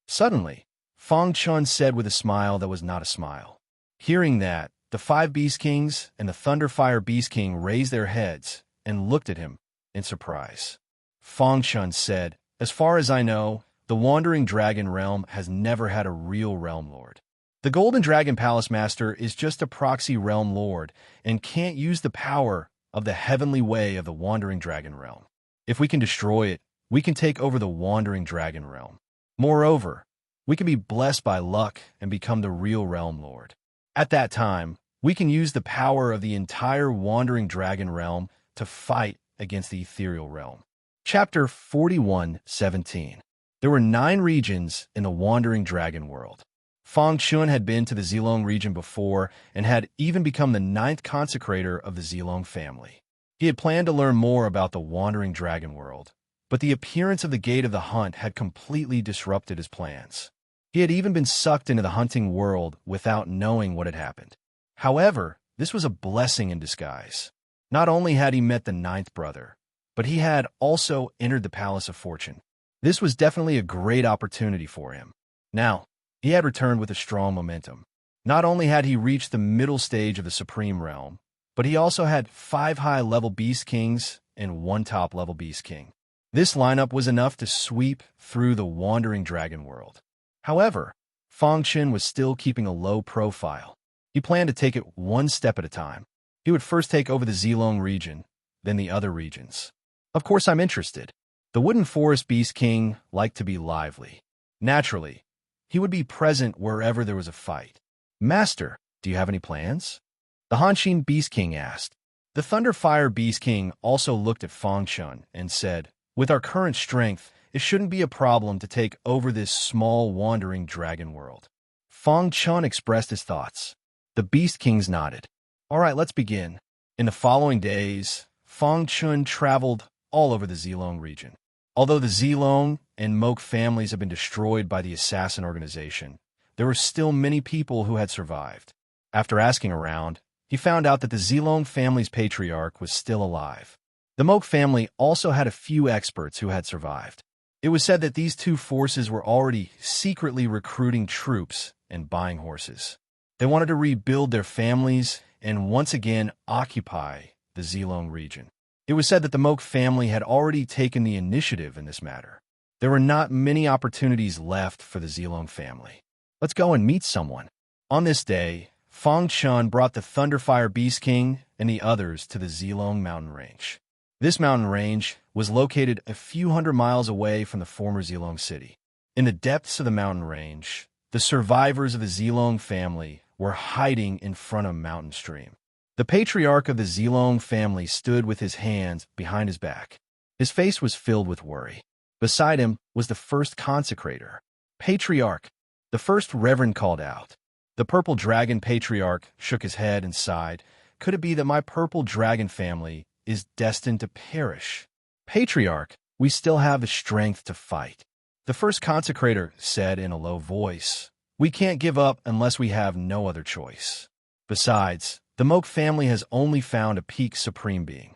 Suddenly, Fong Chun said with a smile that was not a smile. Hearing that, the 5 Beast Kings and the Thunderfire Beast King raised their heads and looked at him in surprise. Fong Chun said, "As far as I know, the Wandering Dragon Realm has never had a real realm lord. The Golden Dragon Palace Master is just a proxy realm lord and can't use the power of the heavenly way of the Wandering Dragon Realm. If we can destroy it, we can take over the Wandering Dragon Realm. Moreover, we can be blessed by luck and become the real realm lord. At that time, we can use the power of the entire Wandering Dragon Realm to fight against the ethereal realm." Chapter 41:17. There were 9 regions in the Wandering Dragon world. Fong Chun had been to the Zilong region before and had even become the 9th consecrator of the Zilong family. He had planned to learn more about the Wandering Dragon world, but the appearance of the Gate of the Hunt had completely disrupted his plans. He had even been sucked into the hunting world without knowing what had happened. However, this was a blessing in disguise. Not only had he met the 9th brother, but he had also entered the Palace of Fortune. This was definitely a great opportunity for him. Now, he had returned with a strong momentum. Not only had he reached the middle stage of the Supreme Realm, but he also had 5 high-level Beast Kings and 1 top-level Beast King. This lineup was enough to sweep through the Wandering Dragon world. However, Fong Chun was still keeping a low profile. He planned to take it one step at a time. He would first take over the Zilong region, then the other regions. Of course, I'm interested. The Wooden Forest Beast King liked to be lively. Naturally, he would be present wherever there was a fight. "Master, do you have any plans?" the Hanshin Beast King asked. The Thunderfire Beast King also looked at Fong Chun and said, "With our current strength it shouldn't be a problem to take over this small wandering dragon world. Fang Chun expressed his thoughts. The Beast Kings nodded. All right, let's begin. In the following days, Fang Chun traveled all over the Zilong region. Although the Zilong and Moke families have been destroyed by the assassin organization, there were still many people who had survived. After asking around, he found out that the Zilong family's patriarch was still alive. The Moke family also had a few experts who had survived. It was said that these two forces were already secretly recruiting troops and buying horses. They wanted to rebuild their families and once again occupy the Zilong region. It was said that the Moke family had already taken the initiative in this matter. There were not many opportunities left for the Zilong family. Let's go and meet someone. On this day, Fang Chun brought the Thunderfire Beast King and the others to the Zilong mountain range. This mountain range was located a few hundred miles away from the former Zilong city. In the depths of the mountain range, the survivors of the Zilong family were hiding in front of a mountain stream. The patriarch of the Zilong family stood with his hands behind his back. His face was filled with worry. Beside him was the first consecrator. Patriarch, the first reverend called out. The purple dragon patriarch shook his head and sighed. Could it be that my purple dragon family is destined to perish? Patriarch, we still have the strength to fight. The first consecrator said in a low voice, we can't give up unless we have no other choice. Besides, the Moke family has only found a peak supreme being.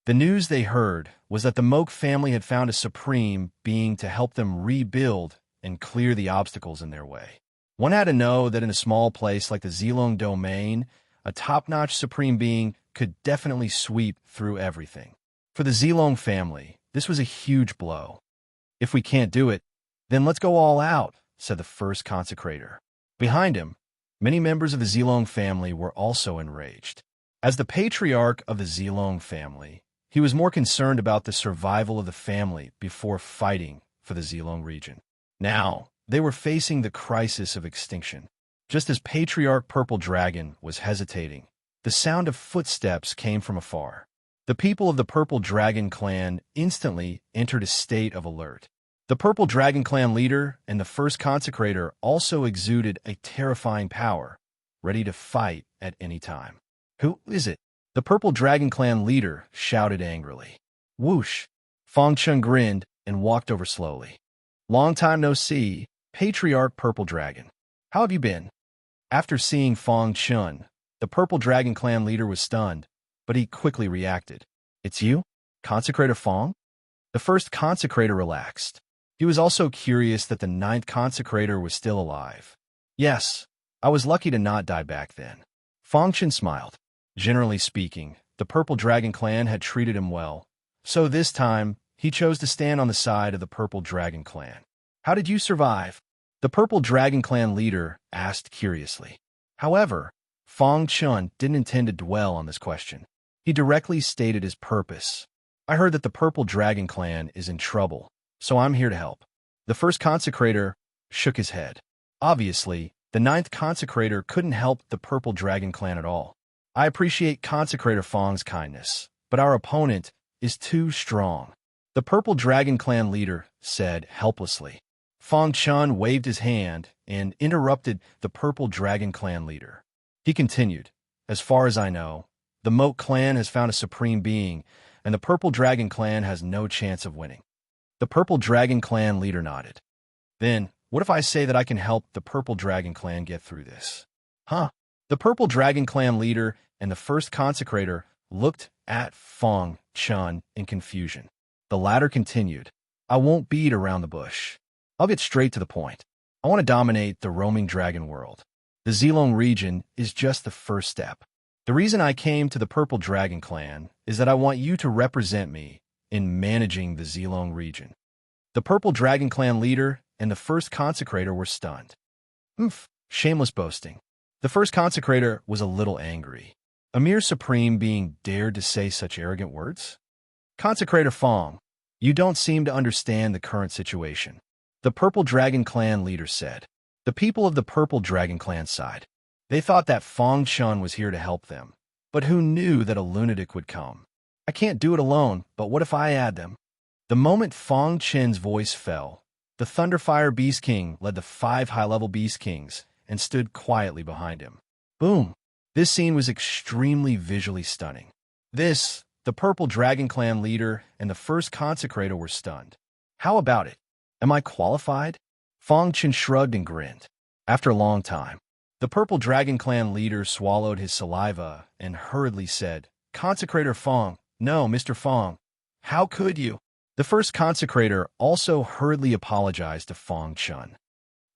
The news they heard was that the Moke family had found a supreme being to help them rebuild and clear the obstacles in their way. One had to know that in a small place like the Zilong domain, a top-notch supreme being could definitely sweep through everything. For the Zilong family, this was a huge blow. If we can't do it, then let's go all out, said the first consecrator. Behind him, many members of the Zilong family were also enraged. As the patriarch of the Zilong family, he was more concerned about the survival of the family before fighting for the Zilong region. Now, they were facing the crisis of extinction. Just as Patriarch Purple Dragon was hesitating, the sound of footsteps came from afar. The people of the Purple Dragon clan instantly entered a state of alert. The Purple Dragon clan leader and the first consecrator also exuded a terrifying power, ready to fight at any time. Who is it? The Purple Dragon clan leader shouted angrily. Whoosh! Fang Chun grinned and walked over slowly. Long time no see, Patriarch Purple Dragon. How have you been? After seeing Fang Chun, the Purple Dragon clan leader was stunned, but he quickly reacted. It's you? Consecrator Fang? The first consecrator relaxed. He was also curious that the ninth consecrator was still alive. Yes, I was lucky to not die back then. Fang Chun smiled. Generally speaking, the Purple Dragon clan had treated him well, so this time he chose to stand on the side of the Purple Dragon clan. How did you survive? The Purple Dragon clan leader asked curiously. However, Fang Chun didn't intend to dwell on this question. He directly stated his purpose. I heard that the Purple Dragon clan is in trouble, so I'm here to help. The first consecrator shook his head. Obviously, the ninth consecrator couldn't help the Purple Dragon clan at all. I appreciate Consecrator Fang's kindness, but our opponent is too strong. The Purple Dragon clan leader said helplessly. Fang Chun waved his hand and interrupted the Purple Dragon clan leader. He continued, as far as I know, the Moke clan has found a supreme being, and the Purple Dragon clan has no chance of winning. The Purple Dragon clan leader nodded. Then, what if I say that I can help the Purple Dragon clan get through this? Huh? The Purple Dragon clan leader and the first consecrator looked at Fang Chun in confusion. The latter continued, I won't beat around the bush. I'll get straight to the point. I want to dominate the roaming dragon world. The Zilong region is just the first step. The reason I came to the Purple Dragon clan is that I want you to represent me in managing the Zilong region. The Purple Dragon clan leader and the first consecrator were stunned. Shameless boasting. The first consecrator was a little angry. A mere supreme being dared to say such arrogant words? Consecrator Fang, you don't seem to understand the current situation. The Purple Dragon clan leader said. The people of the Purple Dragon clan sighed. They thought that Fang Chun was here to help them, but who knew that a lunatic would come? I can't do it alone, but what if I add them? The moment Fong Chen's voice fell, the Thunderfire Beast King led the 5 high-level Beast Kings and stood quietly behind him. Boom! This scene was extremely visually stunning. The Purple Dragon Clan leader and the first consecrator were stunned. How about it? Am I qualified? Fong Chen shrugged and grinned. After a long time, the Purple Dragon Clan leader swallowed his saliva and hurriedly said, "Consecrator Fong, no, Mr. Fong. How could you?" The first consecrator also hurriedly apologized to Fong Chen.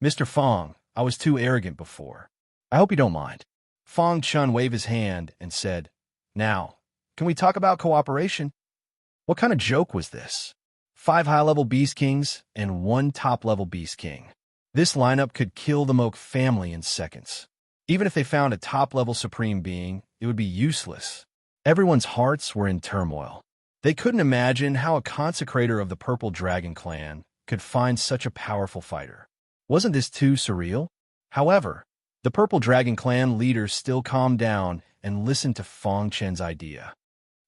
"Mr. Fong, I was too arrogant before. I hope you don't mind." Fong Chen waved his hand and said, "Now, can we talk about cooperation?" What kind of joke was this? 5 high-level Beast Kings and 1 top-level Beast King. This lineup could kill the Moke family in seconds. Even if they found a top-level Supreme Being, it would be useless. Everyone's hearts were in turmoil. They couldn't imagine how a consecrator of the Purple Dragon Clan could find such a powerful fighter. Wasn't this too surreal? However, the Purple Dragon Clan leader still calmed down and listened to Fong Chen's idea.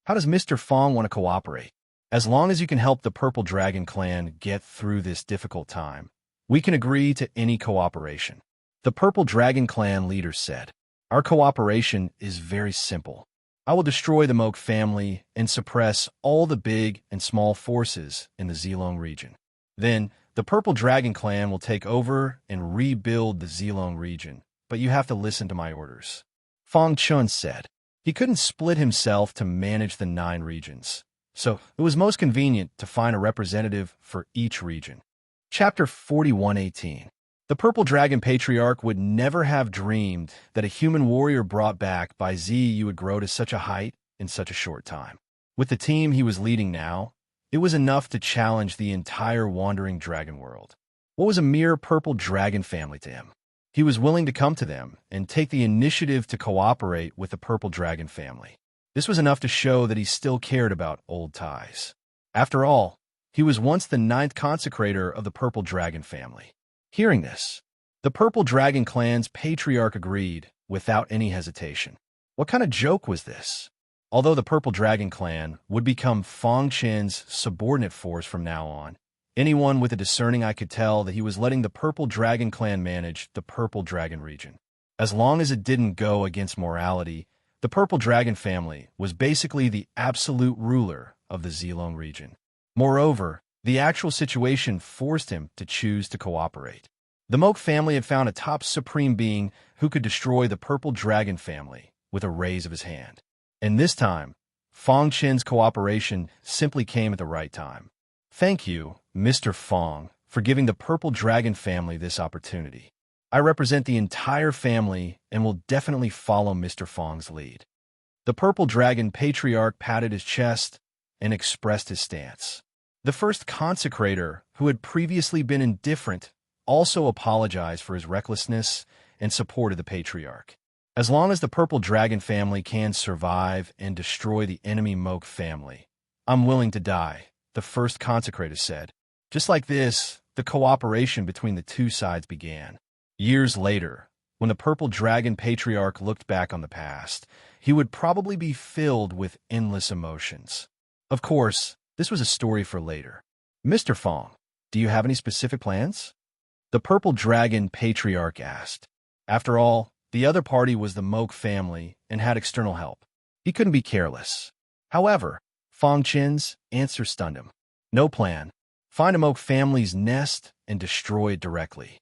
How does Mr. Fong want to cooperate? As long as you can help the Purple Dragon Clan get through this difficult time, we can agree to any cooperation. The Purple Dragon Clan leader said, "Our cooperation is very simple. I will destroy the Moke family and suppress all the big and small forces in the Zilong region. Then, the Purple Dragon Clan will take over and rebuild the Zilong region, but you have to listen to my orders." Fong Chen said. He couldn't split himself to manage the 9 regions, so it was most convenient to find a representative for each region. Chapter 41:18. The Purple Dragon Patriarch would never have dreamed that a human warrior brought back by Ziyu would grow to such a height in such a short time. With the team he was leading now, it was enough to challenge the entire wandering dragon world. What was a mere Purple Dragon family to him? He was willing to come to them and take the initiative to cooperate with the Purple Dragon family. This was enough to show that he still cared about old ties. After all, he was once the 9th consecrator of the Purple Dragon family. Hearing this, the Purple Dragon Clan's patriarch agreed without any hesitation. What kind of joke was this? Although the Purple Dragon Clan would become Fong Chen's subordinate force from now on, anyone with a discerning eye could tell that he was letting the Purple Dragon Clan manage the Purple Dragon region. As long as it didn't go against morality, the Purple Dragon family was basically the absolute ruler of the Zilong region. Moreover, the actual situation forced him to choose to cooperate. The Moke family had found a top supreme being who could destroy the Purple Dragon family with a raise of his hand. And this time, Fong Chen's cooperation simply came at the right time. "Thank you, Mr. Fong, for giving the Purple Dragon family this opportunity. I represent the entire family and will definitely follow Mr. Fong's lead." The Purple Dragon Patriarch patted his chest and expressed his stance. The first consecrator, who had previously been indifferent, also apologized for his recklessness and supported the patriarch. As long as the Purple Dragon family can survive and destroy the enemy Moke family, I'm willing to die, the first consecrator said. Just like this, the cooperation between the two sides began. Years later, when the Purple Dragon Patriarch looked back on the past, he would probably be filled with endless emotions. Of course, this was a story for later. "Mr. Fong, do you have any specific plans?" The Purple Dragon Patriarch asked. After all, the other party was the Moke family and had external help. He couldn't be careless. However, Fong Chen's answer stunned him. "No plan. Find a Moke family's nest and destroy it directly."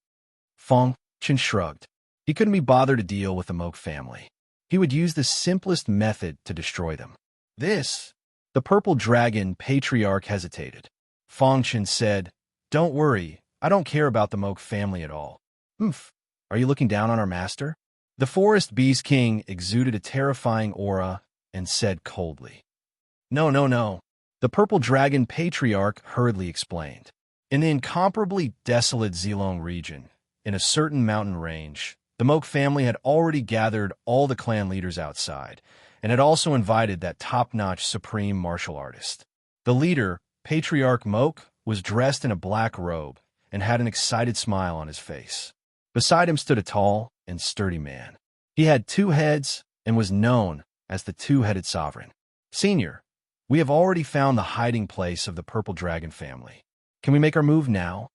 Fong Chen shrugged. He couldn't be bothered to deal with the Moke family. He would use the simplest method to destroy them. The Purple Dragon Patriarch hesitated. Fong Chen said, "Don't worry, I don't care about the Moke family at all." Are you looking down on our master?" The Forest Beast King exuded a terrifying aura and said coldly. No. The Purple Dragon Patriarch hurriedly explained. In the incomparably desolate Zilong region, in a certain mountain range, the Moke family had already gathered all the clan leaders outside, and had also invited that top-notch supreme martial artist. The leader, Patriarch Moke, was dressed in a black robe and had an excited smile on his face. Beside him stood a tall and sturdy man. He had 2 heads and was known as the Two-Headed Sovereign. "Senior, We have already found the hiding place of the purple dragon family. Can we make our move now?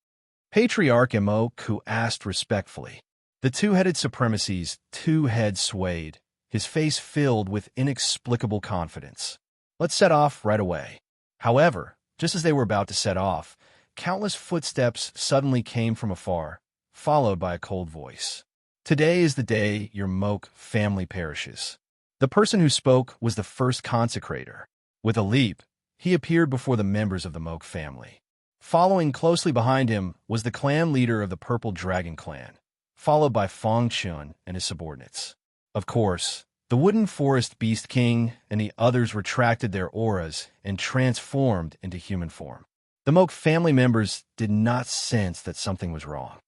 Patriarch Moku asked respectfully. The two-headed supremacy's two heads swayed, his face filled with inexplicable confidence. Let's set off right away. However, just as they were about to set off, countless footsteps suddenly came from afar, followed by a cold voice. Today is the day your Moke family perishes. The person who spoke was the first consecrator. With a leap, he appeared before the members of the Moke family. Following closely behind him was the clan leader of the Purple Dragon clan, followed by Fong Chun and his subordinates. Of course, the Wooden Forest Beast King and the others retracted their auras and transformed into human form. The Moke family members did not sense that something was wrong.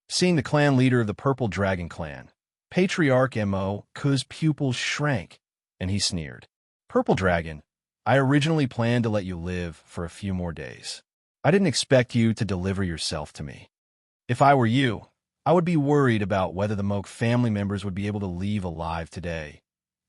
Seeing the clan leader of the Purple Dragon clan, Patriarch Moku's pupils shrank, and he sneered. Purple Dragon, I originally planned to let you live for a few more days. I didn't expect you to deliver yourself to me. If I were you, I would be worried about whether the Moke family members would be able to leave alive today,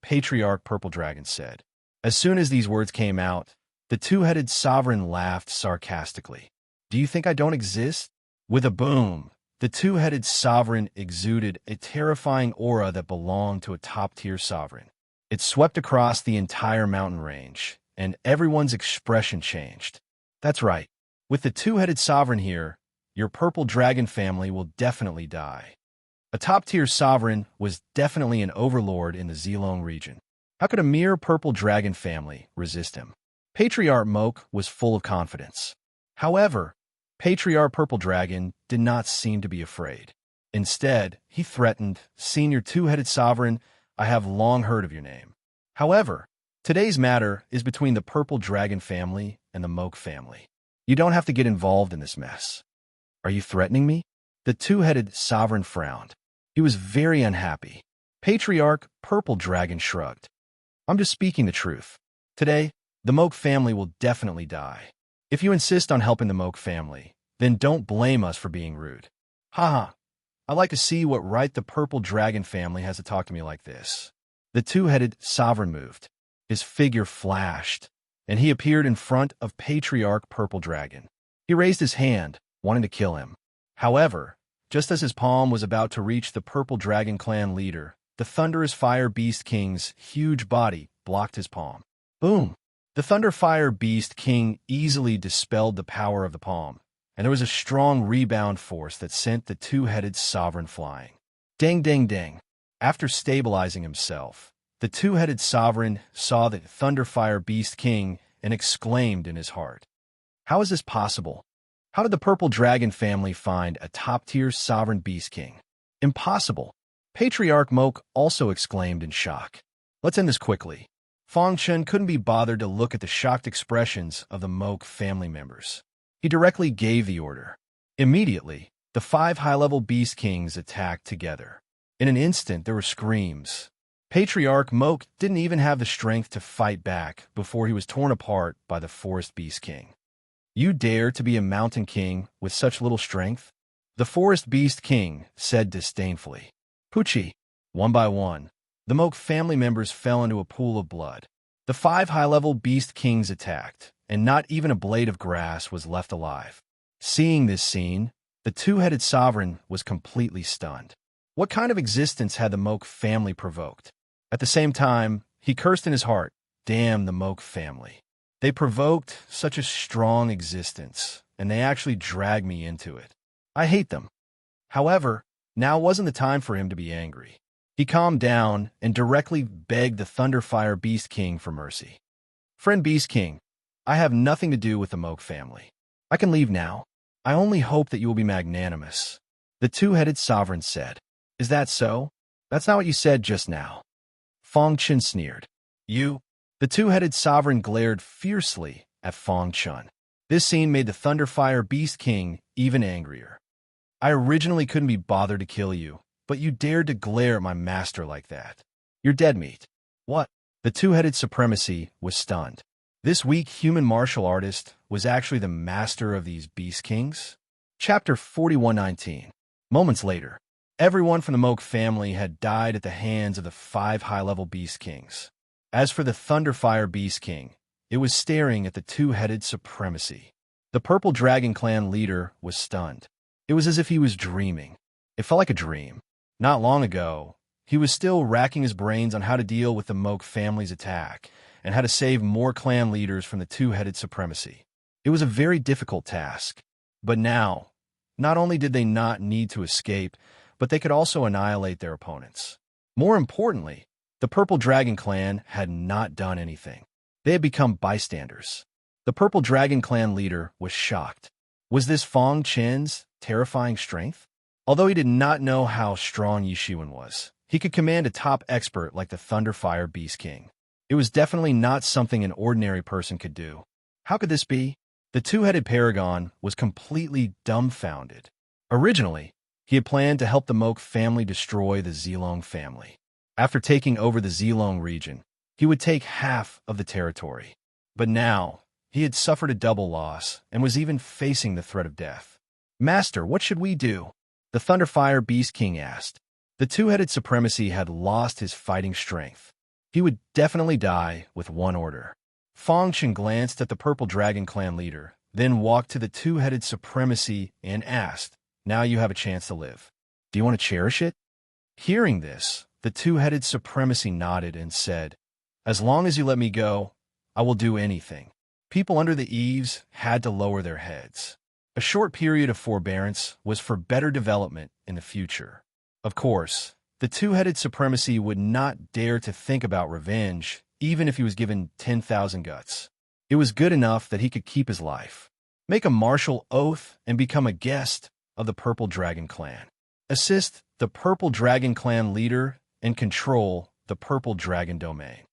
Patriarch Purple Dragon said. As soon as these words came out, the two-headed sovereign laughed sarcastically. Do you think I don't exist? With a boom, the two-headed sovereign exuded a terrifying aura that belonged to a top-tier sovereign. It swept across the entire mountain range, and everyone's expression changed. That's right. With the two-headed sovereign here, your Purple Dragon family will definitely die. A top-tier sovereign was definitely an overlord in the Zilong region. How could a mere Purple Dragon family resist him? Patriarch Moke was full of confidence. However, Patriarch Purple Dragon did not seem to be afraid. Instead, he threatened, Senior Two-Headed Sovereign, I have long heard of your name. However, today's matter is between the Purple Dragon family and the Moke family. You don't have to get involved in this mess. Are you threatening me? The two-headed sovereign frowned. He was very unhappy. Patriarch Purple Dragon shrugged. I'm just speaking the truth. Today, the Moke family will definitely die. If you insist on helping the Moke family, then don't blame us for being rude. Haha, I'd like to see what right the Purple Dragon family has to talk to me like this. The two-headed sovereign moved. His figure flashed, and he appeared in front of Patriarch Purple Dragon. He raised his hand, wanting to kill him. However, just as his palm was about to reach the Purple Dragon clan leader, the Thunderous Fire Beast King's huge body blocked his palm. Boom! The Thunder Fire Beast King easily dispelled the power of the palm, and there was a strong rebound force that sent the two-headed sovereign flying. Dang, dang, dang. After stabilizing himself, the two-headed sovereign saw the Thunderfire Beast King and exclaimed in his heart, how is this possible? How did the Purple Dragon family find a top-tier sovereign Beast King? Impossible. Patriarch Moke also exclaimed in shock. Let's end this quickly. Fong Chun couldn't be bothered to look at the shocked expressions of the Moke family members. He directly gave the order. Immediately, the 5 high-level Beast Kings attacked together. In an instant, there were screams. Patriarch Moke didn't even have the strength to fight back before he was torn apart by the Forest Beast King. You dare to be a mountain king with such little strength? The Forest Beast King said disdainfully. Poochie. One by one, the Moke family members fell into a pool of blood. The 5 high-level Beast Kings attacked, and not even a blade of grass was left alive. Seeing this scene, the two-headed sovereign was completely stunned. What kind of existence had the Moke family provoked? At the same time, he cursed in his heart, damn the Moke family. They provoked such a strong existence, and they actually dragged me into it. I hate them. However, now wasn't the time for him to be angry. He calmed down and directly begged the Thunderfire Beast King for mercy. Friend Beast King, I have nothing to do with the Moke family. I can leave now. I only hope that you will be magnanimous. The two-headed sovereign said. Is that so? That's not what you said just now. Fong Chun sneered. You? The two-headed sovereign glared fiercely at Fong Chun. This scene made the Thunderfire Beast King even angrier. I originally couldn't be bothered to kill you, but you dared to glare at my master like that. You're dead meat. What? The two-headed supremacy was stunned. This weak human martial artist was actually the master of these Beast Kings? Chapter 4119. Moments later, everyone from the Moke family had died at the hands of the 5 high-level Beast Kings. As for the Thunderfire Beast King, It was staring at the two-headed supremacy. The Purple Dragon Clan leader was stunned. It was as if he was dreaming. It felt like a dream. Not long ago, he was still racking his brains on how to deal with the Moke family's attack and how to save more clan leaders from the two-headed supremacy. It was a very difficult task. But now, not only did they not need to escape, but they could also annihilate their opponents. More importantly, the Purple Dragon Clan had not done anything. They had become bystanders. The Purple Dragon Clan leader was shocked. Was this Fong Chen's terrifying strength? Although he did not know how strong Yishuan was, he could command a top expert like the Thunderfire Beast King. It was definitely not something an ordinary person could do. How could this be? The two-headed paragon was completely dumbfounded. Originally, he had planned to help the Moke family destroy the Zilong family. After taking over the Zilong region, he would take half of the territory. But now, he had suffered a double loss and was even facing the threat of death. "Master, what should we do?" the Thunderfire Beast King asked. The two-headed supremacy had lost his fighting strength. He would definitely die with one order. Fong Chen glanced at the Purple Dragon Clan leader, then walked to the two-headed supremacy and asked, "Now you have a chance to live. Do you want to cherish it?" Hearing this, the two-headed supremacy nodded and said, "As long as you let me go, I will do anything." People under the eaves had to lower their heads. A short period of forbearance was for better development in the future. Of course, the two-headed supremacy would not dare to think about revenge, even if he was given 10,000 guts. It was good enough that he could keep his life, make a martial oath, and become a guest of the Purple Dragon Clan. Assist the Purple Dragon Clan leader and control the Purple Dragon domain.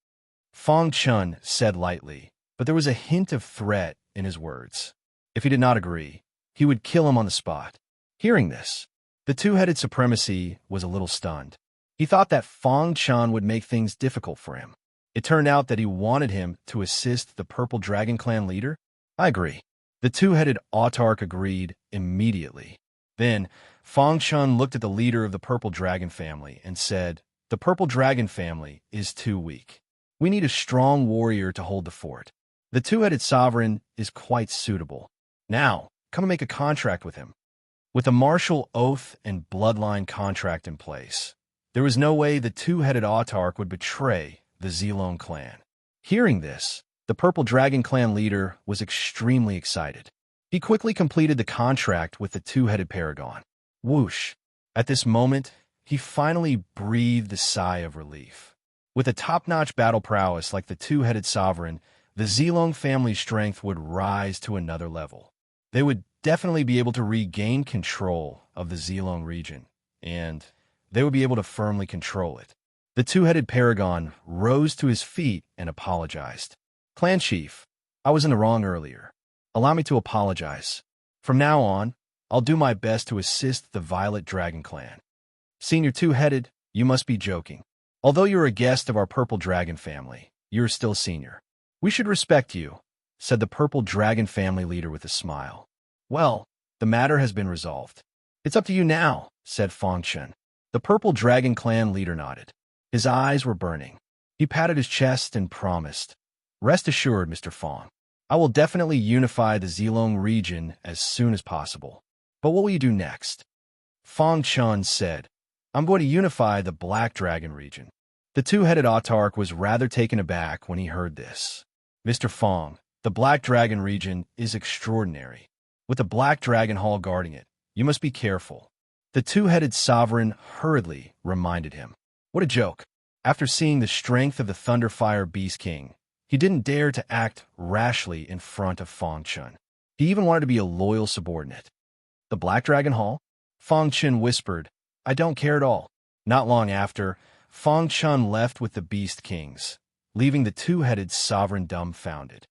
Fong Chun said lightly, but there was a hint of threat in his words. If he did not agree, he would kill him on the spot. Hearing this, the two-headed supremacy was a little stunned. He thought that Fong Chun would make things difficult for him. It turned out that he wanted him to assist the Purple Dragon Clan leader. "I agree." The two-headed autarch agreed immediately. Then, Fong Chun looked at the leader of the Purple Dragon family and said, "The Purple Dragon family is too weak. We need a strong warrior to hold the fort. The two-headed sovereign is quite suitable. Now, come and make a contract with him." With a martial oath and bloodline contract in place, there was no way the two-headed autarch would betray the Zilong clan. Hearing this, the Purple Dragon Clan leader was extremely excited. He quickly completed the contract with the two-headed paragon. Whoosh! At this moment, he finally breathed a sigh of relief. With a top-notch battle prowess like the two-headed sovereign, the Zilong family's strength would rise to another level. They would definitely be able to regain control of the Zilong region, and they would be able to firmly control it. The two-headed paragon rose to his feet and apologized. "Clan chief, I was in the wrong earlier. Allow me to apologize. From now on, I'll do my best to assist the Violet Dragon Clan." "Senior Two-Headed, you must be joking. Although you're a guest of our Purple Dragon family, you're still senior. We should respect you," said the Purple Dragon family leader with a smile. "Well, the matter has been resolved. It's up to you now," said Fong Chen. The Purple Dragon Clan leader nodded. His eyes were burning. He patted his chest and promised, "Rest assured, Mr. Fong, I will definitely unify the Zilong region as soon as possible. But what will you do next?" Fong Chun said, "I'm going to unify the Black Dragon region." The two-headed autarch was rather taken aback when he heard this. "Mr. Fong, the Black Dragon region is extraordinary. With the Black Dragon Hall guarding it, you must be careful." The two-headed sovereign hurriedly reminded him. What a joke. After seeing the strength of the Thunderfire Beast King, he didn't dare to act rashly in front of Fong Chun. He even wanted to be a loyal subordinate. "The Black Dragon Hall?" Fong Chun whispered, "I don't care at all." Not long after, Fong Chun left with the Beast Kings, leaving the two-headed sovereign dumbfounded.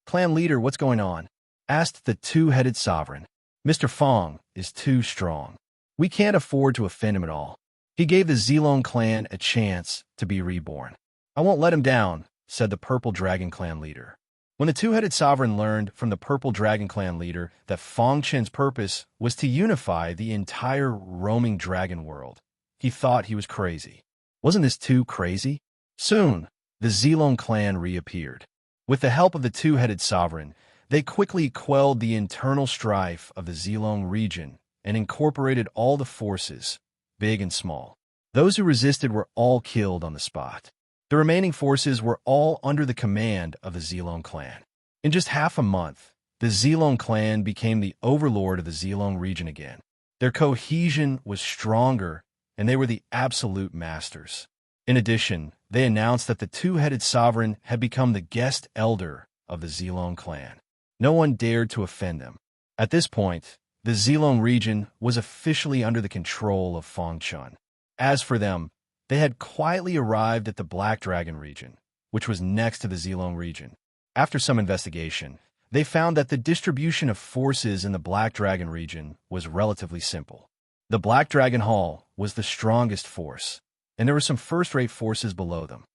"Clan leader, what's going on?" asked the two-headed sovereign. "Mr. Fong is too strong. We can't afford to offend him at all. He gave the Zilong clan a chance to be reborn. I won't let him down," said the Purple Dragon Clan leader. When the two-headed sovereign learned from the Purple Dragon Clan leader that Fong Chen's purpose was to unify the entire roaming dragon world, he thought he was crazy. Wasn't this too crazy? Soon, the Zilong clan reappeared. With the help of the two-headed sovereign, they quickly quelled the internal strife of the Zilong region and incorporated all the forces, big and small. Those who resisted were all killed on the spot. The remaining forces were all under the command of the Zilong clan. In just half a month, the Zilong clan became the overlord of the Zilong region again. Their cohesion was stronger, and they were the absolute masters. In addition, they announced that the two-headed sovereign had become the guest elder of the Zilong clan. No one dared to offend them. At this point, the Zilong region was officially under the control of Fangchun. As for them, they had quietly arrived at the Black Dragon region, which was next to the Zilong region. After some investigation, they found that the distribution of forces in the Black Dragon region was relatively simple. The Black Dragon Hall was the strongest force, and there were some first-rate forces below them.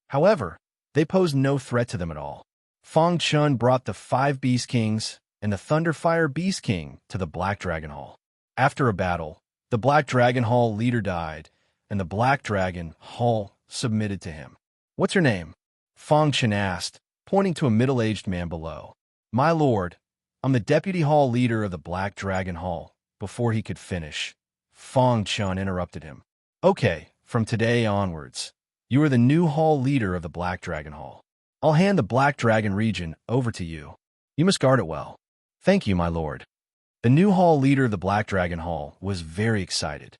However, they posed no threat to them at all. Fangchun brought the 5 Beast Kings and the Thunderfire Beast King to the Black Dragon Hall. After a battle, the Black Dragon Hall leader died, and the Black Dragon Hall submitted to him. "What's your name?" Fangchun asked, pointing to a middle-aged man below. "My lord, I'm the Deputy Hall leader of the Black Dragon Hall." Before he could finish, Fangchun interrupted him. "Okay, from today onwards, you are the new hall leader of the Black Dragon Hall. I'll hand the Black Dragon region over to you. You must guard it well." "Thank you, my lord." The new hall leader of the Black Dragon Hall was very excited.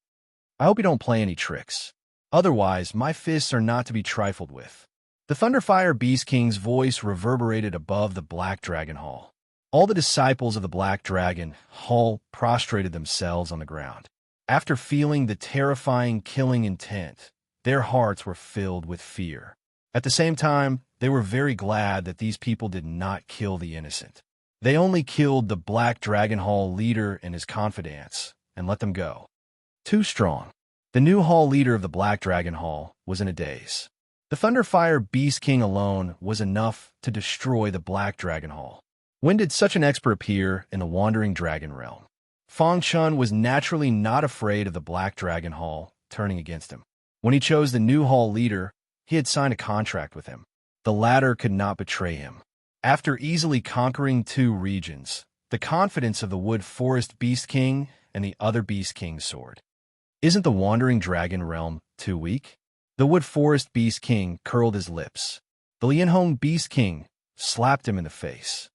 "I hope you don't play any tricks. Otherwise, my fists are not to be trifled with." The Thunderfire Beast King's voice reverberated above the Black Dragon Hall. All the disciples of the Black Dragon Hall prostrated themselves on the ground. After feeling the terrifying killing intent, their hearts were filled with fear. At the same time, they were very glad that these people did not kill the innocent. They only killed the Black Dragon Hall leader and his confidants, and let them go. Too strong. The new hall leader of the Black Dragon Hall was in a daze. The Thunderfire Beast King alone was enough to destroy the Black Dragon Hall. When did such an expert appear in the Wandering Dragon realm? Fangchun was naturally not afraid of the Black Dragon Hall turning against him. When he chose the new hall leader, he had signed a contract with him. The latter could not betray him. After easily conquering 2 regions, the confidence of the Wood Forest Beast King and the other Beast King soared. Isn't the Wandering Dragon realm too weak? The Wood Forest Beast King curled his lips. The Lianhong Beast King slapped him in the face.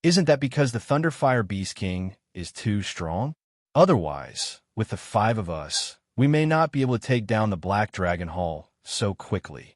Isn't that because the Thunderfire Beast King is too strong? Otherwise, with the 5 of us, we may not be able to take down the Black Dragon Hall so quickly.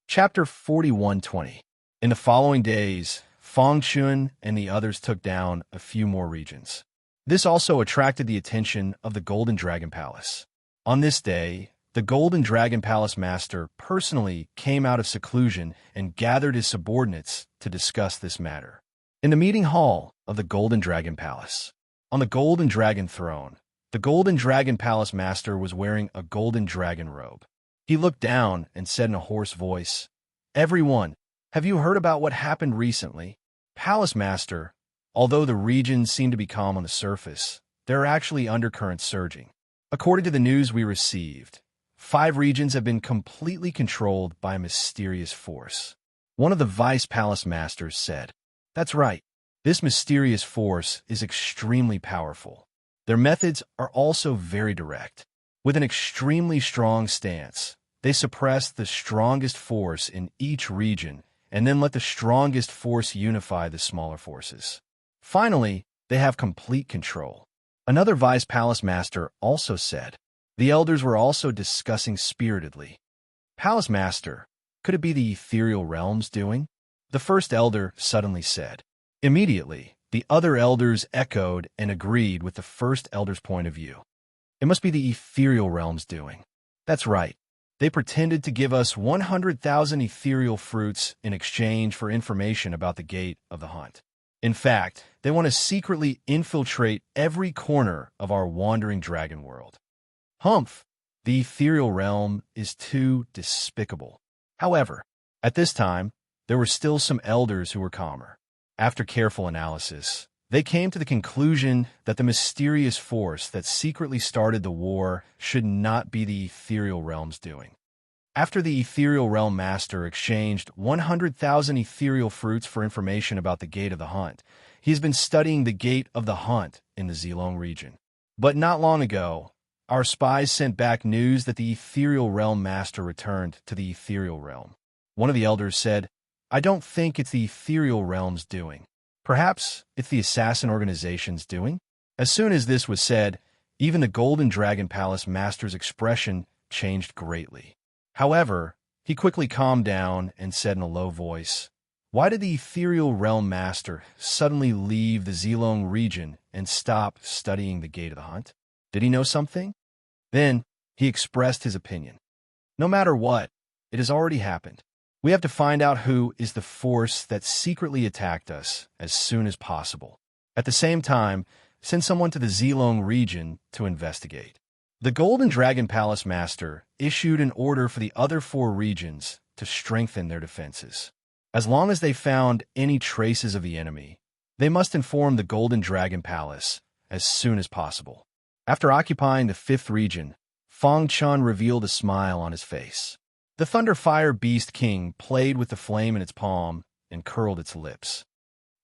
Chapter 41:20. In the following days, Fangchun and the others took down a few more regions. This also attracted the attention of the Golden Dragon Palace. On this day, the Golden Dragon Palace Master personally came out of seclusion and gathered his subordinates to discuss this matter. In the meeting hall of the Golden Dragon Palace, on the Golden Dragon throne, the Golden Dragon Palace Master was wearing a golden dragon robe. He looked down and said in a hoarse voice, "Everyone, have you heard about what happened recently?" "Palace Master, although the regions seem to be calm on the surface, there are actually undercurrents surging. According to the news we received, 5 regions have been completely controlled by a mysterious force." One of the Vice Palace Masters said, "That's right. This mysterious force is extremely powerful. Their methods are also very direct. With an extremely strong stance, they suppress the strongest force in each region and then let the strongest force unify the smaller forces. Finally, they have complete control." Another Vice Palace Master also said. The elders were also discussing spiritedly. "Palace Master, could it be the ethereal realms doing?" The first elder suddenly said. Immediately, the other elders echoed and agreed with the first elder's point of view. "It must be the ethereal realms doing." "That's right. They pretended to give us 100,000 ethereal fruits in exchange for information about the gate of the hunt. In fact, they want to secretly infiltrate every corner of our wandering dragon world. Humph! The ethereal realm is too despicable." However, at this time, there were still some elders who were calmer. After careful analysis, they came to the conclusion that the mysterious force that secretly started the war should not be the ethereal realm's doing. After the Ethereal Realm Master exchanged 100,000 ethereal fruits for information about the Gate of the Hunt, he has been studying the Gate of the Hunt in the Zilong region. But not long ago, our spies sent back news that the Ethereal Realm Master returned to the Ethereal Realm. One of the elders said, "I don't think it's the Ethereal Realm's doing. Perhaps it's the assassin organization's doing?" As soon as this was said, even the Golden Dragon Palace Master's expression changed greatly. However, he quickly calmed down and said in a low voice, "Why did the Ethereal Realm Master suddenly leave the Zilong region and stop studying the Gate of the Hunt? Did he know something?" Then he expressed his opinion. "No matter what, it has already happened. We have to find out who is the force that secretly attacked us as soon as possible. At the same time, send someone to the Zilong region to investigate." The Golden Dragon Palace Master issued an order for the other 4 regions to strengthen their defenses. As long as they found any traces of the enemy, they must inform the Golden Dragon Palace as soon as possible. After occupying the 5th region, Fong Chun revealed a smile on his face. The Thunder Fire Beast King played with the flame in its palm and curled its lips.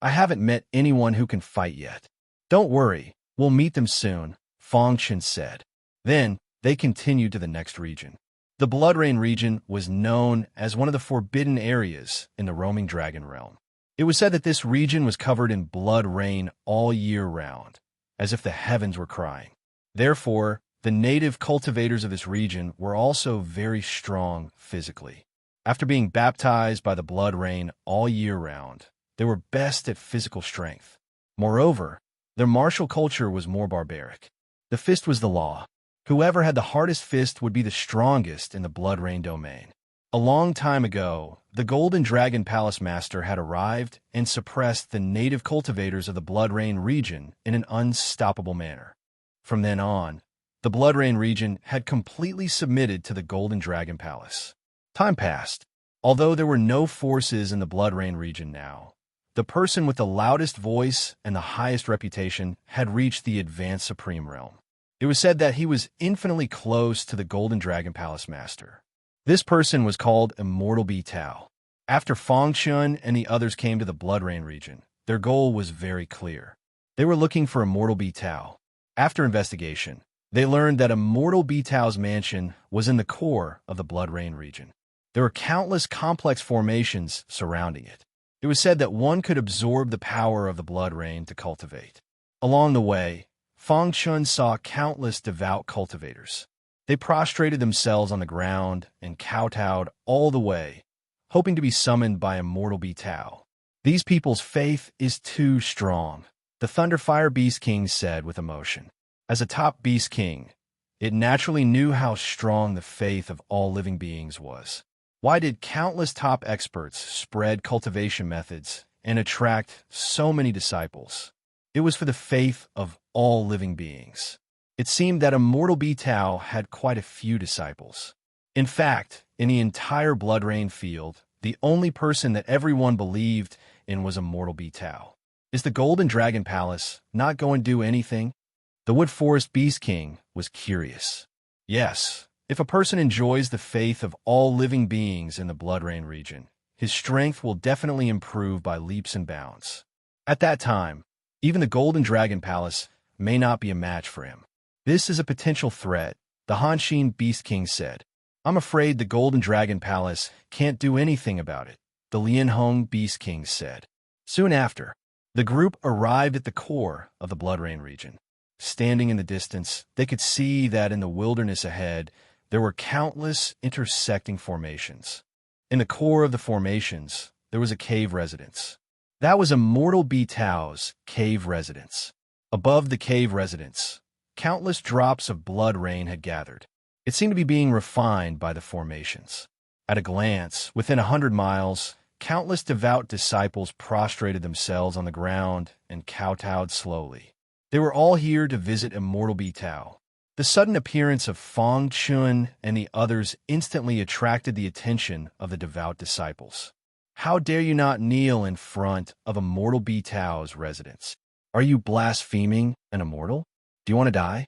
"I haven't met anyone who can fight yet. Don't worry, we'll meet them soon," Fong Chun said. Then they continued to the next region. The Blood Rain region was known as one of the forbidden areas in the roaming dragon realm. It was said that this region was covered in blood rain all year round, as if the heavens were crying. Therefore, the native cultivators of this region were also very strong physically. After being baptized by the blood rain all year round, they were best at physical strength. Moreover, their martial culture was more barbaric. The fist was the law. Whoever had the hardest fist would be the strongest in the blood rain domain. A long time ago, the Golden Dragon Palace Master had arrived and suppressed the native cultivators of the Blood Rain region in an unstoppable manner. From then on, the Blood Rain region had completely submitted to the Golden Dragon Palace. Time passed. Although there were no forces in the Blood Rain region now, the person with the loudest voice and the highest reputation had reached the Advanced Supreme Realm. It was said that he was infinitely close to the Golden Dragon Palace Master. This person was called Immortal B. Tao. After Fong Chun and the others came to the Blood Rain region, their goal was very clear. They were looking for Immortal B. Tao. After investigation, they learned that Immortal B. Tao's mansion was in the core of the Blood Rain region. There were countless complex formations surrounding it. It was said that one could absorb the power of the Blood Rain to cultivate. Along the way, Fong Chun saw countless devout cultivators. They prostrated themselves on the ground and kowtowed all the way, hoping to be summoned by Immortal B. Tao. "These people's faith is too strong," the Thunderfire Beast King said with emotion. As a top Beast King, it naturally knew how strong the faith of all living beings was. Why did countless top experts spread cultivation methods and attract so many disciples? It was for the faith of all living beings. It seemed that Immortal B. Tao had quite a few disciples. In fact, in the entire Blood Rain field, the only person that everyone believed in was Immortal B. Tao. Is the Golden Dragon Palace not going to do anything? The Wood Forest Beast King was curious. Yes, if a person enjoys the faith of all living beings in the Blood Rain region, his strength will definitely improve by leaps and bounds. At that time, even the Golden Dragon Palace may not be a match for him. "This is a potential threat," the Hanshin Beast King said. "I'm afraid the Golden Dragon Palace can't do anything about it," the Lianhong Beast King said. Soon after, the group arrived at the core of the Blood Rain region. Standing in the distance, they could see that in the wilderness ahead, there were countless intersecting formations. In the core of the formations, there was a cave residence. That was Immortal B. Tao's cave residence. Above the cave residence, countless drops of blood rain had gathered. It seemed to be being refined by the formations. At a glance, within 100 miles, countless devout disciples prostrated themselves on the ground and kowtowed slowly. They were all here to visit Immortal B. Tao. The sudden appearance of Fong Chun and the others instantly attracted the attention of the devout disciples. "How dare you not kneel in front of Immortal B. Tao's residence? Are you blaspheming an immortal? Do you want to die?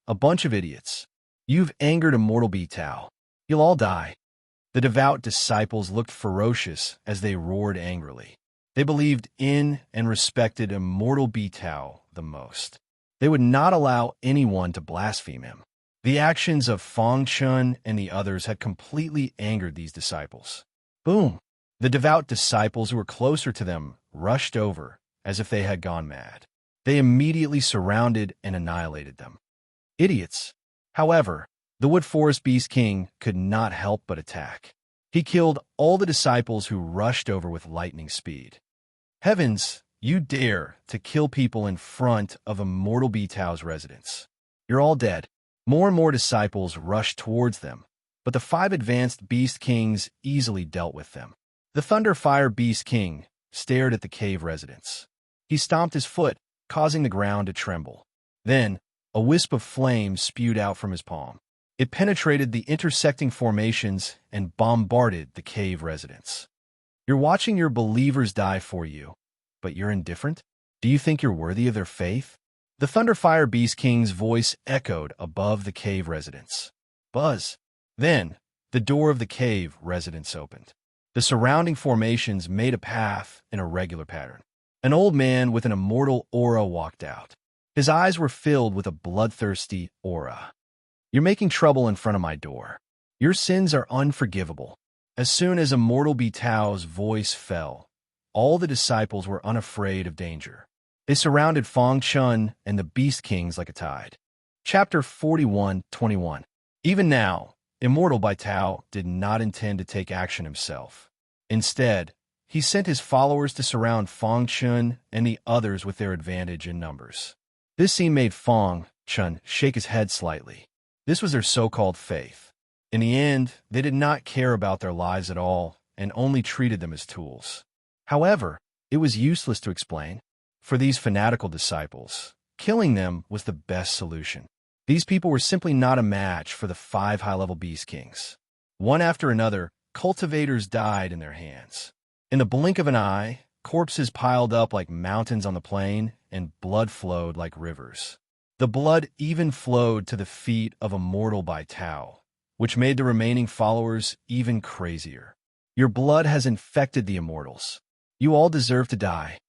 A bunch of idiots. You've angered Immortal B. Tao. You'll all die." The devout disciples looked ferocious as they roared angrily. They believed in and respected immortal Bitao the most. They would not allow anyone to blaspheme him. The actions of Fang Chun and the others had completely angered these disciples. Boom! The devout disciples who were closer to them rushed over as if they had gone mad. They immediately surrounded and annihilated them. Idiots! However, the Wood Forest Beast King could not help but attack. He killed all the disciples who rushed over with lightning speed. Heavens, you dare to kill people in front of Immortal Bitao's residence. You're all dead. More and more disciples rushed towards them, but the 5 advanced Beast Kings easily dealt with them. The Thunder Fire Beast King stared at the cave residence. He stomped his foot, causing the ground to tremble. Then, a wisp of flame spewed out from his palm. It penetrated the intersecting formations and bombarded the cave residents. You're watching your believers die for you, but you're indifferent? Do you think you're worthy of their faith? The Thunderfire Beast King's voice echoed above the cave residents. Buzz! Then, the door of the cave residence opened. The surrounding formations made a path in a regular pattern. An old man with an immortal aura walked out. His eyes were filled with a bloodthirsty aura. You're making trouble in front of my door. Your sins are unforgivable. As soon as Immortal Bitao's voice fell, all the disciples were unafraid of danger. They surrounded Fang Chun and the Beast Kings like a tide. Chapter 41:21. Even now, Immortal Bitao did not intend to take action himself. Instead, he sent his followers to surround Fang Chun and the others with their advantage in numbers. This scene made Fang Chun shake his head slightly. This was their so-called faith. In the end, they did not care about their lives at all and only treated them as tools. However, it was useless to explain. For these fanatical disciples, killing them was the best solution. These people were simply not a match for the 5 high-level Beast Kings. One after another, cultivators died in their hands. In the blink of an eye, corpses piled up like mountains on the plain, and blood flowed like rivers. The blood even flowed to the feet of Immortal Bitao, which made the remaining followers even crazier. Your blood has infected the immortals. You all deserve to die.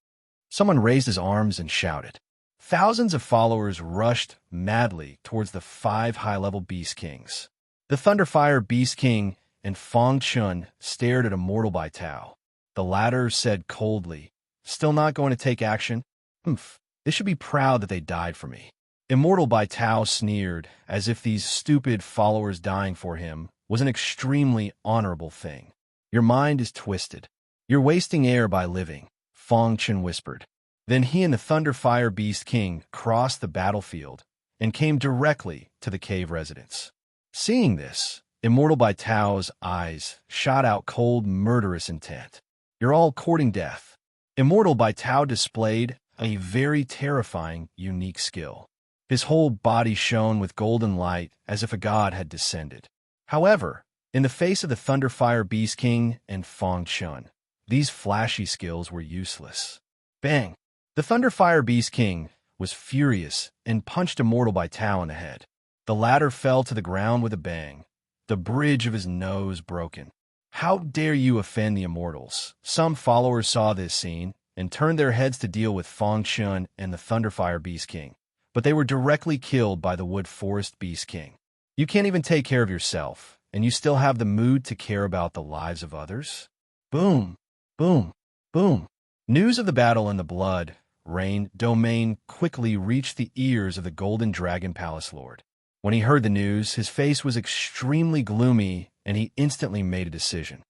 Someone raised his arms and shouted. Thousands of followers rushed madly towards the 5 high-level Beast Kings. The Thunderfire Beast King and Fang Chun stared at Immortal Bitao. The latter said coldly, "Still not going to take action? They should be proud that they died for me." Immortal Bitao sneered, as if these stupid followers dying for him was an extremely honorable thing. "Your mind is twisted. You're wasting air by living," Fang Chun whispered. Then he and the Thunderfire Beast King crossed the battlefield and came directly to the cave residence. Seeing this, Immortal Bitao's eyes shot out cold, murderous intent. "You're all courting death." Immortal Bitao displayed a very terrifying, unique skill. His whole body shone with golden light as if a god had descended. However, in the face of the Thunderfire Beast King and Fang Chun, these flashy skills were useless. Bang! The Thunderfire Beast King was furious and punched Immortal Bitao in the head. The latter fell to the ground with a bang, the bridge of his nose broken. "How dare you offend the immortals?" Some followers saw this scene and turned their heads to deal with Fang Chun and the Thunderfire Beast King, but they were directly killed by the Wood Forest Beast King. You can't even take care of yourself, and you still have the mood to care about the lives of others? Boom! Boom! Boom! News of the battle and the blood rain domain quickly reached the ears of the Golden Dragon Palace Lord. When he heard the news, his face was extremely gloomy, and he instantly made a decision.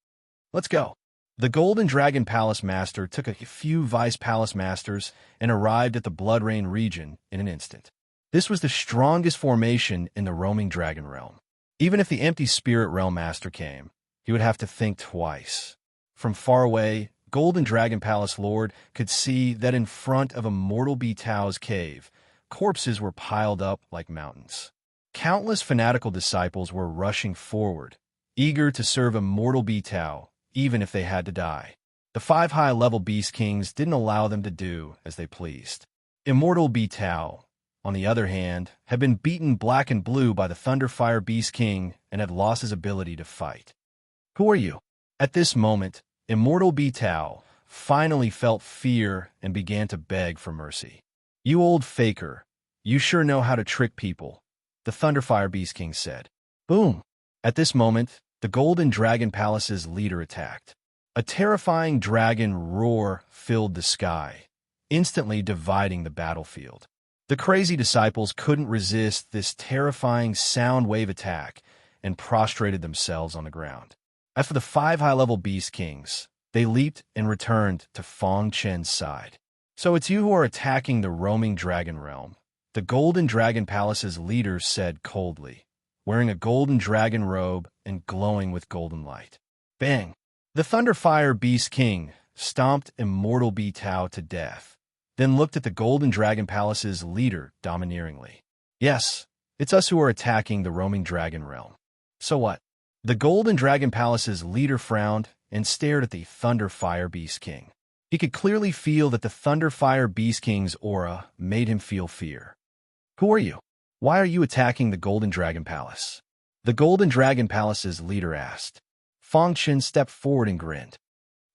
"Let's go." The Golden Dragon Palace Master took a few Vice Palace Masters and arrived at the Blood Rain region in an instant. This was the strongest formation in the roaming dragon realm. Even if the Empty Spirit Realm Master came, he would have to think twice. From far away, Golden Dragon Palace Lord could see that in front of Immortal Bitao's cave, corpses were piled up like mountains. Countless fanatical disciples were rushing forward, eager to serve Immortal Bitao, even if they had to die. The 5 high-level Beast Kings didn't allow them to do as they pleased. Immortal Bitao, on the other hand, had been beaten black and blue by the Thunderfire Beast King and had lost his ability to fight. "Who are you?" At this moment, Immortal Tao finally felt fear and began to beg for mercy. "You old faker, you sure know how to trick people," the Thunderfire Beast King said. Boom! At this moment, the Golden Dragon Palace's leader attacked. A terrifying dragon roar filled the sky, instantly dividing the battlefield. The crazy disciples couldn't resist this terrifying sound wave attack and prostrated themselves on the ground. As for the 5 high-level Beast Kings, they leaped and returned to Fong Chen's side. "So it's you who are attacking the roaming dragon realm," the Golden Dragon Palace's leader said coldly, wearing a golden dragon robe and glowing with golden light. Bang! The Thunderfire Beast King stomped Immortal Tao to death, then looked at the Golden Dragon Palace's leader domineeringly. "Yes, it's us who are attacking the roaming dragon realm. So what?" The Golden Dragon Palace's leader frowned and stared at the Thunderfire Beast King. He could clearly feel that the Thunderfire Beast King's aura made him feel fear. "Who are you? Why are you attacking the Golden Dragon Palace?" the Golden Dragon Palace's leader asked. Fong Chen stepped forward and grinned.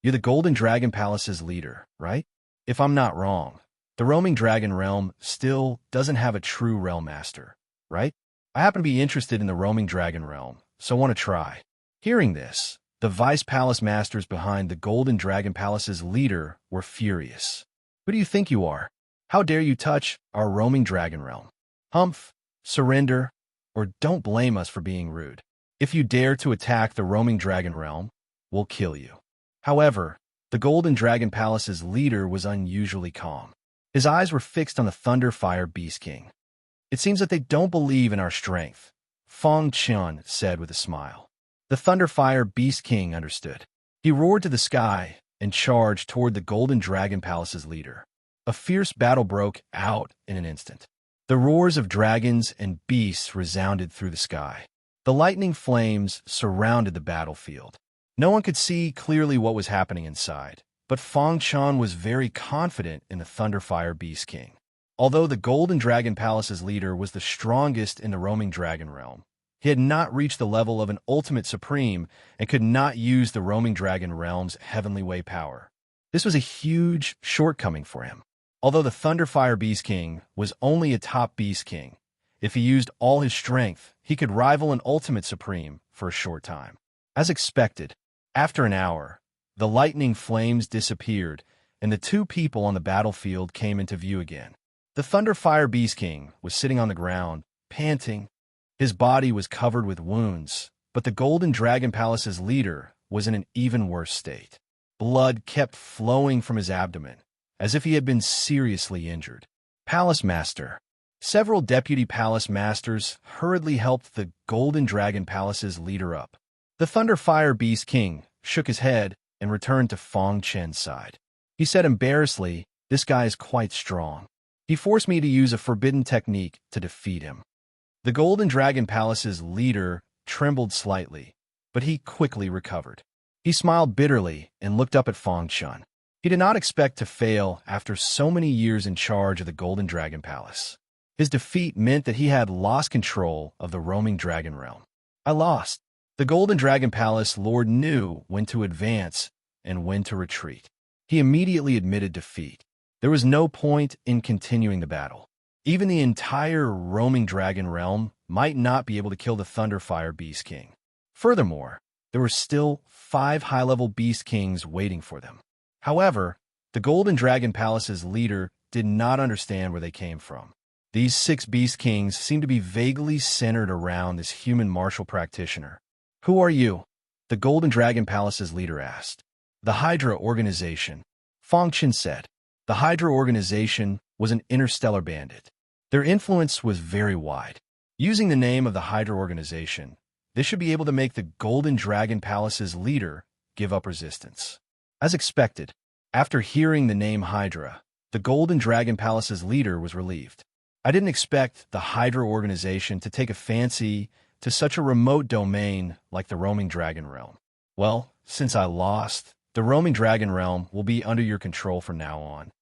"You're the Golden Dragon Palace's leader, right? If I'm not wrong, the roaming dragon realm still doesn't have a true realm master, right? I happen to be interested in the roaming dragon realm, so want to try." Hearing this, the Vice Palace Masters behind the Golden Dragon Palace's leader were furious. "Who do you think you are? How dare you touch our roaming dragon realm? Humph, surrender, or don't blame us for being rude. If you dare to attack the roaming dragon realm, we'll kill you." However, the Golden Dragon Palace's leader was unusually calm. His eyes were fixed on the Thunderfire Beast King. "It seems that they don't believe in our strength," Fong Chen said with a smile. The Thunderfire Beast King understood. He roared to the sky and charged toward the Golden Dragon Palace's leader. A fierce battle broke out in an instant. The roars of dragons and beasts resounded through the sky. The lightning flames surrounded the battlefield. No one could see clearly what was happening inside, but Fong Chen was very confident in the Thunderfire Beast King. Although the Golden Dragon Palace's leader was the strongest in the roaming dragon realm, he had not reached the level of an ultimate supreme and could not use the roaming dragon realm's heavenly way power. This was a huge shortcoming for him. Although the Thunderfire Beast King was only a top Beast King, if he used all his strength, he could rival an ultimate supreme for a short time. As expected, after an hour, the lightning flames disappeared, and the 2 people on the battlefield came into view again. The Thunderfire Beast King was sitting on the ground, panting. His body was covered with wounds, but the Golden Dragon Palace's leader was in an even worse state. Blood kept flowing from his abdomen, as if he had been seriously injured. Palace Master. Several deputy palace masters hurriedly helped the Golden Dragon Palace's leader up. The Thunderfire Beast King shook his head and returned to Fong Chen's side. He said embarrassedly, "This guy is quite strong. He forced me to use a forbidden technique to defeat him." The Golden Dragon Palace's leader trembled slightly, but he quickly recovered. He smiled bitterly and looked up at Fong Chen. He did not expect to fail after so many years in charge of the Golden Dragon Palace. His defeat meant that he had lost control of the roaming dragon realm. "I lost." The Golden Dragon Palace Lord knew when to advance and when to retreat. He immediately admitted defeat. There was no point in continuing the battle. Even the entire roaming dragon realm might not be able to kill the Thunderfire Beast King. Furthermore, there were still 5 high-level Beast Kings waiting for them. However, the Golden Dragon Palace's leader did not understand where they came from. These 6 Beast Kings seemed to be vaguely centered around this human martial practitioner. "Who are you?" the Golden Dragon Palace's leader asked. "The Hydra Organization," Fong Chen said. The Hydra Organization was an interstellar bandit. Their influence was very wide. Using the name of the Hydra Organization, they should be able to make the Golden Dragon Palace's leader give up resistance. As expected, after hearing the name Hydra, the Golden Dragon Palace's leader was relieved. "I didn't expect the Hydra Organization to take a fancy to such a remote domain like the roaming dragon realm. Well, since I lost, the roaming dragon realm will be under your control from now on."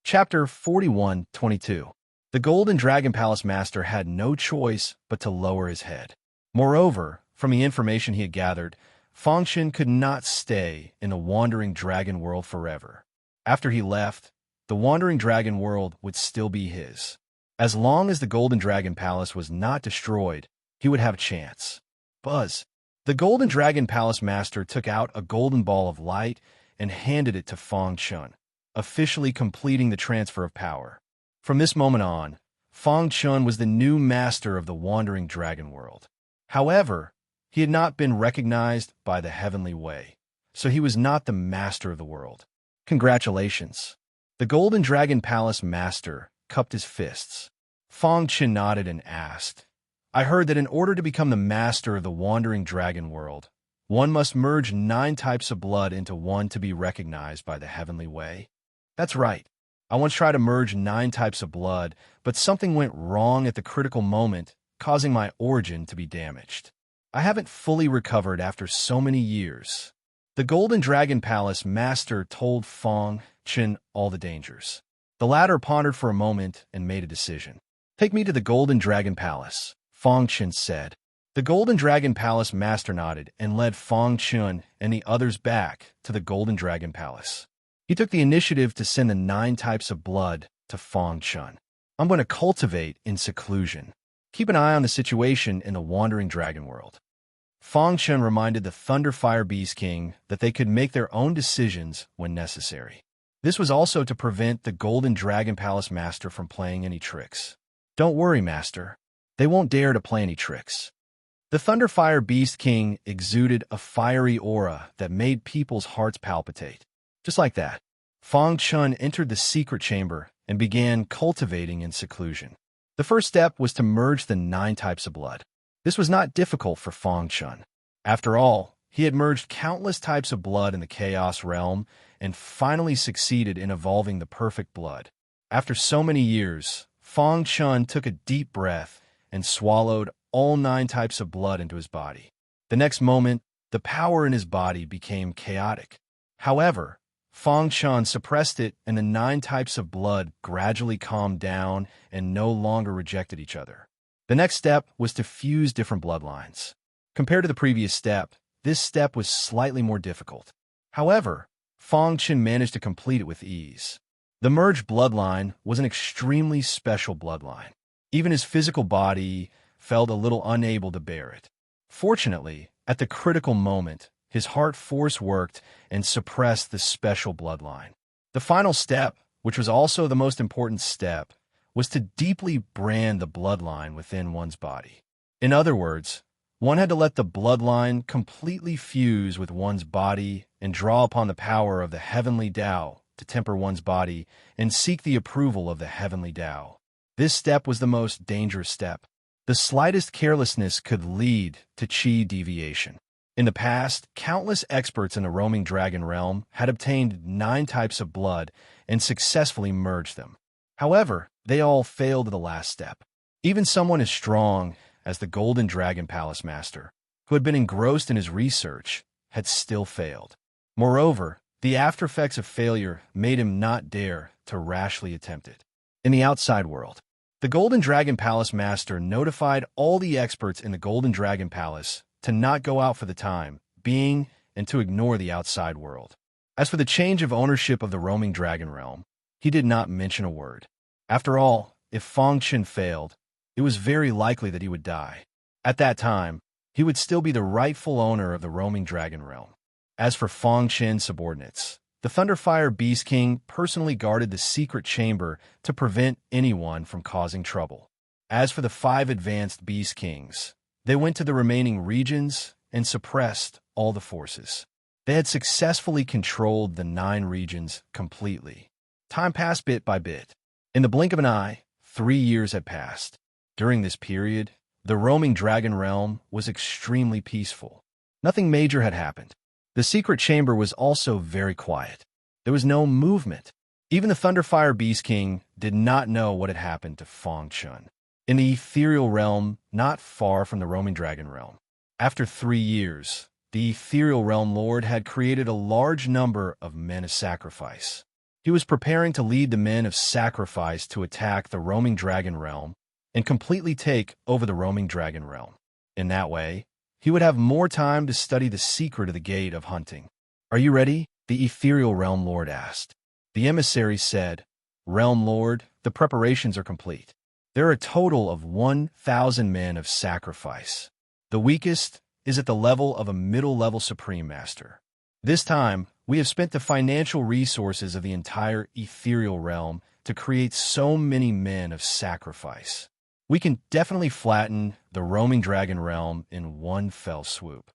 Chapter 41:22. The Golden Dragon Palace Master had no choice but to lower his head. Moreover, from the information he had gathered, Fangchen could not stay in the Wandering Dragon World forever. After he left, the Wandering Dragon World would still be his. As long as the Golden Dragon Palace was not destroyed, he would have a chance. Buzz. The Golden Dragon Palace Master took out a golden ball of light and handed it to Fangchen, officially completing the transfer of power. From this moment on, Fangchen was the new master of the Wandering Dragon World. However, he had not been recognized by the Heavenly Way, so he was not the master of the world. Congratulations. The Golden Dragon Palace Master cupped his fists. Fangchen nodded and asked, I heard that in order to become the master of the Wandering Dragon World, one must merge 9 types of blood into one to be recognized by the Heavenly Way. That's right. I once tried to merge 9 types of blood, but something went wrong at the critical moment, causing my origin to be damaged. I haven't fully recovered after so many years. The Golden Dragon Palace Master told Fangchen all the dangers. The latter pondered for a moment and made a decision. Take me to the Golden Dragon Palace, Fangchen said. The Golden Dragon Palace Master nodded and led Fangchen and the others back to the Golden Dragon Palace. He took the initiative to send the 9 types of blood to Fangchen. I'm going to cultivate in seclusion. Keep an eye on the situation in the Wandering Dragon World. Fangchen reminded the Thunderfire Beast King that they could make their own decisions when necessary. This was also to prevent the Golden Dragon Palace Master from playing any tricks. Don't worry, Master. They won't dare to play any tricks. The Thunderfire Beast King exuded a fiery aura that made people's hearts palpitate. Just like that, Fangchen entered the secret chamber and began cultivating in seclusion. The first step was to merge the 9 types of blood. This was not difficult for Fangchen. After all, he had merged countless types of blood in the Chaos Realm and finally succeeded in evolving the perfect blood. After so many years, Fangchen took a deep breath and swallowed all 9 types of blood into his body. The next moment, the power in his body became chaotic. However, Fangchen suppressed it and the 9 types of blood gradually calmed down and no longer rejected each other. The next step was to fuse different bloodlines. Compared to the previous step, this step was slightly more difficult. However, Fangchen managed to complete it with ease. The merged bloodline was an extremely special bloodline. Even his physical body felt a little unable to bear it. Fortunately, at the critical moment, his heart force worked and suppressed the special bloodline. The final step, which was also the most important step, was to deeply brand the bloodline within one's body. In other words, one had to let the bloodline completely fuse with one's body and draw upon the power of the heavenly Tao to temper one's body and seek the approval of the heavenly Tao. This step was the most dangerous step. The slightest carelessness could lead to chi deviation. In the past, countless experts in the roaming dragon realm had obtained 9 types of blood and successfully merged them. However, they all failed at the last step. Even someone as strong as the Golden Dragon Palace Master, who had been engrossed in his research, had still failed. Moreover, the aftereffects of failure made him not dare to rashly attempt it. In the outside world, the Golden Dragon Palace Master notified all the experts in the Golden Dragon Palace to not go out for the time being and to ignore the outside world. As for the change of ownership of the roaming dragon realm, he did not mention a word. After all, if Fangchen failed, it was very likely that he would die. At that time, he would still be the rightful owner of the roaming dragon realm. As for Fangchen's subordinates, the Thunderfire Beast King personally guarded the secret chamber to prevent anyone from causing trouble. As for the 5 advanced Beast Kings, they went to the remaining regions and suppressed all the forces. They had successfully controlled the 9 regions completely. Time passed bit by bit. In the blink of an eye, 3 years had passed. During this period, the roaming dragon realm was extremely peaceful. Nothing major had happened. The secret chamber was also very quiet. There was no movement. Even the Thunderfire Beast King did not know what had happened to Fangchen. In the ethereal realm, not far from the roaming dragon realm. After 3 years, the ethereal realm lord had created a large number of men of sacrifice. He was preparing to lead the men of sacrifice to attack the roaming dragon realm and completely take over the roaming dragon realm. In that way, he would have more time to study the secret of the gate of hunting. "Are you ready?" the ethereal realm lord asked. The emissary said, "Realm lord, the preparations are complete. There are a total of 1,000 men of sacrifice. The weakest is at the level of a middle-level supreme master. This time, we have spent the financial resources of the entire ethereal realm to create so many men of sacrifice. We can definitely flatten the roaming dragon realm in one fell swoop."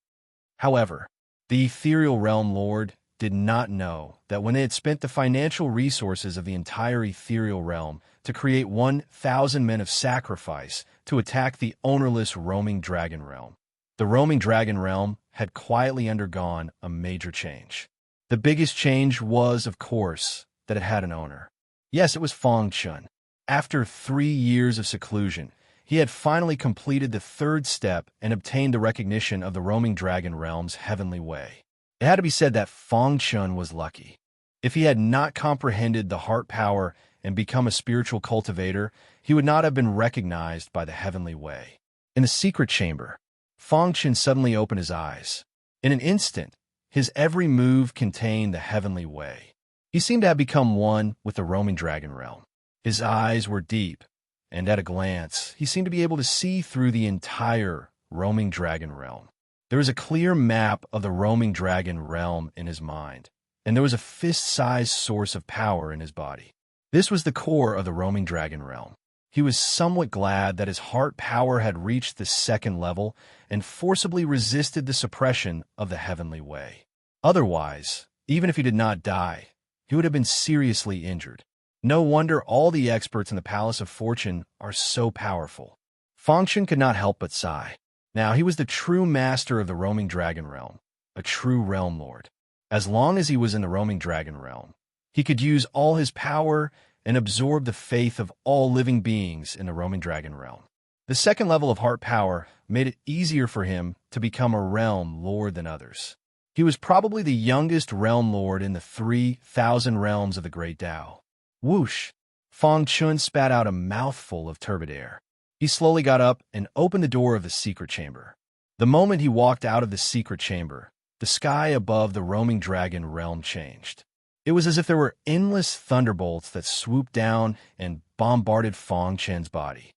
However, the ethereal realm lord did not know that when they had spent the financial resources of the entire ethereal realm to create 1,000 men of sacrifice to attack the ownerless roaming dragon realm, the roaming dragon realm had quietly undergone a major change. The biggest change was, of course, that it had an owner. Yes, it was Fang Chun. After 3 years of seclusion, he had finally completed the third step and obtained the recognition of the roaming dragon realm's heavenly way. It had to be said that Fang Chun was lucky. If he had not comprehended the heart power and become a spiritual cultivator, he would not have been recognized by the heavenly way. In the secret chamber, Fang Chun suddenly opened his eyes. In an instant, his every move contained the heavenly way. He seemed to have become one with the roaming dragon realm. His eyes were deep, and at a glance, he seemed to be able to see through the entire roaming dragon realm. There was a clear map of the roaming dragon realm in his mind, and there was a fist-sized source of power in his body. This was the core of the roaming dragon realm. He was somewhat glad that his heart power had reached the second level and forcibly resisted the suppression of the heavenly way. Otherwise, even if he did not die, he would have been seriously injured. No wonder all the experts in the Palace of Fortune are so powerful. Fang Chun could not help but sigh. Now he was the true master of the roaming dragon realm, a true realm lord. As long as he was in the roaming dragon realm, he could use all his power and absorb the faith of all living beings in the roaming dragon realm. The second level of heart power made it easier for him to become a realm lord than others. He was probably the youngest realm lord in the 3,000 realms of the Great Tao. Whoosh! Fang Chun spat out a mouthful of turbid air. He slowly got up and opened the door of the secret chamber. The moment he walked out of the secret chamber, the sky above the roaming dragon realm changed. It was as if there were endless thunderbolts that swooped down and bombarded Fang Chun's body.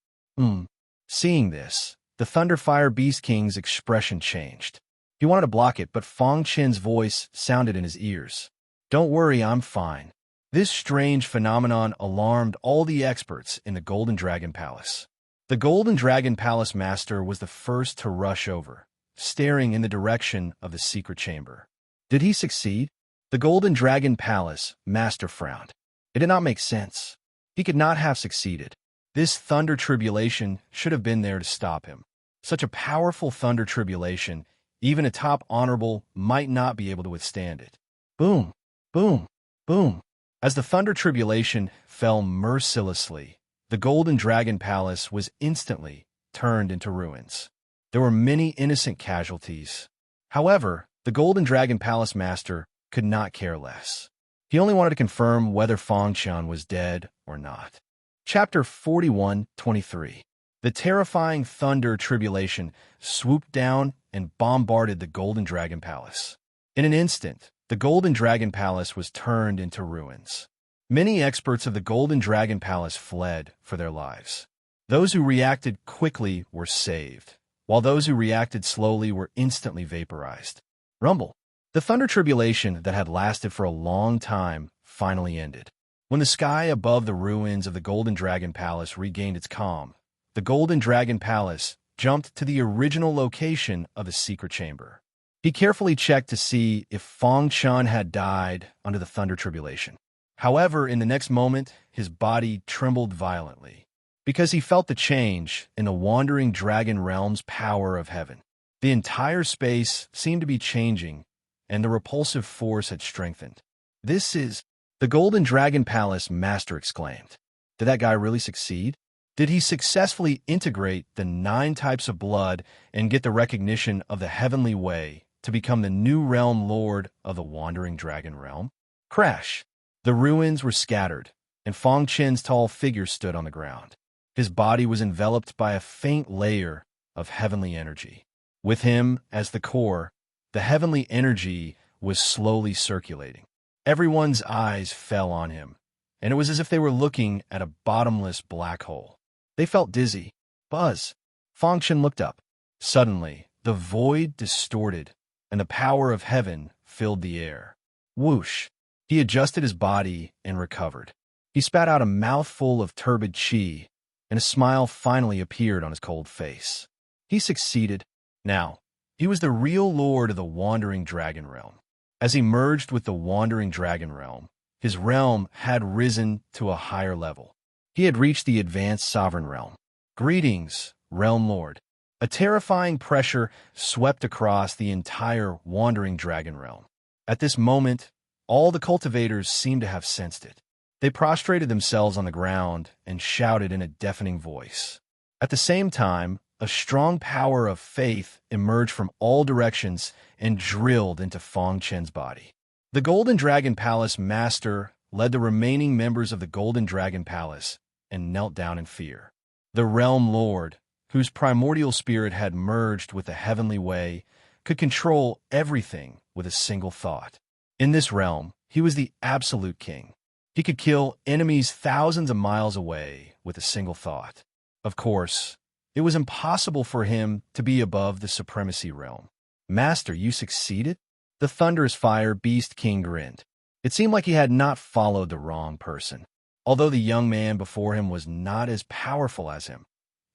Seeing this, the Thunderfire Beast King's expression changed. He wanted to block it, but Fang Chun's voice sounded in his ears. "Don't worry, I'm fine." This strange phenomenon alarmed all the experts in the Golden Dragon Palace. The Golden Dragon Palace Master was the first to rush over, staring in the direction of the secret chamber. Did he succeed? The Golden Dragon Palace Master frowned. It did not make sense. He could not have succeeded. This thunder tribulation should have been there to stop him. Such a powerful thunder tribulation, even a top honorable might not be able to withstand it. Boom, boom, boom. As the thunder tribulation fell mercilessly, the Golden Dragon Palace was instantly turned into ruins. There were many innocent casualties. However, the Golden Dragon Palace Master could not care less. He only wanted to confirm whether Fang Chun was dead or not. Chapter 41:23. The terrifying thunder tribulation swooped down and bombarded the Golden Dragon Palace. In an instant, the Golden Dragon Palace was turned into ruins. Many experts of the Golden Dragon Palace fled for their lives. Those who reacted quickly were saved, while those who reacted slowly were instantly vaporized. Rumble. The thunder tribulation that had lasted for a long time finally ended. When the sky above the ruins of the Golden Dragon Palace regained its calm, the Golden Dragon Palace jumped to the original location of the secret chamber. He carefully checked to see if Fang Chun had died under the thunder tribulation. However, in the next moment, his body trembled violently, because he felt the change in the wandering dragon realm's power of heaven. The entire space seemed to be changing, and the repulsive force had strengthened. "This is..." the Golden Dragon Palace Master exclaimed. Did that guy really succeed? Did he successfully integrate the 9 types of blood and get the recognition of the heavenly way to become the new realm lord of the wandering dragon realm? Crash! The ruins were scattered, and Fong Chen's tall figure stood on the ground. His body was enveloped by a faint layer of heavenly energy. With him as the core, the heavenly energy was slowly circulating. Everyone's eyes fell on him, and it was as if they were looking at a bottomless black hole. They felt dizzy. Buzz. Fong Chen looked up. Suddenly, the void distorted, and the power of heaven filled the air. Whoosh! He adjusted his body and recovered. He spat out a mouthful of turbid qi, and a smile finally appeared on his cold face. He succeeded. Now, he was the real lord of the Wandering Dragon Realm. As he merged with the Wandering Dragon Realm, his realm had risen to a higher level. He had reached the Advanced Sovereign Realm. Greetings, Realm Lord. A terrifying pressure swept across the entire Wandering Dragon Realm. At this moment, all the cultivators seemed to have sensed it. They prostrated themselves on the ground and shouted in a deafening voice. At the same time, a strong power of faith emerged from all directions and drilled into Fong Chen's body. The Golden Dragon Palace Master led the remaining members of the Golden Dragon Palace and knelt down in fear. The Realm Lord, whose primordial spirit had merged with the heavenly way, could control everything with a single thought. In this realm, he was the absolute king. He could kill enemies thousands of miles away with a single thought. Of course, it was impossible for him to be above the Supremacy Realm. Master, you succeeded? The thunderous fire beast king grinned. It seemed like he had not followed the wrong person. Although the young man before him was not as powerful as him,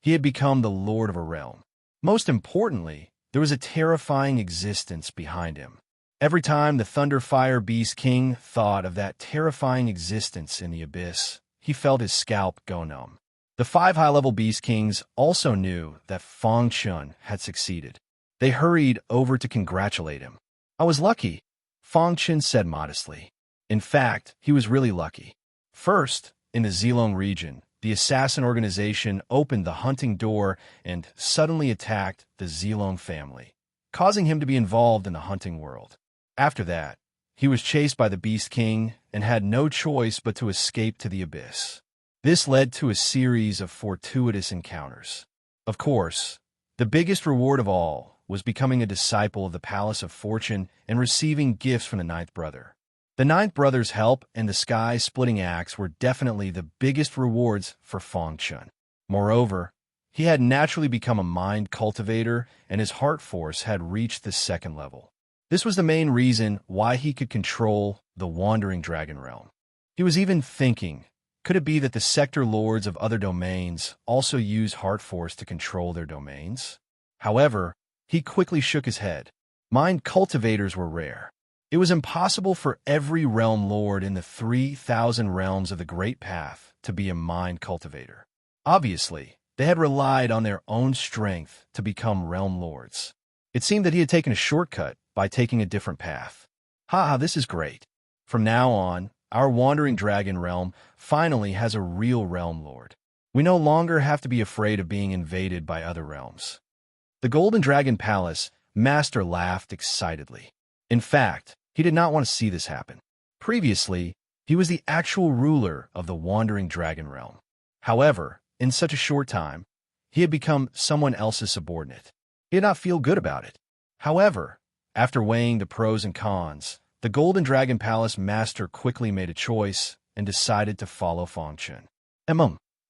he had become the lord of a realm. Most importantly, there was a terrifying existence behind him. Every time the Thunder Fire Beast King thought of that terrifying existence in the abyss, he felt his scalp go numb. The 5 high-level Beast Kings also knew that Fong Chen had succeeded. They hurried over to congratulate him. I was lucky, Fong Chen said modestly. In fact, he was really lucky. First, in the Zilong region, the assassin organization opened the hunting door and suddenly attacked the Zilong family, causing him to be involved in the hunting world. After that, he was chased by the Beast King and had no choice but to escape to the abyss. This led to a series of fortuitous encounters. Of course, the biggest reward of all was becoming a disciple of the Palace of Fortune and receiving gifts from the Ninth Brother. The Ninth Brother's help and the sky-splitting axe were definitely the biggest rewards for Fong Chen. Moreover, he had naturally become a mind cultivator, and his heart force had reached the 2nd level. This was the main reason why he could control the Wandering Dragon Realm. He was even thinking, could it be that the sector lords of other domains also use heart force to control their domains? However, he quickly shook his head. Mind cultivators were rare. It was impossible for every realm lord in the 3,000 realms of the Great Path to be a mind cultivator. Obviously, they had relied on their own strength to become realm lords. It seemed that he had taken a shortcut by taking a different path. This is great. From now on, our Wandering Dragon Realm finally has a real realm lord. We no longer have to be afraid of being invaded by other realms. The Golden Dragon Palace Master laughed excitedly. In fact, he did not want to see this happen. Previously, he was the actual ruler of the Wandering Dragon Realm. However, in such a short time, he had become someone else's subordinate. He did not feel good about it. However, after weighing the pros and cons, the Golden Dragon Palace Master quickly made a choice and decided to follow Fong Chen.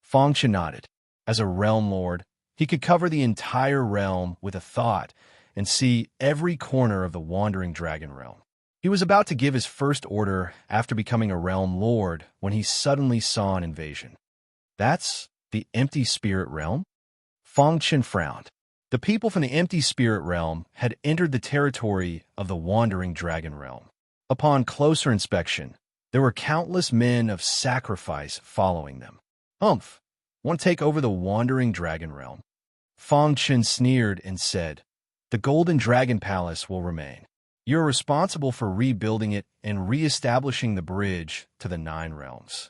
Fong Chen nodded. As a realm lord, he could cover the entire realm with a thought and see every corner of the Wandering Dragon Realm. He was about to give his first order after becoming a realm lord when he suddenly saw an invasion. That's the Empty Spirit Realm? Fong Chen frowned. The people from the Empty Spirit Realm had entered the territory of the Wandering Dragon Realm. Upon closer inspection, there were countless men of sacrifice following them. Want to take over the Wandering Dragon Realm? Fong Chen sneered and said, the Golden Dragon Palace will remain. You're responsible for rebuilding it and re-establishing the bridge to the 9 realms.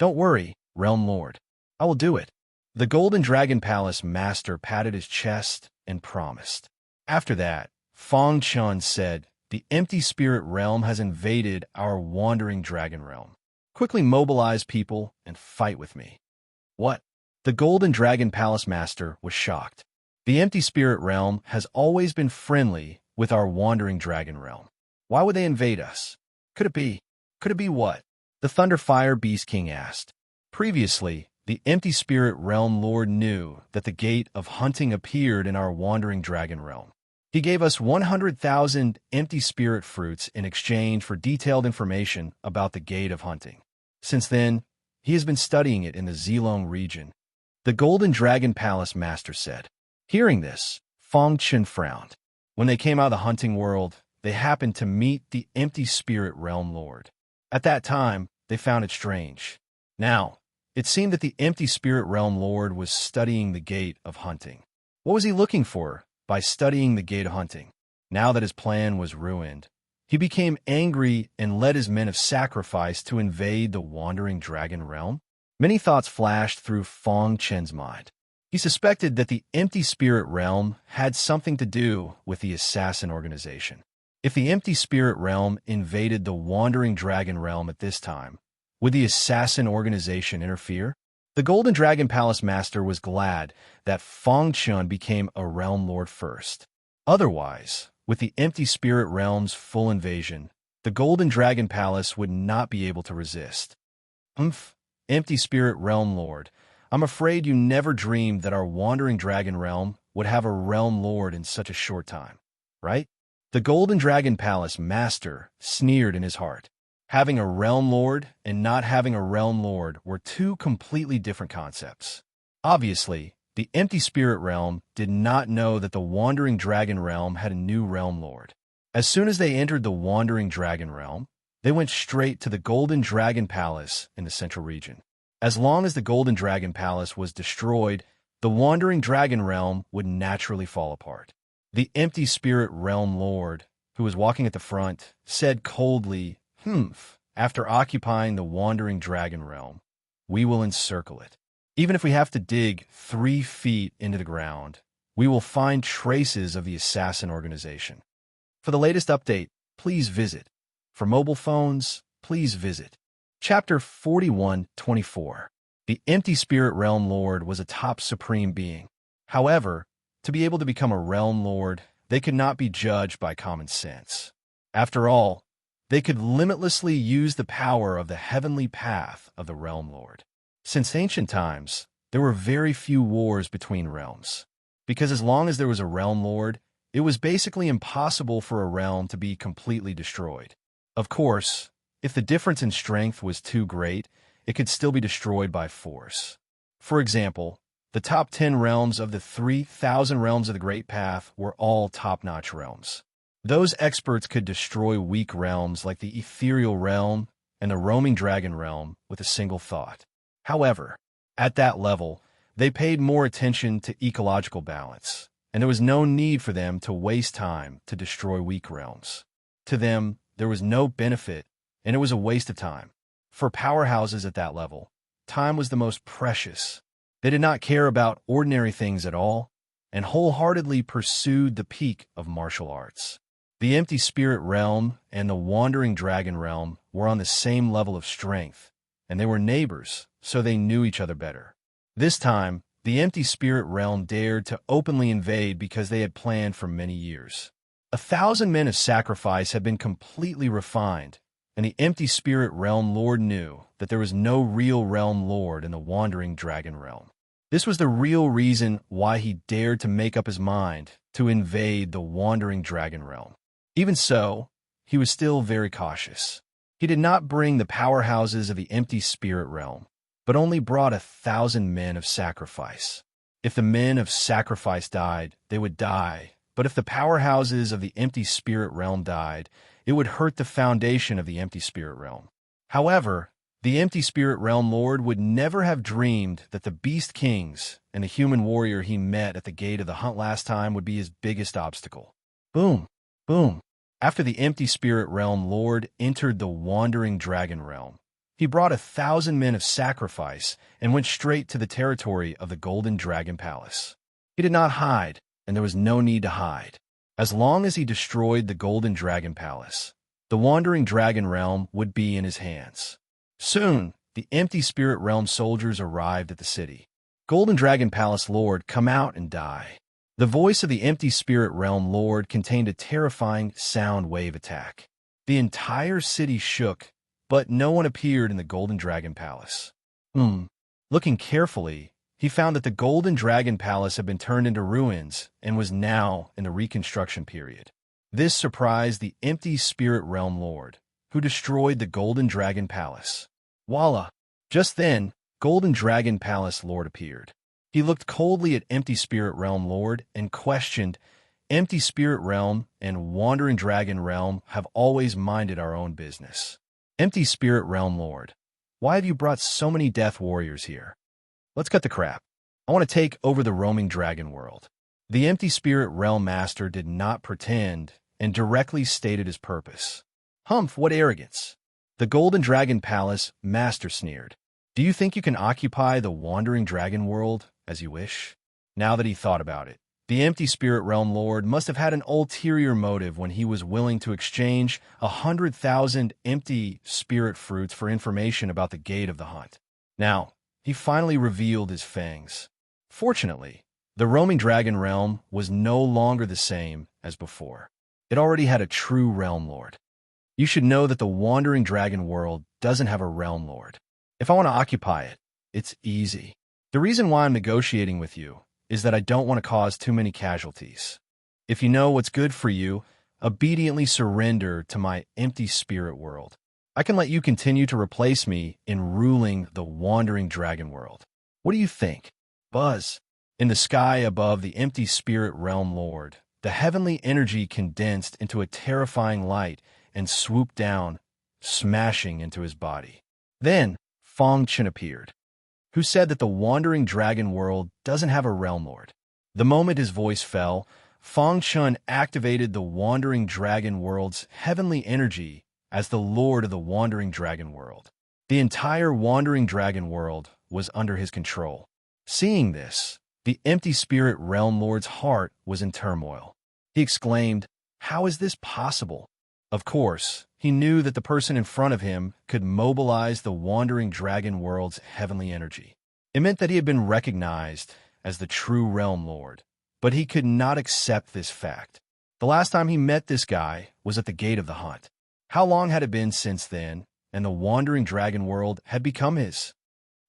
Don't worry, Realm Lord. I will do it. The Golden Dragon Palace Master patted his chest and promised. After that, Fong Chen said, the empty spirit realm has invaded our wandering dragon realm. Quickly mobilize people and fight with me." "What?" The Golden Dragon Palace Master was shocked. The empty spirit realm has always been friendly with our wandering dragon realm. Why would they invade us? Could it be? Could it be what? The Thunderfire Beast King asked. Previously, the empty spirit realm lord knew that the gate of hunting appeared in our wandering dragon realm. He gave us 100,000 empty spirit fruits in exchange for detailed information about the gate of hunting. Since then, he has been studying it in the Zilong region. The Golden Dragon Palace Master said. Hearing this, Fong Chen frowned. When they came out of the hunting world, they happened to meet the empty spirit realm lord. At that time, they found it strange. Now, it seemed that the empty spirit realm lord was studying the gate of hunting. What was he looking for by studying the gate of hunting? Now that his plan was ruined, he became angry and led his men of sacrifice to invade the wandering dragon realm. Many thoughts flashed through Fong Chen's mind. He suspected that the empty spirit realm had something to do with the assassin organization. If the empty spirit realm invaded the wandering dragon realm at this time, would the assassin organization interfere? The Golden Dragon Palace Master was glad that Fong Chen became a realm lord first. Otherwise, with the empty spirit realm's full invasion, the Golden Dragon Palace would not be able to resist. Empty spirit realm lord, I'm afraid you never dreamed that our wandering dragon realm would have a realm lord in such a short time, right? The Golden Dragon Palace Master sneered in his heart. Having a realm lord and not having a realm lord were two completely different concepts. Obviously, the empty spirit realm did not know that the wandering dragon realm had a new realm lord. As soon as they entered the wandering dragon realm, they went straight to the Golden Dragon Palace in the central region. As long as the Golden Dragon Palace was destroyed, the wandering dragon realm would naturally fall apart. The empty spirit realm lord, who was walking at the front, said coldly, after occupying the wandering dragon realm, we will encircle it. Even if we have to dig 3 feet into the ground, we will find traces of the assassin organization. For the latest update, please visit. For mobile phones, please visit. Chapter 41-24. The empty spirit realm lord was a top supreme being. However, to be able to become a realm lord, they could not be judged by common sense. After all, they could limitlessly use the power of the heavenly path of the realm lord. Since ancient times, there were very few wars between realms, because as long as there was a realm lord, it was basically impossible for a realm to be completely destroyed. Of course, if the difference in strength was too great, it could still be destroyed by force. For example, the top 10 realms of the 3,000 realms of the Great Path were all top-notch realms. Those experts could destroy weak realms like the ethereal realm and the roaming dragon realm with a single thought. However, at that level, they paid more attention to ecological balance, and there was no need for them to waste time to destroy weak realms. To them, there was no benefit, and it was a waste of time. For powerhouses at that level, time was the most precious. They did not care about ordinary things at all, and wholeheartedly pursued the peak of martial arts. The empty spirit realm and the wandering dragon realm were on the same level of strength, and they were neighbors, so they knew each other better. This time, the empty spirit realm dared to openly invade because they had planned for many years. 1,000 men of sacrifice had been completely refined, and the empty spirit realm lord knew that there was no real realm lord in the wandering dragon realm. This was the real reason why he dared to make up his mind to invade the wandering dragon realm. Even so, he was still very cautious. He did not bring the powerhouses of the empty spirit realm, but only brought 1,000 men of sacrifice. If the men of sacrifice died, they would die, but if the powerhouses of the empty spirit realm died, it would hurt the foundation of the empty spirit realm. However, the empty spirit realm lord would never have dreamed that the beast kings and the human warrior he met at the gate of the hunt last time would be his biggest obstacle. Boom, boom. After the empty spirit realm lord entered the wandering dragon realm, he brought 1,000 men of sacrifice and went straight to the territory of the Golden Dragon Palace. He did not hide, and there was no need to hide. As long as he destroyed the Golden Dragon Palace, the Wandering Dragon Realm would be in his hands. Soon, the Empty Spirit Realm soldiers arrived at the city. Golden Dragon Palace Lord, come out and die. The voice of the Empty Spirit Realm Lord contained a terrifying sound wave attack. The entire city shook, but no one appeared in the Golden Dragon Palace. Looking carefully, he found that the Golden Dragon Palace had been turned into ruins and was now in the reconstruction period. This surprised the Empty Spirit Realm Lord, who destroyed the Golden Dragon Palace. Voila! Just then, Golden Dragon Palace Lord appeared. He looked coldly at Empty Spirit Realm Lord and questioned, Empty Spirit Realm and Wandering Dragon Realm have always minded our own business. Empty Spirit Realm Lord, why have you brought so many death warriors here? Let's cut the crap. I want to take over the roaming dragon world. The Empty Spirit Realm Master did not pretend and directly stated his purpose. Humph, what arrogance! The Golden Dragon Palace Master sneered. Do you think you can occupy the Wandering Dragon world as you wish? Now that he thought about it, the Empty Spirit Realm Lord must have had an ulterior motive when he was willing to exchange 100,000 empty spirit fruits for information about the Gate of the Hunt. Now, he finally revealed his fangs. Fortunately, the roaming dragon realm was no longer the same as before. It already had a true realm lord. You should know that the Wandering Dragon world doesn't have a realm lord. If I want to occupy it, it's easy. The reason why I'm negotiating with you is that I don't want to cause too many casualties. If you know what's good for you, obediently surrender to my empty spirit world. I can let you continue to replace me in ruling the Wandering Dragon world. What do you think? Buzz. In the sky above the Empty Spirit Realm Lord, the heavenly energy condensed into a terrifying light and swooped down, smashing into his body. Then, Fong Chen appeared, who said that the Wandering Dragon world doesn't have a realm lord. The moment his voice fell, Fong Chen activated the Wandering Dragon world's heavenly energy as the lord of the Wandering Dragon world. The entire Wandering Dragon world was under his control. Seeing this, the Empty Spirit Realm Lord's heart was in turmoil. He exclaimed, "How is this possible?" Of course, he knew that the person in front of him could mobilize the Wandering Dragon world's heavenly energy. It meant that he had been recognized as the true Realm Lord, but he could not accept this fact. The last time he met this guy was at the Gate of the Hunt. How long had it been since then, and the Wandering Dragon world had become his?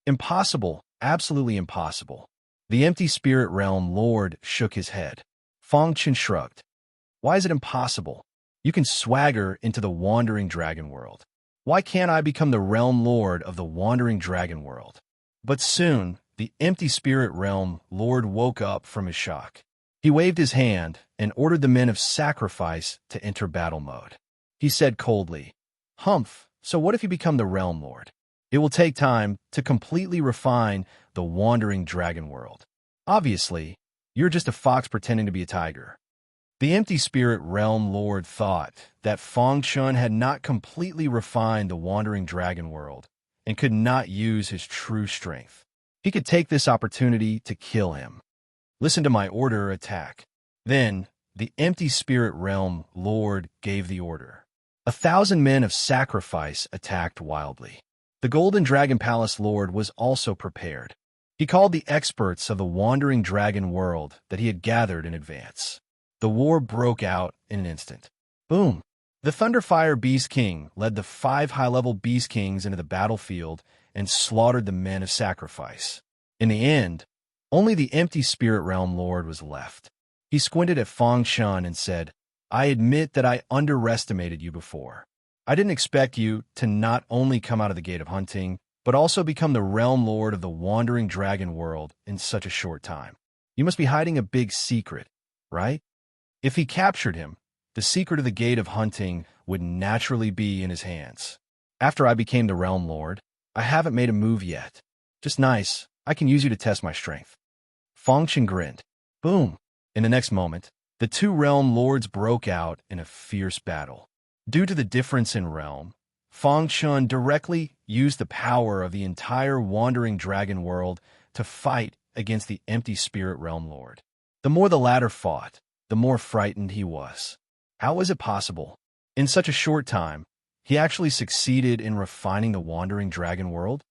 Impossible, absolutely impossible. The Empty Spirit Realm Lord shook his head. Fong Chen shrugged. Why is it impossible? You can swagger into the Wandering Dragon world. Why can't I become the Realm Lord of the Wandering Dragon world? But soon, the Empty Spirit Realm Lord woke up from his shock. He waved his hand and ordered the men of sacrifice to enter battle mode. He said coldly, "Humph, so what if you become the Realm Lord? It will take time to completely refine the Wandering Dragon world. Obviously, you're just a fox pretending to be a tiger." The Empty Spirit Realm Lord thought that Fong Chen had not completely refined the Wandering Dragon world and could not use his true strength. He could take this opportunity to kill him. Listen to my order, attack. Then, the Empty Spirit Realm Lord gave the order. 1,000 men of sacrifice attacked wildly. The Golden Dragon Palace Lord was also prepared. He called the experts of the Wandering Dragon world that he had gathered in advance. The war broke out in an instant. Boom! The Thunderfire Beast King led the 5 high-level Beast Kings into the battlefield and slaughtered the men of sacrifice. In the end, only the Empty Spirit Realm Lord was left. He squinted at Fong Chen and said, "I admit that I underestimated you before. I didn't expect you to not only come out of the Gate of Hunting, but also become the Realm Lord of the Wandering Dragon world in such a short time. You must be hiding a big secret, right?" If he captured him, the secret of the Gate of Hunting would naturally be in his hands. After I became the Realm Lord, I haven't made a move yet. Just nice, I can use you to test my strength. Fong Chen grinned. Boom! In the next moment, the 2 Realm Lords broke out in a fierce battle. Due to the difference in realm, Fong Chen directly used the power of the entire Wandering Dragon world to fight against the Empty Spirit Realm Lord. The more the latter fought, the more frightened he was. How was it possible? In such a short time, he actually succeeded in refining the wandering dragon world?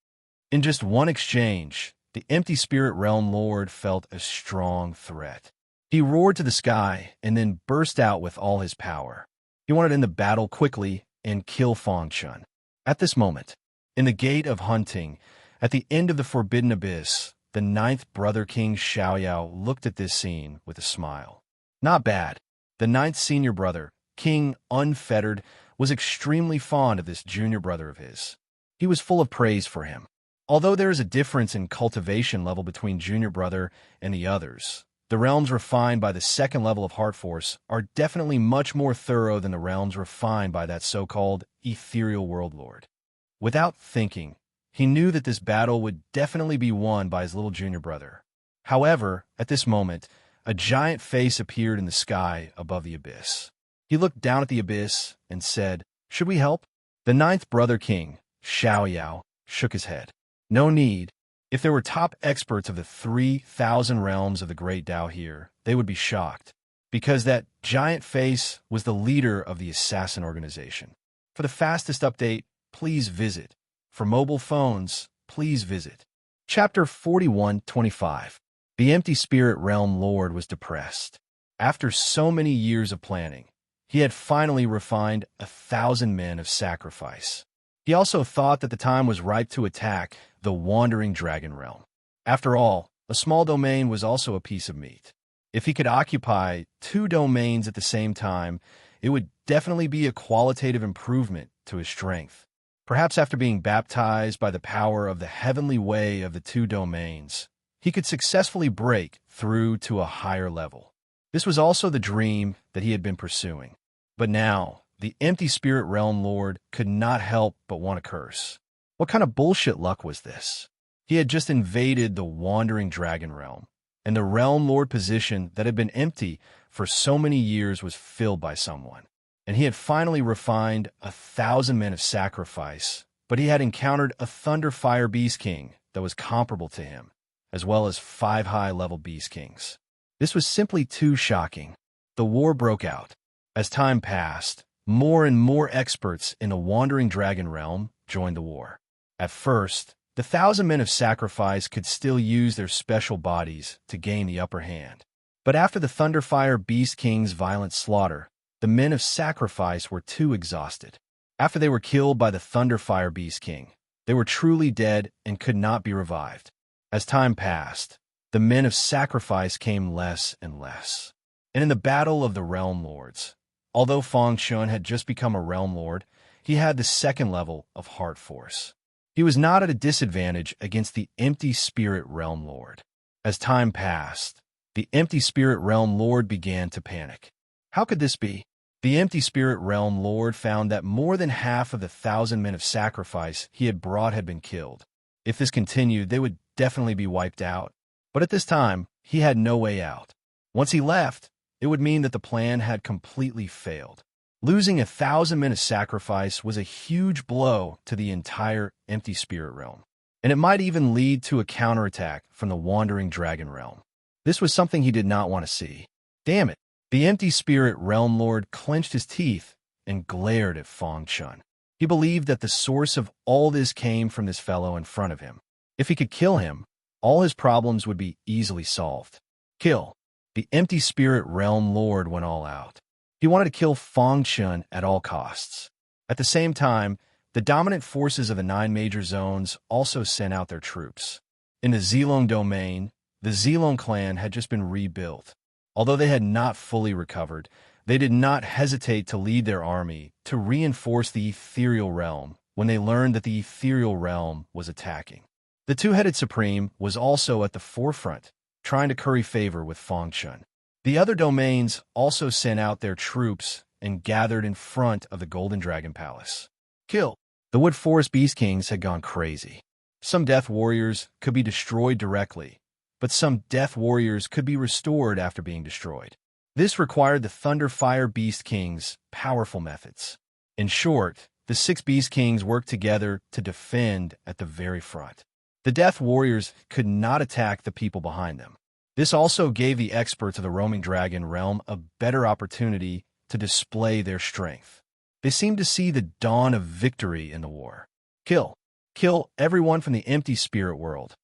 In just one exchange, the empty spirit realm lord felt a strong threat. He roared to the sky and then burst out with all his power. He wanted to end the battle quickly and kill Fang Chun. At this moment, in the Gate of Hunting, at the end of the Forbidden Abyss, the ninth brother King Xiaoyao looked at this scene with a smile. Not bad. The ninth senior brother, King Unfettered, was extremely fond of this junior brother of his. He was full of praise for him. Although there is a difference in cultivation level between junior brother and the others, the realms refined by the second level of Heart Force are definitely much more thorough than the realms refined by that so-called ethereal world lord. Without thinking, he knew that this battle would definitely be won by his little junior brother. However, at this moment, a giant face appeared in the sky above the abyss. He looked down at the abyss and said, "Should we help?" The ninth brother king, Xiaoyao, shook his head. No need. If there were top experts of the 3,000 realms of the Great Tao here, they would be shocked, because that giant face was the leader of the assassin organization. For the fastest update, please visit. For mobile phones, please visit. Chapter 41:25. The Empty Spirit Realm Lord was depressed. After so many years of planning, he had finally refined 1,000 men of sacrifice. He also thought that the time was ripe to attack the Wandering Dragon Realm. After all, a small domain was also a piece of meat. If he could occupy 2 domains at the same time, it would definitely be a qualitative improvement to his strength. Perhaps after being baptized by the power of the heavenly way of the 2 domains, he could successfully break through to a higher level. This was also the dream that he had been pursuing. But now, the Empty Spirit Realm Lord could not help but want to curse. What kind of bullshit luck was this? He had just invaded the Wandering Dragon Realm, and the Realm Lord position that had been empty for so many years was filled by someone. And he had finally refined 1,000 men of sacrifice, but he had encountered a Thunder Fire Beast King that was comparable to him, as well as 5 high-level Beast Kings. This was simply too shocking. The war broke out. As time passed, more and more experts in the Wandering Dragon Realm joined the war. At first, the 1,000 men of sacrifice could still use their special bodies to gain the upper hand. But after the Thunderfire Beast King's violent slaughter, the men of sacrifice were too exhausted. After they were killed by the Thunderfire Beast King, they were truly dead and could not be revived. As time passed, the men of sacrifice came less and less. And in the Battle of the Realm Lords, although Fang Chun had just become a Realm Lord, he had the second level of Heart Force. He was not at a disadvantage against the Empty Spirit Realm Lord. As time passed, the Empty Spirit Realm Lord began to panic. How could this be? The Empty Spirit Realm Lord found that more than half of the 1,000 men of sacrifice he had brought had been killed. If this continued, they would definitely be wiped out. But at this time, he had no way out. Once he left, it would mean that the plan had completely failed. Losing 1,000 men of sacrifice was a huge blow to the entire Empty Spirit Realm, and it might even lead to a counterattack from the Wandering Dragon Realm. This was something he did not want to see. Damn it! The Empty Spirit Realm Lord clenched his teeth and glared at Fang Chun. He believed that the source of all this came from this fellow in front of him. If he could kill him, all his problems would be easily solved. Kill. The Empty Spirit Realm Lord went all out. He wanted to kill Fang Chun at all costs. At the same time, the dominant forces of the 9 major zones also sent out their troops. In the Zilong domain, the Zilong clan had just been rebuilt. Although they had not fully recovered, they did not hesitate to lead their army to reinforce the ethereal realm when they learned that the ethereal realm was attacking. The 2-headed Supreme was also at the forefront, trying to curry favor with Fang Chun. The other domains also sent out their troops and gathered in front of the Golden Dragon Palace. Kill. The Wood Forest Beast Kings had gone crazy. Some Death Warriors could be destroyed directly, but some Death Warriors could be restored after being destroyed. This required the Thunder Fire Beast Kings' powerful methods. In short, the 6 Beast Kings worked together to defend at the very front. The Death Warriors could not attack the people behind them. This also gave the experts of the roaming dragon realm a better opportunity to display their strength. They seemed to see the dawn of victory in the war. Kill. Kill everyone from the empty spirit world.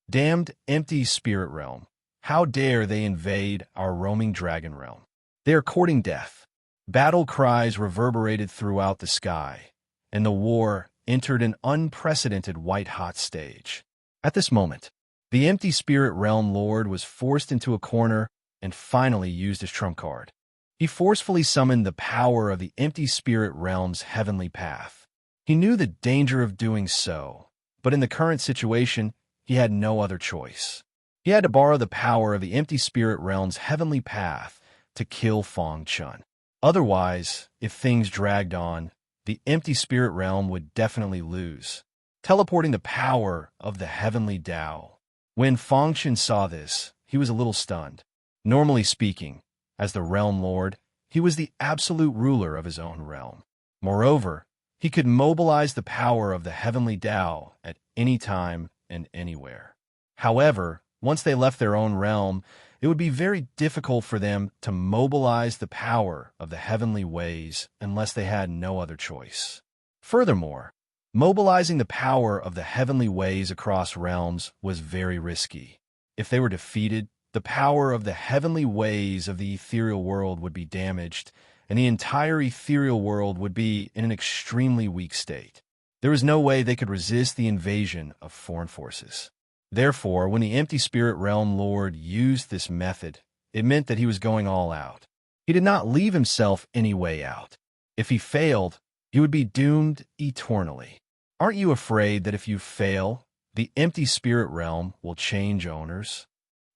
Damned empty spirit realm. How dare they invade our roaming dragon realm? They are courting death. Battle cries reverberated throughout the sky, and the war entered an unprecedented white-hot stage. At this moment, the empty spirit realm lord was forced into a corner and finally used his trump card. He forcefully summoned the power of the empty spirit realm's heavenly path. He knew the danger of doing so, but in the current situation, he had no other choice. He had to borrow the power of the empty spirit realm's heavenly path to kill Fong Chun. Otherwise, if things dragged on, the empty spirit realm would definitely lose, teleporting the power of the heavenly Tao. When Fong Chun saw this, he was a little stunned. Normally speaking, as the realm lord, he was the absolute ruler of his own realm. Moreover, he could mobilize the power of the heavenly Tao at any time and anywhere. However, once they left their own realm, it would be very difficult for them to mobilize the power of the heavenly ways unless they had no other choice. Furthermore, mobilizing the power of the heavenly ways across realms was very risky. If they were defeated, the power of the heavenly ways of the ethereal world would be damaged, and the entire ethereal world would be in an extremely weak state. There was no way they could resist the invasion of foreign forces. Therefore, when the empty spirit realm lord used this method, it meant that he was going all out. He did not leave himself any way out. If he failed, he would be doomed eternally. Aren't you afraid that if you fail, the empty spirit realm will change owners?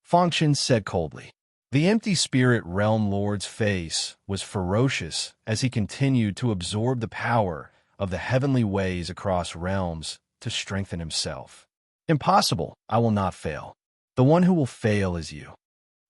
Fong Chun said coldly. The empty spirit realm lord's face was ferocious as he continued to absorb the power of the heavenly ways across realms to strengthen himself. Impossible, I will not fail. The one who will fail is you.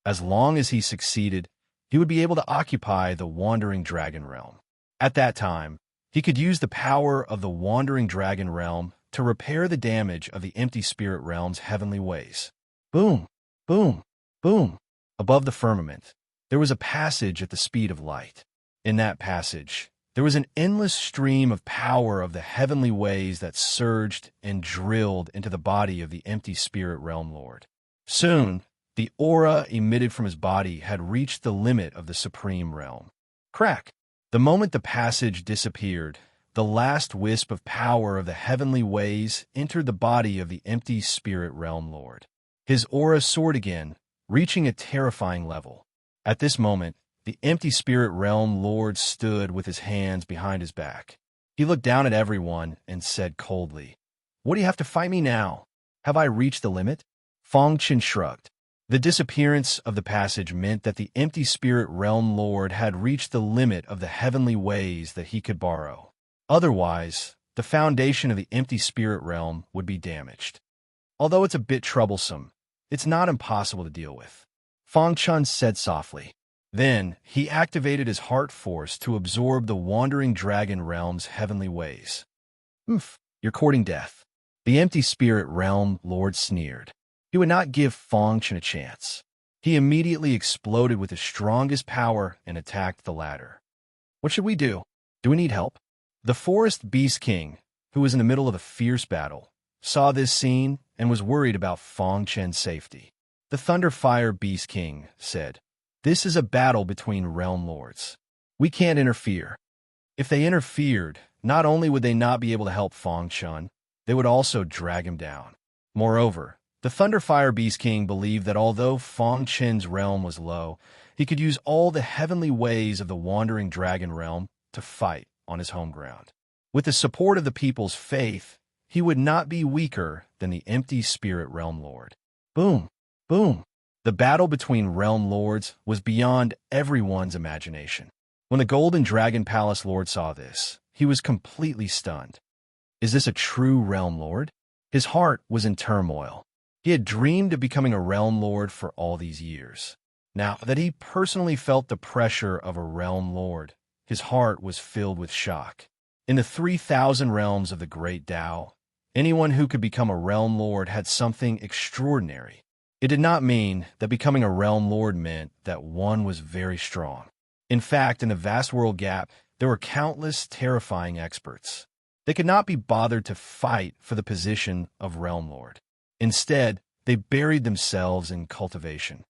As long as he succeeded, he would be able to occupy the wandering dragon realm. At that time, he could use the power of the wandering dragon realm to repair the damage of the empty spirit realm's heavenly ways. Boom, boom, boom. Above the firmament, there was a passage at the speed of light. In that passage, there was an endless stream of power of the heavenly ways that surged and drilled into the body of the empty spirit realm lord. Soon, the aura emitted from his body had reached the limit of the supreme realm. Crack! The moment the passage disappeared, the last wisp of power of the heavenly ways entered the body of the empty spirit realm lord. His aura soared again, reaching a terrifying level. At this moment, the empty spirit realm lord stood with his hands behind his back. He looked down at everyone and said coldly, "What do you have to fight me now? Have I reached the limit?" Fong Chun shrugged. The disappearance of the passage meant that the empty spirit realm lord had reached the limit of the heavenly ways that he could borrow. Otherwise, the foundation of the empty spirit realm would be damaged. Although it's a bit troublesome, it's not impossible to deal with, Fong Chun said softly. Then, he activated his heart force to absorb the wandering dragon realm's heavenly ways. You're courting death. The empty spirit realm lord sneered. He would not give Fong Chun a chance. He immediately exploded with his strongest power and attacked the latter. What should we do? Do we need help? The Forest Beast King, who was in the middle of a fierce battle, saw this scene and was worried about Fong Chun's safety. The Thunderfire Beast King said, "This is a battle between realm lords. We can't interfere." If they interfered, not only would they not be able to help Fong Chun, they would also drag him down. Moreover, the Thunderfire Beast King believed that although Fong Chun's realm was low, he could use all the heavenly ways of the wandering dragon realm to fight on his home ground. With the support of the people's faith, he would not be weaker than the empty spirit realm lord. Boom, boom. The battle between realm lords was beyond everyone's imagination. When the Golden Dragon Palace Lord saw this, he was completely stunned. Is this a true realm lord? His heart was in turmoil. He had dreamed of becoming a realm lord for all these years. Now that he personally felt the pressure of a realm lord, his heart was filled with shock. In the 3,000 realms of the Great Tao, anyone who could become a realm lord had something extraordinary. It did not mean that becoming a realm lord meant that one was very strong. In fact, in the vast world gap, there were countless terrifying experts. They could not be bothered to fight for the position of realm lord. Instead, they buried themselves in cultivation.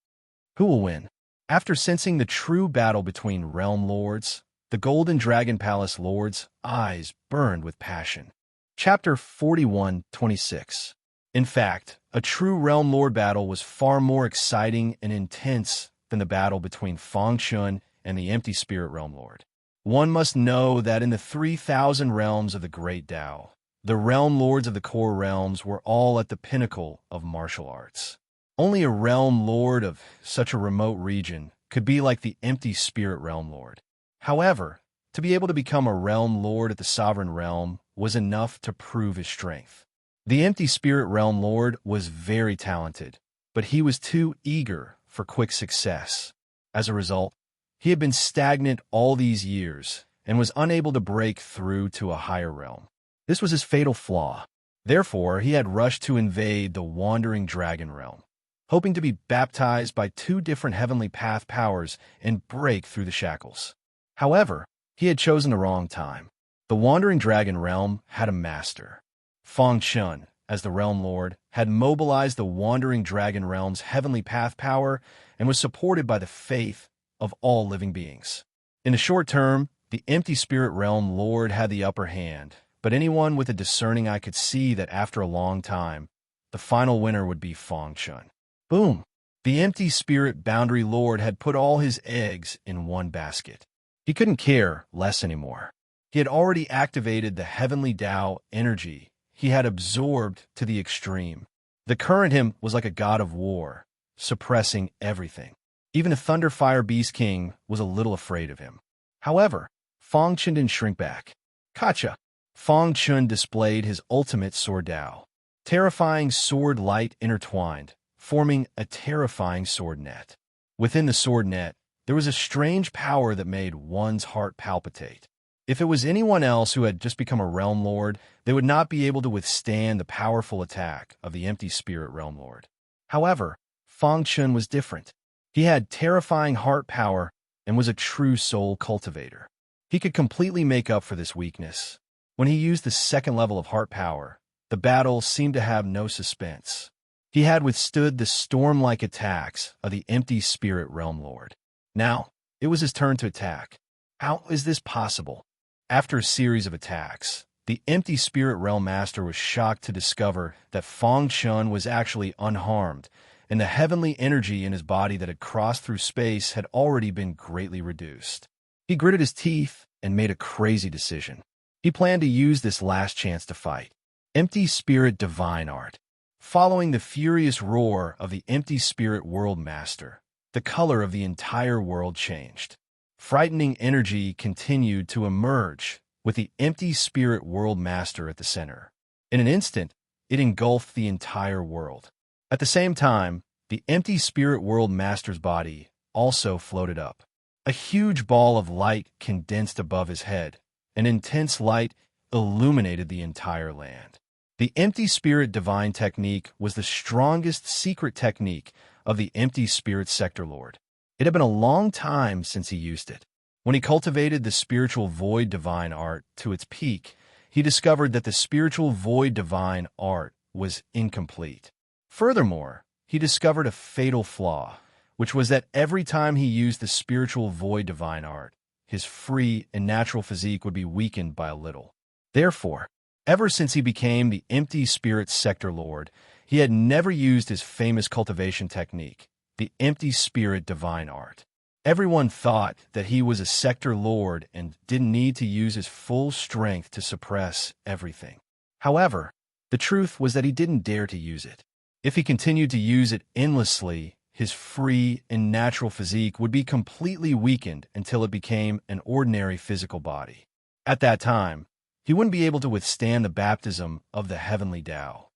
Who will win? After sensing the true battle between realm lords, the Golden Dragon Palace lords' eyes burned with passion. Chapter 41:26. In fact, a true realm lord battle was far more exciting and intense than the battle between Feng Chun and the empty spirit realm lord. One must know that in the 3,000 realms of the Great Tao, the realm lords of the core realms were all at the pinnacle of martial arts. Only a realm lord of such a remote region could be like the empty spirit realm lord. However, to be able to become a realm lord at the sovereign realm was enough to prove his strength. The empty spirit realm lord was very talented, but he was too eager for quick success. As a result, he had been stagnant all these years and was unable to break through to a higher realm. This was his fatal flaw. Therefore, he had rushed to invade the wandering dragon realm, hoping to be baptized by 2 different heavenly path powers and break through the shackles. However, he had chosen the wrong time. The wandering dragon realm had a master. Feng Chun, as the realm lord, had mobilized the wandering dragon realm's heavenly path power and was supported by the faith of all living beings. In the short term, the empty spirit realm lord had the upper hand, but anyone with a discerning eye could see that after a long time, the final winner would be Feng Chun. Boom! The empty spirit boundary lord had put all his eggs in one basket. He couldn't care less anymore. He had already activated the heavenly Tao energy he had absorbed to the extreme. The current him was like a god of war, suppressing everything. Even the Thunderfire Beast King was a little afraid of him. However, Feng Chun didn't shrink back. Gotcha! Feng Chun displayed his ultimate sword Tao. Terrifying sword light intertwined, forming a terrifying sword net. Within the sword net, there was a strange power that made one's heart palpitate. If it was anyone else who had just become a realm lord, they would not be able to withstand the powerful attack of the empty spirit realm lord. However, Feng Chun was different. He had terrifying heart power and was a true soul cultivator. He could completely make up for this weakness. When he used the second level of heart power, the battle seemed to have no suspense. He had withstood the storm-like attacks of the empty spirit realm lord. Now, it was his turn to attack. How is this possible? After a series of attacks, the empty spirit realm master was shocked to discover that Feng Chun was actually unharmed, and the heavenly energy in his body that had crossed through space had already been greatly reduced. He gritted his teeth and made a crazy decision. He planned to use this last chance to fight. Empty spirit divine art. Following the furious roar of the empty spirit world master, the color of the entire world changed. Frightening energy continued to emerge, with the empty spirit world master at the center. In an instant, it engulfed the entire world. At the same time, the empty spirit world master's body also floated up. A huge ball of light condensed above his head. An intense light illuminated the entire land. The empty spirit divine technique was the strongest secret technique of the empty spirit sector lord. It had been a long time since he used it. When he cultivated the spiritual void divine art to its peak, he discovered that the spiritual void divine art was incomplete. Furthermore, he discovered a fatal flaw, which was that every time he used the spiritual void divine art, his free and natural physique would be weakened by a little. Therefore, ever since he became the empty spirit sector lord, he had never used his famous cultivation technique, the empty spirit divine art. Everyone thought that he was a sector lord and didn't need to use his full strength to suppress everything. However, the truth was that he didn't dare to use it. If he continued to use it endlessly, his free and natural physique would be completely weakened until it became an ordinary physical body. At that time, he wouldn't be able to withstand the baptism of the heavenly Tao.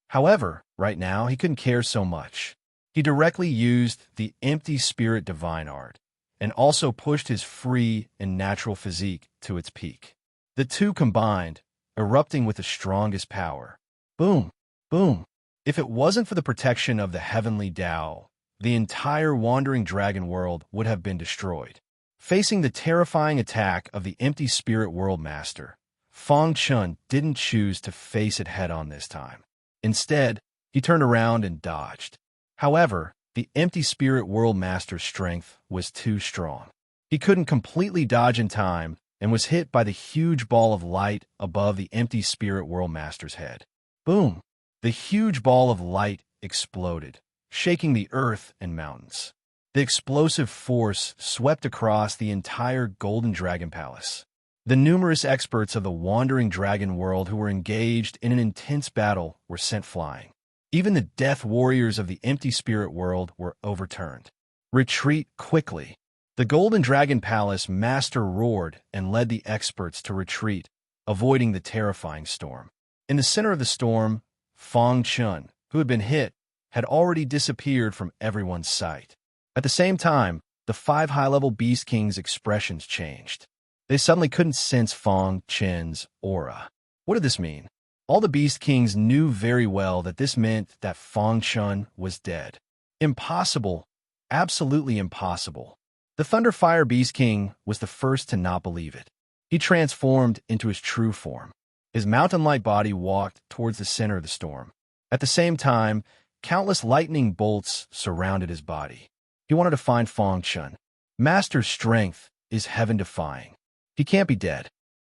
However, right now, he couldn't care so much. He directly used the empty spirit divine art and also pushed his free and natural physique to its peak. The two combined, erupting with the strongest power. Boom! Boom! If it wasn't for the protection of the heavenly Tao, the entire wandering dragon world would have been destroyed. Facing the terrifying attack of the empty spirit world master, Feng Chun didn't choose to face it head-on this time. Instead, he turned around and dodged. However, the empty spirit world master's strength was too strong. He couldn't completely dodge in time and was hit by the huge ball of light above the empty spirit world master's head. Boom! The huge ball of light exploded, shaking the earth and mountains. The explosive force swept across the entire Golden Dragon Palace. The numerous experts of the wandering dragon world who were engaged in an intense battle were sent flying. Even the death warriors of the empty spirit world were overturned. Retreat quickly. The Golden Dragon Palace master roared and led the experts to retreat, avoiding the terrifying storm. In the center of the storm, Feng Chun, who had been hit, had already disappeared from everyone's sight. At the same time, the 5 high-level Beast Kings' expressions changed. They suddenly couldn't sense Feng Chun's aura. What did this mean? All the Beast Kings knew very well that this meant that Feng Chun was dead. Impossible. Absolutely impossible. The Thunderfire Beast King was the first to not believe it. He transformed into his true form. His mountain-like body walked towards the center of the storm. At the same time, countless lightning bolts surrounded his body. He wanted to find Feng Chun. Master's strength is heaven-defying. He can't be dead.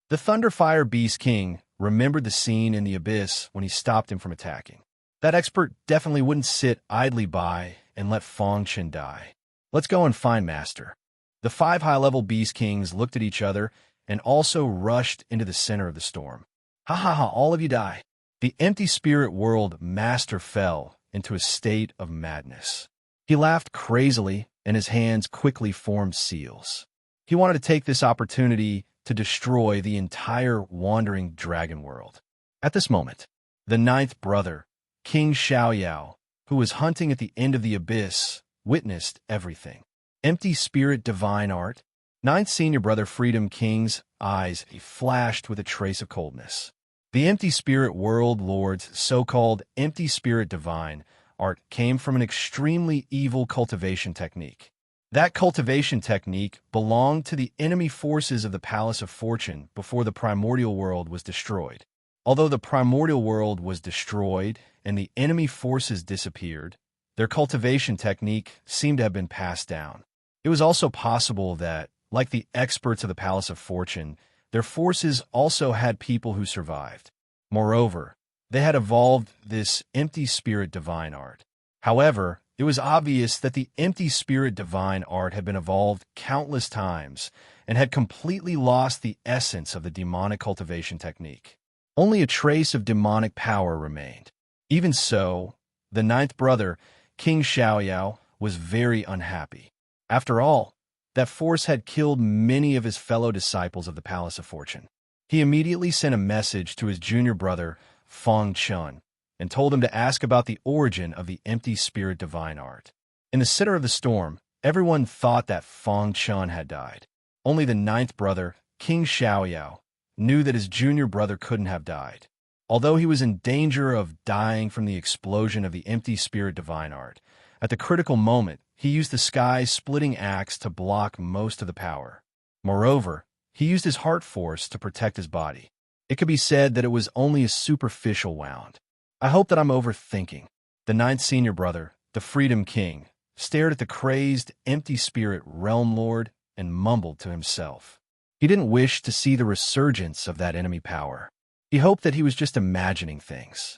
The Thunderfire Beast King remembered the scene in the abyss when he stopped him from attacking. That expert definitely wouldn't sit idly by and let Feng Chun die. Let's go and find Master. The 5 high-level Beast Kings looked at each other and also rushed into the center of the storm. Ha ha ha, all of you die. The empty spirit world master fell into a state of madness. He laughed crazily and his hands quickly formed seals. He wanted to take this opportunity to destroy the entire wandering dragon world. At this moment, the 9th brother, King Xiaoyao, who was hunting at the end of the abyss, witnessed everything. Empty spirit divine art. 9th senior brother Freedom King's eyes flashed with a trace of coldness. The empty spirit world lord's so-called empty spirit divine art came from an extremely evil cultivation technique. That cultivation technique belonged to the enemy forces of the Palace of Fortune before the primordial world was destroyed. Although the primordial world was destroyed and the enemy forces disappeared, their cultivation technique seemed to have been passed down. It was also possible that, like the experts of the Palace of Fortune, their forces also had people who survived. Moreover, they had evolved this empty spirit divine art. However, it was obvious that the empty spirit divine art had been evolved countless times and had completely lost the essence of the demonic cultivation technique. Only a trace of demonic power remained. Even so, the 9th brother, King Xiaoyao, was very unhappy. After all, that force had killed many of his fellow disciples of the Palace of Fortune. He immediately sent a message to his junior brother, Feng Chun, and told him to ask about the origin of the empty spirit divine art. In the center of the storm, everyone thought that Feng Chun had died. Only the 9th brother, King Xiaoyao, knew that his junior brother couldn't have died. Although he was in danger of dying from the explosion of the empty spirit divine art, at the critical moment, he used the sky-splitting axe to block most of the power. Moreover, he used his heart force to protect his body. It could be said that it was only a superficial wound. I hope that I'm overthinking. The 9th senior brother, the Freedom King, stared at the crazed, empty spirit realm lord and mumbled to himself. He didn't wish to see the resurgence of that enemy power. He hoped that he was just imagining things.